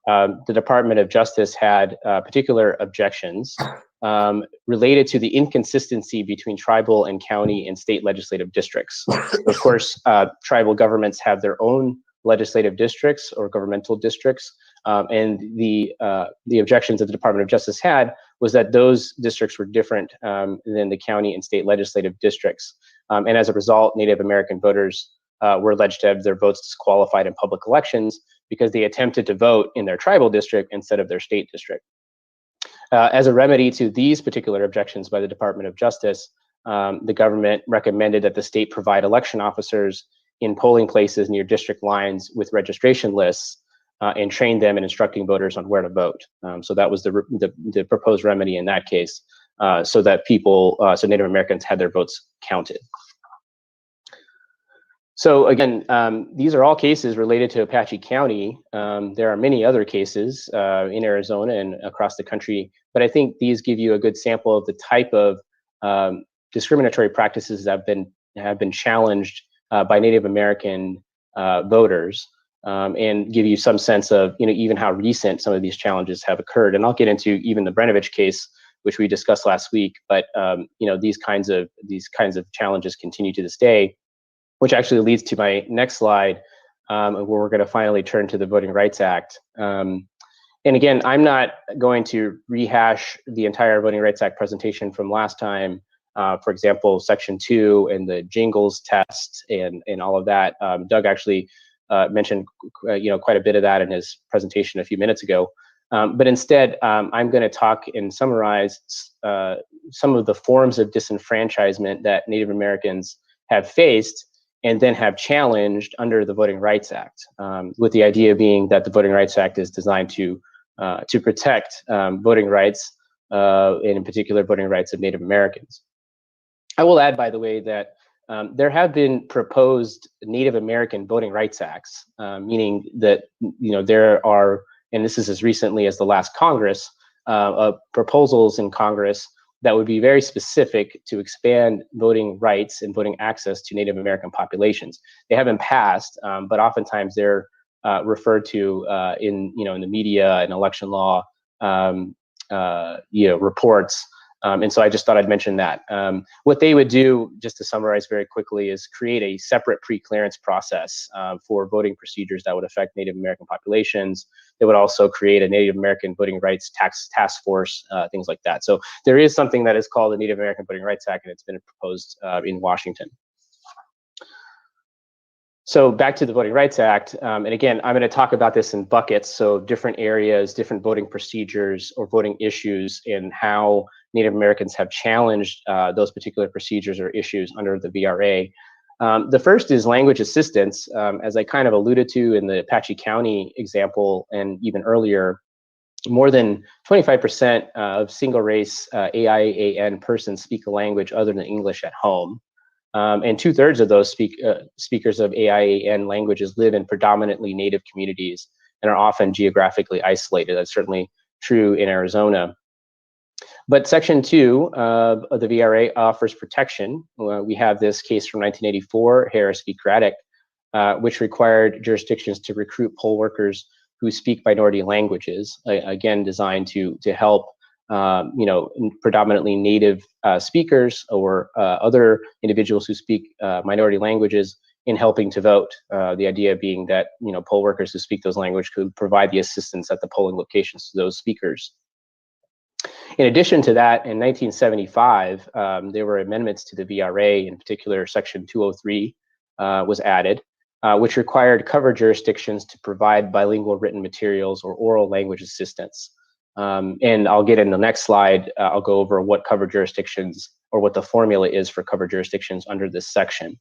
the Department of Justice had particular objections related to the inconsistency between tribal and county and state legislative districts. Of course, tribal governments have their own legislative districts or governmental districts, and the objections that the Department of Justice had was that those districts were different than the county and state legislative districts. And as a result, Native American voters were alleged to have their votes disqualified in public elections because they attempted to vote in their tribal district instead of their state district. As a remedy to these particular objections by the Department of Justice, the government recommended that the state provide election officers in polling places near district lines with registration lists and train them in instructing voters on where to vote. So that was the proposed remedy in that case, so that so Native Americans had their votes counted. So again, these are all cases related to Apache County. There are many other cases in Arizona and across the country, but I think these give you a good sample of the type of discriminatory practices that have been challenged by Native American voters, and give you some sense of even how recent some of these challenges have occurred. And I'll get into even the Brenovich case, which we discussed last week. But these kinds of challenges continue to this day, which actually leads to my next slide, where we're going to finally turn to the Voting Rights Act. And again, I'm not going to rehash the entire Voting Rights Act presentation from last time. For example, Section 2 and the jingles test and all of that. Doug actually mentioned quite a bit of that in his presentation a few minutes ago. But instead, I'm going to talk and summarize some of the forms of disenfranchisement that Native Americans have faced and then have challenged under the Voting Rights Act, with the idea being that the Voting Rights Act is designed to protect voting rights, and in particular voting rights of Native Americans. I will add, by the way, that there have been proposed Native American Voting Rights Acts, meaning that there are, and this is as recently as the last Congress, proposals in Congress that would be very specific to expand voting rights and voting access to Native American populations. They haven't passed, but oftentimes they're referred to in the media and election law reports. And so I just thought I'd mention that. What they would do, just to summarize very quickly, is create a separate pre-clearance process for voting procedures that would affect Native American populations. They would also create a Native American Voting Rights Task Force, things like that. So there is something that is called the Native American Voting Rights Act, and it's been proposed in Washington. So back to the Voting Rights Act, and again, I'm going to talk about this in buckets, so different areas, different voting procedures or voting issues, and how Native Americans have challenged those particular procedures or issues under the VRA. The first is language assistance. As I kind of alluded to in the Apache County example, and even earlier, more than 25% of single race AIAN persons speak a language other than English at home. And 2/3 of those speakers of AIAN languages live in predominantly Native communities and are often geographically isolated. That's certainly true in Arizona. But Section 2 of the VRA offers protection. We have this case from 1984, Harris v. Craddock, which required jurisdictions to recruit poll workers who speak minority languages, again designed to help predominantly Native speakers or other individuals who speak minority languages in helping to vote. The idea being that poll workers who speak those languages could provide the assistance at the polling locations to those speakers. In addition to that, in 1975, there were amendments to the VRA. In particular, Section 203 was added, which required covered jurisdictions to provide bilingual written materials or oral language assistance. And I'll get in the next slide, I'll go over what covered jurisdictions or what the formula is for covered jurisdictions under this section.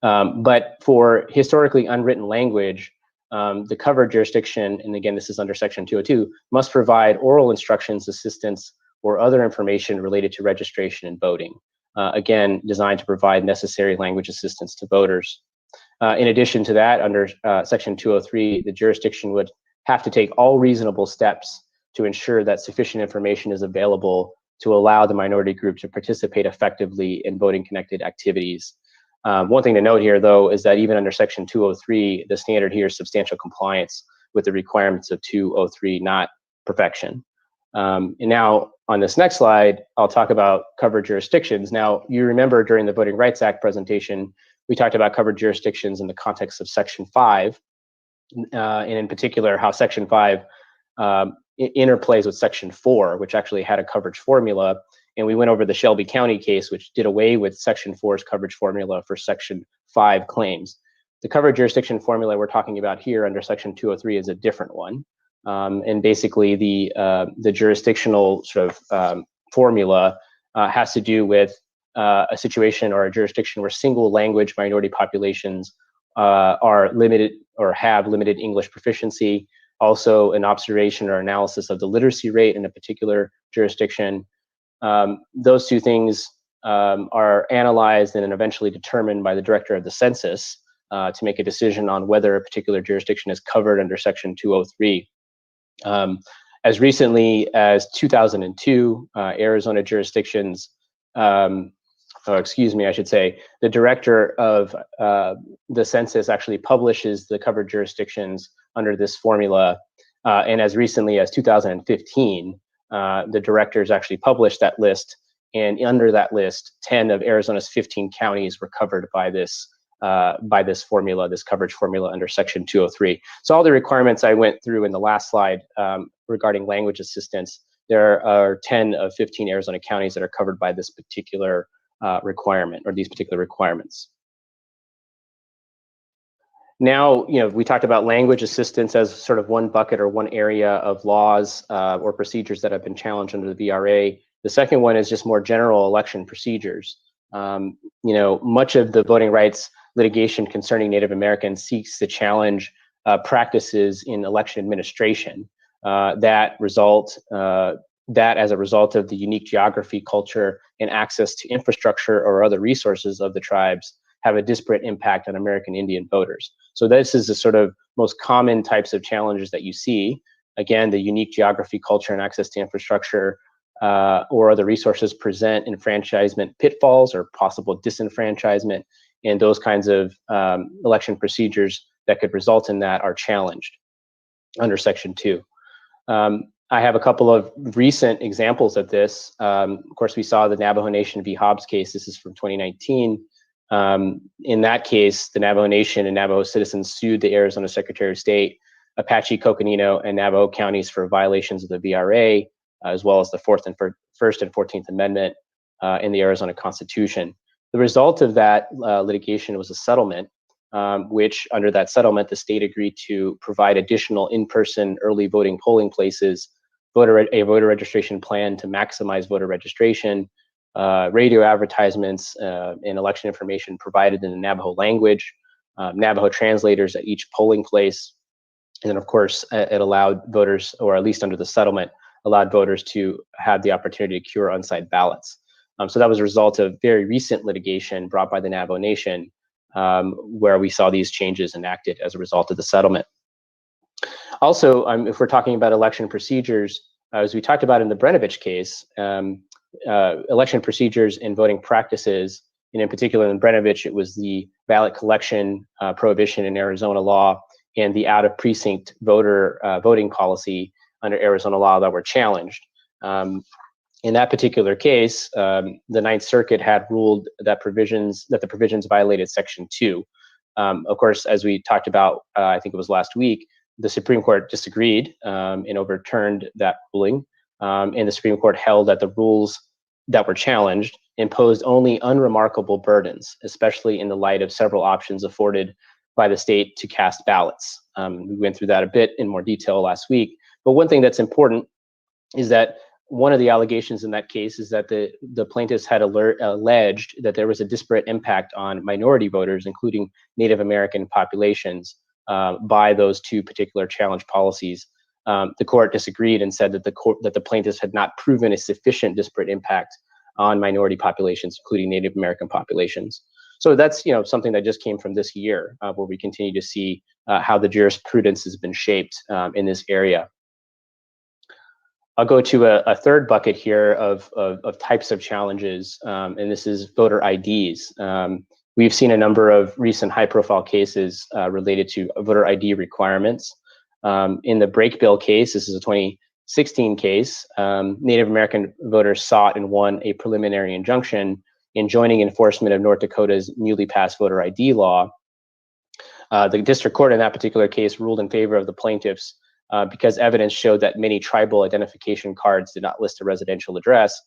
But for historically unwritten language, the covered jurisdiction, and again, this is under Section 202, must provide oral instructions, assistance, or other information related to registration and voting. Again, designed to provide necessary language assistance to voters. In addition to that, under Section 203, the jurisdiction would have to take all reasonable steps to ensure that sufficient information is available to allow the minority group to participate effectively in voting-connected activities. One thing to note here, though, is that even under Section 203, the standard here is substantial compliance with the requirements of 203, not perfection. And now, on this next slide, I'll talk about covered jurisdictions. Now, you remember during the Voting Rights Act presentation, we talked about covered jurisdictions in the context of Section 5, and in particular, how Section 5 interplays with Section 4, which actually had a coverage formula. And we went over the Shelby County case, which did away with Section 4's coverage formula for Section 5 claims. The covered jurisdiction formula we're talking about here under Section 203 is a different one. And basically, the jurisdictional sort of formula has to do with a situation or a jurisdiction where single language minority populations are limited or have limited English proficiency. Also, an observation or analysis of the literacy rate in a particular jurisdiction. Those two things are analyzed and then eventually determined by the director of the census to make a decision on whether a particular jurisdiction is covered under Section 203. As recently as 2002, Arizona jurisdictions, excuse me, I should say, the director of the census actually publishes the covered jurisdictions under this formula. And as recently as 2015, the directors actually published that list. And under that list, 10 of Arizona's 15 counties were covered by this formula, this coverage formula under Section 203. So all the requirements I went through in the last slide regarding language assistance, there are 10 of 15 Arizona counties that are covered by this particular requirement or these particular requirements. Now, we talked about language assistance as sort of one bucket or one area of laws or procedures that have been challenged under the VRA. The second one is just more general election procedures. Much of the voting rights litigation concerning Native Americans seeks to challenge practices in election administration that as a result of the unique geography, culture, and access to infrastructure or other resources of the tribes have a disparate impact on American Indian voters. So this is the sort of most common types of challenges that you see. Again, the unique geography, culture, and access to infrastructure or other resources present enfranchisement pitfalls or possible disenfranchisement, and those kinds of election procedures that could result in that are challenged under Section 2. I have a couple of recent examples of this. Of course, we saw the Navajo Nation v. Hobbs case. This is from 2019. In that case, the Navajo Nation and Navajo citizens sued the Arizona Secretary of State, Apache, Coconino, and Navajo counties for violations of the VRA, as well as the First and 14th Amendment in the Arizona Constitution. The result of that litigation was a settlement, which under that settlement, the state agreed to provide additional in-person early voting polling places, a voter registration plan to maximize voter registration, radio advertisements and election information provided in the Navajo language, Navajo translators at each polling place, and then of course it allowed voters, or at least under the settlement, allowed voters to have the opportunity to cure unsigned ballots. So that was a result of very recent litigation brought by the Navajo Nation, where we saw these changes enacted as a result of the settlement. Also, if we're talking about election procedures, as we talked about in the Brenovich case, election procedures and voting practices, and in particular in Brenovich, it was the ballot collection prohibition in Arizona law and the out-of-precinct voting policy under Arizona law that were challenged. In that particular case, the Ninth Circuit had ruled that the provisions violated Section 2. Of course, as we talked about, I think it was last week, the Supreme Court disagreed and overturned that ruling. And the Supreme Court held that the rules that were challenged imposed only unremarkable burdens, especially in the light of several options afforded by the state to cast ballots. We went through that a bit in more detail last week. But one thing that's important is that one of the allegations in that case is that the plaintiffs had alleged that there was a disparate impact on minority voters, including Native American populations, by those two particular challenge policies. The court disagreed and said that the plaintiffs had not proven a sufficient disparate impact on minority populations, including Native American populations. So that's something that just came from this year, where we continue to see how the jurisprudence has been shaped in this area. I'll go to a third bucket here of types of challenges, and this is voter IDs. We've seen a number of recent high-profile cases related to voter ID requirements. In the Break Bill case, this is a 2016 case, Native American voters sought and won a preliminary injunction enjoining enforcement of North Dakota's newly passed voter ID law. The district court in that particular case ruled in favor of the plaintiffs because evidence showed that many tribal identification cards did not list a residential address.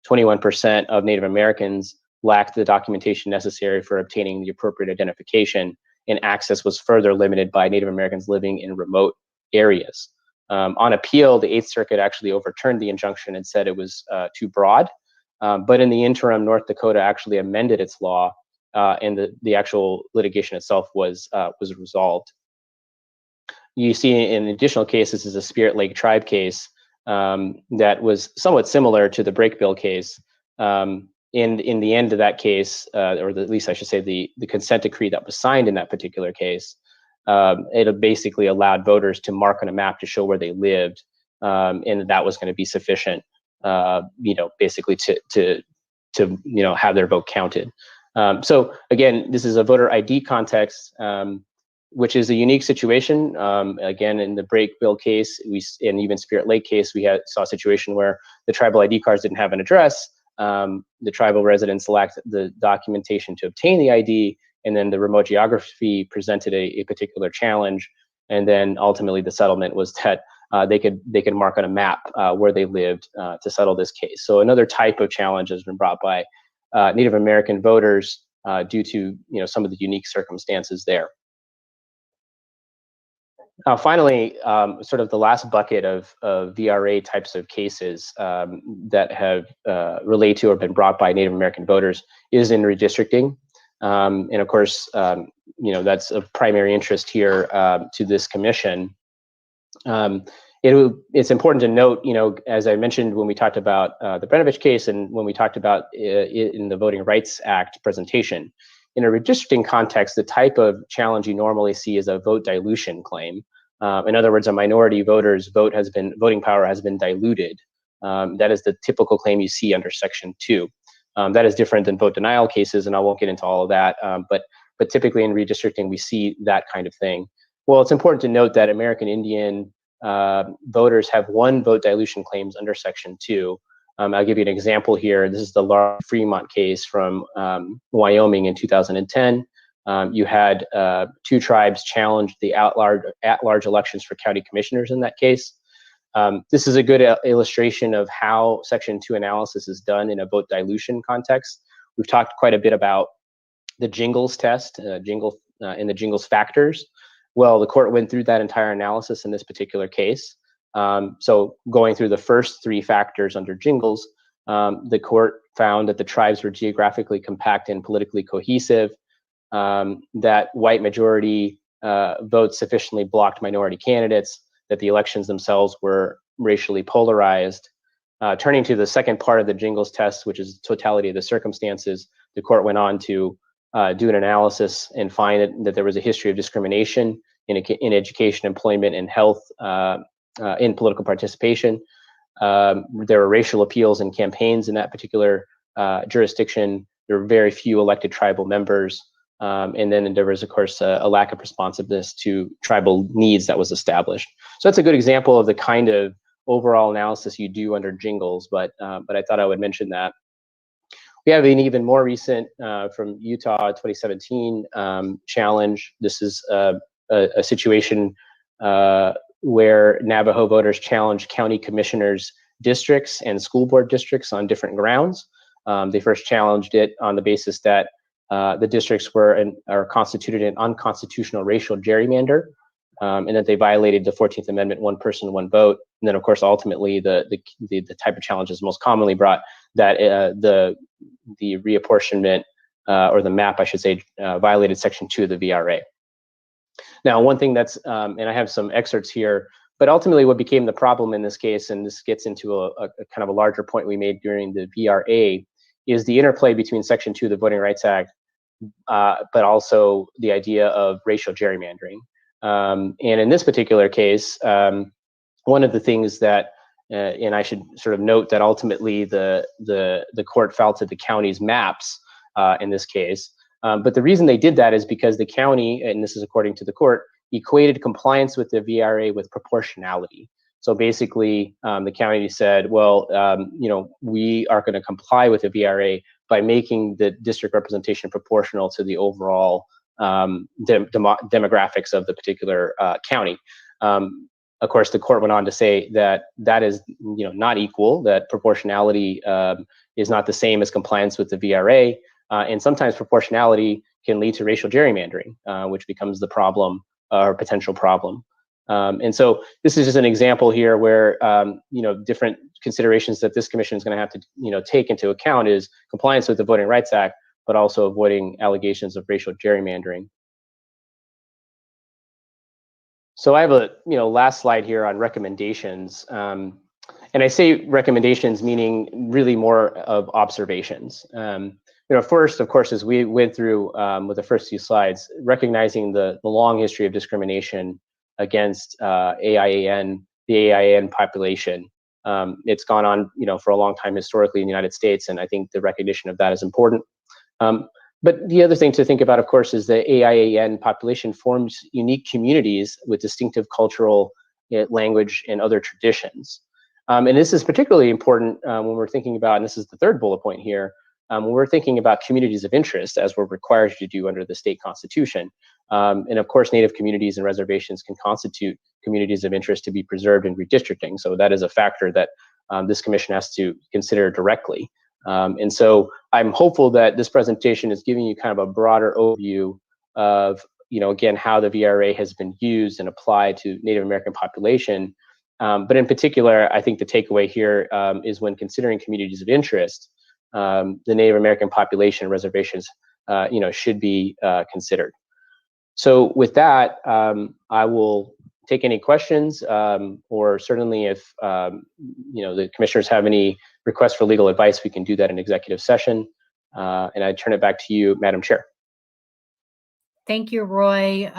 21% of Native Americans lacked the documentation necessary for obtaining the appropriate identification, and access was further limited by Native Americans living in remote areas. On appeal, the Eighth Circuit actually overturned the injunction and said it was too broad. But in the interim, North Dakota actually amended its law, and the actual litigation itself was resolved. You see in additional cases is a Spirit Lake tribe case that was somewhat similar to the Break Bill case. In the end of that case, or at least I should say the consent decree that was signed in that particular case, it basically allowed voters to mark on a map to show where they lived, and that was going to be sufficient, basically to have their vote counted. So again, this is a voter ID context, which is a unique situation. Again, in the Break Bill case, and even Spirit Lake case, we saw a situation where the tribal ID cards didn't have an address. The tribal residents lacked the documentation to obtain the ID, and then the remote geography presented a particular challenge. And then ultimately the settlement was that they could mark on a map where they lived to settle this case. So another type of challenge has been brought by Native American voters due to some of the unique circumstances there. Finally, sort of the last bucket of VRA types of cases that have relate to or been brought by Native American voters is in redistricting. And of course, that's of primary interest here to this commission. It's important to note, as I mentioned when we talked about the Brenovich case and when we talked about it in the Voting Rights Act presentation, in a redistricting context, the type of challenge you normally see is a vote dilution claim. In other words, a minority voter's voting power has been diluted. That is the typical claim you see under Section 2. That is different than vote denial cases, and I won't get into all of that. But typically in redistricting, we see that kind of thing. Well, it's important to note that American Indian voters have won vote dilution claims under Section 2. I'll give you an example here. This is the Laura Fremont case from Wyoming in 2010. You had 2 tribes challenge the at-large elections for county commissioners in that case. This is a good illustration of how Section 2 analysis is done in a vote dilution context. We've talked quite a bit about the Jingles test, and the Jingles factors. Well, the court went through that entire analysis in this particular case. So going through the first 3 factors under Jingles, the court found that the tribes were geographically compact and politically cohesive, that white majority votes sufficiently blocked minority candidates, that the elections themselves were racially polarized. Turning to the second part of the Jingles test, which is totality of the circumstances, the court went on to do an analysis and find that there was a history of discrimination in education, employment, and health, in political participation. There were racial appeals and campaigns in that particular jurisdiction. There were very few elected tribal members. And then there was, of course, a lack of responsiveness to tribal needs that was established. So that's a good example of the kind of overall analysis you do under Jingles, but I thought I would mention that. We have an even more recent from Utah 2017 challenge. This is a situation where Navajo voters challenged county commissioners' districts and school board districts on different grounds. They first challenged it on the basis that the districts are constituted an unconstitutional racial gerrymander, and that they violated the 14th Amendment, one person, one vote. And then, of course, ultimately, the type of challenges most commonly brought that the reapportionment or the map, I should say, violated Section 2 of the VRA. Now, one thing that's, and I have some excerpts here, but ultimately what became the problem in this case, and this gets into a kind of a larger point we made during the VRA, is the interplay between Section 2 of the Voting Rights Act, but also the idea of racial gerrymandering. And in this particular case, one of the things that, and I should sort of note that ultimately the court fell to the county's maps in this case. But the reason they did that is because the county, and this is according to the court, equated compliance with the VRA with proportionality. So basically, the county said, well, we are going to comply with the VRA by making the district representation proportional to the overall demographics of the particular county. Of course, the court went on to say that that is, not equal, that proportionality is not the same as compliance with the VRA, and sometimes proportionality can lead to racial gerrymandering, which becomes the problem or potential problem. And so this is just an example here where, different considerations that this commission is going to have to, take into account is compliance with the Voting Rights Act, but also avoiding allegations of racial gerrymandering. So I have a, last slide here on recommendations. And I say recommendations meaning really more of observations. First, of course, as we went through with the first few slides, recognizing the long history of discrimination against AIAN, the AIAN population. It's gone on, for a long time historically in the United States, and I think the recognition of that is important. But the other thing to think about, of course, is the AIAN population forms unique communities with distinctive cultural, language, and other traditions. And this is particularly important when we're thinking about, and this is the third bullet point here, when we're thinking about communities of interest, as we're required to do under the state constitution. And of course, Native communities and reservations can constitute communities of interest to be preserved in redistricting. So that is a factor that this commission has to consider directly. And so I'm hopeful that this presentation is giving you kind of a broader overview of again, how the VRA has been used and applied to Native American population. But in particular, I think the takeaway here is when considering communities of interest, the Native American population reservations, should be considered. So with that, I will take any questions, or certainly if the commissioners have any requests for legal advice, we can do that in executive session. And I turn it back to you, Madam Chair. Thank you, Roy.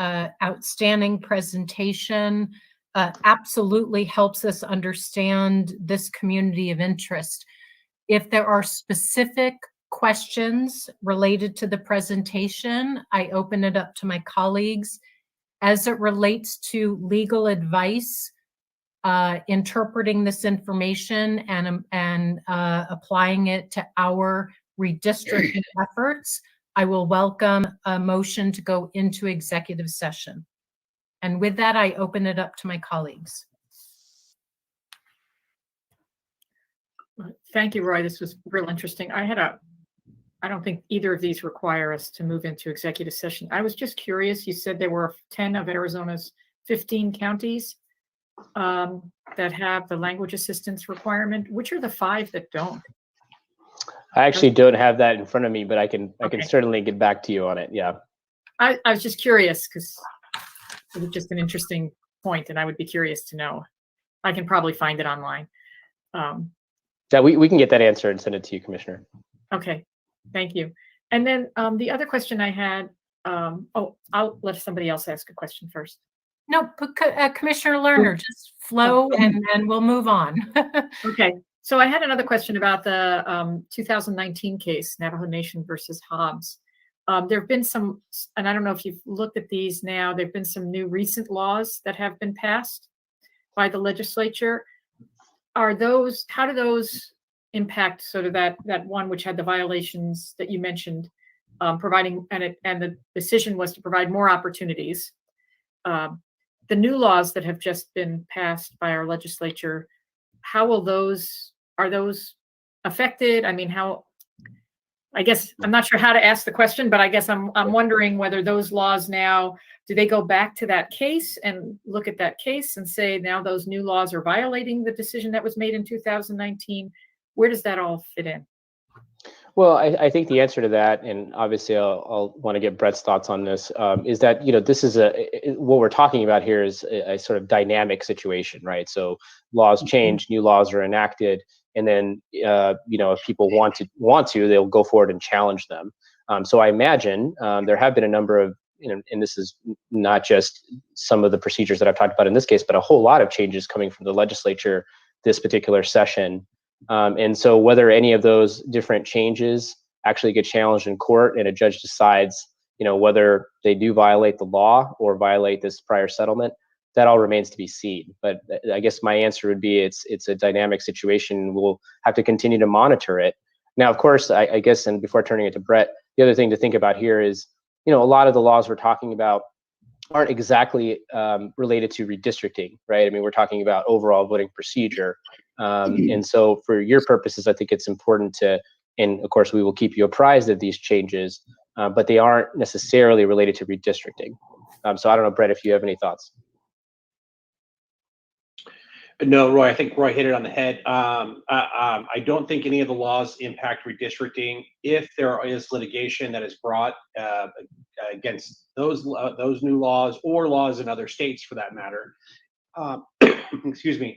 Outstanding presentation. Absolutely helps us understand this community of interest. If there are specific questions related to the presentation, I open it up to my colleagues. As it relates to legal advice, interpreting this information and applying it to our redistricting efforts, I will welcome a motion to go into executive session. And with that, I open it up to my colleagues. Thank you, Roy. This was real interesting. I don't think either of these require us to move into executive session. I was just curious. You said there were 10 of Arizona's 15 counties that have the language assistance requirement. Which are the 5 that don't? I actually don't have that in front of me, but I can certainly get back to you on it. Yeah. I was just curious because it was just an interesting point, and I would be curious to know. I can probably find it online. Yeah, we can get that answer and send it to you, Commissioner. Okay, thank you. And then the other question I had, I'll let somebody else ask a question first. No, Commissioner Lerner, just flow and then we'll move on. Okay, so I had another question about the 2019 case, Navajo Nation versus Hobbs. There have been some, and I don't know if you've looked at these now, there have been some new recent laws that have been passed by the legislature. How do those impact sort of that one which had the violations that you mentioned, providing, and the decision was to provide more opportunities. The new laws that have just been passed by our legislature, are those affected? I mean, I guess I'm not sure how to ask the question, but I guess I'm wondering whether those laws now, do they go back to that case and look at that case and say now those new laws are violating the decision that was made in 2019? Where does that all fit in? Well, I think the answer to that, and obviously I'll want to get Brett's thoughts on this, is that, this is what we're talking about here is a sort of dynamic situation, right? So laws change, new laws are enacted, and then, if people want to, they'll go forward and challenge them. So I imagine there have been a number of, and this is not just some of the procedures that I've talked about in this case, but a whole lot of changes coming from the legislature this particular session. And so whether any of those different changes actually get challenged in court and a judge decides, whether they do violate the law or violate this prior settlement, that all remains to be seen. But I guess my answer would be it's a dynamic situation. We'll have to continue to monitor it. Now, of course, I guess, and before turning it to Brett, the other thing to think about here is, a lot of the laws we're talking about aren't exactly related to redistricting, right? I mean, we're talking about overall voting procedure. And so for your purposes, I think it's important to, and of course, we will keep you apprised of these changes, but they aren't necessarily related to redistricting. So I don't know, Brett, if you have any thoughts. No, Roy, I think Roy hit it on the head. I don't think any of the laws impact redistricting. If there is litigation that is brought against those new laws or laws in other states for that matter, excuse me,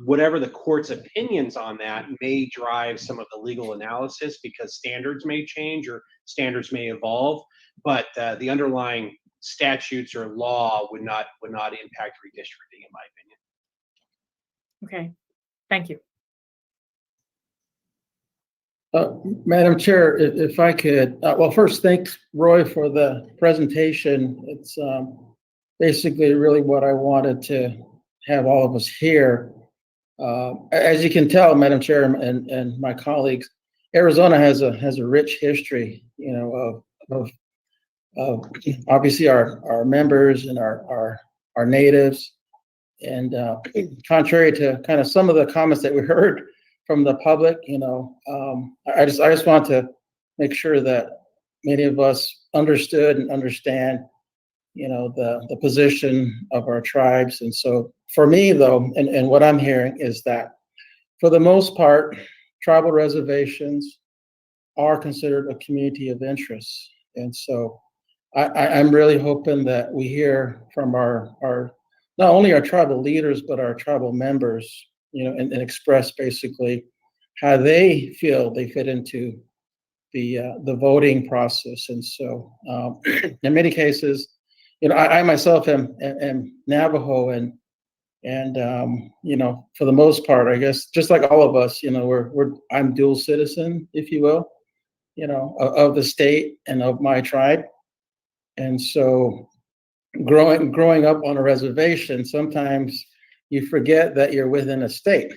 whatever the court's opinions on that may drive some of the legal analysis because standards may change or standards may evolve, but the underlying statutes or law would not impact redistricting, in my opinion. Okay, thank you. Madam Chair, if I could, well, first, thanks, Roy, for the presentation. It's basically really what I wanted to have all of us hear. As you can tell, Madam Chair and my colleagues, Arizona has a rich history, of obviously our members and our natives. And contrary to kind of some of the comments that we heard from the public, I just want to make sure that many of us understood and understand the position of our tribes. And so for me, though, and what I'm hearing is that for the most part, tribal reservations are considered a community of interest. And so I'm really hoping that we hear from our not only our tribal leaders, but our tribal members, and express basically how they feel they fit into the voting process. And so in many cases, I myself am Navajo, and for the most part, I guess, just like all of us, I'm dual citizen, if you will, of the state and of my tribe. And so growing up on a reservation, sometimes you forget that you're within a state.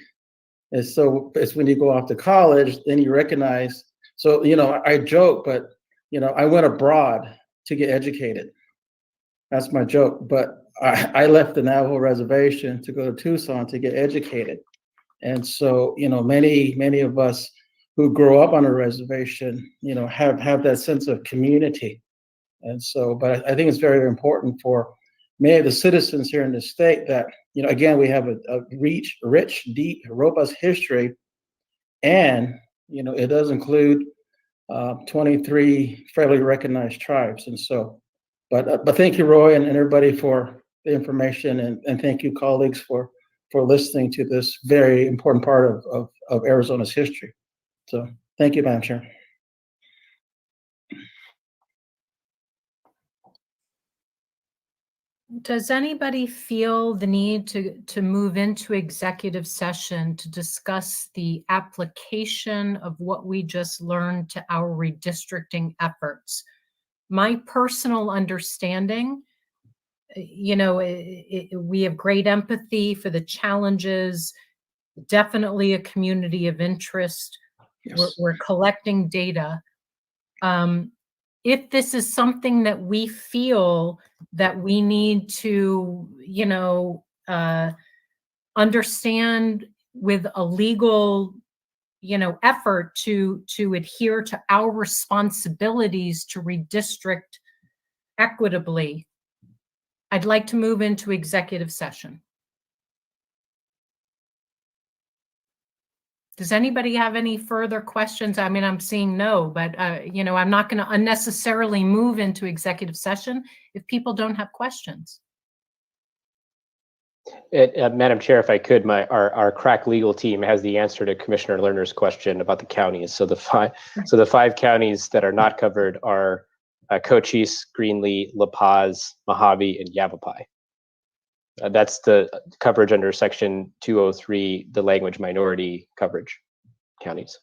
And so it's when you go off to college, then you recognize. So, I joke, but, I went abroad to get educated. That's my joke. But I left the Navajo reservation to go to Tucson to get educated. And so, many of us who grow up on a reservation, have that sense of community. And so, but I think it's very important for many of the citizens here in the state that, again, we have a rich, deep, robust history. And, it does include 23 federally recognized tribes. And so, but thank you, Roy, and everybody for the information. And thank you, colleagues, for listening to this very important part of Arizona's history. So thank you, Madam Chair. Does anybody feel the need to move into executive session to discuss the application of what we just learned to our redistricting efforts? My personal understanding, we have great empathy for the challenges, definitely a community of interest. Yes. We're collecting data. If this is something that we feel that we need to, understand with a legal, effort to adhere to our responsibilities to redistrict equitably, I'd like to move into executive session. Does anybody have any further questions? I mean, I'm seeing no, but, I'm not going to unnecessarily move into executive session if people don't have questions. Madam Chair, if I could, our crack legal team has the answer to Commissioner Lerner's question about the counties. So the five counties that are not covered are Cochise, Greenlee, La Paz, Mojave, and Yavapai. That's the coverage under Section 203, the language minority coverage counties.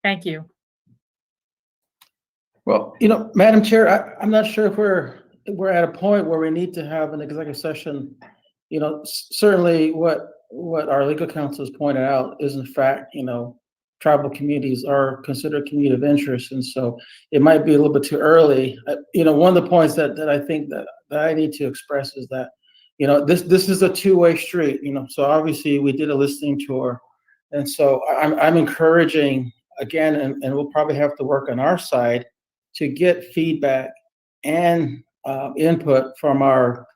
Thank you. Well, Madam Chair, I'm not sure if we're at a point where we need to have an executive session. Certainly what our legal counsel has pointed out is, in fact, tribal communities are considered community of interest. And so it might be a little bit too early. One of the points that I think that I need to express is that, this is a two-way street, so obviously we did a listening tour. And so I'm encouraging, again, and we'll probably have to work on our side to get feedback and input from our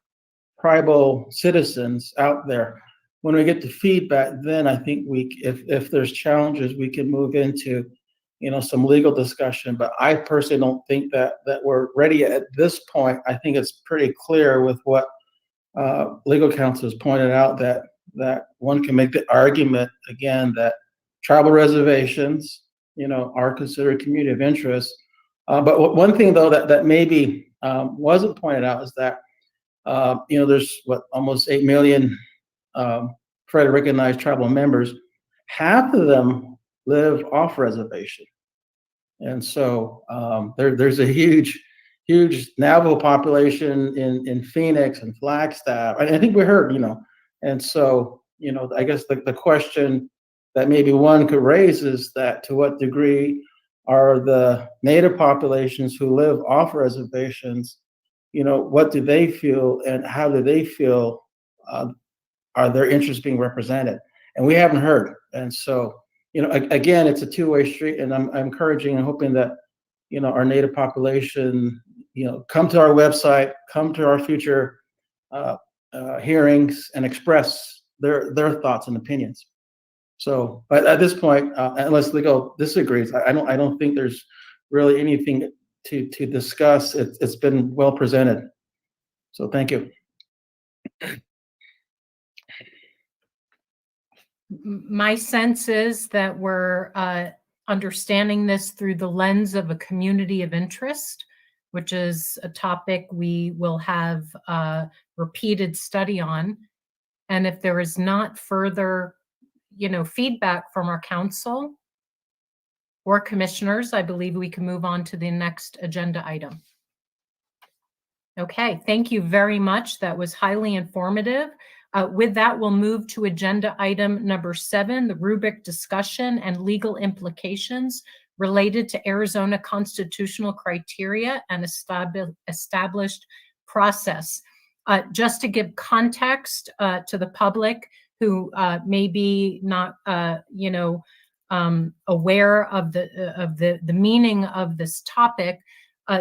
tribal citizens out there. When we get the feedback, then I think if there's challenges, we can move into, some legal discussion. But I personally don't think that we're ready at this point. I think it's pretty clear with what legal counsel has pointed out that one can make the argument again that tribal reservations, are considered community of interest. But one thing though that maybe wasn't pointed out is that there's almost 8 million federally recognized tribal members. Half of them live off reservation, and so there's a huge Navajo population in Phoenix and Flagstaff. I think we heard, and so, I guess the question that maybe one could raise is that to what degree are the Native populations who live off reservations, what do they feel and how do they feel, are their interests being represented? And we haven't heard. And so, again, it's a two-way street, and I'm encouraging and hoping that, our Native population, come to our website, come to our future hearings, and express their thoughts and opinions. So, but at this point, unless legal disagrees, I don't think there's really anything to discuss. It's been well presented. So, thank you. My sense is that we're understanding this through the lens of a community of interest, which is a topic we will have repeated study on. And if there is not further, feedback from our council or commissioners, I believe we can move on to the next agenda item. Okay, thank you very much. That was highly informative. With that, we'll move to agenda item number 7, the rubric discussion and legal implications related to Arizona constitutional criteria and established process. Just to give context to the public who may be not, aware of the meaning of this topic,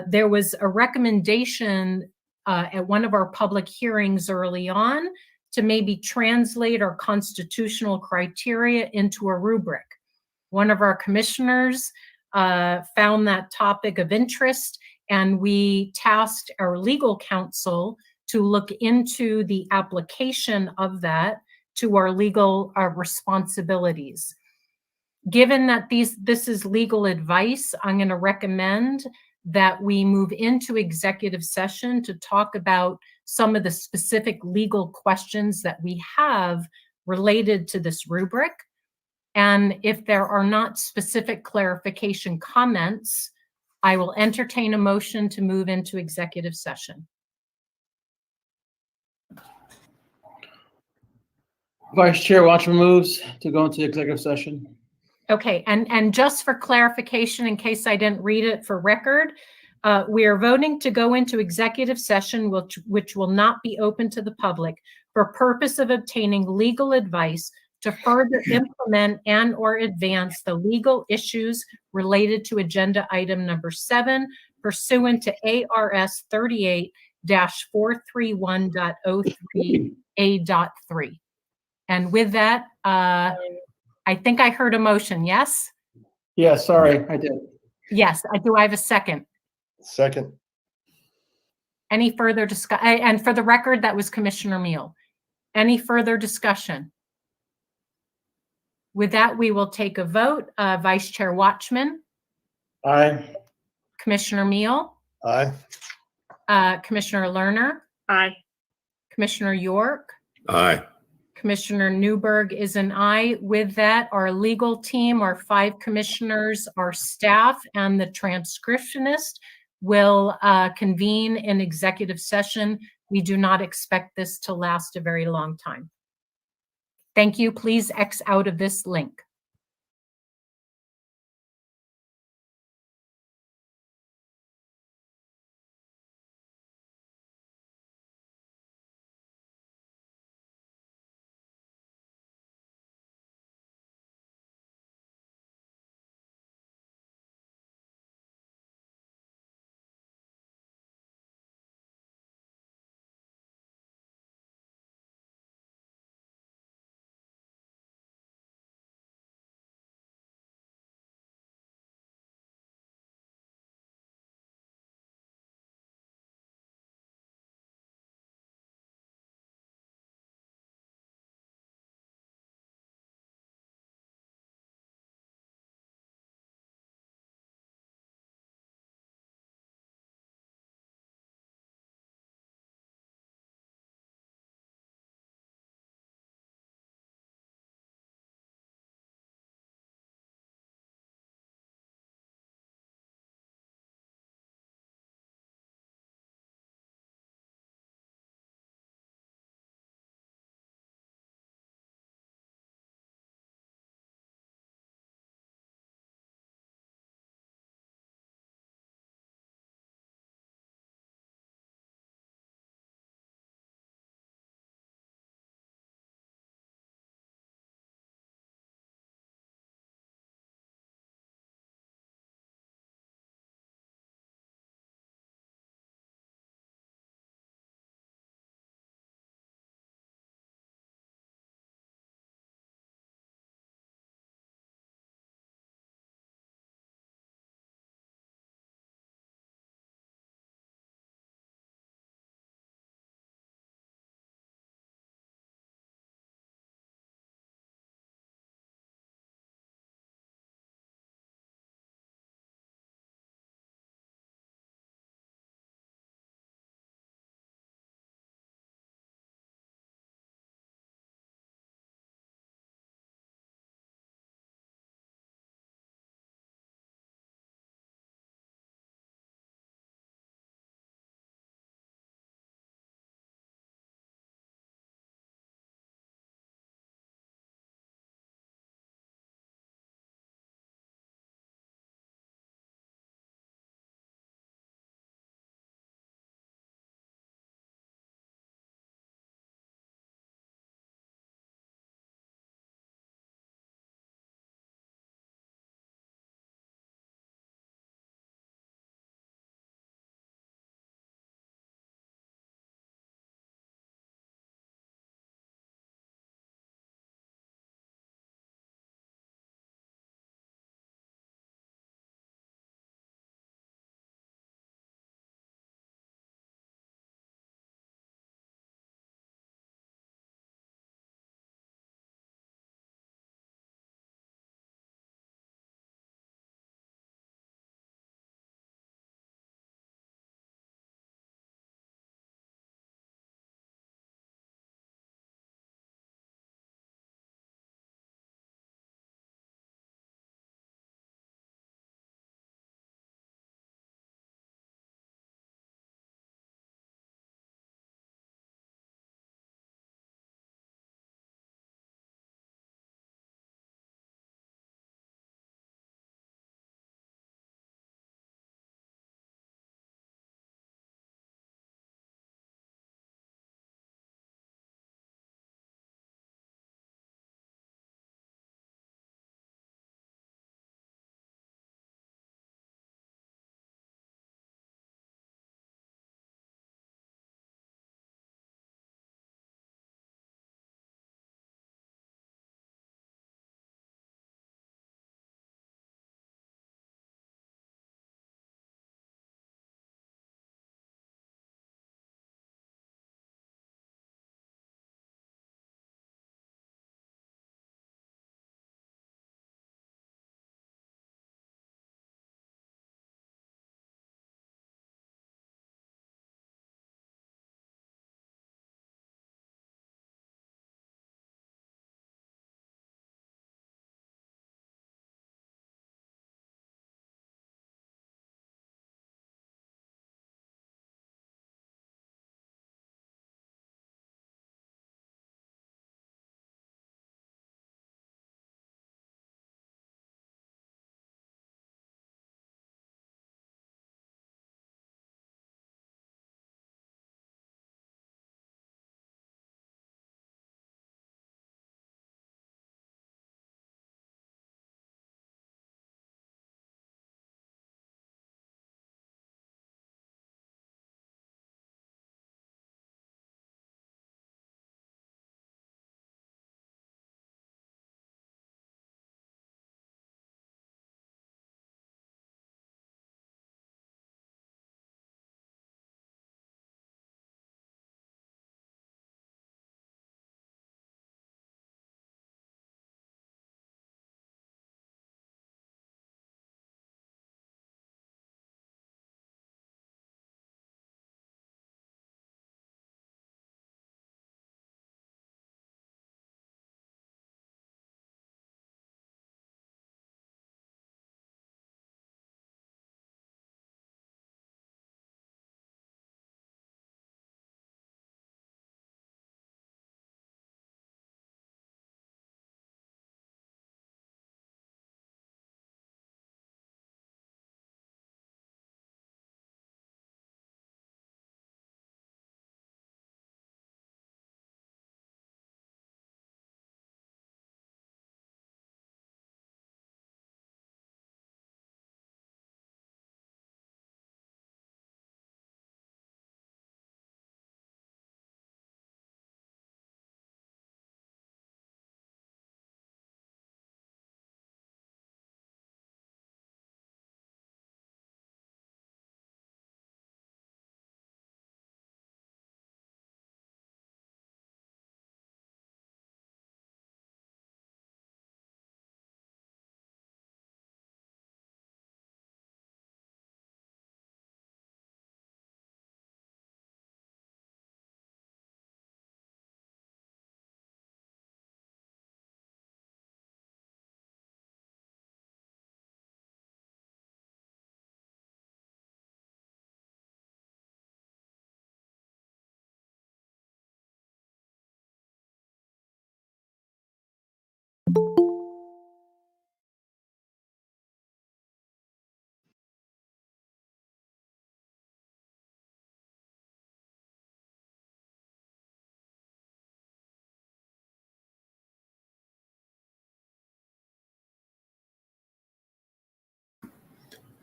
there was a recommendation at one of our public hearings early on to maybe translate our constitutional criteria into a rubric. One of our commissioners found that topic of interest, and we tasked our legal counsel to look into the application of that to our legal responsibilities. Given that this is legal advice, I'm going to recommend that we move into executive session to talk about some of the specific legal questions that we have related to this rubric. And if there are not specific clarification comments, I will entertain a motion to move into executive session. Vice Chair Watchman moves to go into executive session. Okay, and just for clarification, in case I didn't read it for record, we are voting to go into executive session, which will not be open to the public, for purpose of obtaining legal advice to further implement and or advance the legal issues related to agenda item number 7, pursuant to ARS 38-431.03A.3. And with that, I think I heard a motion, yes? Yeah, sorry, I did. Yes, do I have a second? Second. Any further discussion? And for the record, that was Commissioner Meal. Any further discussion? With that, we will take a vote. Vice Chair Watchman. Aye. Commissioner Meal. Aye. Commissioner Lerner. Aye. Commissioner York. Aye. Commissioner Newberg is an aye. With that, our legal team, our 5 commissioners, our staff, and the transcriptionist will convene in executive session. We do not expect this to last a very long time. Thank you. Please X out of this link.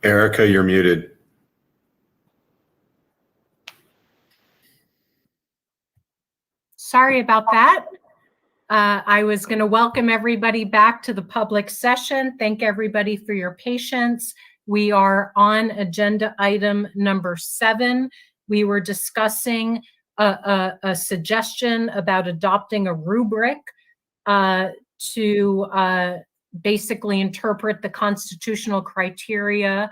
Erica, you're muted. Sorry about that. I was going to welcome everybody back to the public session. Thank everybody for your patience. We are on agenda item number 7. We were discussing a suggestion about adopting a rubric to basically interpret the constitutional criteria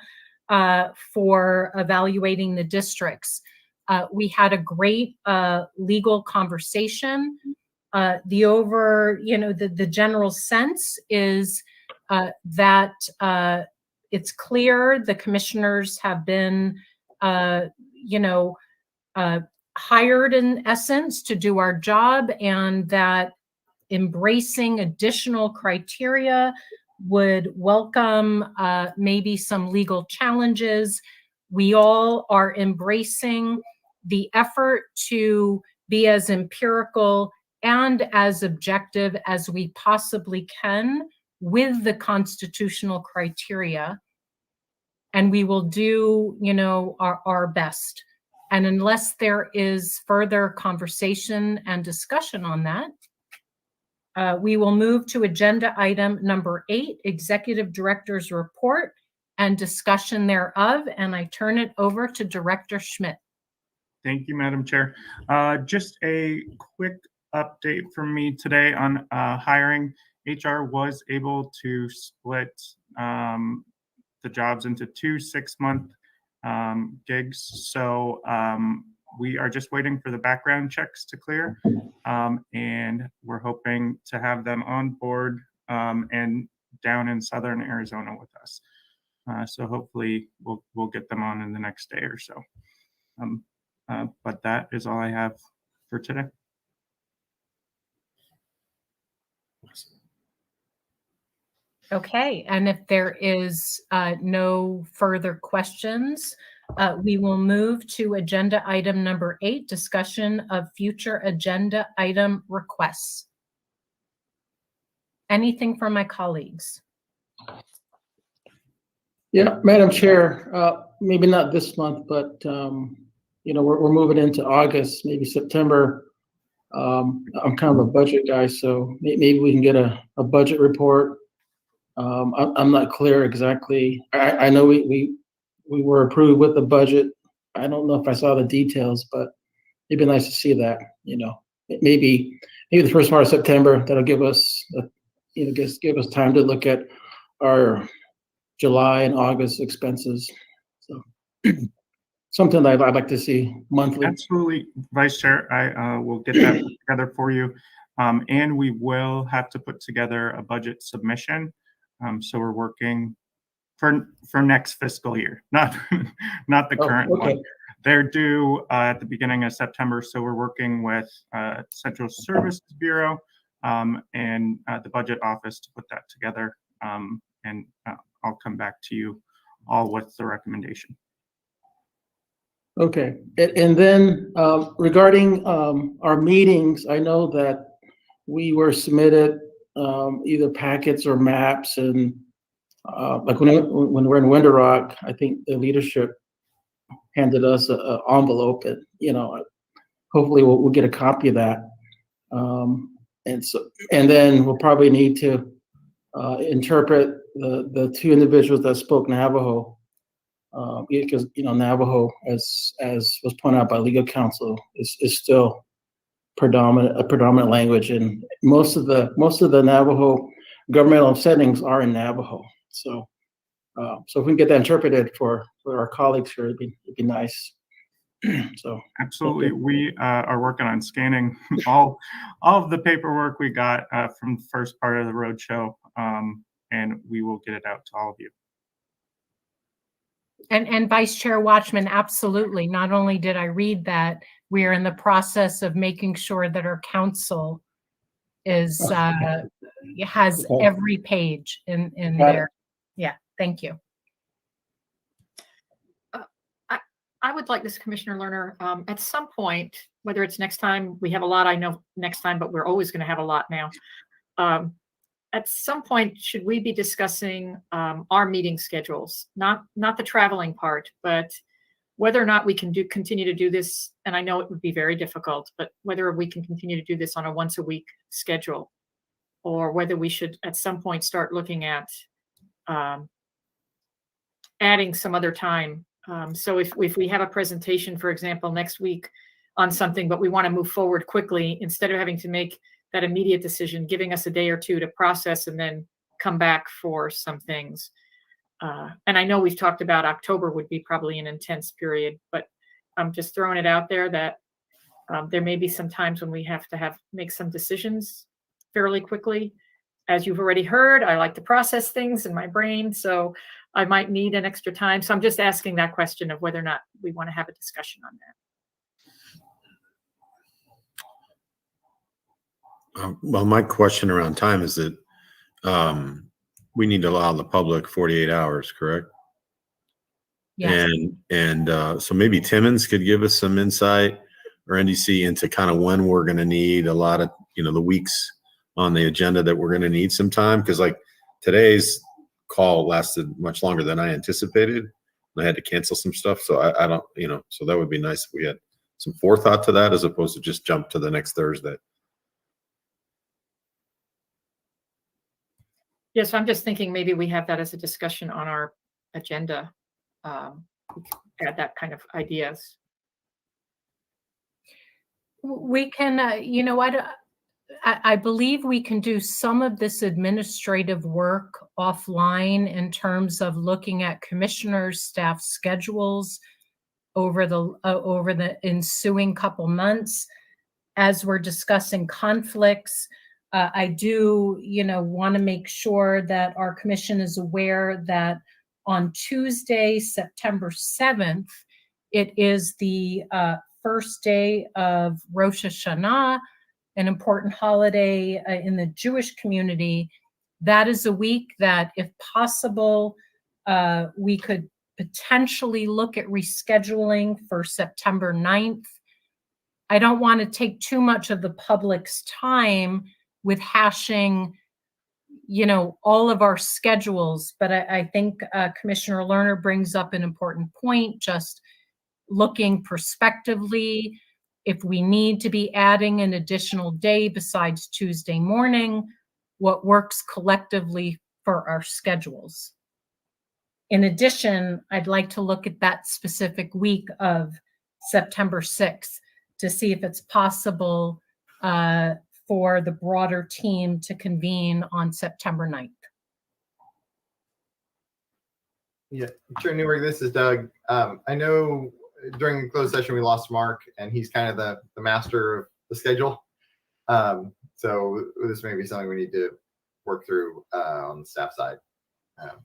for evaluating the districts. We had a great legal conversation. The general sense is that it's clear the commissioners have been, hired in essence to do our job, and that embracing additional criteria would welcome maybe some legal challenges. We all are embracing the effort to be as empirical and as objective as we possibly can with the constitutional criteria. And we will do, our best. And unless there is further conversation and discussion on that, we will move to agenda item number 8, Executive Director's Report and discussion thereof. And I turn it over to Director Schmidt. Thank you, Madam Chair. Just a quick update from me today on hiring. HR was able to split the jobs into 2 6-month gigs. So we are just waiting for the background checks to clear. And we're hoping to have them on board and down in Southern Arizona with us. So hopefully we'll get them on in the next day or so. But that is all I have for today. Okay, and if there is no further questions, we will move to agenda item number 8, discussion of future agenda item requests. Anything from my colleagues? Yeah, Madam Chair, maybe not this month, but we're moving into August, maybe September. I'm kind of a budget guy, so maybe we can get a budget report. I'm not clear exactly. I know we were approved with the budget. I don't know if I saw the details, but it'd be nice to see that. Maybe the first part of September. That'll give us give us time to look at our July and August expenses. So something that I'd like to see monthly. Absolutely, Vice Chair. I will get that together for you. And we will have to put together a budget submission. So we're working for next fiscal year, not the current one. They're due at the beginning of September. So we're working with Central Services Bureau and the budget office to put that together. And I'll come back to you all with the recommendation. Okay, and then regarding our meetings, I know that we were submitted either packets or maps, and like when we're in Winter Rock, I think the leadership handed us an envelope, and hopefully we'll get a copy of that. And then we'll probably need to interpret the 2 individuals that spoke Navajo, because Navajo, as was pointed out by legal counsel, is still a predominant language, and most of the Navajo governmental settings are in Navajo. So if we can get that interpreted for our colleagues here, it'd be nice. So absolutely, we are working on scanning all of the paperwork we got from the first part of the roadshow, and we will get it out to all of you. And Vice Chair Watchman, absolutely. Not only did I read that, we are in the process of making sure that our council is has every page in there. Yeah, thank you. I would like this, Commissioner Lerner, at some point, whether it's next time, we have a lot, I know next time, but we're always going to have a lot now. at some point, should we be discussing our meeting schedules? Not the traveling part, but whether or not we can continue to do this, and I know it would be very difficult, but whether we can continue to do this on a once a week schedule, or whether we should at some point start looking at adding some other time. So if we have a presentation, for example, next week on something, but we want to move forward quickly, instead of having to make that immediate decision, giving us a day or two to process and then come back for some things. And I know we've talked about October would be probably an intense period, but I'm just throwing it out there that there may be some times when we have to make some decisions fairly quickly. As you've already heard, I like to process things in my brain, so I might need an extra time. So I'm just asking that question of whether or not we want to have a discussion on that. Well, my question around time is that we need to allow the public 48 hours, correct? Yes. And so maybe Timmons could give us some insight, or NDC, into kind of when we're going to need a lot of, the weeks on the agenda that we're going to need some time. Because like today's call lasted much longer than I anticipated. I had to cancel some stuff. So I don't, so that would be nice if we had some forethought to that, as opposed to just jump to the next Thursday. Yes, I'm just thinking maybe we have that as a discussion on our agenda. We could add that kind of ideas. We can, I believe we can do some of this administrative work offline in terms of looking at commissioners' staff schedules over the ensuing couple months. As we're discussing conflicts, I do, want to make sure that our commission is aware that on Tuesday, September 7th, it is the first day of Rosh Hashanah, an important holiday in the Jewish community. That is a week that, if possible, we could potentially look at rescheduling for September 9th. I don't want to take too much of the public's time with hashing, all of our schedules, but I think Commissioner Lerner brings up an important point, just looking prospectively. If we need to be adding an additional day besides Tuesday morning, what works collectively for our schedules. In addition, I'd like to look at that specific week of September 6th to see if it's possible for the broader team to convene on September 9th. Yeah, Chair Newberg, this is Doug. I know during the closed session we lost Mark, and he's kind of the master of the schedule. So this may be something we need to work through on the staff side.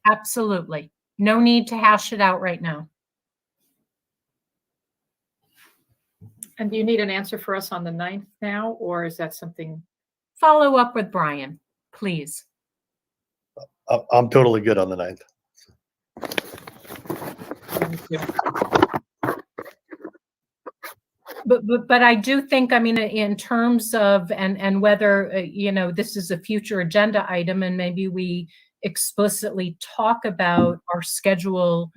Absolutely. No need to hash it out right now. And do you need an answer for us on the 9th now, or is that something? Follow up with Brian, please. I'm totally good on the 9th. But I do think, in terms of, and whether, this is a future agenda item, and maybe we explicitly talk about our schedule,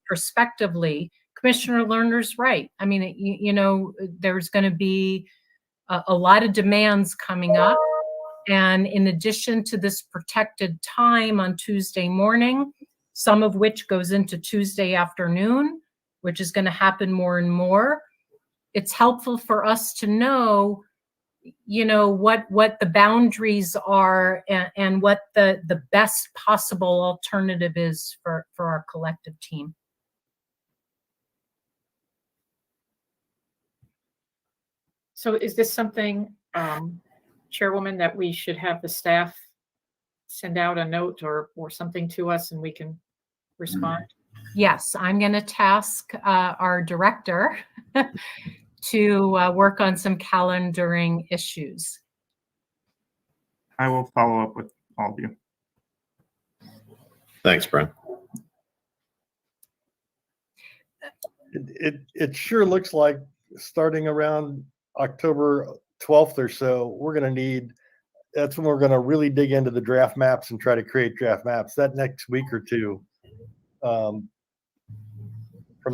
prospectively. Commissioner Lerner's right. There's going to be a lot of demands coming up. And in addition to this protected time on Tuesday morning, some of which goes into Tuesday afternoon, which is going to happen more and more, it's helpful for us to know, what the boundaries are and what the best possible alternative is for our collective team. So is this something, Chairwoman, that we should have the staff send out a note or something to us and we can respond? Yes, I'm going to task our director to work on some calendaring issues. I will follow up with all of you. Thanks, Brian. It sure looks like starting around October 12th or so, we're going to need that's when we're going to really dig into the draft maps and try to create draft maps. That next week or two, from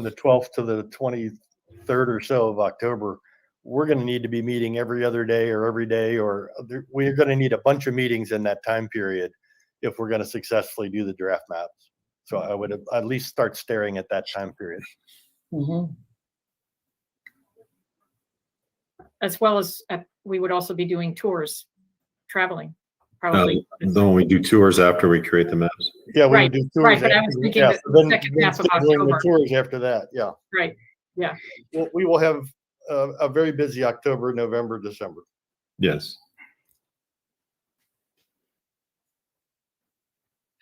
the 12th to the 23rd or so of October, we're going to need to be meeting every other day or every day, or we're going to need a bunch of meetings in that time period if we're going to successfully do the draft maps. So I would at least start staring at that time period. Mhm. As well as we would also be doing tours, traveling, probably. Don't we do tours after we create the maps? Yeah, we Right, would do tours. right, but I was after- thinking yeah, that so the then second half of scheduling the October. tours after that. Yeah. Right, yeah. Well, we will have a very busy October, November, December. Yes.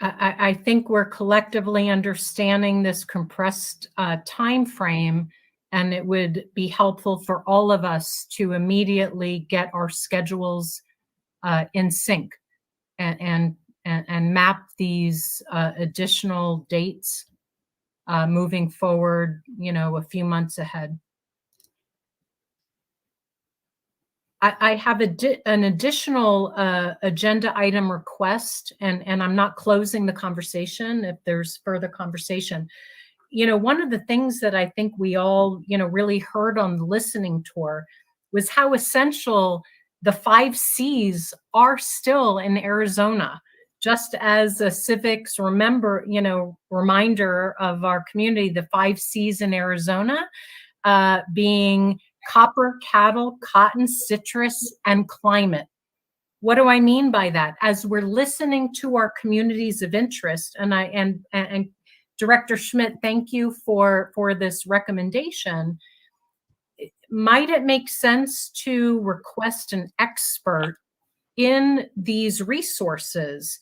I think we're collectively understanding this compressed time frame, and it would be helpful for all of us to immediately get our schedules in sync and map these additional dates moving forward, a few months ahead. I have an additional agenda item request, and I'm not closing the conversation if there's further conversation. One of the things that I think we all, really heard on the listening tour was how essential the 5 Cs are still in Arizona. Just as a civics reminder of our community, the 5 Cs in Arizona being copper, cattle, cotton, citrus, and climate. What do I mean by that? As we're listening to our communities of interest, and Director Schmidt, thank you for this recommendation. Might it make sense to request an expert in these resources,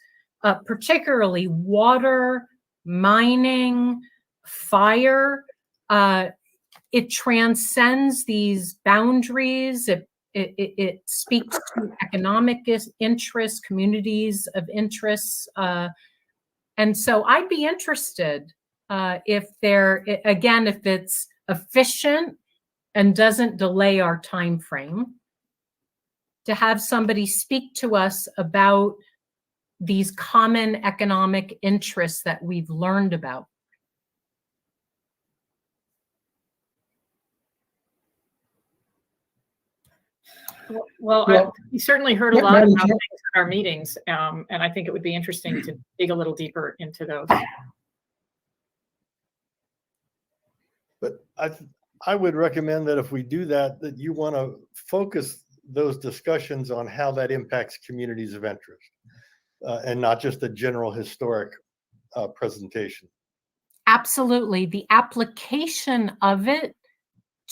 particularly water, mining, fire? It transcends these boundaries. It speaks to economic interests, communities of interests. And so I'd be interested if it's efficient and doesn't delay our time frame, to have somebody speak to us about these common economic interests that we've learned about. Well, we certainly heard a lot Madam about Chair. things at our meetings, and I think it would be interesting to dig a little deeper into those. But I would recommend that if we do that, that you want to focus those discussions on how that impacts communities of interest, and not just a general historic presentation. Absolutely. The application of it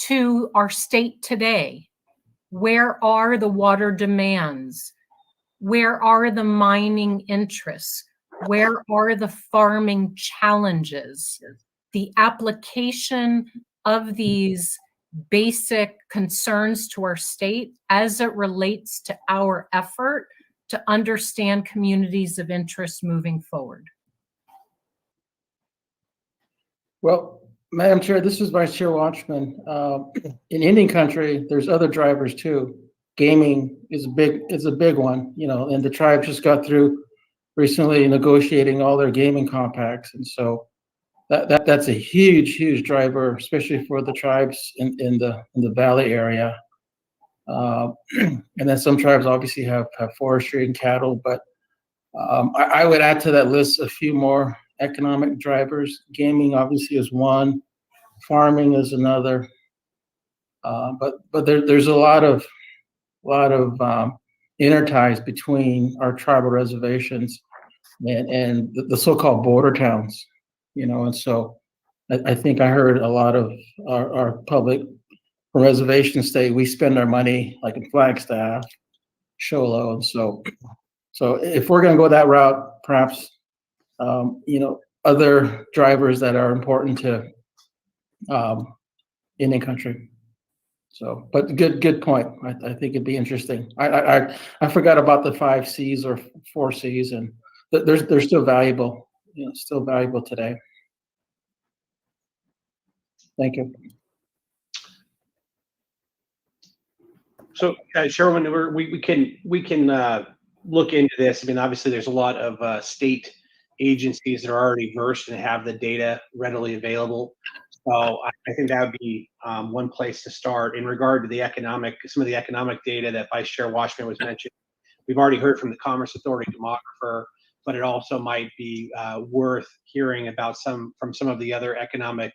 to our state today. Where are the water demands? Where are the mining interests? Where are the farming challenges? The application of these basic concerns to our state as it relates to our effort to understand communities of interest moving forward. Well, Madam Chair, this is Vice Chair Watchman. In Indian country, there's other drivers too. Gaming is a big one, and the tribe just got through recently negotiating all their gaming compacts, and so that's a huge driver, especially for the tribes in the valley area. And then some tribes obviously have forestry and cattle, but I would add to that list a few more economic drivers. Gaming obviously is one. Farming is another, but there's a lot of interties between our tribal reservations and the so-called border towns, and so I think I heard a lot of our public reservation state, we spend our money like in Flagstaff, Show Low, and so if we're going to go that route, perhaps other drivers that are important to Indian country. So, but good point. I think it'd be interesting. I forgot about the 5 Cs or 4 Cs, and they're still valuable. Still valuable today. Thank you. So, Sherwin, we can look into this. I mean, obviously, there's a lot of state agencies that are already versed and have the data readily available. So I think that would be one place to start. In regard to some of the economic data that Vice Chair Watchman was mentioning, we've already heard from the Commerce Authority demographer, but it also might be worth hearing about from some of the other economic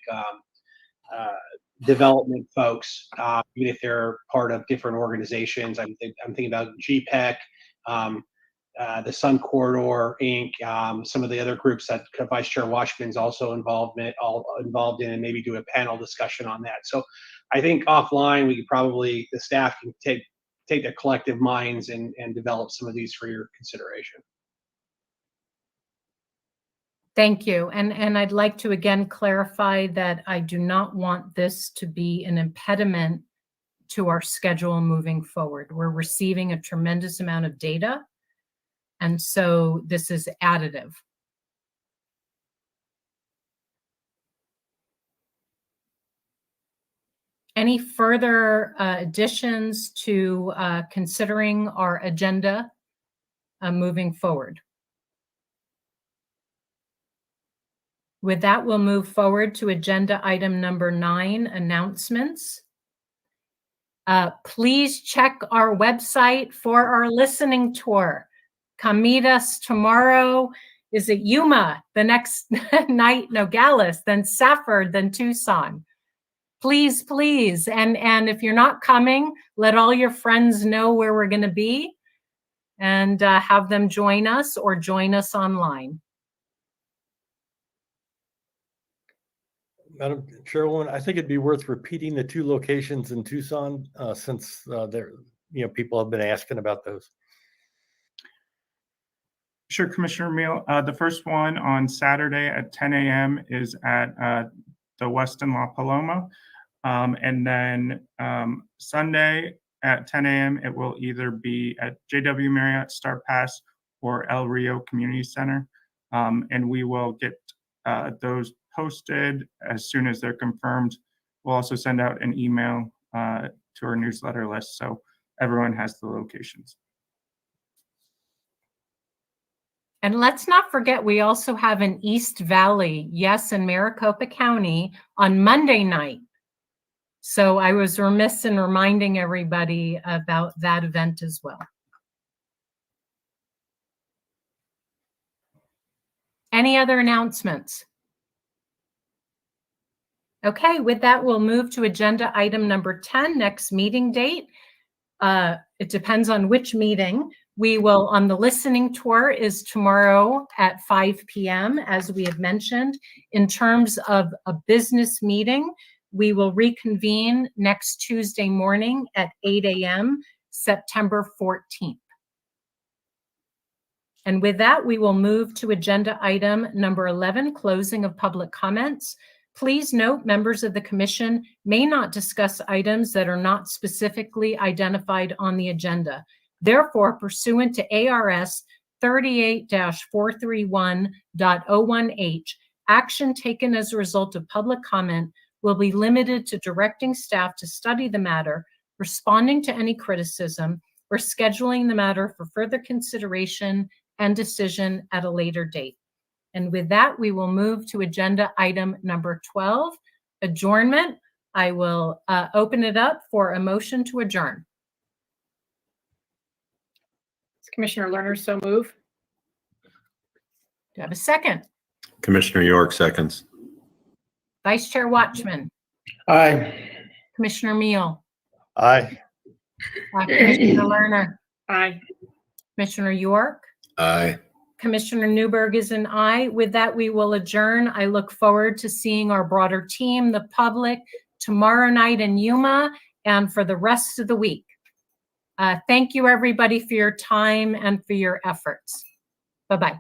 development folks, even if they're part of different organizations. I'm thinking about GPEC, the Sun Corridor Inc., some of the other groups that Vice Chair Watchman's also involved in, and maybe do a panel discussion on that. So I think offline, we could probably, the staff can take their collective minds and develop some of these for your consideration. Thank you. And I'd like to again clarify that I do not want this to be an impediment to our schedule moving forward. We're receiving a tremendous amount of data, and so this is additive. Any further additions to considering our agenda moving forward? With that, we'll move forward to agenda item number 9, announcements. Please check our website for our listening tour. Come meet us tomorrow. Is it Yuma? The next night, Nogales, then Safford, then Tucson. Please, please. And if you're not coming, let all your friends know where we're going to be and have them join us or join us online. Madam Chairwoman, I think it'd be worth repeating the 2 locations in Tucson since people have been asking about those. Sure, Commissioner Meal. The first one on Saturday at 10 a.m. is at the Westin La Paloma. And then Sunday at 10 a.m., it will either be at JW Marriott Star Pass or El Rio Community Center. And we will get those posted as soon as they're confirmed. We'll also send out an email to our newsletter list so everyone has the locations. And let's not forget, we also have an East Valley, yes, in Maricopa County on Monday night. So I was remiss in reminding everybody about that event as well. Any other announcements? Okay, with that, we'll move to agenda item number 10, next meeting date. It depends on which meeting. We will, on the listening tour is tomorrow at 5 p.m., as we have mentioned. In terms of a business meeting, we will reconvene next Tuesday morning at 8 a.m., September 14th. And with that, we will move to agenda item number 11, closing of public comments. Please note, members of the commission may not discuss items that are not specifically identified on the agenda. Therefore, pursuant to ARS 38-431.01H, action taken as a result of public comment will be limited to directing staff to study the matter, responding to any criticism, or scheduling the matter for further consideration and decision at a later date. And with that, we will move to agenda item number 12, adjournment. I will open it up for a motion to adjourn. Commissioner Lerner, so move. Do I have a second? Commissioner York seconds. Vice Chair Watchman. Aye. Commissioner Meal. Aye. Commissioner Lerner. Aye. Commissioner York. Aye. Commissioner Newberg is an aye. With that, we will adjourn. I look forward to seeing our broader team, the public, tomorrow night in Yuma and for the rest of the week. Thank you, everybody, for your time and for your efforts. Bye-bye.